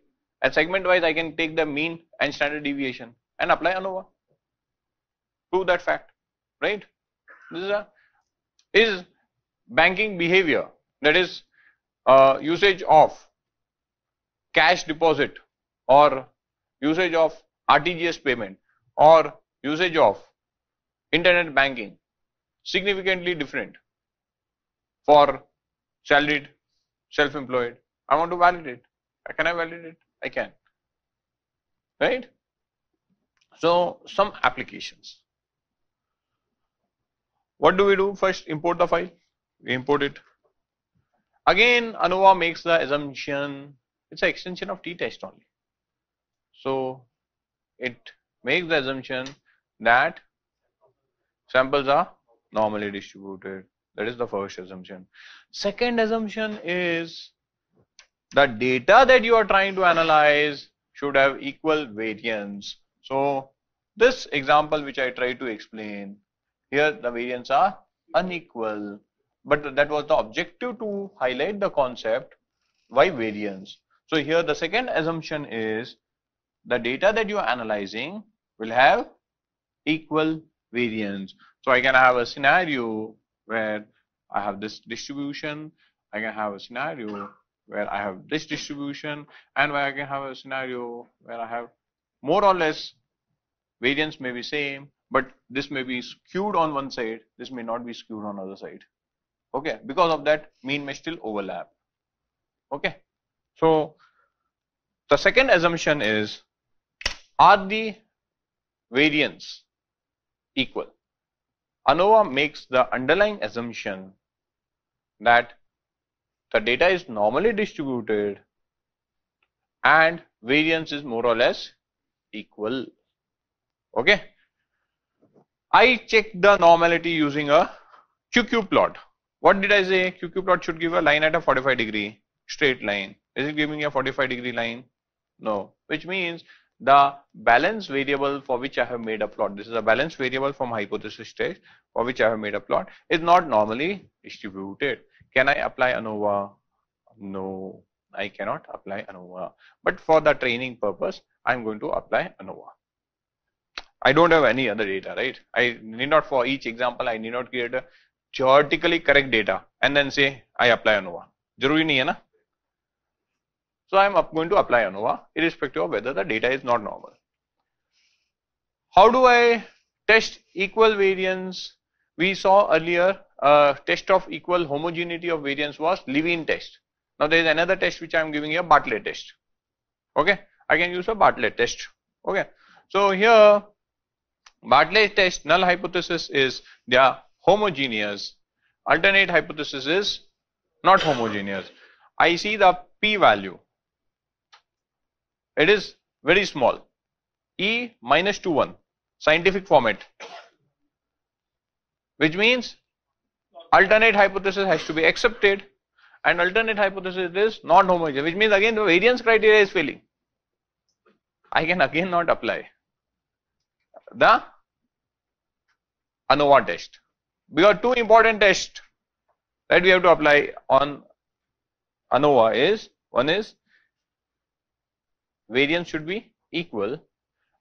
Speaker 3: At segment wise, I can take the mean and standard deviation and apply ANOVA. Prove that fact. Right? This is banking behavior, that is usage of cash deposit or usage of RTGS payment or usage of internet banking significantly different for salaried, self-employed. I want to validate. Can I validate? I can. Right? So some applications. What do we do? First import the file. We import it. Again, ANOVA makes the assumption, it's an extension of t-test only. So it makes the assumption that samples are normally distributed. That is the first assumption. Second assumption is the data that you are trying to analyze should have equal variance. So this example which I tried to explain, here the variance are unequal, but that was the objective to highlight the concept why variance. So here the second assumption is the data that you are analyzing will have equal variance. So I can have a scenario where I have this distribution, I can have a scenario where I have this distribution, and where I can have a scenario where I have more or less variance may be same, but this may be skewed on one side, this may not be skewed on other side. Okay, because of that mean may still overlap. Okay, so the second assumption is, are the variance equal? ANOVA makes the underlying assumption that the data is normally distributed and variance is more or less equal. Okay, I check the normality using a QQ plot. What did I say? QQ plot should give a line at a 45-degree straight line. Is it giving a 45-degree line? No, which means the balance variable for which I have made a plot, this is a balance variable from hypothesis test for which I have made a plot, is not normally distributed. Can I apply ANOVA? No, I cannot apply ANOVA. But for the training purpose, I am going to apply ANOVA. I don't have any other data, right? I need not, for each example, I need not create a theoretically correct data and then say I apply ANOVA. Zaruri nahi hai na? So I am going to apply ANOVA irrespective of whether the data is not normal. How do I test equal variance? We saw earlier a test of equal homogeneity of variance was Levine test. Now there is another test which I am giving here, Bartlett test. Okay, I can use a Bartlett test. Okay, so here Bartlett test null hypothesis is they are homogeneous, alternate hypothesis is not homogeneous. I see the p value, it is very small, e -21 scientific format, which means alternate hypothesis has to be accepted and alternate hypothesis is not homogeneous, which means again the variance criteria is failing. I can again not apply the ANOVA test. We got two important tests that we have to apply on ANOVA is, one is variance should be equal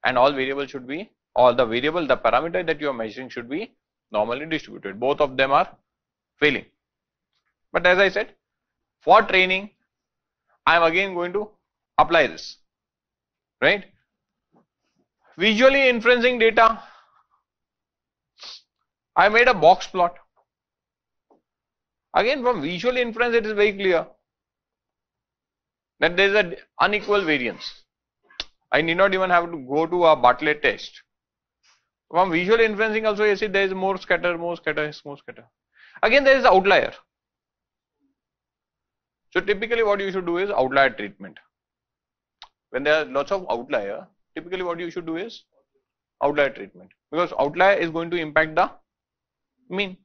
Speaker 3: and all variables should be, all the variable, the parameter that you are measuring should be normally distributed. Both of them are failing. But as I said, for training, I am again going to apply this, right? Visually inferencing data, I made a box plot. Again, from visual inference, it is very clear that there is an unequal variance. I need not even have to go to a Bartlett test. From visual inferencing also, you see there is more scatter, more scatter, more scatter. Again, there is the outlier. So typically what you should do is outlier treatment. When there are lots of outlier, typically what you should do is outlier treatment, because outlier is going to impact the mean.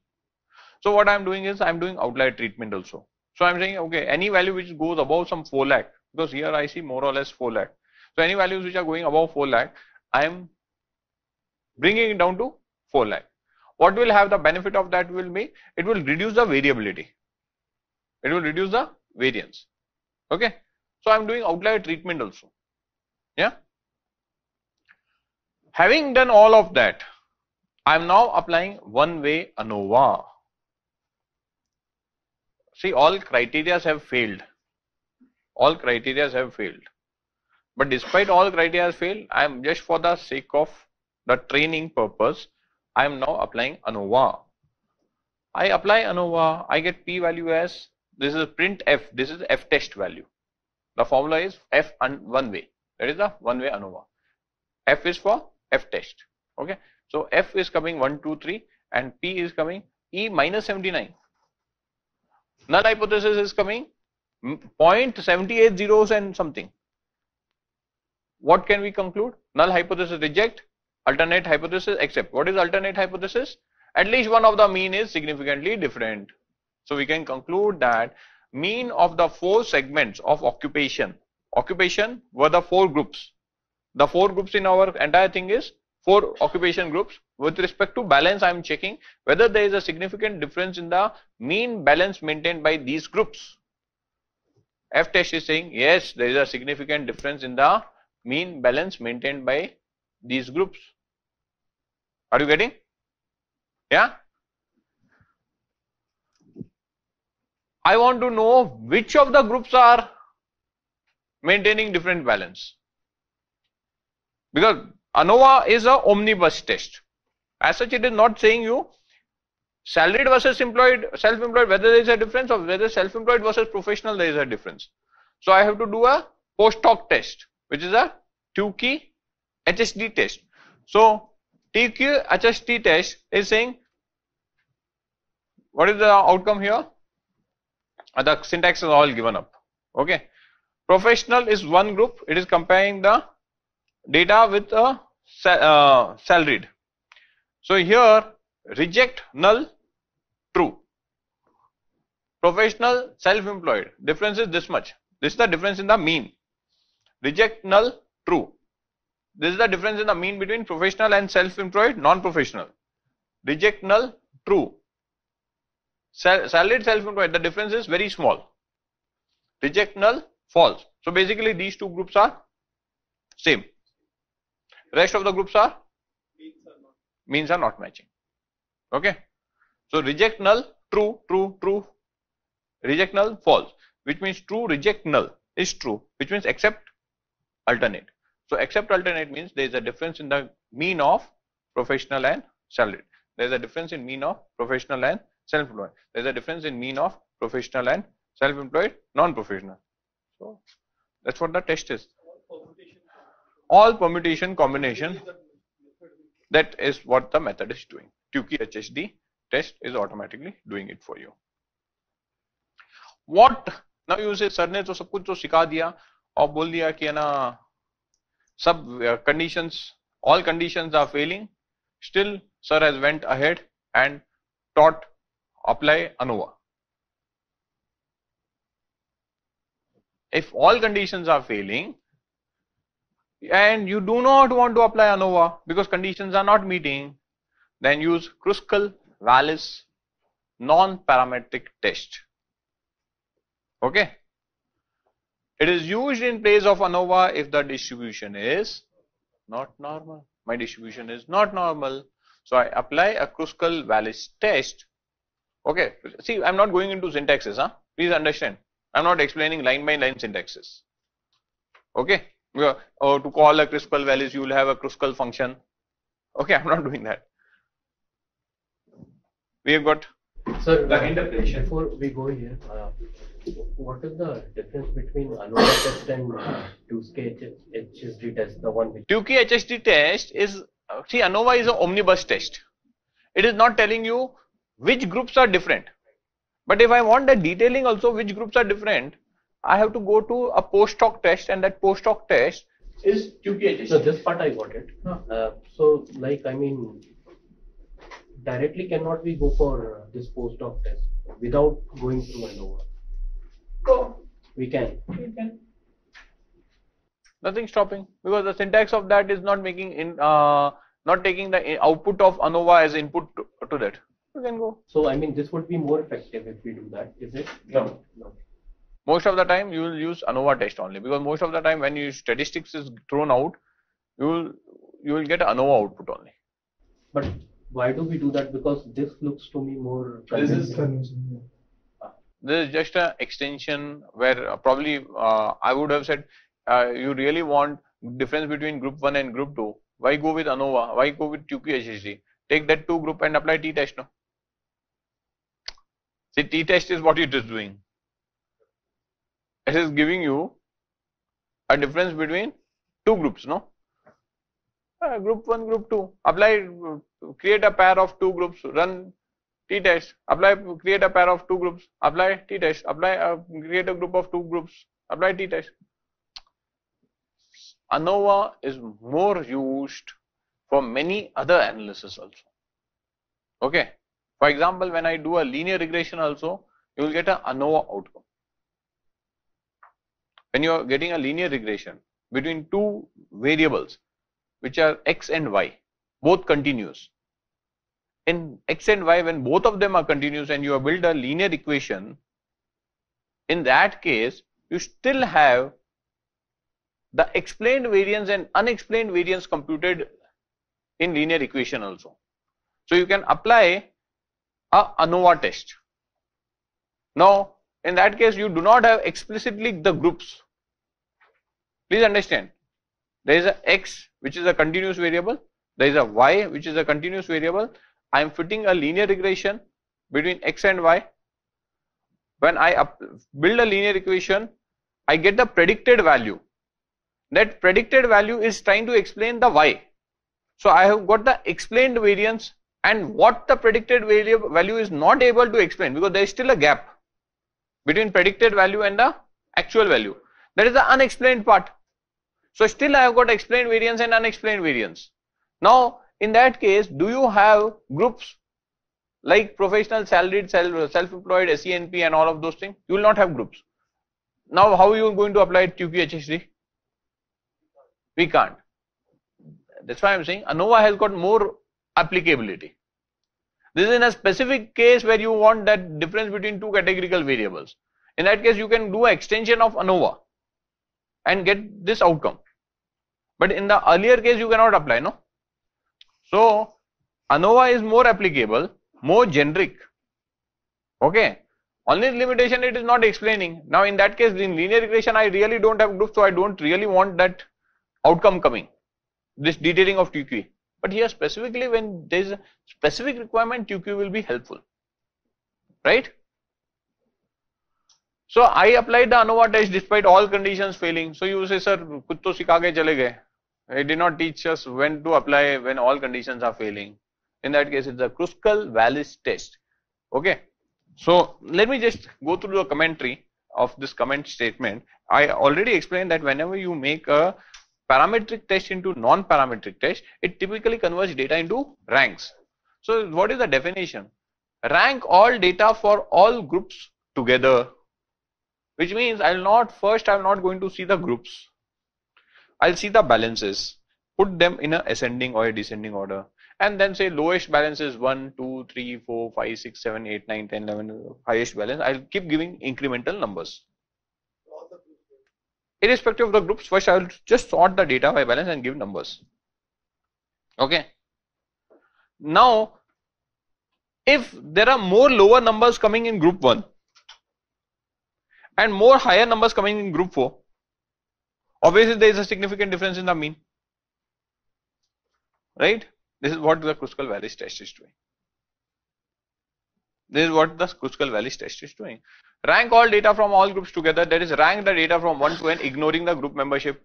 Speaker 3: So what I am doing is I am doing outlier treatment also. So I am saying, okay, any value which goes above some 4 lakh, because here I see more or less 4 lakh. So any values which are going above 4 lakh, I am bringing it down to 4 lakh. What will have the benefit of that will be, it will reduce the variability. It will reduce the variance. Okay. So I am doing outlier treatment also. Yeah. Having done all of that, I am now applying one-way ANOVA. See, all criteria have failed. All criteria have failed. But despite all criteria failed, I am just for the sake of the training purpose, I am now applying ANOVA. I apply ANOVA, I get p value as, this is print f, this is f test value. The formula is f and one way, that is the one way ANOVA. F is for f test. Okay, so f is coming 1, 2, 3 and p is coming e minus 79. Null hypothesis is coming 0.780 and something. What can we conclude? Null hypothesis reject, alternate hypothesis accept. What is alternate hypothesis? At least one of the mean is significantly different. So we can conclude that mean of the 4 segments of occupation were the 4 groups. The 4 groups in our entire thing is 4 occupation groups. With respect to balance, I am checking whether there is a significant difference in the mean balance maintained by these groups. F test is saying yes, there is a significant difference in the mean balance maintained by these groups. Are you getting? Yeah. I want to know which of the groups are maintaining different balance, because ANOVA is a omnibus test. As such, it is not saying you salaried versus employed, self-employed, whether there is a difference, or whether self-employed versus professional there is a difference. So I have to do a post hoc test, which is a Tukey HSD test. So Tukey HSD test is saying, what is the outcome here? The syntax is all given up. Okay. Professional is one group. It is comparing the data with a salaried. So here reject null true. Professional self-employed difference is this much. This is the difference in the mean. Reject null true. This is the difference in the mean between professional and self-employed non-professional. Reject null true. Salaried self-employed, the difference is very small. Reject null false. So basically these two groups are same. Rest of the groups are means are not matching. Okay. So reject null true, true, true. Reject null false, which means true reject null is true, which means accept alternate. So accept alternate means there is a difference in the mean of professional and salaried. There is a difference in mean of professional and self-employed. There is a difference in mean of professional and self-employed non-professional. So that's what the test is. All permutation combination, that is what the method is doing. Tukey HSD test is automatically doing it for you. What now you say sir ने तो सब कुछ तो सिखा दिया और बोल दिया कि ना सब conditions, all conditions are failing. Still sir has went ahead and taught apply ANOVA. If all conditions are failing and you do not want to apply ANOVA because conditions are not meeting, then use Kruskal-Wallis non-parametric test. Okay. It is used in place of ANOVA if the distribution is not normal. My distribution is not normal. So I apply a Kruskal-Wallis test. Okay. See, I am not going into syntaxes. Please understand. I am not explaining line by line syntaxes. Okay. To call a Kruskal-Wallis, you will have a Kruskal function. Okay. I am not doing that. We have got.
Speaker 16: Sir, the interpretation. Before we go here, what is the difference between ANOVA test and Tukey HSD test? The one which
Speaker 3: Tukey HSD test is, see, ANOVA is an omnibus test. It is not telling you which groups are different. But if I want the detailing also which groups are different, I have to go to a post hoc test, and that post hoc test is Tukey HSD.
Speaker 16: So this part I got it. So like, I mean, directly cannot we go for this post hoc test without going through ANOVA?
Speaker 8: Go.
Speaker 16: We can.
Speaker 8: We can.
Speaker 3: Nothing stopping, because the syntax of that is not making in not taking the output of ANOVA as input to that. You can go.
Speaker 16: So I mean, this would be more effective if we do that, is it?
Speaker 3: No.
Speaker 16: No.
Speaker 3: Most of the time you will use ANOVA test only, because most of the time when you statistics is thrown out, you will get ANOVA output only.
Speaker 16: But why do we do that? Because this looks to me more
Speaker 3: This
Speaker 16: convincing.
Speaker 3: is just an extension where probably I would have said you really want difference between group 1 and group 2. Why go with ANOVA? Why go with QQHSD? Take that 2 group and apply t-test. No? See, t-test is what it is doing. It is giving you a difference between 2 groups, no? Group 1, group 2. Apply, create a pair of 2 groups, run t-test. Apply, create a pair of 2 groups, apply t-test. Apply, create a group of 2 groups, apply t-test. ANOVA is more used for many other analysis also. Okay. For example, when I do a linear regression also, you will get an ANOVA outcome. When you are getting a linear regression between 2 variables, which are x and y, both continuous. In x and y, when both of them are continuous and you have built a linear equation, in that case, you still have the explained variance and unexplained variance computed in linear equation also. So you can apply a ANOVA test. Now, in that case, you do not have explicitly the groups. Please understand, there is a x which is a continuous variable, there is a y which is a continuous variable. I am fitting a linear regression between x and y. When I build a linear equation, I get the predicted value. That predicted value is trying to explain the y. So I have got the explained variance and what the predicted value is not able to explain, because there is still a gap between predicted value and the actual value. That is the unexplained part. So still I have got explained variance and unexplained variance. Now in that case, do you have groups like professional, salaried, self-employed, SENP and all of those things? You will not have groups. Now how are you going to apply QQHSD? We can't. That's why I am saying ANOVA has got more applicability. This is in a specific case where you want that difference between 2 categorical variables. In that case, you can do an extension of ANOVA and get this outcome. But in the earlier case, you cannot apply, no? So ANOVA is more applicable, more generic. Okay. Only limitation, it is not explaining. Now in that case, in linear regression, I really don't have groups, so I don't really want that outcome coming, this detailing of TQ. But here specifically, when there is a specific requirement, TQ will be helpful, right? So I applied the ANOVA test despite all conditions failing. So you say, sir, kuch to sikha ke chale gaye. It did not teach us when to apply when all conditions are failing. In that case, it's a Kruskal-Wallis test. Okay. So let me just go through the commentary of this comment statement. I already explained that whenever you make a parametric test into non-parametric test, it typically converts data into ranks. So what is the definition? Rank all data for all groups together, which means I'm not going to see the groups. I'll see the balances, put them in a ascending or a descending order, and then say lowest balance is 1, 2, 3, 4, 5, 6, 7, 8, 9, 10, 11, highest balance. I'll keep giving incremental numbers. Irrespective of the groups, first I will just sort the data by balance and give numbers. Okay. Now, if there are more lower numbers coming in group 1 and more higher numbers coming in group 4, obviously there is a significant difference in the mean, right? This is what the Kruskal-Wallis test is doing. This is what the Kruskal-Wallis test is doing. Rank all data from all groups together, that is rank the data from 1 to n, ignoring the group membership.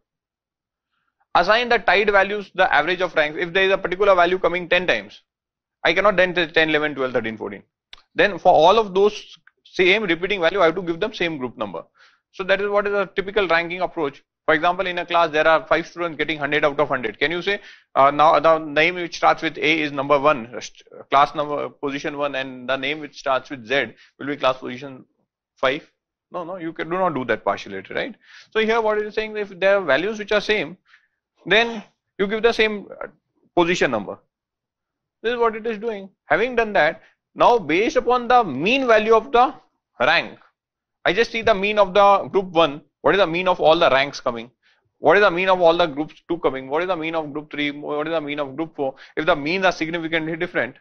Speaker 3: Assign the tied values, the average of ranks. If there is a particular value coming 10 times, I cannot then say 10, 11, 12, 13, 14. Then for all of those same repeating value, I have to give them same group number. So that is what is a typical ranking approach. For example, in a class there are 5 students getting 100 out of 100. Can you say now the name which starts with A is number 1, class number position 1, and the name which starts with Z will be class position 5? No, you do not do that partiality, right? So here what it is saying, if there are values which are same, then you give the same position number. This is what it is doing. Having done that, now based upon the mean value of the rank, I just see the mean of the group 1. What is the mean of all the ranks coming? What is the mean of all the groups 2 coming? What is the mean of group 3? What is the mean of group 4? If the means are significantly different,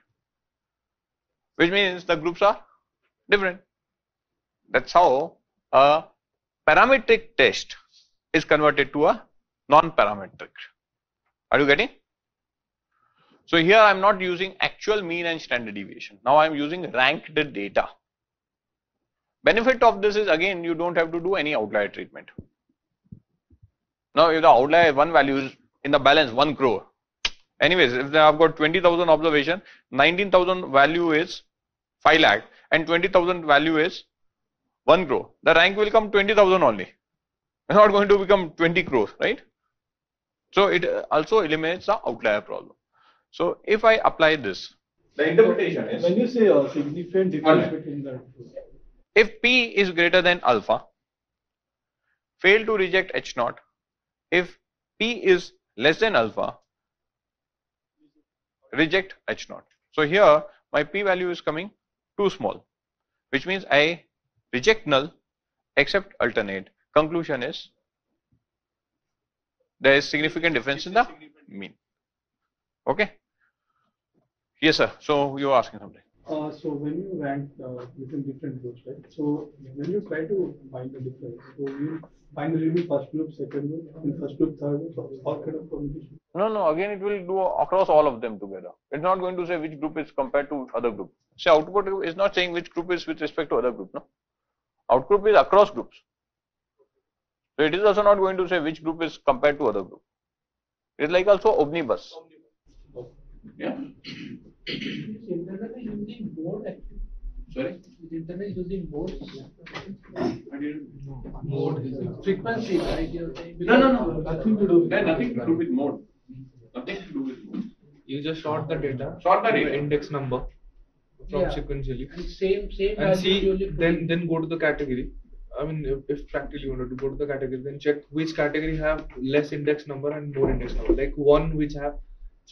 Speaker 3: which means the groups are different. That's how a parametric test is converted to a non-parametric. Are you getting? So here I am not using actual mean and standard deviation. Now I am using ranked data. Benefit of this is, again, you don't have to do any outlier treatment. Now if the outlier one value is in the balance 1 crore, anyways, if I have got 20,000 observation, 19,000 value is 5 lakh and 20,000 value is 1 crore, the rank will come 20,000 only. It's not going to become 20 crores, right? So it also eliminates the outlier problem. So if I apply this, the interpretation is,
Speaker 5: when you say a significant difference between the two,
Speaker 3: if P is greater than alpha, fail to reject H naught. If P is less than alpha, reject H naught. So here my P value is coming too small, which means I reject null, accept alternate. Conclusion is there is significant difference in the mean. Okay. Yes, sir. So you are asking something.
Speaker 5: so when you rank within different groups, right? So when you try to find the difference, so you find the remaining first group, second group, and first group, third group, so all kind of combination.
Speaker 3: No, again it will do across all of them together. It's not going to say which group is compared to other group. Say output is not saying which group is with respect to other group, no? Outgroup is across groups. So it is also not going to say which group is compared to other group. It's like also omnibus. Yeah.
Speaker 12: Internally using board actually.
Speaker 3: Sorry?
Speaker 12: Internally using board. Mode is frequency, right? You're saying.
Speaker 3: No.
Speaker 5: Nothing to do with.
Speaker 3: Nothing to do with mode. Nothing to do with mode.
Speaker 7: You just sort the data.
Speaker 3: Sort the data.
Speaker 7: Index number from
Speaker 12: Yeah.
Speaker 7: sequentially.
Speaker 12: And same
Speaker 7: And
Speaker 12: value
Speaker 7: see,
Speaker 12: you only
Speaker 7: then go to the category. I mean, if practically you wanted to go to the category, then check which category have less index number and more index number. Like one which have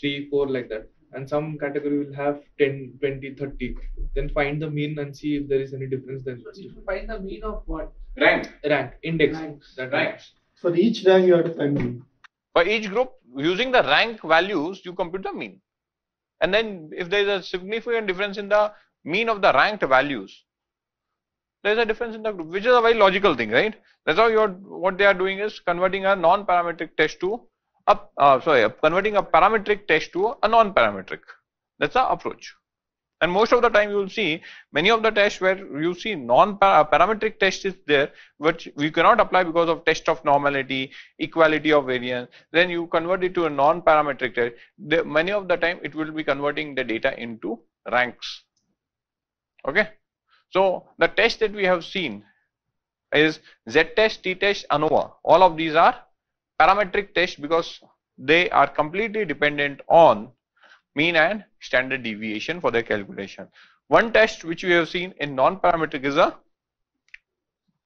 Speaker 7: 3, 4 like that. And some category will have 10, 20, 30. Then find the mean and see if there is any difference. Then
Speaker 12: find the mean of what?
Speaker 3: Rank.
Speaker 7: Index.
Speaker 12: Ranks.
Speaker 7: That
Speaker 3: Ranks.
Speaker 5: For each rank, you have to find the mean.
Speaker 3: For each group, using the rank values, you compute the mean. And then if there is a significant difference in the mean of the ranked values, there is a difference in the group, which is a very logical thing, right? That's how what they are doing is converting a non-parametric test to converting a parametric test to a non-parametric. That's the approach. And most of the time you will see many of the tests where you see non-parametric test is there, which we cannot apply because of test of normality, equality of variance. Then you convert it to a non-parametric test. Many of the time it will be converting the data into ranks. Okay. So the test that we have seen is Z-test, T-test, ANOVA. All of these are parametric tests because they are completely dependent on mean and standard deviation for their calculation. One test which we have seen in non-parametric is a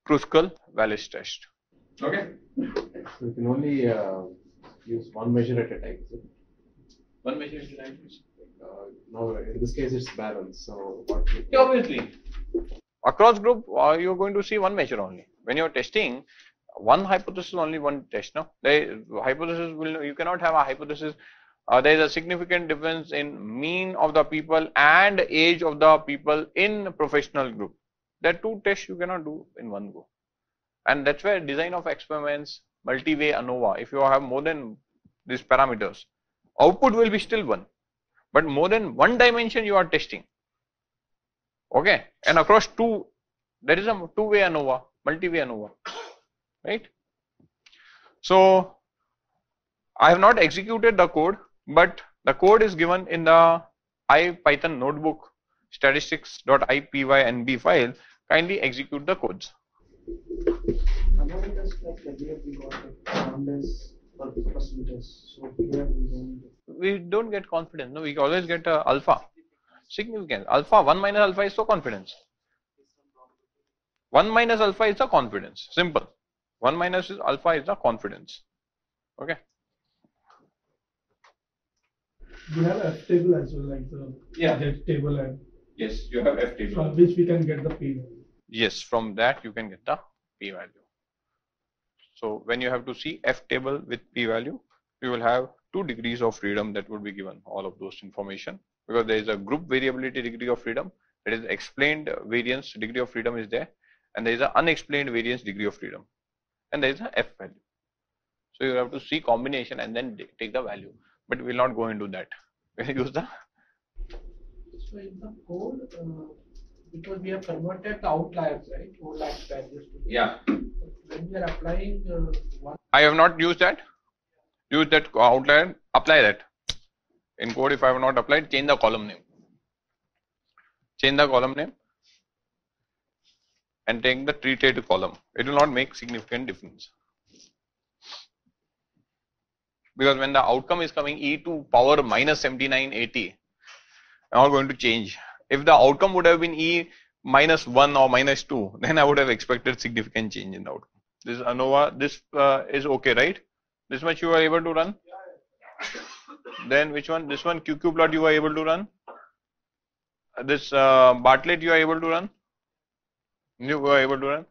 Speaker 3: Kruskal-Wallis test. Okay.
Speaker 6: So you can only use one measure at a time. So
Speaker 3: one measure at a time.
Speaker 6: No, in this case it's balance. So what?
Speaker 3: Obviously, across group you are going to see one measure only. When you are testing one hypothesis, only one test. No, hypothesis will you cannot have a hypothesis. There is a significant difference in mean of the people and age of the people in professional group. There are two tests you cannot do in one go, and that's where design of experiments, multi-way ANOVA. If you have more than these parameters, output will be still one, but more than one dimension you are testing. Okay, and across two, there is a two-way ANOVA, multi-way ANOVA, right? So I have not executed the code, but the code is given in the IPython notebook statistics.ipynb file. Kindly execute the codes. We don't get confidence. No, we always get alpha. Significance. Alpha, 1 minus alpha is the confidence. 1 minus alpha is the confidence. Simple. 1 minus alpha is the confidence. Okay.
Speaker 5: We have F table as well, like the Z table, and
Speaker 3: yes, you have F table
Speaker 5: from which we can get the P value.
Speaker 3: Yes, from that you can get the P value. So when you have to see F table with P value, you will have 2 degrees of freedom that would be given all of those information, because there is a group variability degree of freedom, that is explained variance degree of freedom is there, and there is an unexplained variance degree of freedom, and there is a F value. So you have to see combination and then take the value, but we will not go into that. We will use the.
Speaker 12: So in the code, because we have converted the outliers, right? 4 lakh values.
Speaker 3: Yeah.
Speaker 12: When we are applying one.
Speaker 3: I have not used that. Use that outlier. Apply that. In code, if I have not applied, change the column name. Change the column name and take the treated column. It will not make significant difference. Because when the outcome is coming e to power minus 7980, I'm not going to change. If the outcome would have been e minus 1 or minus 2, then I would have expected significant change in the outcome. This is ANOVA, this is okay, right? This much you are able to run. Then which one? This one QQ plot you are able to run. This Bartlett you are able to run. You are able to run.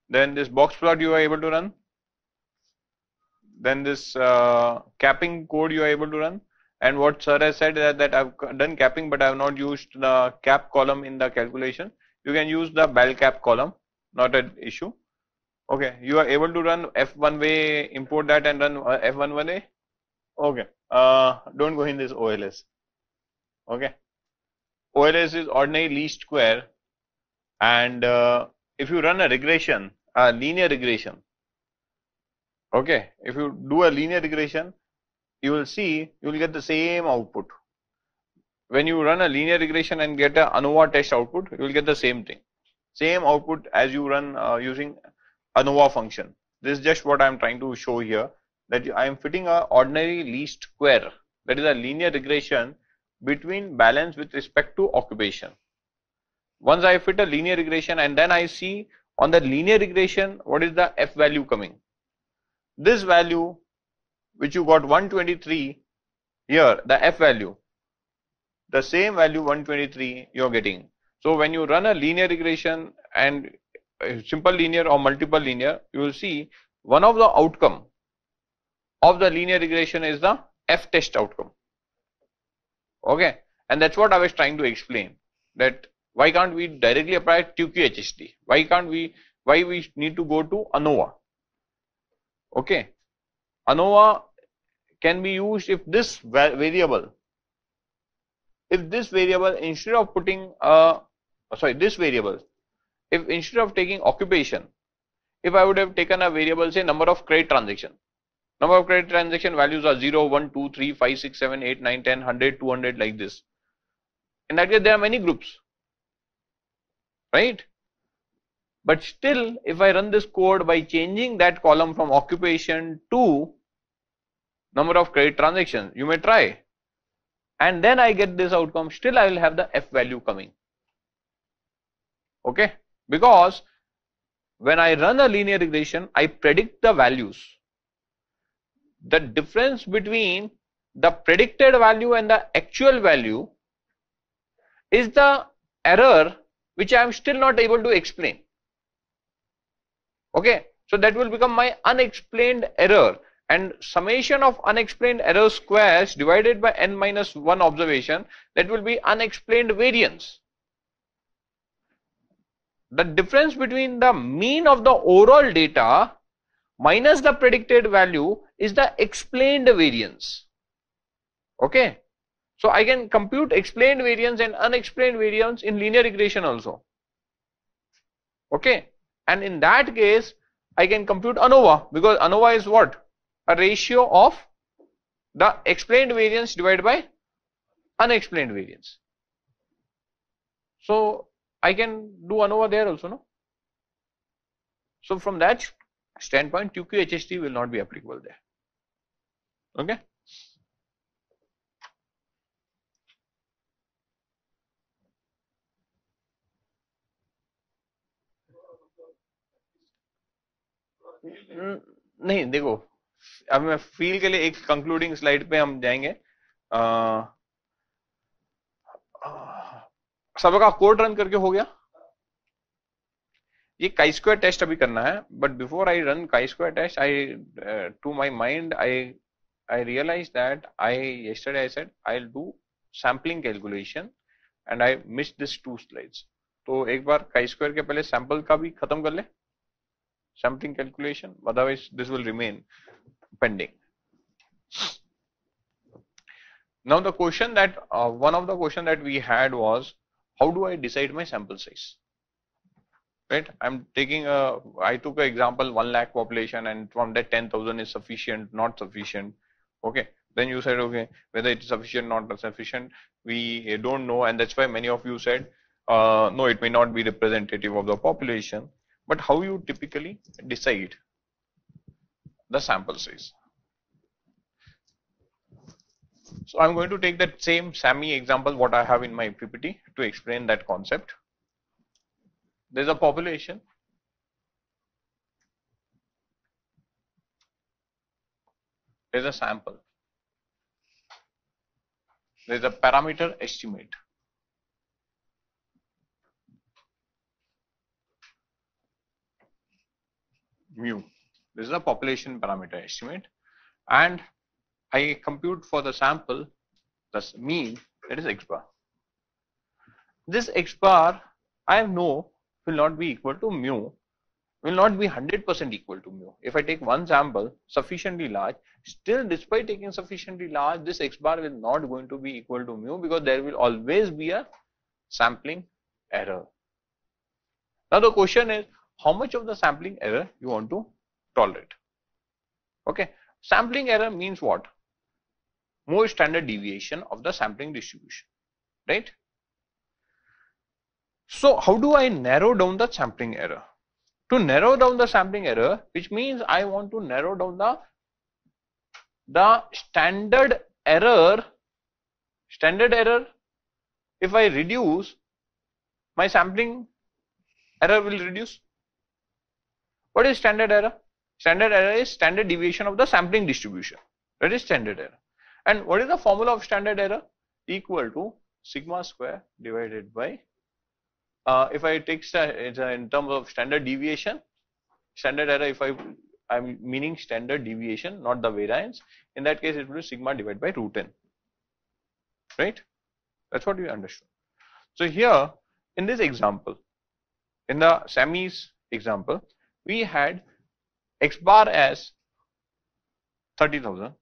Speaker 3: Then this box plot you are able to run. Then this capping code you are able to run. And what sir has said is that I've done capping, but I have not used the cap column in the calculation. You can use the bell cap column, not an issue. Okay, you are able to run F1 way, import that and run F1 way. Okay, don't go in this OLS. Okay, OLS is ordinary least square, and if you run a regression, a linear regression. Okay, if you do a linear regression, you will see you will get the same output. When you run a linear regression and get a ANOVA test output, you will get the same thing, same output as you run using ANOVA function. This is just what I am trying to show here, that I am fitting a ordinary least square, that is a linear regression between balance with respect to occupation. Once I fit a linear regression and then I see on the linear regression what is the F value coming. This value which you got 123 here, the F value, the same value 123 you are getting. So when you run a linear regression and simple linear or multiple linear, you will see one of the outcome of the linear regression is the F test outcome. Okay, and that's what I was trying to explain, that why can't we directly apply QQHSD? Why we need to go to ANOVA? Okay, ANOVA can be used if this variable, instead of putting this variable, if instead of taking occupation, if I would have taken a variable, say number of credit transaction values are 0, 1, 2, 3, 5, 6, 7, 8, 9, 10, 100, 200 like this. In that case there are many groups, right? But still if I run this code by changing that column from occupation to number of credit transactions, you may try, and then I get this outcome, still I will have the F value coming. Okay, because when I run a linear regression, I predict the values. The difference between the predicted value and the actual value is the error which I am still not able to explain. Okay, so that will become my unexplained error, and summation of unexplained error squares divided by n minus 1 observation, that will be unexplained variance. The difference between the mean of the overall data minus the predicted value is the explained variance. Okay, so I can compute explained variance and unexplained variance in linear regression also. Okay, and in that case I can compute ANOVA, because ANOVA is what? A ratio of the explained variance divided by unexplained variance. So I can do ANOVA there also, no? So from that standpoint, QQHSD will not be applicable there. Okay. नहीं देखो, अब मैं feel के लिए एक concluding slide पे हम जाएंगे. सबका कोड रन करके हो गया? ये chi-square टेस्ट अभी करना है, but before I run chi-square test, to my mind I realized that yesterday I said I'll do sampling calculation and I missed this 2 slides. तो एक बार chi-square के पहले sample का भी खत्म कर ले, sampling calculation, otherwise this will remain pending. Now the question that one of the question that we had was, how do I decide my sample size? Right, I'm taking I took an example 1 lakh population, and from that 10,000 is sufficient, not sufficient. Okay, then you said, okay, whether it is sufficient, not sufficient, we don't know, and that's why many of you said, no, it may not be representative of the population. But how you typically decide the sample size? So I'm going to take that same SAMI example what I have in my PPT to explain that concept. There's a population, there's a sample, there's a parameter estimate. Mu, this is a population parameter estimate, and I compute for the sample the mean, that is x bar. This x bar I know will not be equal to mu, will not be 100% equal to mu. If I take one sample sufficiently large, still despite taking sufficiently large, this x bar will not going to be equal to mu, because there will always be a sampling error. Now the question is, how much of the sampling error you want to tolerate? Okay, sampling error means what? More standard deviation of the sampling distribution, right? So how do I narrow down the sampling error? To narrow down the sampling error, which means I want to narrow down the standard error. Standard error, if I reduce, my sampling error will reduce. What is standard error? Standard error is standard deviation of the sampling distribution. That is standard error. And what is the formula of standard error? Equal to sigma square divided by, if I take in terms of standard deviation, standard error, if I'm meaning standard deviation, not the variance, in that case it will be sigma divided by root n, right? That's what we understood. So here in this example, in the SAMI's example, we had x bar as 30,000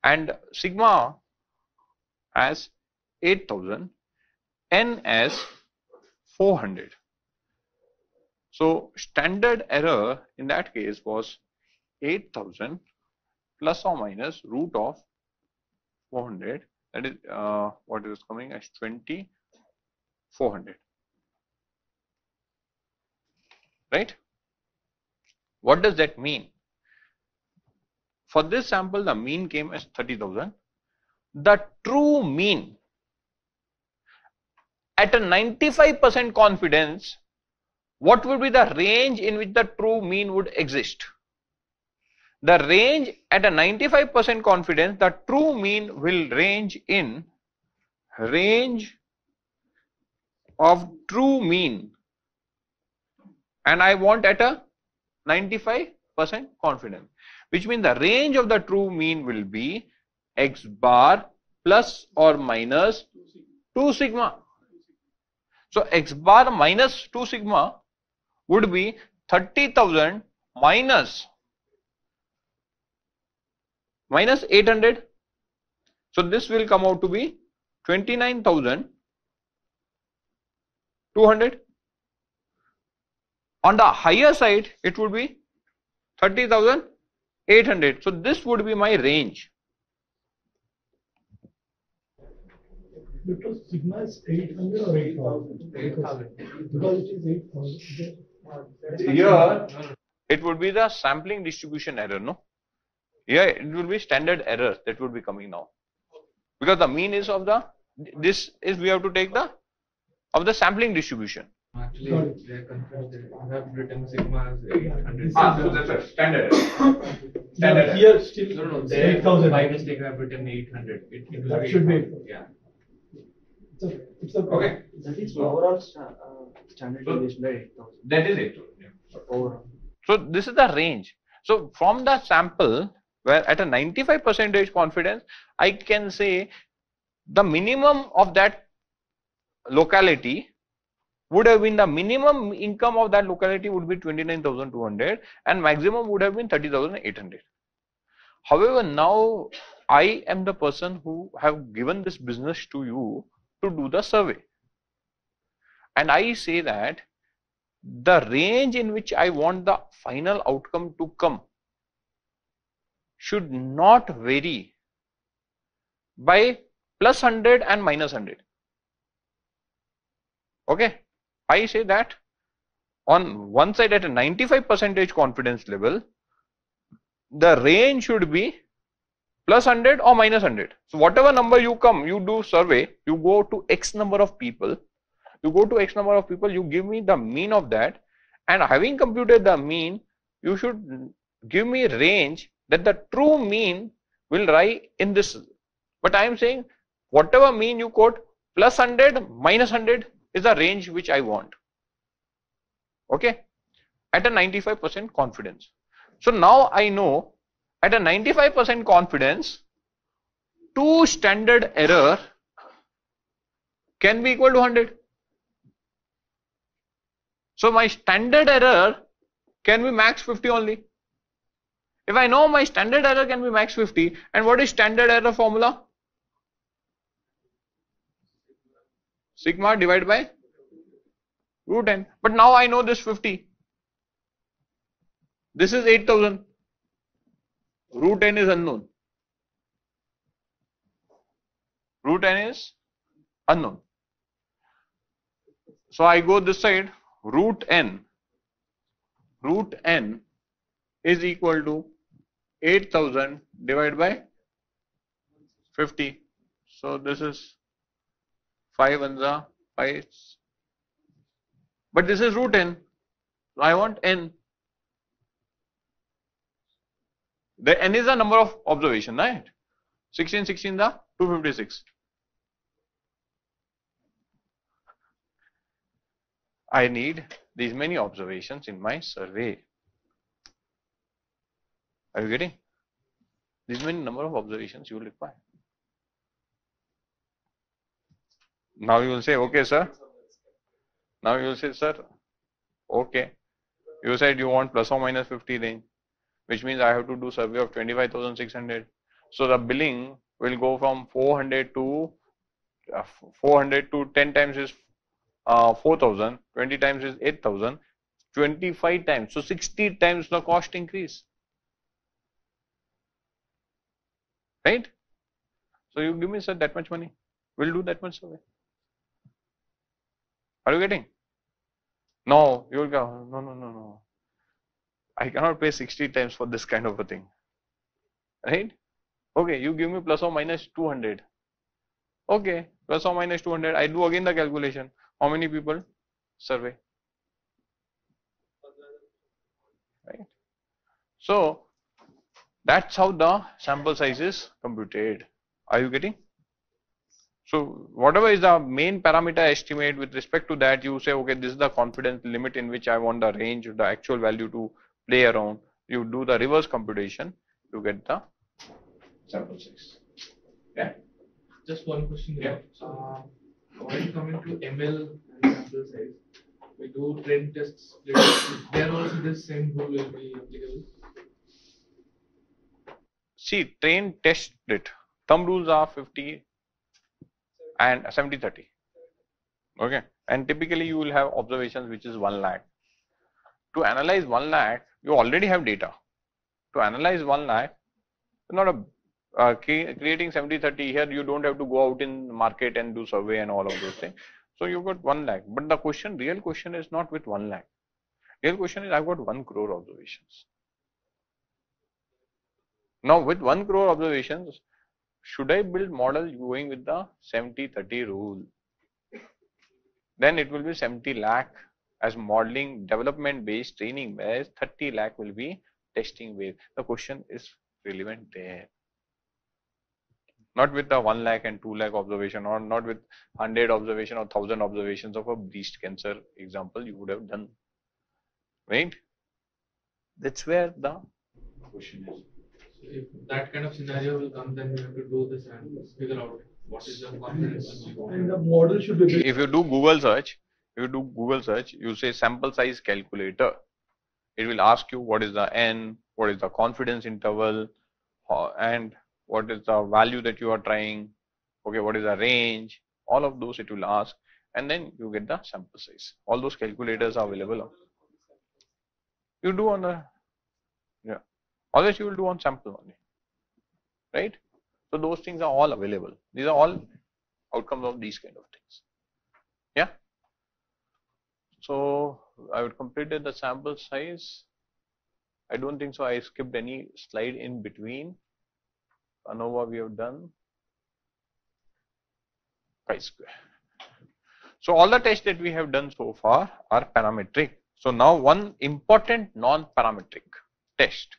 Speaker 3: and sigma as 8,000, n as 400. So standard error in that case was 8,000 plus or minus root of 400, that is what is coming as 2,400, right? What does that mean? For this sample, the mean came as 30,000. The true mean at a 95% confidence, what would be the range in which the true mean would exist? The range at a 95% confidence, the true mean will range in range of true mean, and I want at a 95% confidence, which means the range of the true mean will be x bar plus or minus 2 sigma. So x bar minus 2 sigma would be 30,000 minus 800. So this will come out to be 29,200. On the higher side, it would be 30,800. So this would be my range.
Speaker 5: Because sigma is 800 or 8,000? 8,000. Because it is 8,000.
Speaker 3: Here, it would be the sampling distribution error, no? Here, it will be standard error that would be coming now. Because the mean is of the, this is we have to take the, of the sampling distribution.
Speaker 7: Actually, they are confused. You have written sigma as 800.
Speaker 3: So that's a standard error. Standard error.
Speaker 5: Here still
Speaker 7: No,
Speaker 5: there 8,000.
Speaker 7: by mistake I have written 800. It
Speaker 5: That should be.
Speaker 7: Yeah.
Speaker 5: It's a
Speaker 3: Okay.
Speaker 15: That is overall
Speaker 7: standard deviation by 8,000.
Speaker 3: That is it.
Speaker 7: Overall.
Speaker 3: So this is the range. So from the sample where at a 95% confidence, I can say the minimum of that locality would have been, the minimum income of that locality would be 29,200 and maximum would have been 30,800. However, now I am the person who have given this business to you to do the survey, and I say that the range in which I want the final outcome to come should not vary by plus 100 and minus 100. Okay, I say that on one side at a 95% confidence level, the range should be plus 100 or minus 100. So whatever number you come, you do survey, you go to X number of people, you give me the mean of that, and having computed the mean, you should give me range that the true mean will lie in this. But I am saying whatever mean you quote, plus 100, minus 100 is the range which I want. Okay, at a 95% confidence. So now I know at a 95% confidence, 2 standard error can be equal to 100. So my standard error can be max 50 only. If I know my standard error can be max 50, and what is standard error formula? Sigma divided by root n. But now I know this 50. This is 8,000. Root n is unknown. Root n is unknown. So I go this side, root n is equal to 8,000 divided by 50. So this is 5 and the 5. But this is root n. So I want n. The n is the number of observation, right? 16 the 256. I need these many observations in my survey. Are you getting? These many number of observations you will require. Now you will say, okay, sir. Now you will say, sir, okay. You said you want plus or minus 50 range, which means I have to do survey of 25,600. So the billing will go from 400 to 10 times is 4,000, 20 times is 8,000, 25 times. So 60 times the cost increase. Right? So you give me, sir, that much money. We'll do that much survey. Are you getting? No, you will go, no. I cannot pay 60 times for this kind of a thing. Right? Okay, you give me plus or minus 200. Okay, plus or minus 200. I do again the calculation. How many people? Survey. Right? So that's how the sample size is computed. Are you getting? So whatever is the main parameter estimate, with respect to that you say, okay, this is the confidence limit in which I want the range, the actual value to play around. You do the reverse computation, you get the sample size. Yeah.
Speaker 7: Just one question there. When coming to ML and sample size, we do trend tests. There also this same rule will be applicable.
Speaker 3: See, train test split. Thumb rules are 50 and 70-30. Okay, and typically you will have observations which is 1 lakh. To analyze 1 lakh, you already have data. To analyze 1 lakh, not a creating 70-30 here. You don't have to go out in market and do survey and all of those things. So you got 1 lakh. But the question, real question is not with 1 lakh. Real question is I've got 1 crore observations. Now with 1 crore observations, should I build model going with the 70-30 rule? Then it will be 70 lakh as modeling development based, training based, 30 lakh will be testing based. The question is relevant there. not with the 1 lakh and 2 lakh observation, or not with 100 observation or 1000 observations of a breast cancer example you would have done, right? That's where the question is.
Speaker 7: If that kind of scenario will come, then we have to do this and figure out what is the confidence.
Speaker 5: And the model should be.
Speaker 3: If you do Google search, you say sample size calculator. It will ask you what is the n, what is the confidence interval, and what is the value that you are trying. Okay, what is the range? All of those it will ask, and then you get the sample size. All those calculators are available. You do on the always you will do on sample only, right? So those things are all available. These are all outcomes of these kind of things. Yeah. So I would completed the sample size. I don't think so. I skipped any slide in between. ANOVA we have done. Chi-square. So all the tests that we have done so far are parametric. So now one important non-parametric test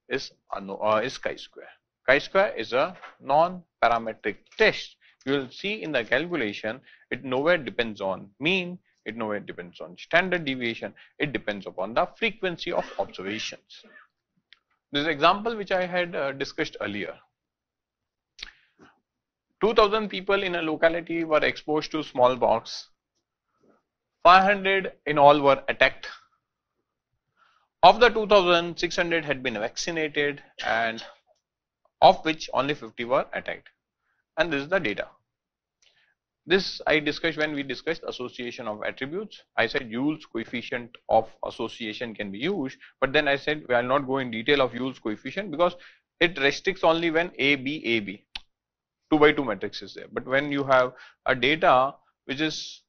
Speaker 3: is chi-square. Chi-square is a non-parametric test. You will see in the calculation, it nowhere depends on mean, it nowhere depends on standard deviation, it depends upon the frequency of observations. This example which I had discussed earlier. 2000 people in a locality were exposed to smallpox. 500 in all were attacked. Of the 2000, 600 had been vaccinated, and of which only 50 were attacked. And this is the data. This I discussed when we discussed association of attributes. I said Yule's coefficient of association can be used, but then I said we will not go in detail of Yule's coefficient because it restricts only when AB, 2 by 2 matrix is there. But when you have a data which is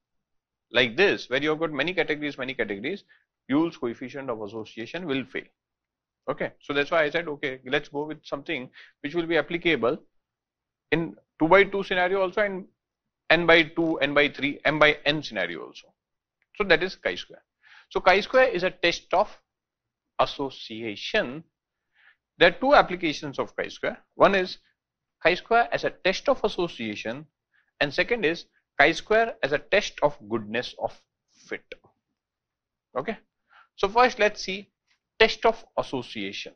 Speaker 3: like this, where you have got many categories, Yule's coefficient of association will fail. Okay, so that's why I said, okay, let's go with something which will be applicable in 2 by 2 scenario also, and n by 2, n by 3, m by n scenario also. So that is chi-square. So chi-square is a test of association. There are two applications of chi-square. One is chi-square as a test of association, and second is chi-square as a test of goodness of fit. Okay. So first let's see test of association.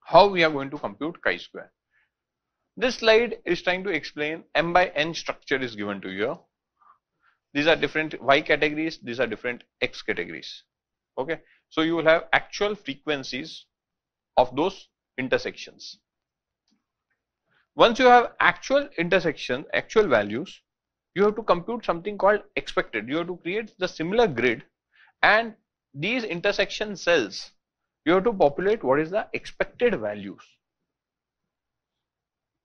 Speaker 3: How we are going to compute chi-square. This slide is trying to explain m by n structure is given to you. These are different y categories, these are different x categories. Okay. So you will have actual frequencies of those intersections. Once you have actual intersection, actual values, you have to compute something called expected. You have to create the similar grid, and these intersection cells, you have to populate what is the expected values.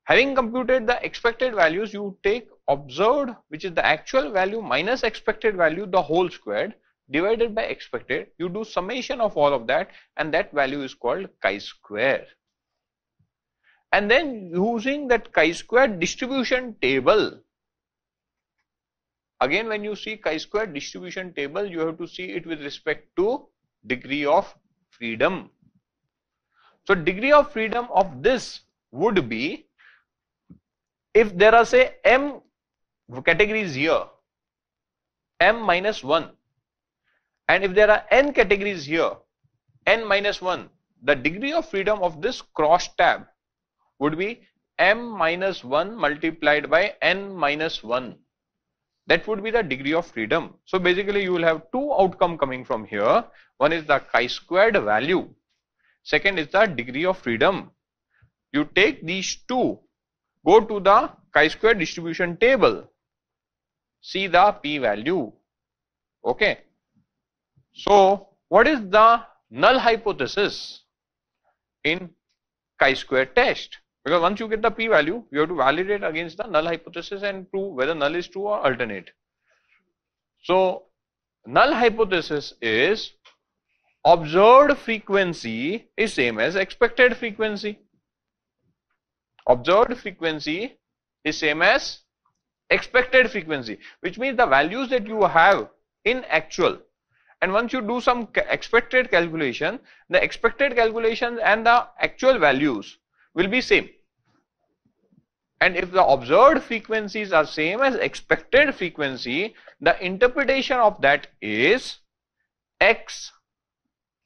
Speaker 3: Having computed the expected values, you take observed, which is the actual value minus expected value, the whole squared, divided by expected. You do summation of all of that, and that value is called chi-square. And then using that chi-square distribution table, again when you see chi-square distribution table, you have to see it with respect to degree of freedom. So degree of freedom of this would be, if there are say m categories here, m minus 1, and if there are n categories here, n minus 1, the degree of freedom of this cross tab would be m minus 1 multiplied by n minus 1. That would be the degree of freedom. So basically you will have two outcomes coming from here. One is the chi-squared value. Second is the degree of freedom. You take these two, go to the chi-square distribution table, see the p-value. Okay. So what is the null hypothesis in chi-square test? Because once you get the p-value, you have to validate against the null hypothesis and prove whether null is true or alternate. So null hypothesis is observed frequency is same as expected frequency. Observed frequency is same as expected frequency, which means the values that you have in actual, and once you do some expected calculation, the expected calculation and the actual values will be same. and if the observed frequencies are same as expected frequency, the interpretation of that is X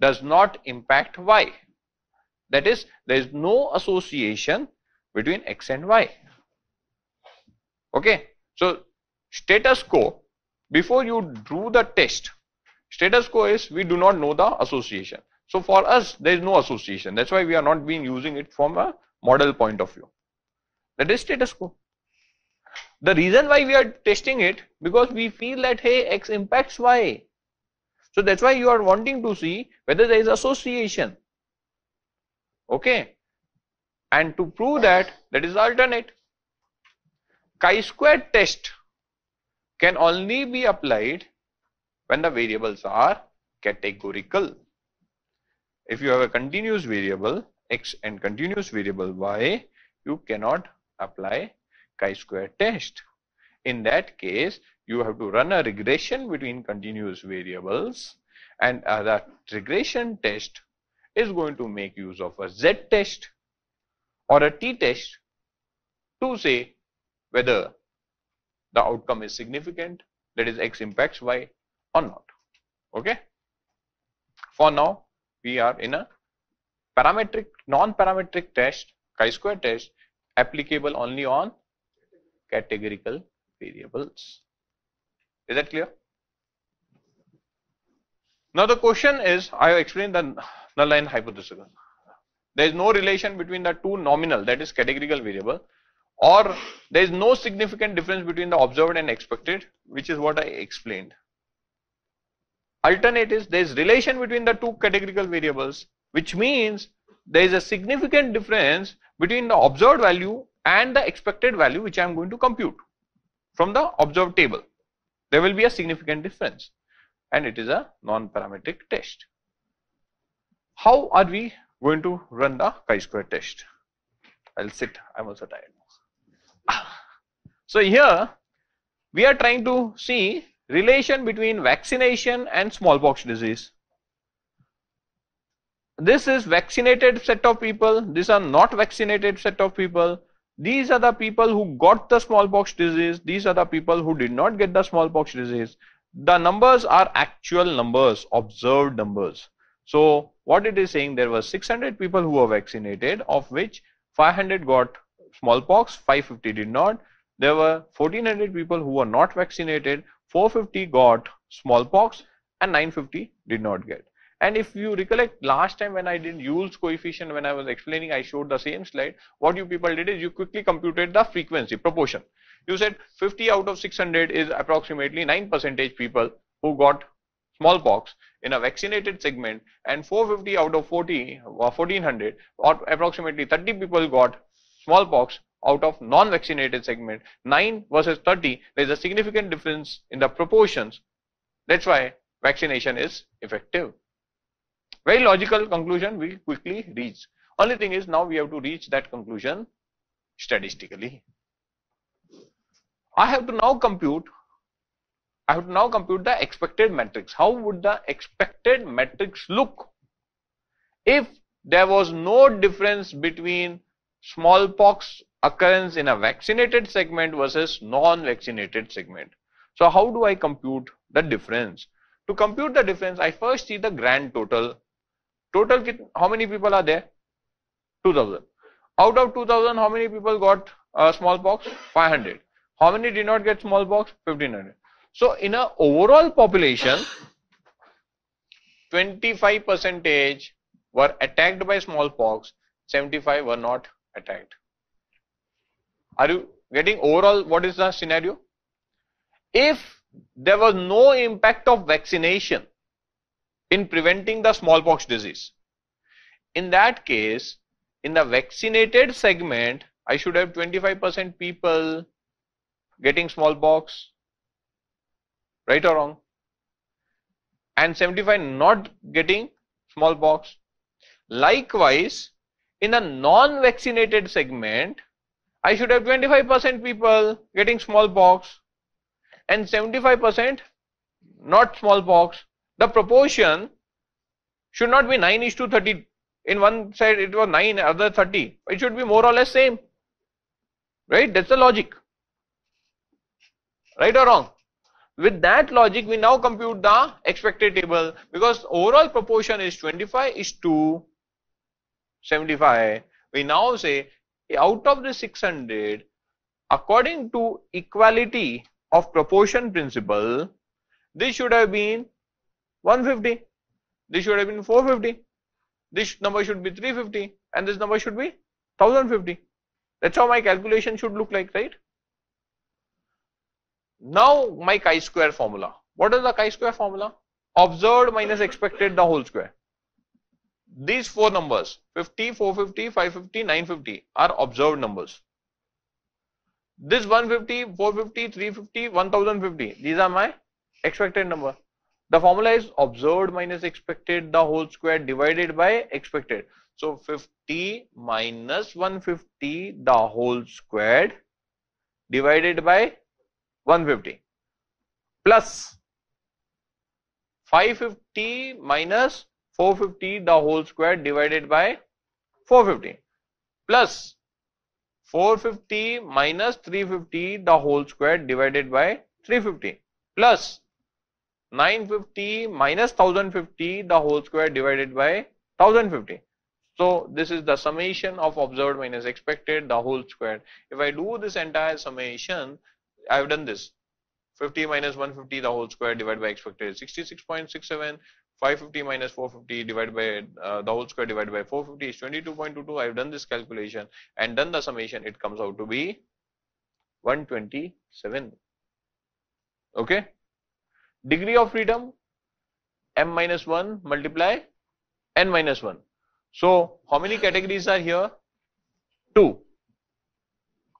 Speaker 3: does not impact Y. That is, there is no association between X and Y. Okay. So, status quo, before you do the test, status quo is we do not know the association. So, for us there is no association. That is why we are not being using it from a model point of view. That is status quo. The reason why we are testing it, because we feel that hey, X impacts Y. So that's why you are wanting to see whether there is association. Okay. And to prove that, that is alternate. Chi-square test can only be applied when the variables are categorical. If you have a continuous variable X and continuous variable Y, you cannot apply chi-square test. In that case, you have to run a regression between continuous variables, and that regression test is going to make use of a Z test or a T test to say whether the outcome is significant, that is X impacts Y or not. Okay. For now, we are in a parametric, non-parametric test, chi-square test, applicable only on categorical variables. Is that clear? Now the question is, I have explained the null and hypothetical. There is no relation between the two nominal, that is categorical variable, or there is no significant difference between the observed and expected, which is what I explained. Alternate is, there is relation between the two categorical variables, which means there is a significant difference between the observed value and the expected value which I am going to compute from the observed table. There will be a significant difference, and it is a non-parametric test. How are we going to run the chi-square test? I'll sit, I'm also tired. So here we are trying to see relation between vaccination and smallpox disease. This is vaccinated set of people, these are not vaccinated set of people. These are the people who got the smallpox disease, these are the people who did not get the smallpox disease. The numbers are actual numbers, observed numbers. So what it is saying, there were 600 people who were vaccinated, of which 500 got smallpox, 550 did not. There were 1400 people who were not vaccinated, 450 got smallpox and 950 did not get. And if you recollect, last time when I did Yule's coefficient, when I was explaining, I showed the same slide. What you people did is you quickly computed the frequency, proportion. You said 50 out of 600 is approximately 9% people who got smallpox in a vaccinated segment, and 450 out of 40 or 1400 or approximately 30 people got smallpox out of non-vaccinated segment. 9 versus 30, there is a significant difference in the proportions. That's why vaccination is effective. Very logical conclusion we quickly reach. Only thing is, now we have to reach that conclusion statistically. I have to now compute the expected matrix. How would the expected matrix look if there was no difference between smallpox occurrence in a vaccinated segment versus non-vaccinated segment? So how do I compute the difference? To compute the difference, I first see the grand total. Total, how many people are there? 2000. Out of 2000, how many people got smallpox? 500. How many did not get smallpox? 1500. So in a overall population, 25% were attacked by smallpox, 75 were not attacked. Are you getting overall what is the scenario? If there was no impact of vaccination in preventing the smallpox disease, in that case, in the vaccinated segment, I should have 25% people getting smallpox, right or wrong, and 75 not getting smallpox. Likewise, in a non-vaccinated segment, I should have 25% people getting smallpox and 75% not smallpox. The proportion should not be 9:30. In one side it was 9, other 30. It should be more or less same. right? That's the logic, right or wrong? With that logic, we now compute the expected table, because overall proportion is 25:75. We now say out of the 600, according to equality of proportion principle, this should have been 150, this should have been 450, this number should be 350, and this number should be 1050. That's how my calculation should look like, right? Now my chi-square formula. What is the chi-square formula? Observed minus expected the whole square. These four numbers, 50, 450, 550, 950 are observed numbers. This 150, 450, 350, 1050, these are my expected number. The formula is observed minus expected the whole square divided by expected. So 50 minus 150 the whole squared divided by 150 plus 550 minus 450 the whole square divided by 450 plus 450 minus 350 the whole square divided by 350 plus 950 minus 1050 the whole square divided by 1050. So this is the summation of observed minus expected the whole square. If I do this entire summation, I have done this. 50 minus 150 the whole square divided by expected is 66.67. 550 minus 450 divided by the whole square divided by 450 is 22.22. I have done this calculation and done the summation. It comes out to be 127. Okay. Degree of freedom m minus 1 multiply n minus 1. So how many categories are here? 2.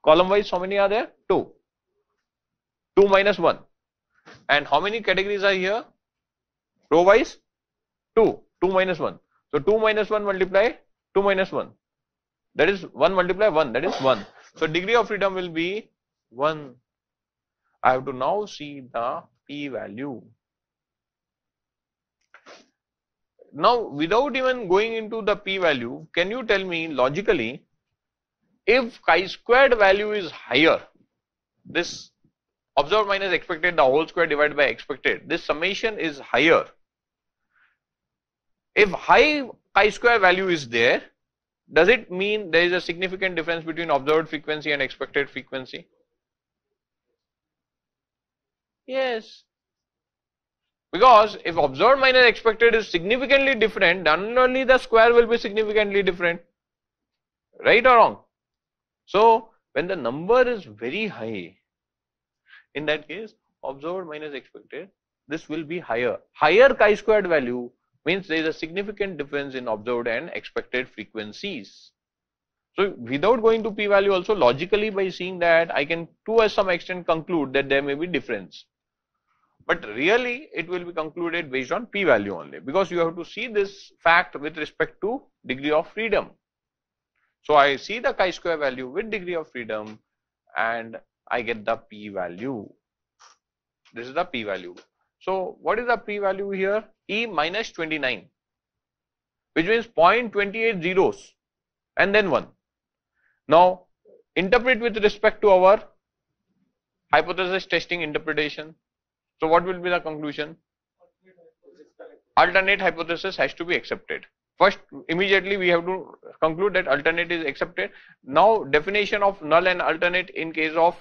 Speaker 3: Column wise how many are there? 2. 2 minus 1. And how many categories are here? Row wise 2. 2 minus 1. So 2 minus 1 multiply 2 minus 1. That is 1 multiply 1. That is 1. So degree of freedom will be 1. I have to now see the p-value. Now without even going into the p-value, can you tell me logically, if chi-squared value is higher, this observed minus expected the whole square divided by expected, this summation is higher. If high chi-square value is there, does it mean there is a significant difference between observed frequency and expected frequency? Yes. Because if observed minus expected is significantly different, then only the square will be significantly different. Right or wrong? So when the number is very high, in that case observed minus expected, this will be higher. Higher chi-squared value means there is a significant difference in observed and expected frequencies. So without going to p-value also, logically by seeing that, I can to some extent conclude that there may be difference. But really it will be concluded based on p-value only, because you have to see this fact with respect to degree of freedom. So I see the chi-square value with degree of freedom and I get the p-value. This is the p-value. So what is the p-value here? E minus 29, which means 0.28 zeros and then 1. Now interpret with respect to our hypothesis testing interpretation. So what will be the conclusion? Alternate hypothesis has to be accepted. First, immediately we have to conclude that alternate is accepted. Now definition of null and alternate in case of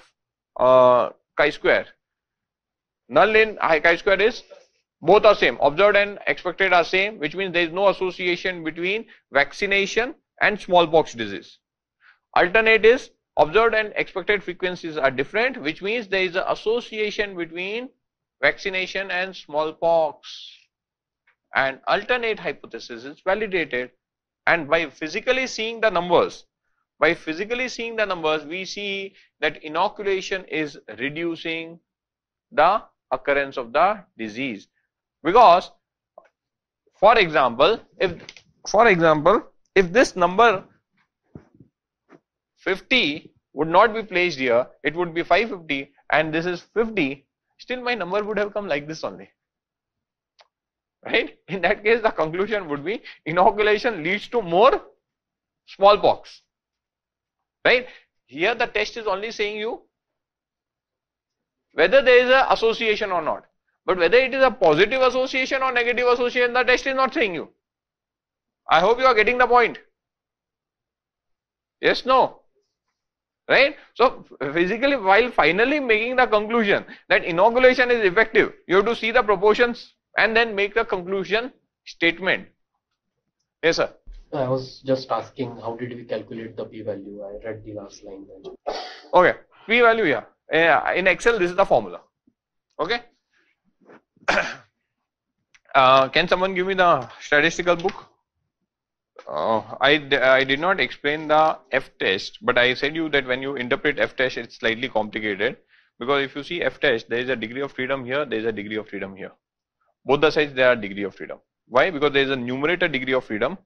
Speaker 3: chi-square. Null in chi-square is both are same, observed and expected are same, which means there is no association between vaccination and smallpox disease. Alternate is observed and expected frequencies are different, which means there is an association between vaccination and smallpox. And alternate hypothesis is validated, and by physically seeing the numbers, we see that inoculation is reducing the occurrence of the disease. Because for example, if this number 50 would not be placed here, it would be 550 and this is 50, still my number would have come like this only. Right? In that case, the conclusion would be inoculation leads to more smallpox. Right? Here the test is only saying you whether there is a association or not. But whether it is a positive association or negative association, the test is not saying you. I hope you are getting the point. Yes, no? Right? So, physically, while finally making the conclusion that inoculation is effective, you have to see the proportions and then make the conclusion statement. Yes, sir.
Speaker 16: I was just asking, how did we calculate the p-value? I read the last line.
Speaker 3: Okay, p-value, yeah. In Excel, this is the formula. Okay. Can someone give me the statistical book? I did not explain the F-test, but I said you that when you interpret F-test, it's slightly complicated, because if you see F-test, there is a degree of freedom here, there is a degree of freedom here. Both the sides there are degree of freedom. Why? Because there is a numerator degree of freedom,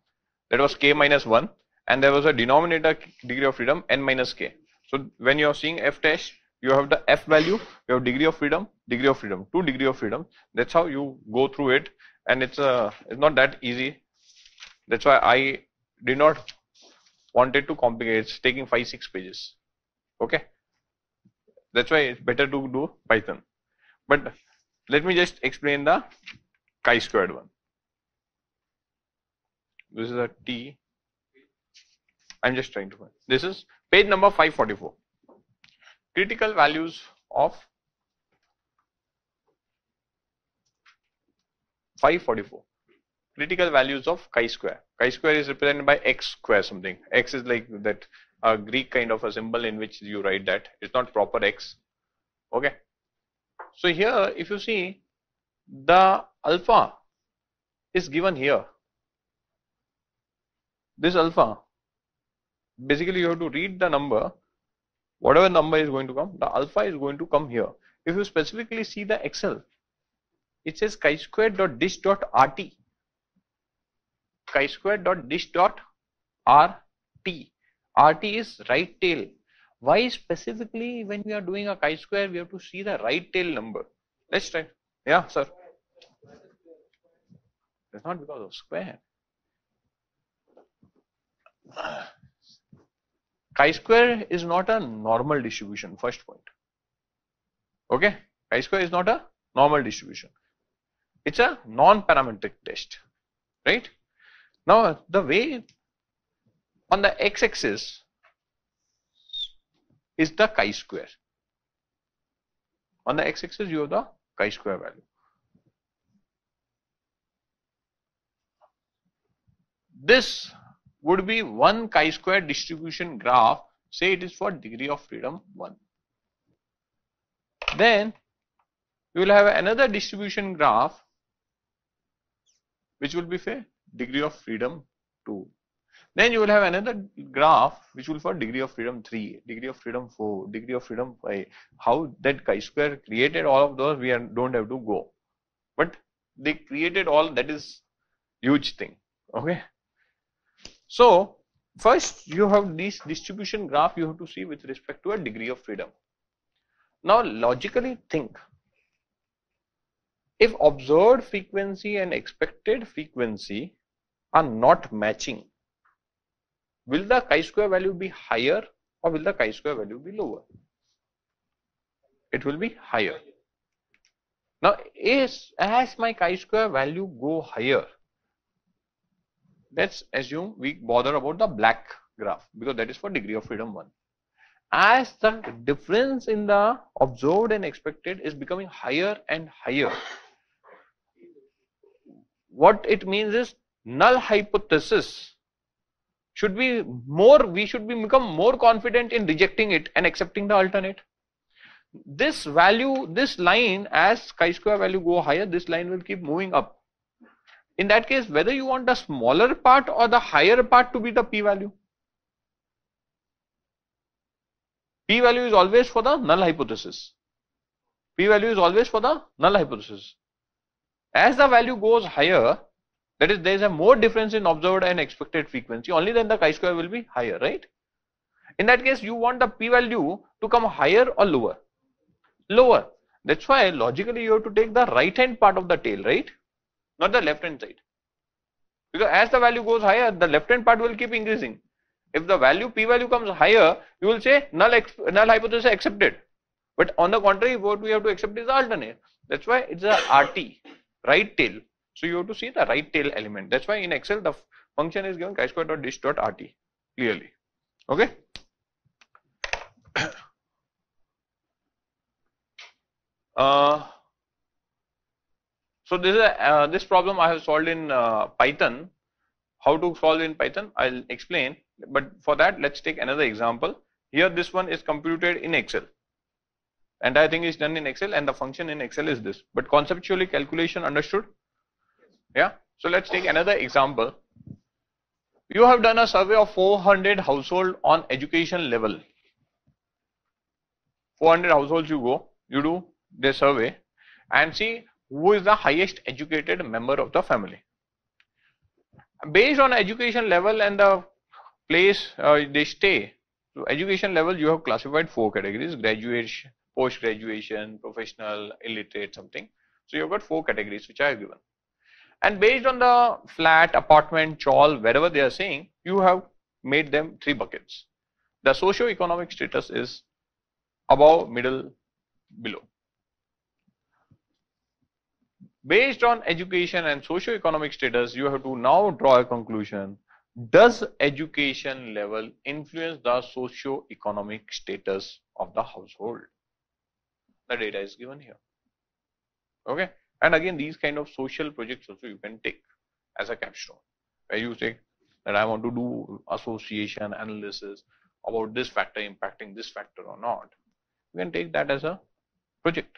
Speaker 3: that was k minus 1, and there was a denominator degree of freedom n minus k. So when you are seeing F-test, you have the F value, you have degree of freedom, 2 degree of freedom. That's how you go through it, and it's not that easy. That's why I did not want it to complicate. It's taking 5-6 pages. Okay. That's why it's better to do Python. But let me just explain the chi-squared one. This is a T. I'm just trying to find. This is page number 544. Critical values of 544. Critical values of chi-square. Chi-square is represented by x square something. X is like that Greek kind of a symbol in which you write that. It's not proper x. Okay. So here, if you see, the alpha is given here. This alpha, basically you have to read the number. Whatever number is going to come, the alpha is going to come here. If you specifically see the Excel, it says chi-square.dish.rt. chi-square.dish.rt. RT is right tail. Why specifically when we are doing a chi-square, we have to see the right tail number? Let's try. Yeah, sir. It's not because of square. Chi-square is not a normal distribution, first point. Okay, chi-square is not a normal distribution. It's a non-parametric test, right? Now, the way on the x-axis is the chi-square. On the x-axis, you have the chi-square value. This would be one chi-square distribution graph. Say it is for degree of freedom 1. Then you will have another distribution graph which will be for degree of freedom 2. Then you will have another graph which will for degree of freedom 3, degree of freedom 4, degree of freedom 5. How that chi-square created all of those, we don't have to go. But they created all, that is huge thing. Okay. So first you have this distribution graph you have to see with respect to a degree of freedom. Now logically think, if observed frequency and expected frequency are not matching, will the chi-square value be higher or will the chi-square value be lower? It will be higher. Now as my chi-square value go higher, let's assume we bother about the black graph because that is for degree of freedom 1. As the difference in the observed and expected is becoming higher and higher, what it means is null hypothesis should be more, we should become more confident in rejecting it and accepting the alternate. This value, this line, as chi-square value go higher, this line will keep moving up. In that case, whether you want the smaller part or the higher part to be the p-value. P-value is always for the null hypothesis. P-value is always for the null hypothesis. As the value goes higher, that is, there is a more difference in observed and expected frequency, only then the chi-square will be higher, right? In that case, you want the p-value to come higher or lower? Lower. That's why logically you have to take the right hand part of the tail, right? Not the left hand side. Because as the value goes higher, the left hand part will keep increasing. If the value p value comes higher, you will say null hypothesis accepted. But on the contrary, what we have to accept is the alternate. That's why it's a RT, right tail. So you have to see the right tail element. That's why in Excel the function is given chi-square.dish.rt clearly. Okay. So this is this problem I have solved in Python. How to solve in Python? I'll explain. But for that, let's take another example. Here, this one is computed in Excel. Entire thing is done in Excel, and the function in Excel is this. But conceptually, calculation understood? Yeah. So let's take another example. You have done a survey of 400 household on education level. 400 households you do the survey and see who is the highest educated member of the family. Based on education level and the place they stay, so education level you have classified 4 categories: graduation, post graduation, professional, illiterate, something. So you have got 4 categories which I have given. And based on the flat, apartment, chawl, wherever they are saying, you have made them 3 buckets. The socio-economic status is above, middle, below. Based on education and socio-economic status, you have to now draw a conclusion. Does education level influence the socio-economic status of the household? The data is given here. Okay. And again, these kind of social projects also you can take as a capstone, where you say that I want to do association analysis about this factor impacting this factor or not. You can take that as a project,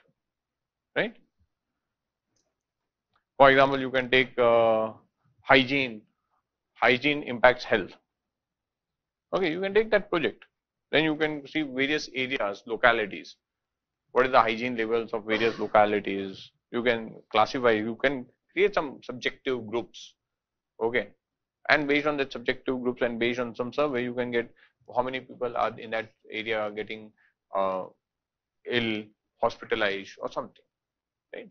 Speaker 3: right? For example, you can take hygiene. Hygiene impacts health. Okay, you can take that project. Then you can see various areas, localities. What is the hygiene levels of various localities? You can classify, you can create some subjective groups. Okay. And based on that subjective groups and based on some survey, you can get how many people are in that area getting ill, hospitalized or something. Right?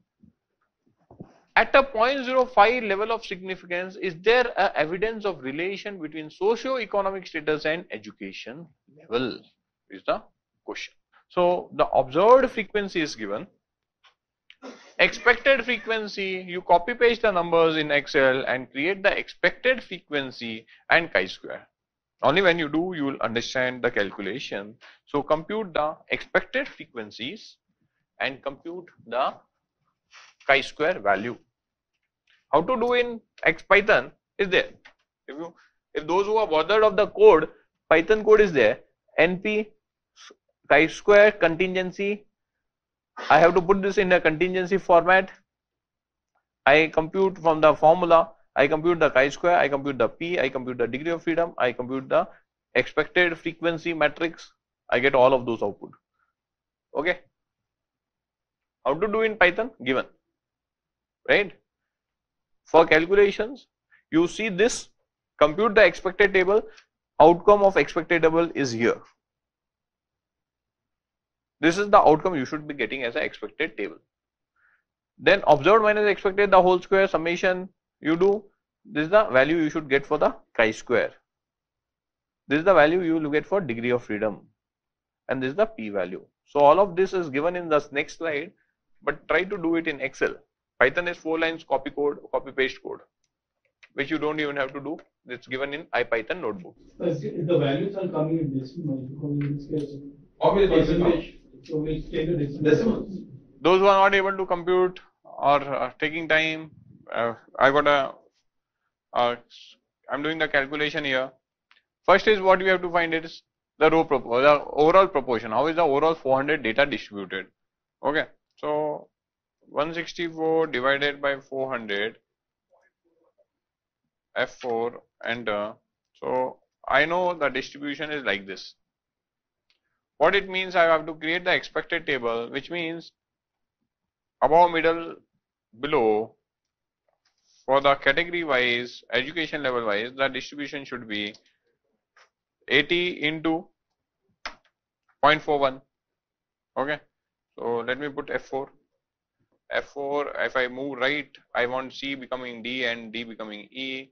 Speaker 3: At a 0.05 level of significance, is there a evidence of relation between socio-economic status and education level? Is the question. So the observed frequency is given. Expected frequency, you copy paste the numbers in Excel and create the expected frequency and chi-square. Only when you do, you will understand the calculation. So compute the expected frequencies and compute the chi-square value. How to do in Python is there. If those who are bothered of the code, Python code is there. NP chi-square contingency. I have to put this in a contingency format. I compute from the formula. I compute the chi-square. I compute the p. I compute the degree of freedom. I compute the expected frequency matrix. I get all of those output. Okay. How to do in Python? Given. Right. For calculations, you see this, compute the expected table, outcome of expected table is here. This is the outcome you should be getting as an expected table. Then observed minus expected, the whole square summation you do, this is the value you should get for the chi-square. This is the value you will get for degree of freedom. And this is the p value. So all of this is given in the next slide, but try to do it in Excel. Python is 4 lines copy paste code, which you don't even have to do. It's given in IPython notebook.
Speaker 5: The values are coming in decimal, because in this case,
Speaker 3: obviously,
Speaker 5: so we'll take the decimals.
Speaker 3: Those who are not able to compute or taking time, I got a, I'm doing the calculation here. First is what we have to find is the row proportion, the overall proportion. How is the overall 400 data distributed? Okay, so 164 divided by 400, F4, enter. So I know the distribution is like this. What it means, I have to create the expected table, which means above, middle, below. For the category wise, education level wise, the distribution should be 80 into 0.41. Okay, so let me put F4. F4, if I move right, I want C becoming D and D becoming E.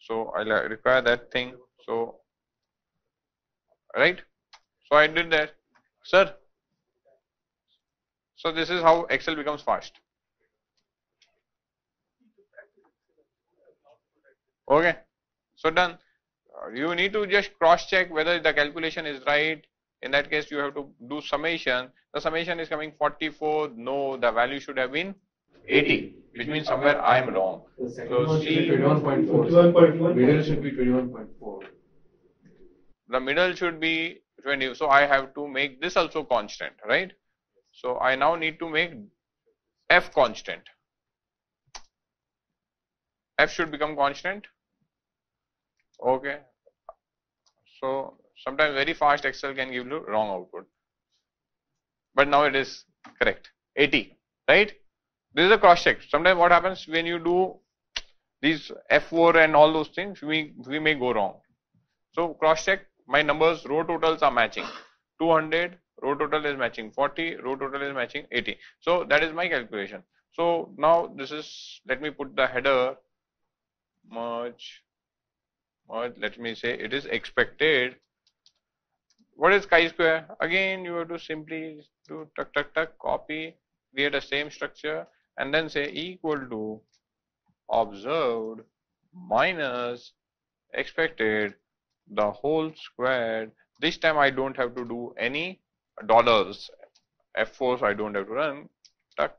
Speaker 3: So I'll require that thing. So right? So I did that, sir. So this is how Excel becomes fast. Okay, so done. You need to just cross check whether the calculation is right. In that case, you have to do summation. The summation is coming 44. No, the value should have been 80, which means somewhere I am wrong. So C
Speaker 6: 21.4. Middle should be 21.4.
Speaker 3: The middle should be 20. So I have to make this also constant, right? So I now need to make F constant. F should become constant. Okay. So sometimes very fast Excel can give you wrong output. But now it is correct. 80, right? This is a cross check. Sometimes what happens when you do these F4 and all those things, we may go wrong. So cross check, my numbers, row totals are matching. 200, row total is matching 40, row total is matching 80. So that is my calculation. So now this is, let me put the header, merge, let me say it is expected. What is chi-square? Again, you have to simply do tuck, copy, create a same structure and then say equal to observed minus expected the whole squared. This time I don't have to do any dollars. F4 so I don't have to run. Tuck,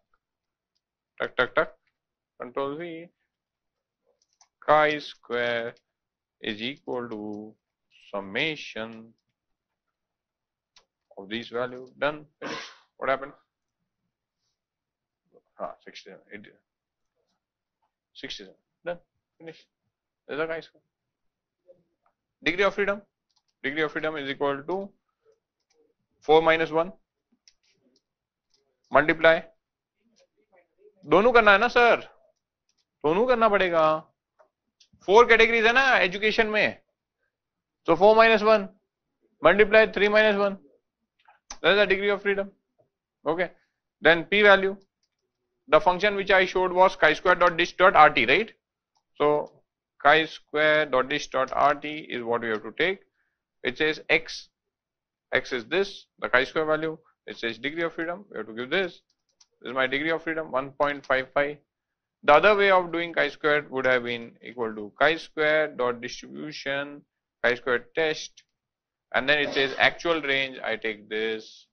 Speaker 3: Control V. Chi-square is equal to summation of these values. Done. Finish. What happened? 67. 67. Done. Finish. There's a chi-square. Degree of freedom. Degree of freedom is equal to 4 minus 1 multiply. दोनों करना है ना sir, दोनों करना पड़ेगा. 4 categories है ना education में. So 4 minus 1 multiply 3 minus 1. That is the degree of freedom. Okay. Then p value. The function which I showed was chi-square dot dish dot rt, right? So chi-square dot dish dot rt is what we have to take. It says x. X is this, the chi-square value. It says degree of freedom. We have to give this. This is my degree of freedom, 1.55. The other way of doing chi-square would have been equal to chi-square dot distribution, chi-square test, and then it says actual range. I take this,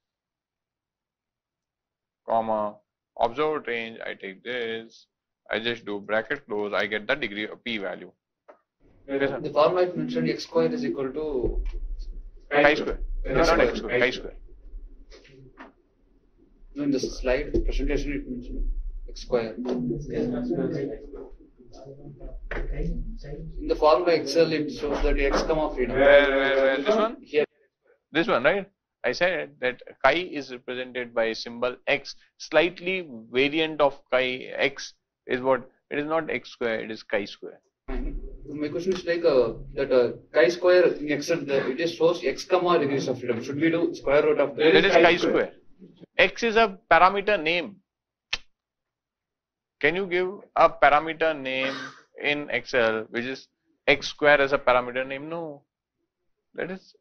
Speaker 3: comma, observed range. I take this. I just do bracket close. I get the degree of p value.
Speaker 12: The formula I mentioned x square is equal to
Speaker 3: chi-square. Not x square, chi-square.
Speaker 12: No, in the slide, the presentation it mentioned x square. In the formula Excel it shows that x comma freedom.
Speaker 3: Where this one?
Speaker 12: Here.
Speaker 3: This one, right? I said that chi is represented by symbol x. Slightly variant of chi x is what? It is not x square, it is chi-square.
Speaker 12: My question is like that chi-square in Excel, it is shows x comma degrees of freedom. Should we do square root of that?
Speaker 3: That is chi-square. X is a parameter name. Can you give a parameter name in Excel which is x square as a parameter name? No. That is,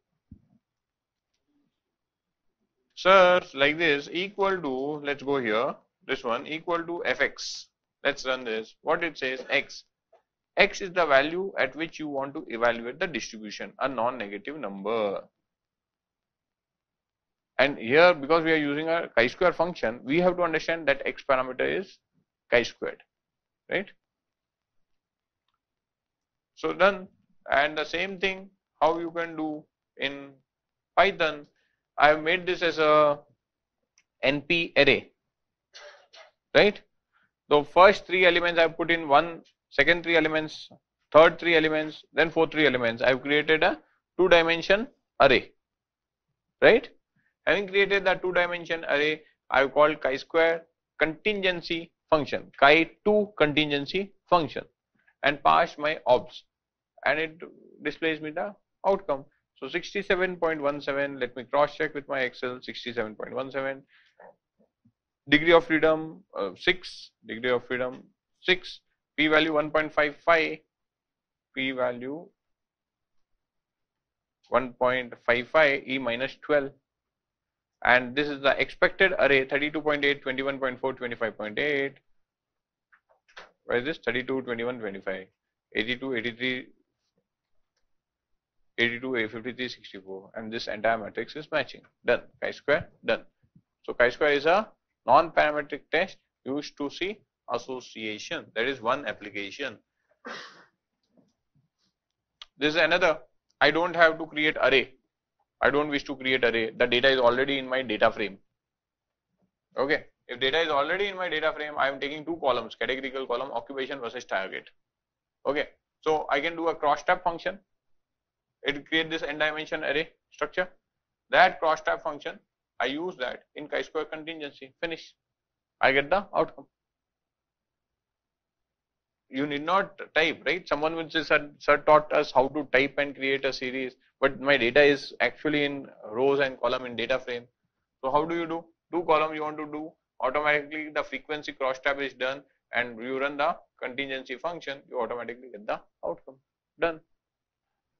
Speaker 3: sir, like this, equal to, let's go here, this one, equal to fx. Let's run this. What it says, x. X is the value at which you want to evaluate the distribution, a non-negative number. And here, because we are using a chi-square function, we have to understand that x parameter is chi-squared, right? So done. And the same thing, how you can do in Python, I have made this as a NP array, right? So first 3 elements I have put in one, second 3 elements, third 3 elements, then fourth 3 elements. I have created a 2-dimension array, right? Having created the 2-dimension array, I have called chi-square contingency function, chi2 contingency function, and passed my obs, and it displays me the outcome. So 67.17, let me cross check with my Excel, 67.17, degree of freedom 6, degree of freedom 6, p value 1.55, p value 1.55 E minus 12, and this is the expected array 32.8, 21.4, 25.8. Where is this? 32, 21, 25, 82, 83, 82, 53, 64, and this entire matrix is matching. Done. Chi-square done. So chi-square is a non-parametric test used to see association. That is one application. This is another. I don't have to create array. I don't wish to create array. The data is already in my data frame. Okay. If data is already in my data frame, I am taking two columns, categorical column, occupation versus target. Okay. So I can do a cross-tab function. It will create this n-dimension array structure. That cross-tab function, I use that in chi-square contingency. Finish. I get the outcome. You need not type, right? Someone will say, sir taught us how to type and create a series, but my data is actually in rows and column in data frame. So how do you do? Two column you want to do, automatically the frequency cross-tab is done, and you run the contingency function, you automatically get the outcome. Done.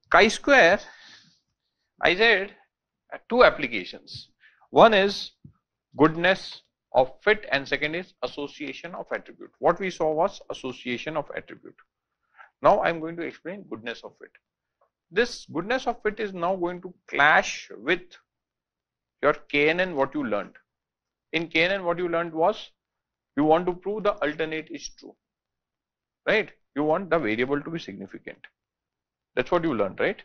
Speaker 3: Chi-square, I said two applications. One is goodness of fit and second is association of attribute. What we saw was association of attribute. Now I am going to explain goodness of fit. This goodness of fit is now going to clash with your KNN what you learned. In KNN what you learned was you want to prove the alternate is true, right? You want the variable to be significant. That's what you learned, right?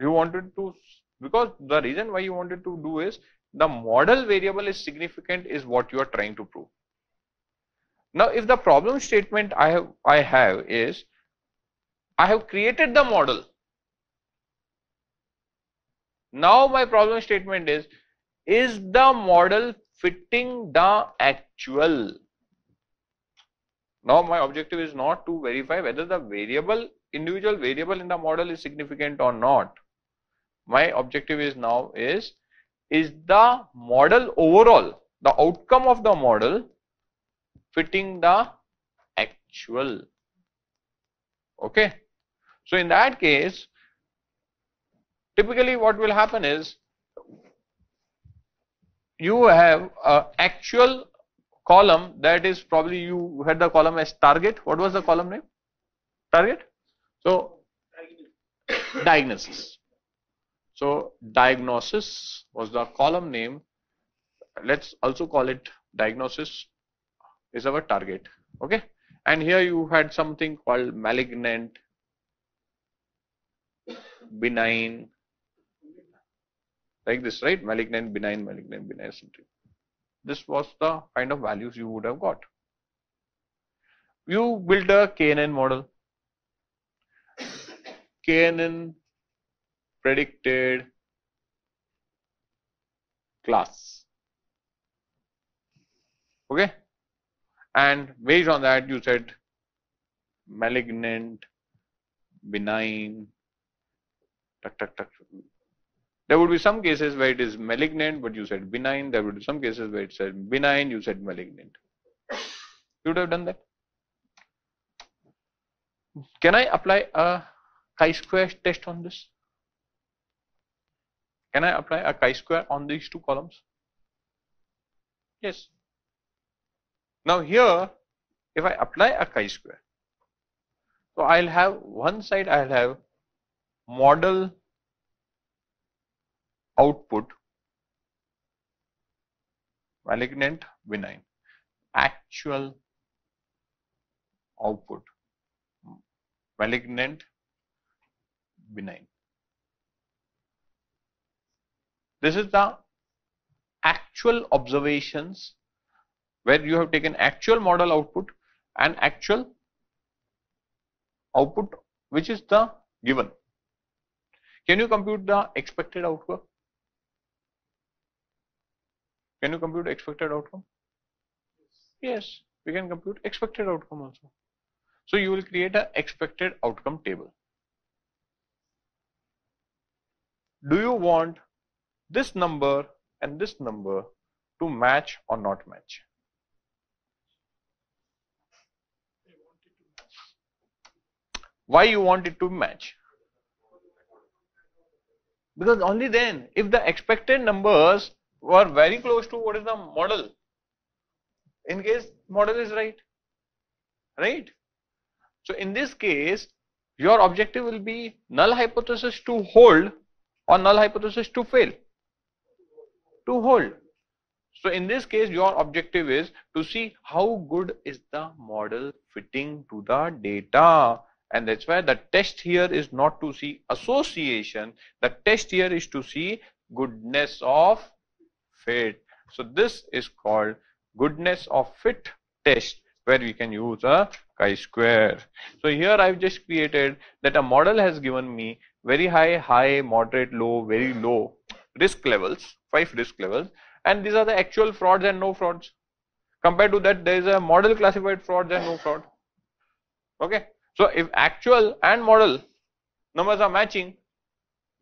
Speaker 3: You wanted to, because the reason why you wanted to do is the model variable is significant is what you are trying to prove. Now if the problem statement I have is I have created the model. Now my problem statement is the model fitting the actual? Now my objective is not to verify whether the variable, individual variable in the model is significant or not. My objective is now is the model overall, the outcome of the model fitting the actual. Okay. So in that case, typically what will happen is you have an actual column, that is probably you had the column as target. What was the column name? Target. So diagnosis. So diagnosis was the column name. Let's also call it diagnosis is our target. Okay. And here you had something called malignant, benign, like this, right? Malignant, benign, something. This was the kind of values you would have got. You build a KNN model. KNN predicted class. Okay. And based on that you said malignant, benign, There would be some cases where it is malignant, but you said benign. There would be some cases where it said benign, you said malignant. You would have done that. Can I apply a chi-square test on this? Can I apply a chi-square on these two columns? Yes. Now here, if I apply a chi-square, so I'll have one side, I'll have model output malignant, benign, actual output malignant, benign. This is the actual observations where you have taken actual model output and actual output which is the given. Can you compute the expected outcome? Can you compute expected outcome? Yes, we can compute expected outcome also. So you will create an expected outcome table. Do you want this number and this number to match or not match? Why you want it to match? Because only then, if the expected numbers were very close to what is the model, in case model is right, right? So in this case, your objective will be null hypothesis to hold or null hypothesis to fail, to hold. So in this case, your objective is to see how good is the model fitting to the data. And that's why the test here is not to see association. The test here is to see goodness of fit. So this is called goodness of fit test, where we can use a chi-square. So here I've just created that a model has given me very high, high, moderate, low, very low risk levels, 5 risk levels, and these are the actual frauds and no frauds. Compared to that, there is a model classified frauds and no fraud. Okay, so if actual and model numbers are matching,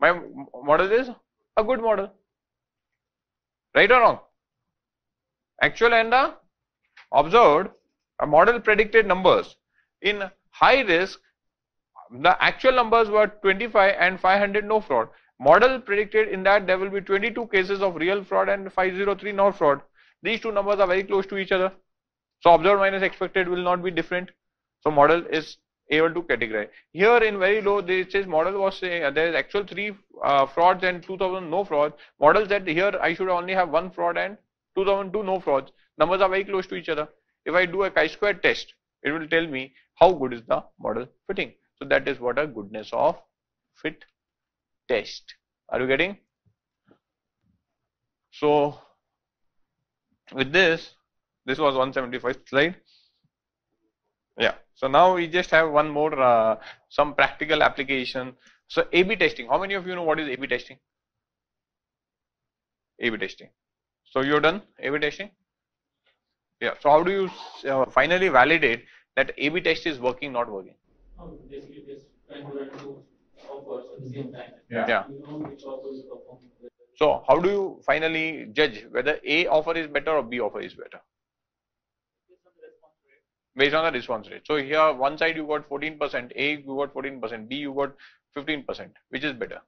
Speaker 3: my model is a good model. Right or wrong? Actual and observed, a model predicted numbers. In high risk, the actual numbers were 25 and 500 no fraud. Model predicted in that there will be 22 cases of real fraud and 503 no fraud. These two numbers are very close to each other. So observed minus expected will not be different. So model is able to categorize. Here in very low, it says model was saying there is actual 3 frauds and 2000 no frauds. Model said here I should only have 1 fraud and 2002 no frauds. Numbers are very close to each other. If I do a chi-square test, it will tell me how good is the model fitting. So that is what a goodness of fit test. Are you getting? So with this was 175th slide. Yeah. So now we just have one more some practical application. So A/B testing. How many of you know what is A/B testing? A/B testing. So you're done A/B testing? Yeah. So how do you finally validate that A/B test is working, not working?
Speaker 12: Basically, just trying to run 2 offers at the same time.
Speaker 3: Yeah.
Speaker 12: You know which offer is performing better.
Speaker 3: So how do you finally judge whether A offer is better or B offer is better? Based on the response rate. So here one side you got 14%, A you got 14%, B you got 15%. Which is better?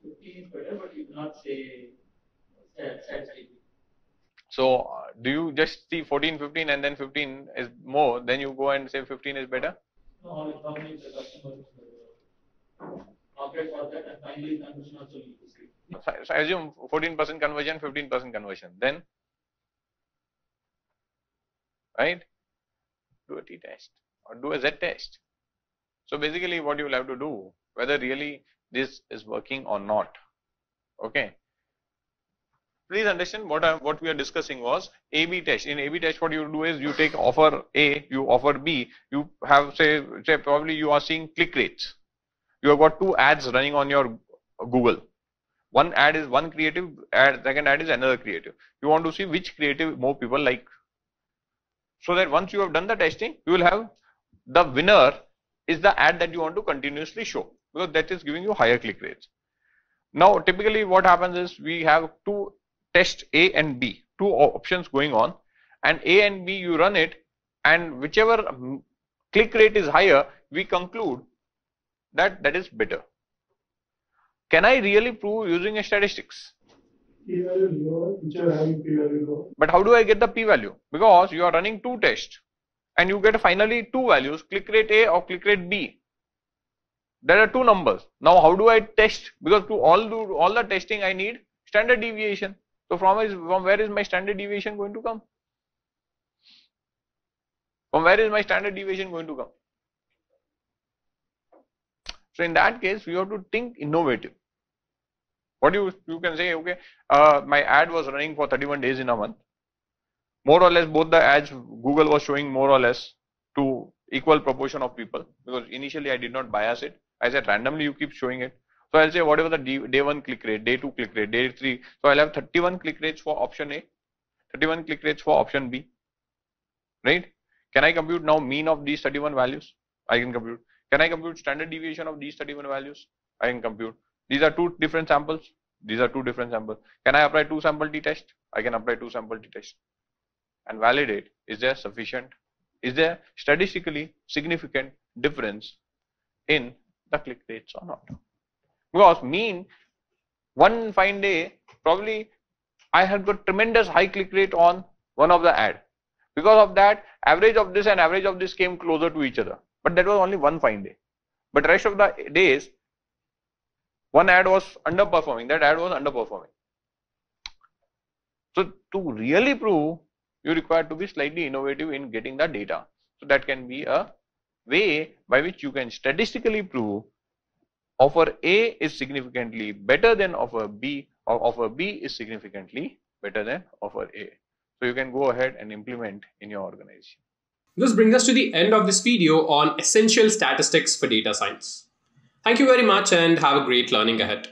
Speaker 12: 15 is better, but you cannot say statistically.
Speaker 3: So do you just see 14, 15 and then 15 is more, then you go and say 15 is better?
Speaker 12: No, how many the customer operate for that and finally conversion also you see.
Speaker 3: So I assume 14% conversion, 15% conversion. Then, right? Do a t-test or do a z-test. So basically what you will have to do, whether really this is working or not. Okay. Please understand what we are discussing was A/B test. In A/B test, what you do is you take offer A, you offer B, you have say probably you are seeing click rates. You have got 2 ads running on your Google. One ad is one creative ad, second ad is another creative. You want to see which creative more people like. So that once you have done the testing, you will have the winner is the ad that you want to continuously show, because that is giving you higher click rates. Now typically what happens is we have 2 test A and B, 2 options going on, and A and B you run it, and whichever click rate is higher, we conclude that that is better. Can I really prove using a statistics?
Speaker 5: P-value lower, which are having P-value lower.
Speaker 3: But how do I get the P-value? Because you are running 2 tests and you get finally 2 values, click rate A or click rate B. There are 2 numbers. Now how do I test? Because to do all the testing I need standard deviation. So from where is my standard deviation going to come? From where is my standard deviation going to come? So in that case, we have to think innovative. What you can say, okay, my ad was running for 31 days in a month. More or less both the ads Google was showing more or less to equal proportion of people, because initially I did not bias it. I said randomly you keep showing it. So I'll say whatever the day 1 click rate, day 2 click rate, day 3. So I'll have 31 click rates for option A, 31 click rates for option B. Right? Can I compute now mean of these 31 values? I can compute. Can I compute standard deviation of these 31 values? I can compute. These are 2 different samples. These are 2 different samples. Can I apply 2 sample t-test? I can apply 2 sample t-test and validate, is there sufficient, is there statistically significant difference in the click rates or not. Because mean, one fine day, probably I had got tremendous high click rate on one of the ad. Because of that, average of this and average of this came closer to each other. But that was only one fine day. But rest of the days, one ad was underperforming. That ad was underperforming. So to really prove, you require to be slightly innovative in getting the data. So that can be a way by which you can statistically prove offer A is significantly better than offer B, or offer B is significantly better than offer A. So you can go ahead and implement in your organization.
Speaker 1: This brings us to the end of this video on essential statistics for data science. Thank you very much and have a great learning ahead.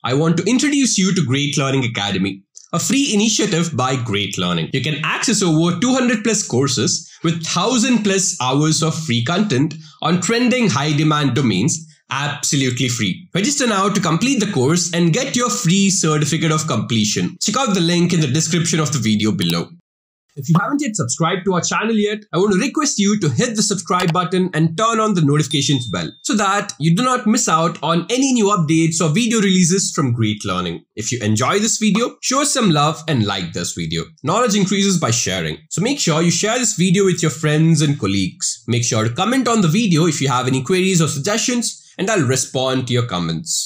Speaker 2: I want to introduce you to Great Learning Academy, a free initiative by Great Learning. You can access over 200 plus courses with 1000 plus hours of free content on trending high demand domains absolutely free. Register now to complete the course and get your free certificate of completion. Check out the link in the description of the video below. If you haven't yet subscribed to our channel yet, I want to request you to hit the subscribe button and turn on the notifications bell so that you do not miss out on any new updates or video releases from Great Learning. If you enjoy this video, show us some love and like this video. Knowledge increases by sharing. So make sure you share this video with your friends and colleagues. Make sure to comment on the video if you have any queries or suggestions, and I'll respond to your comments.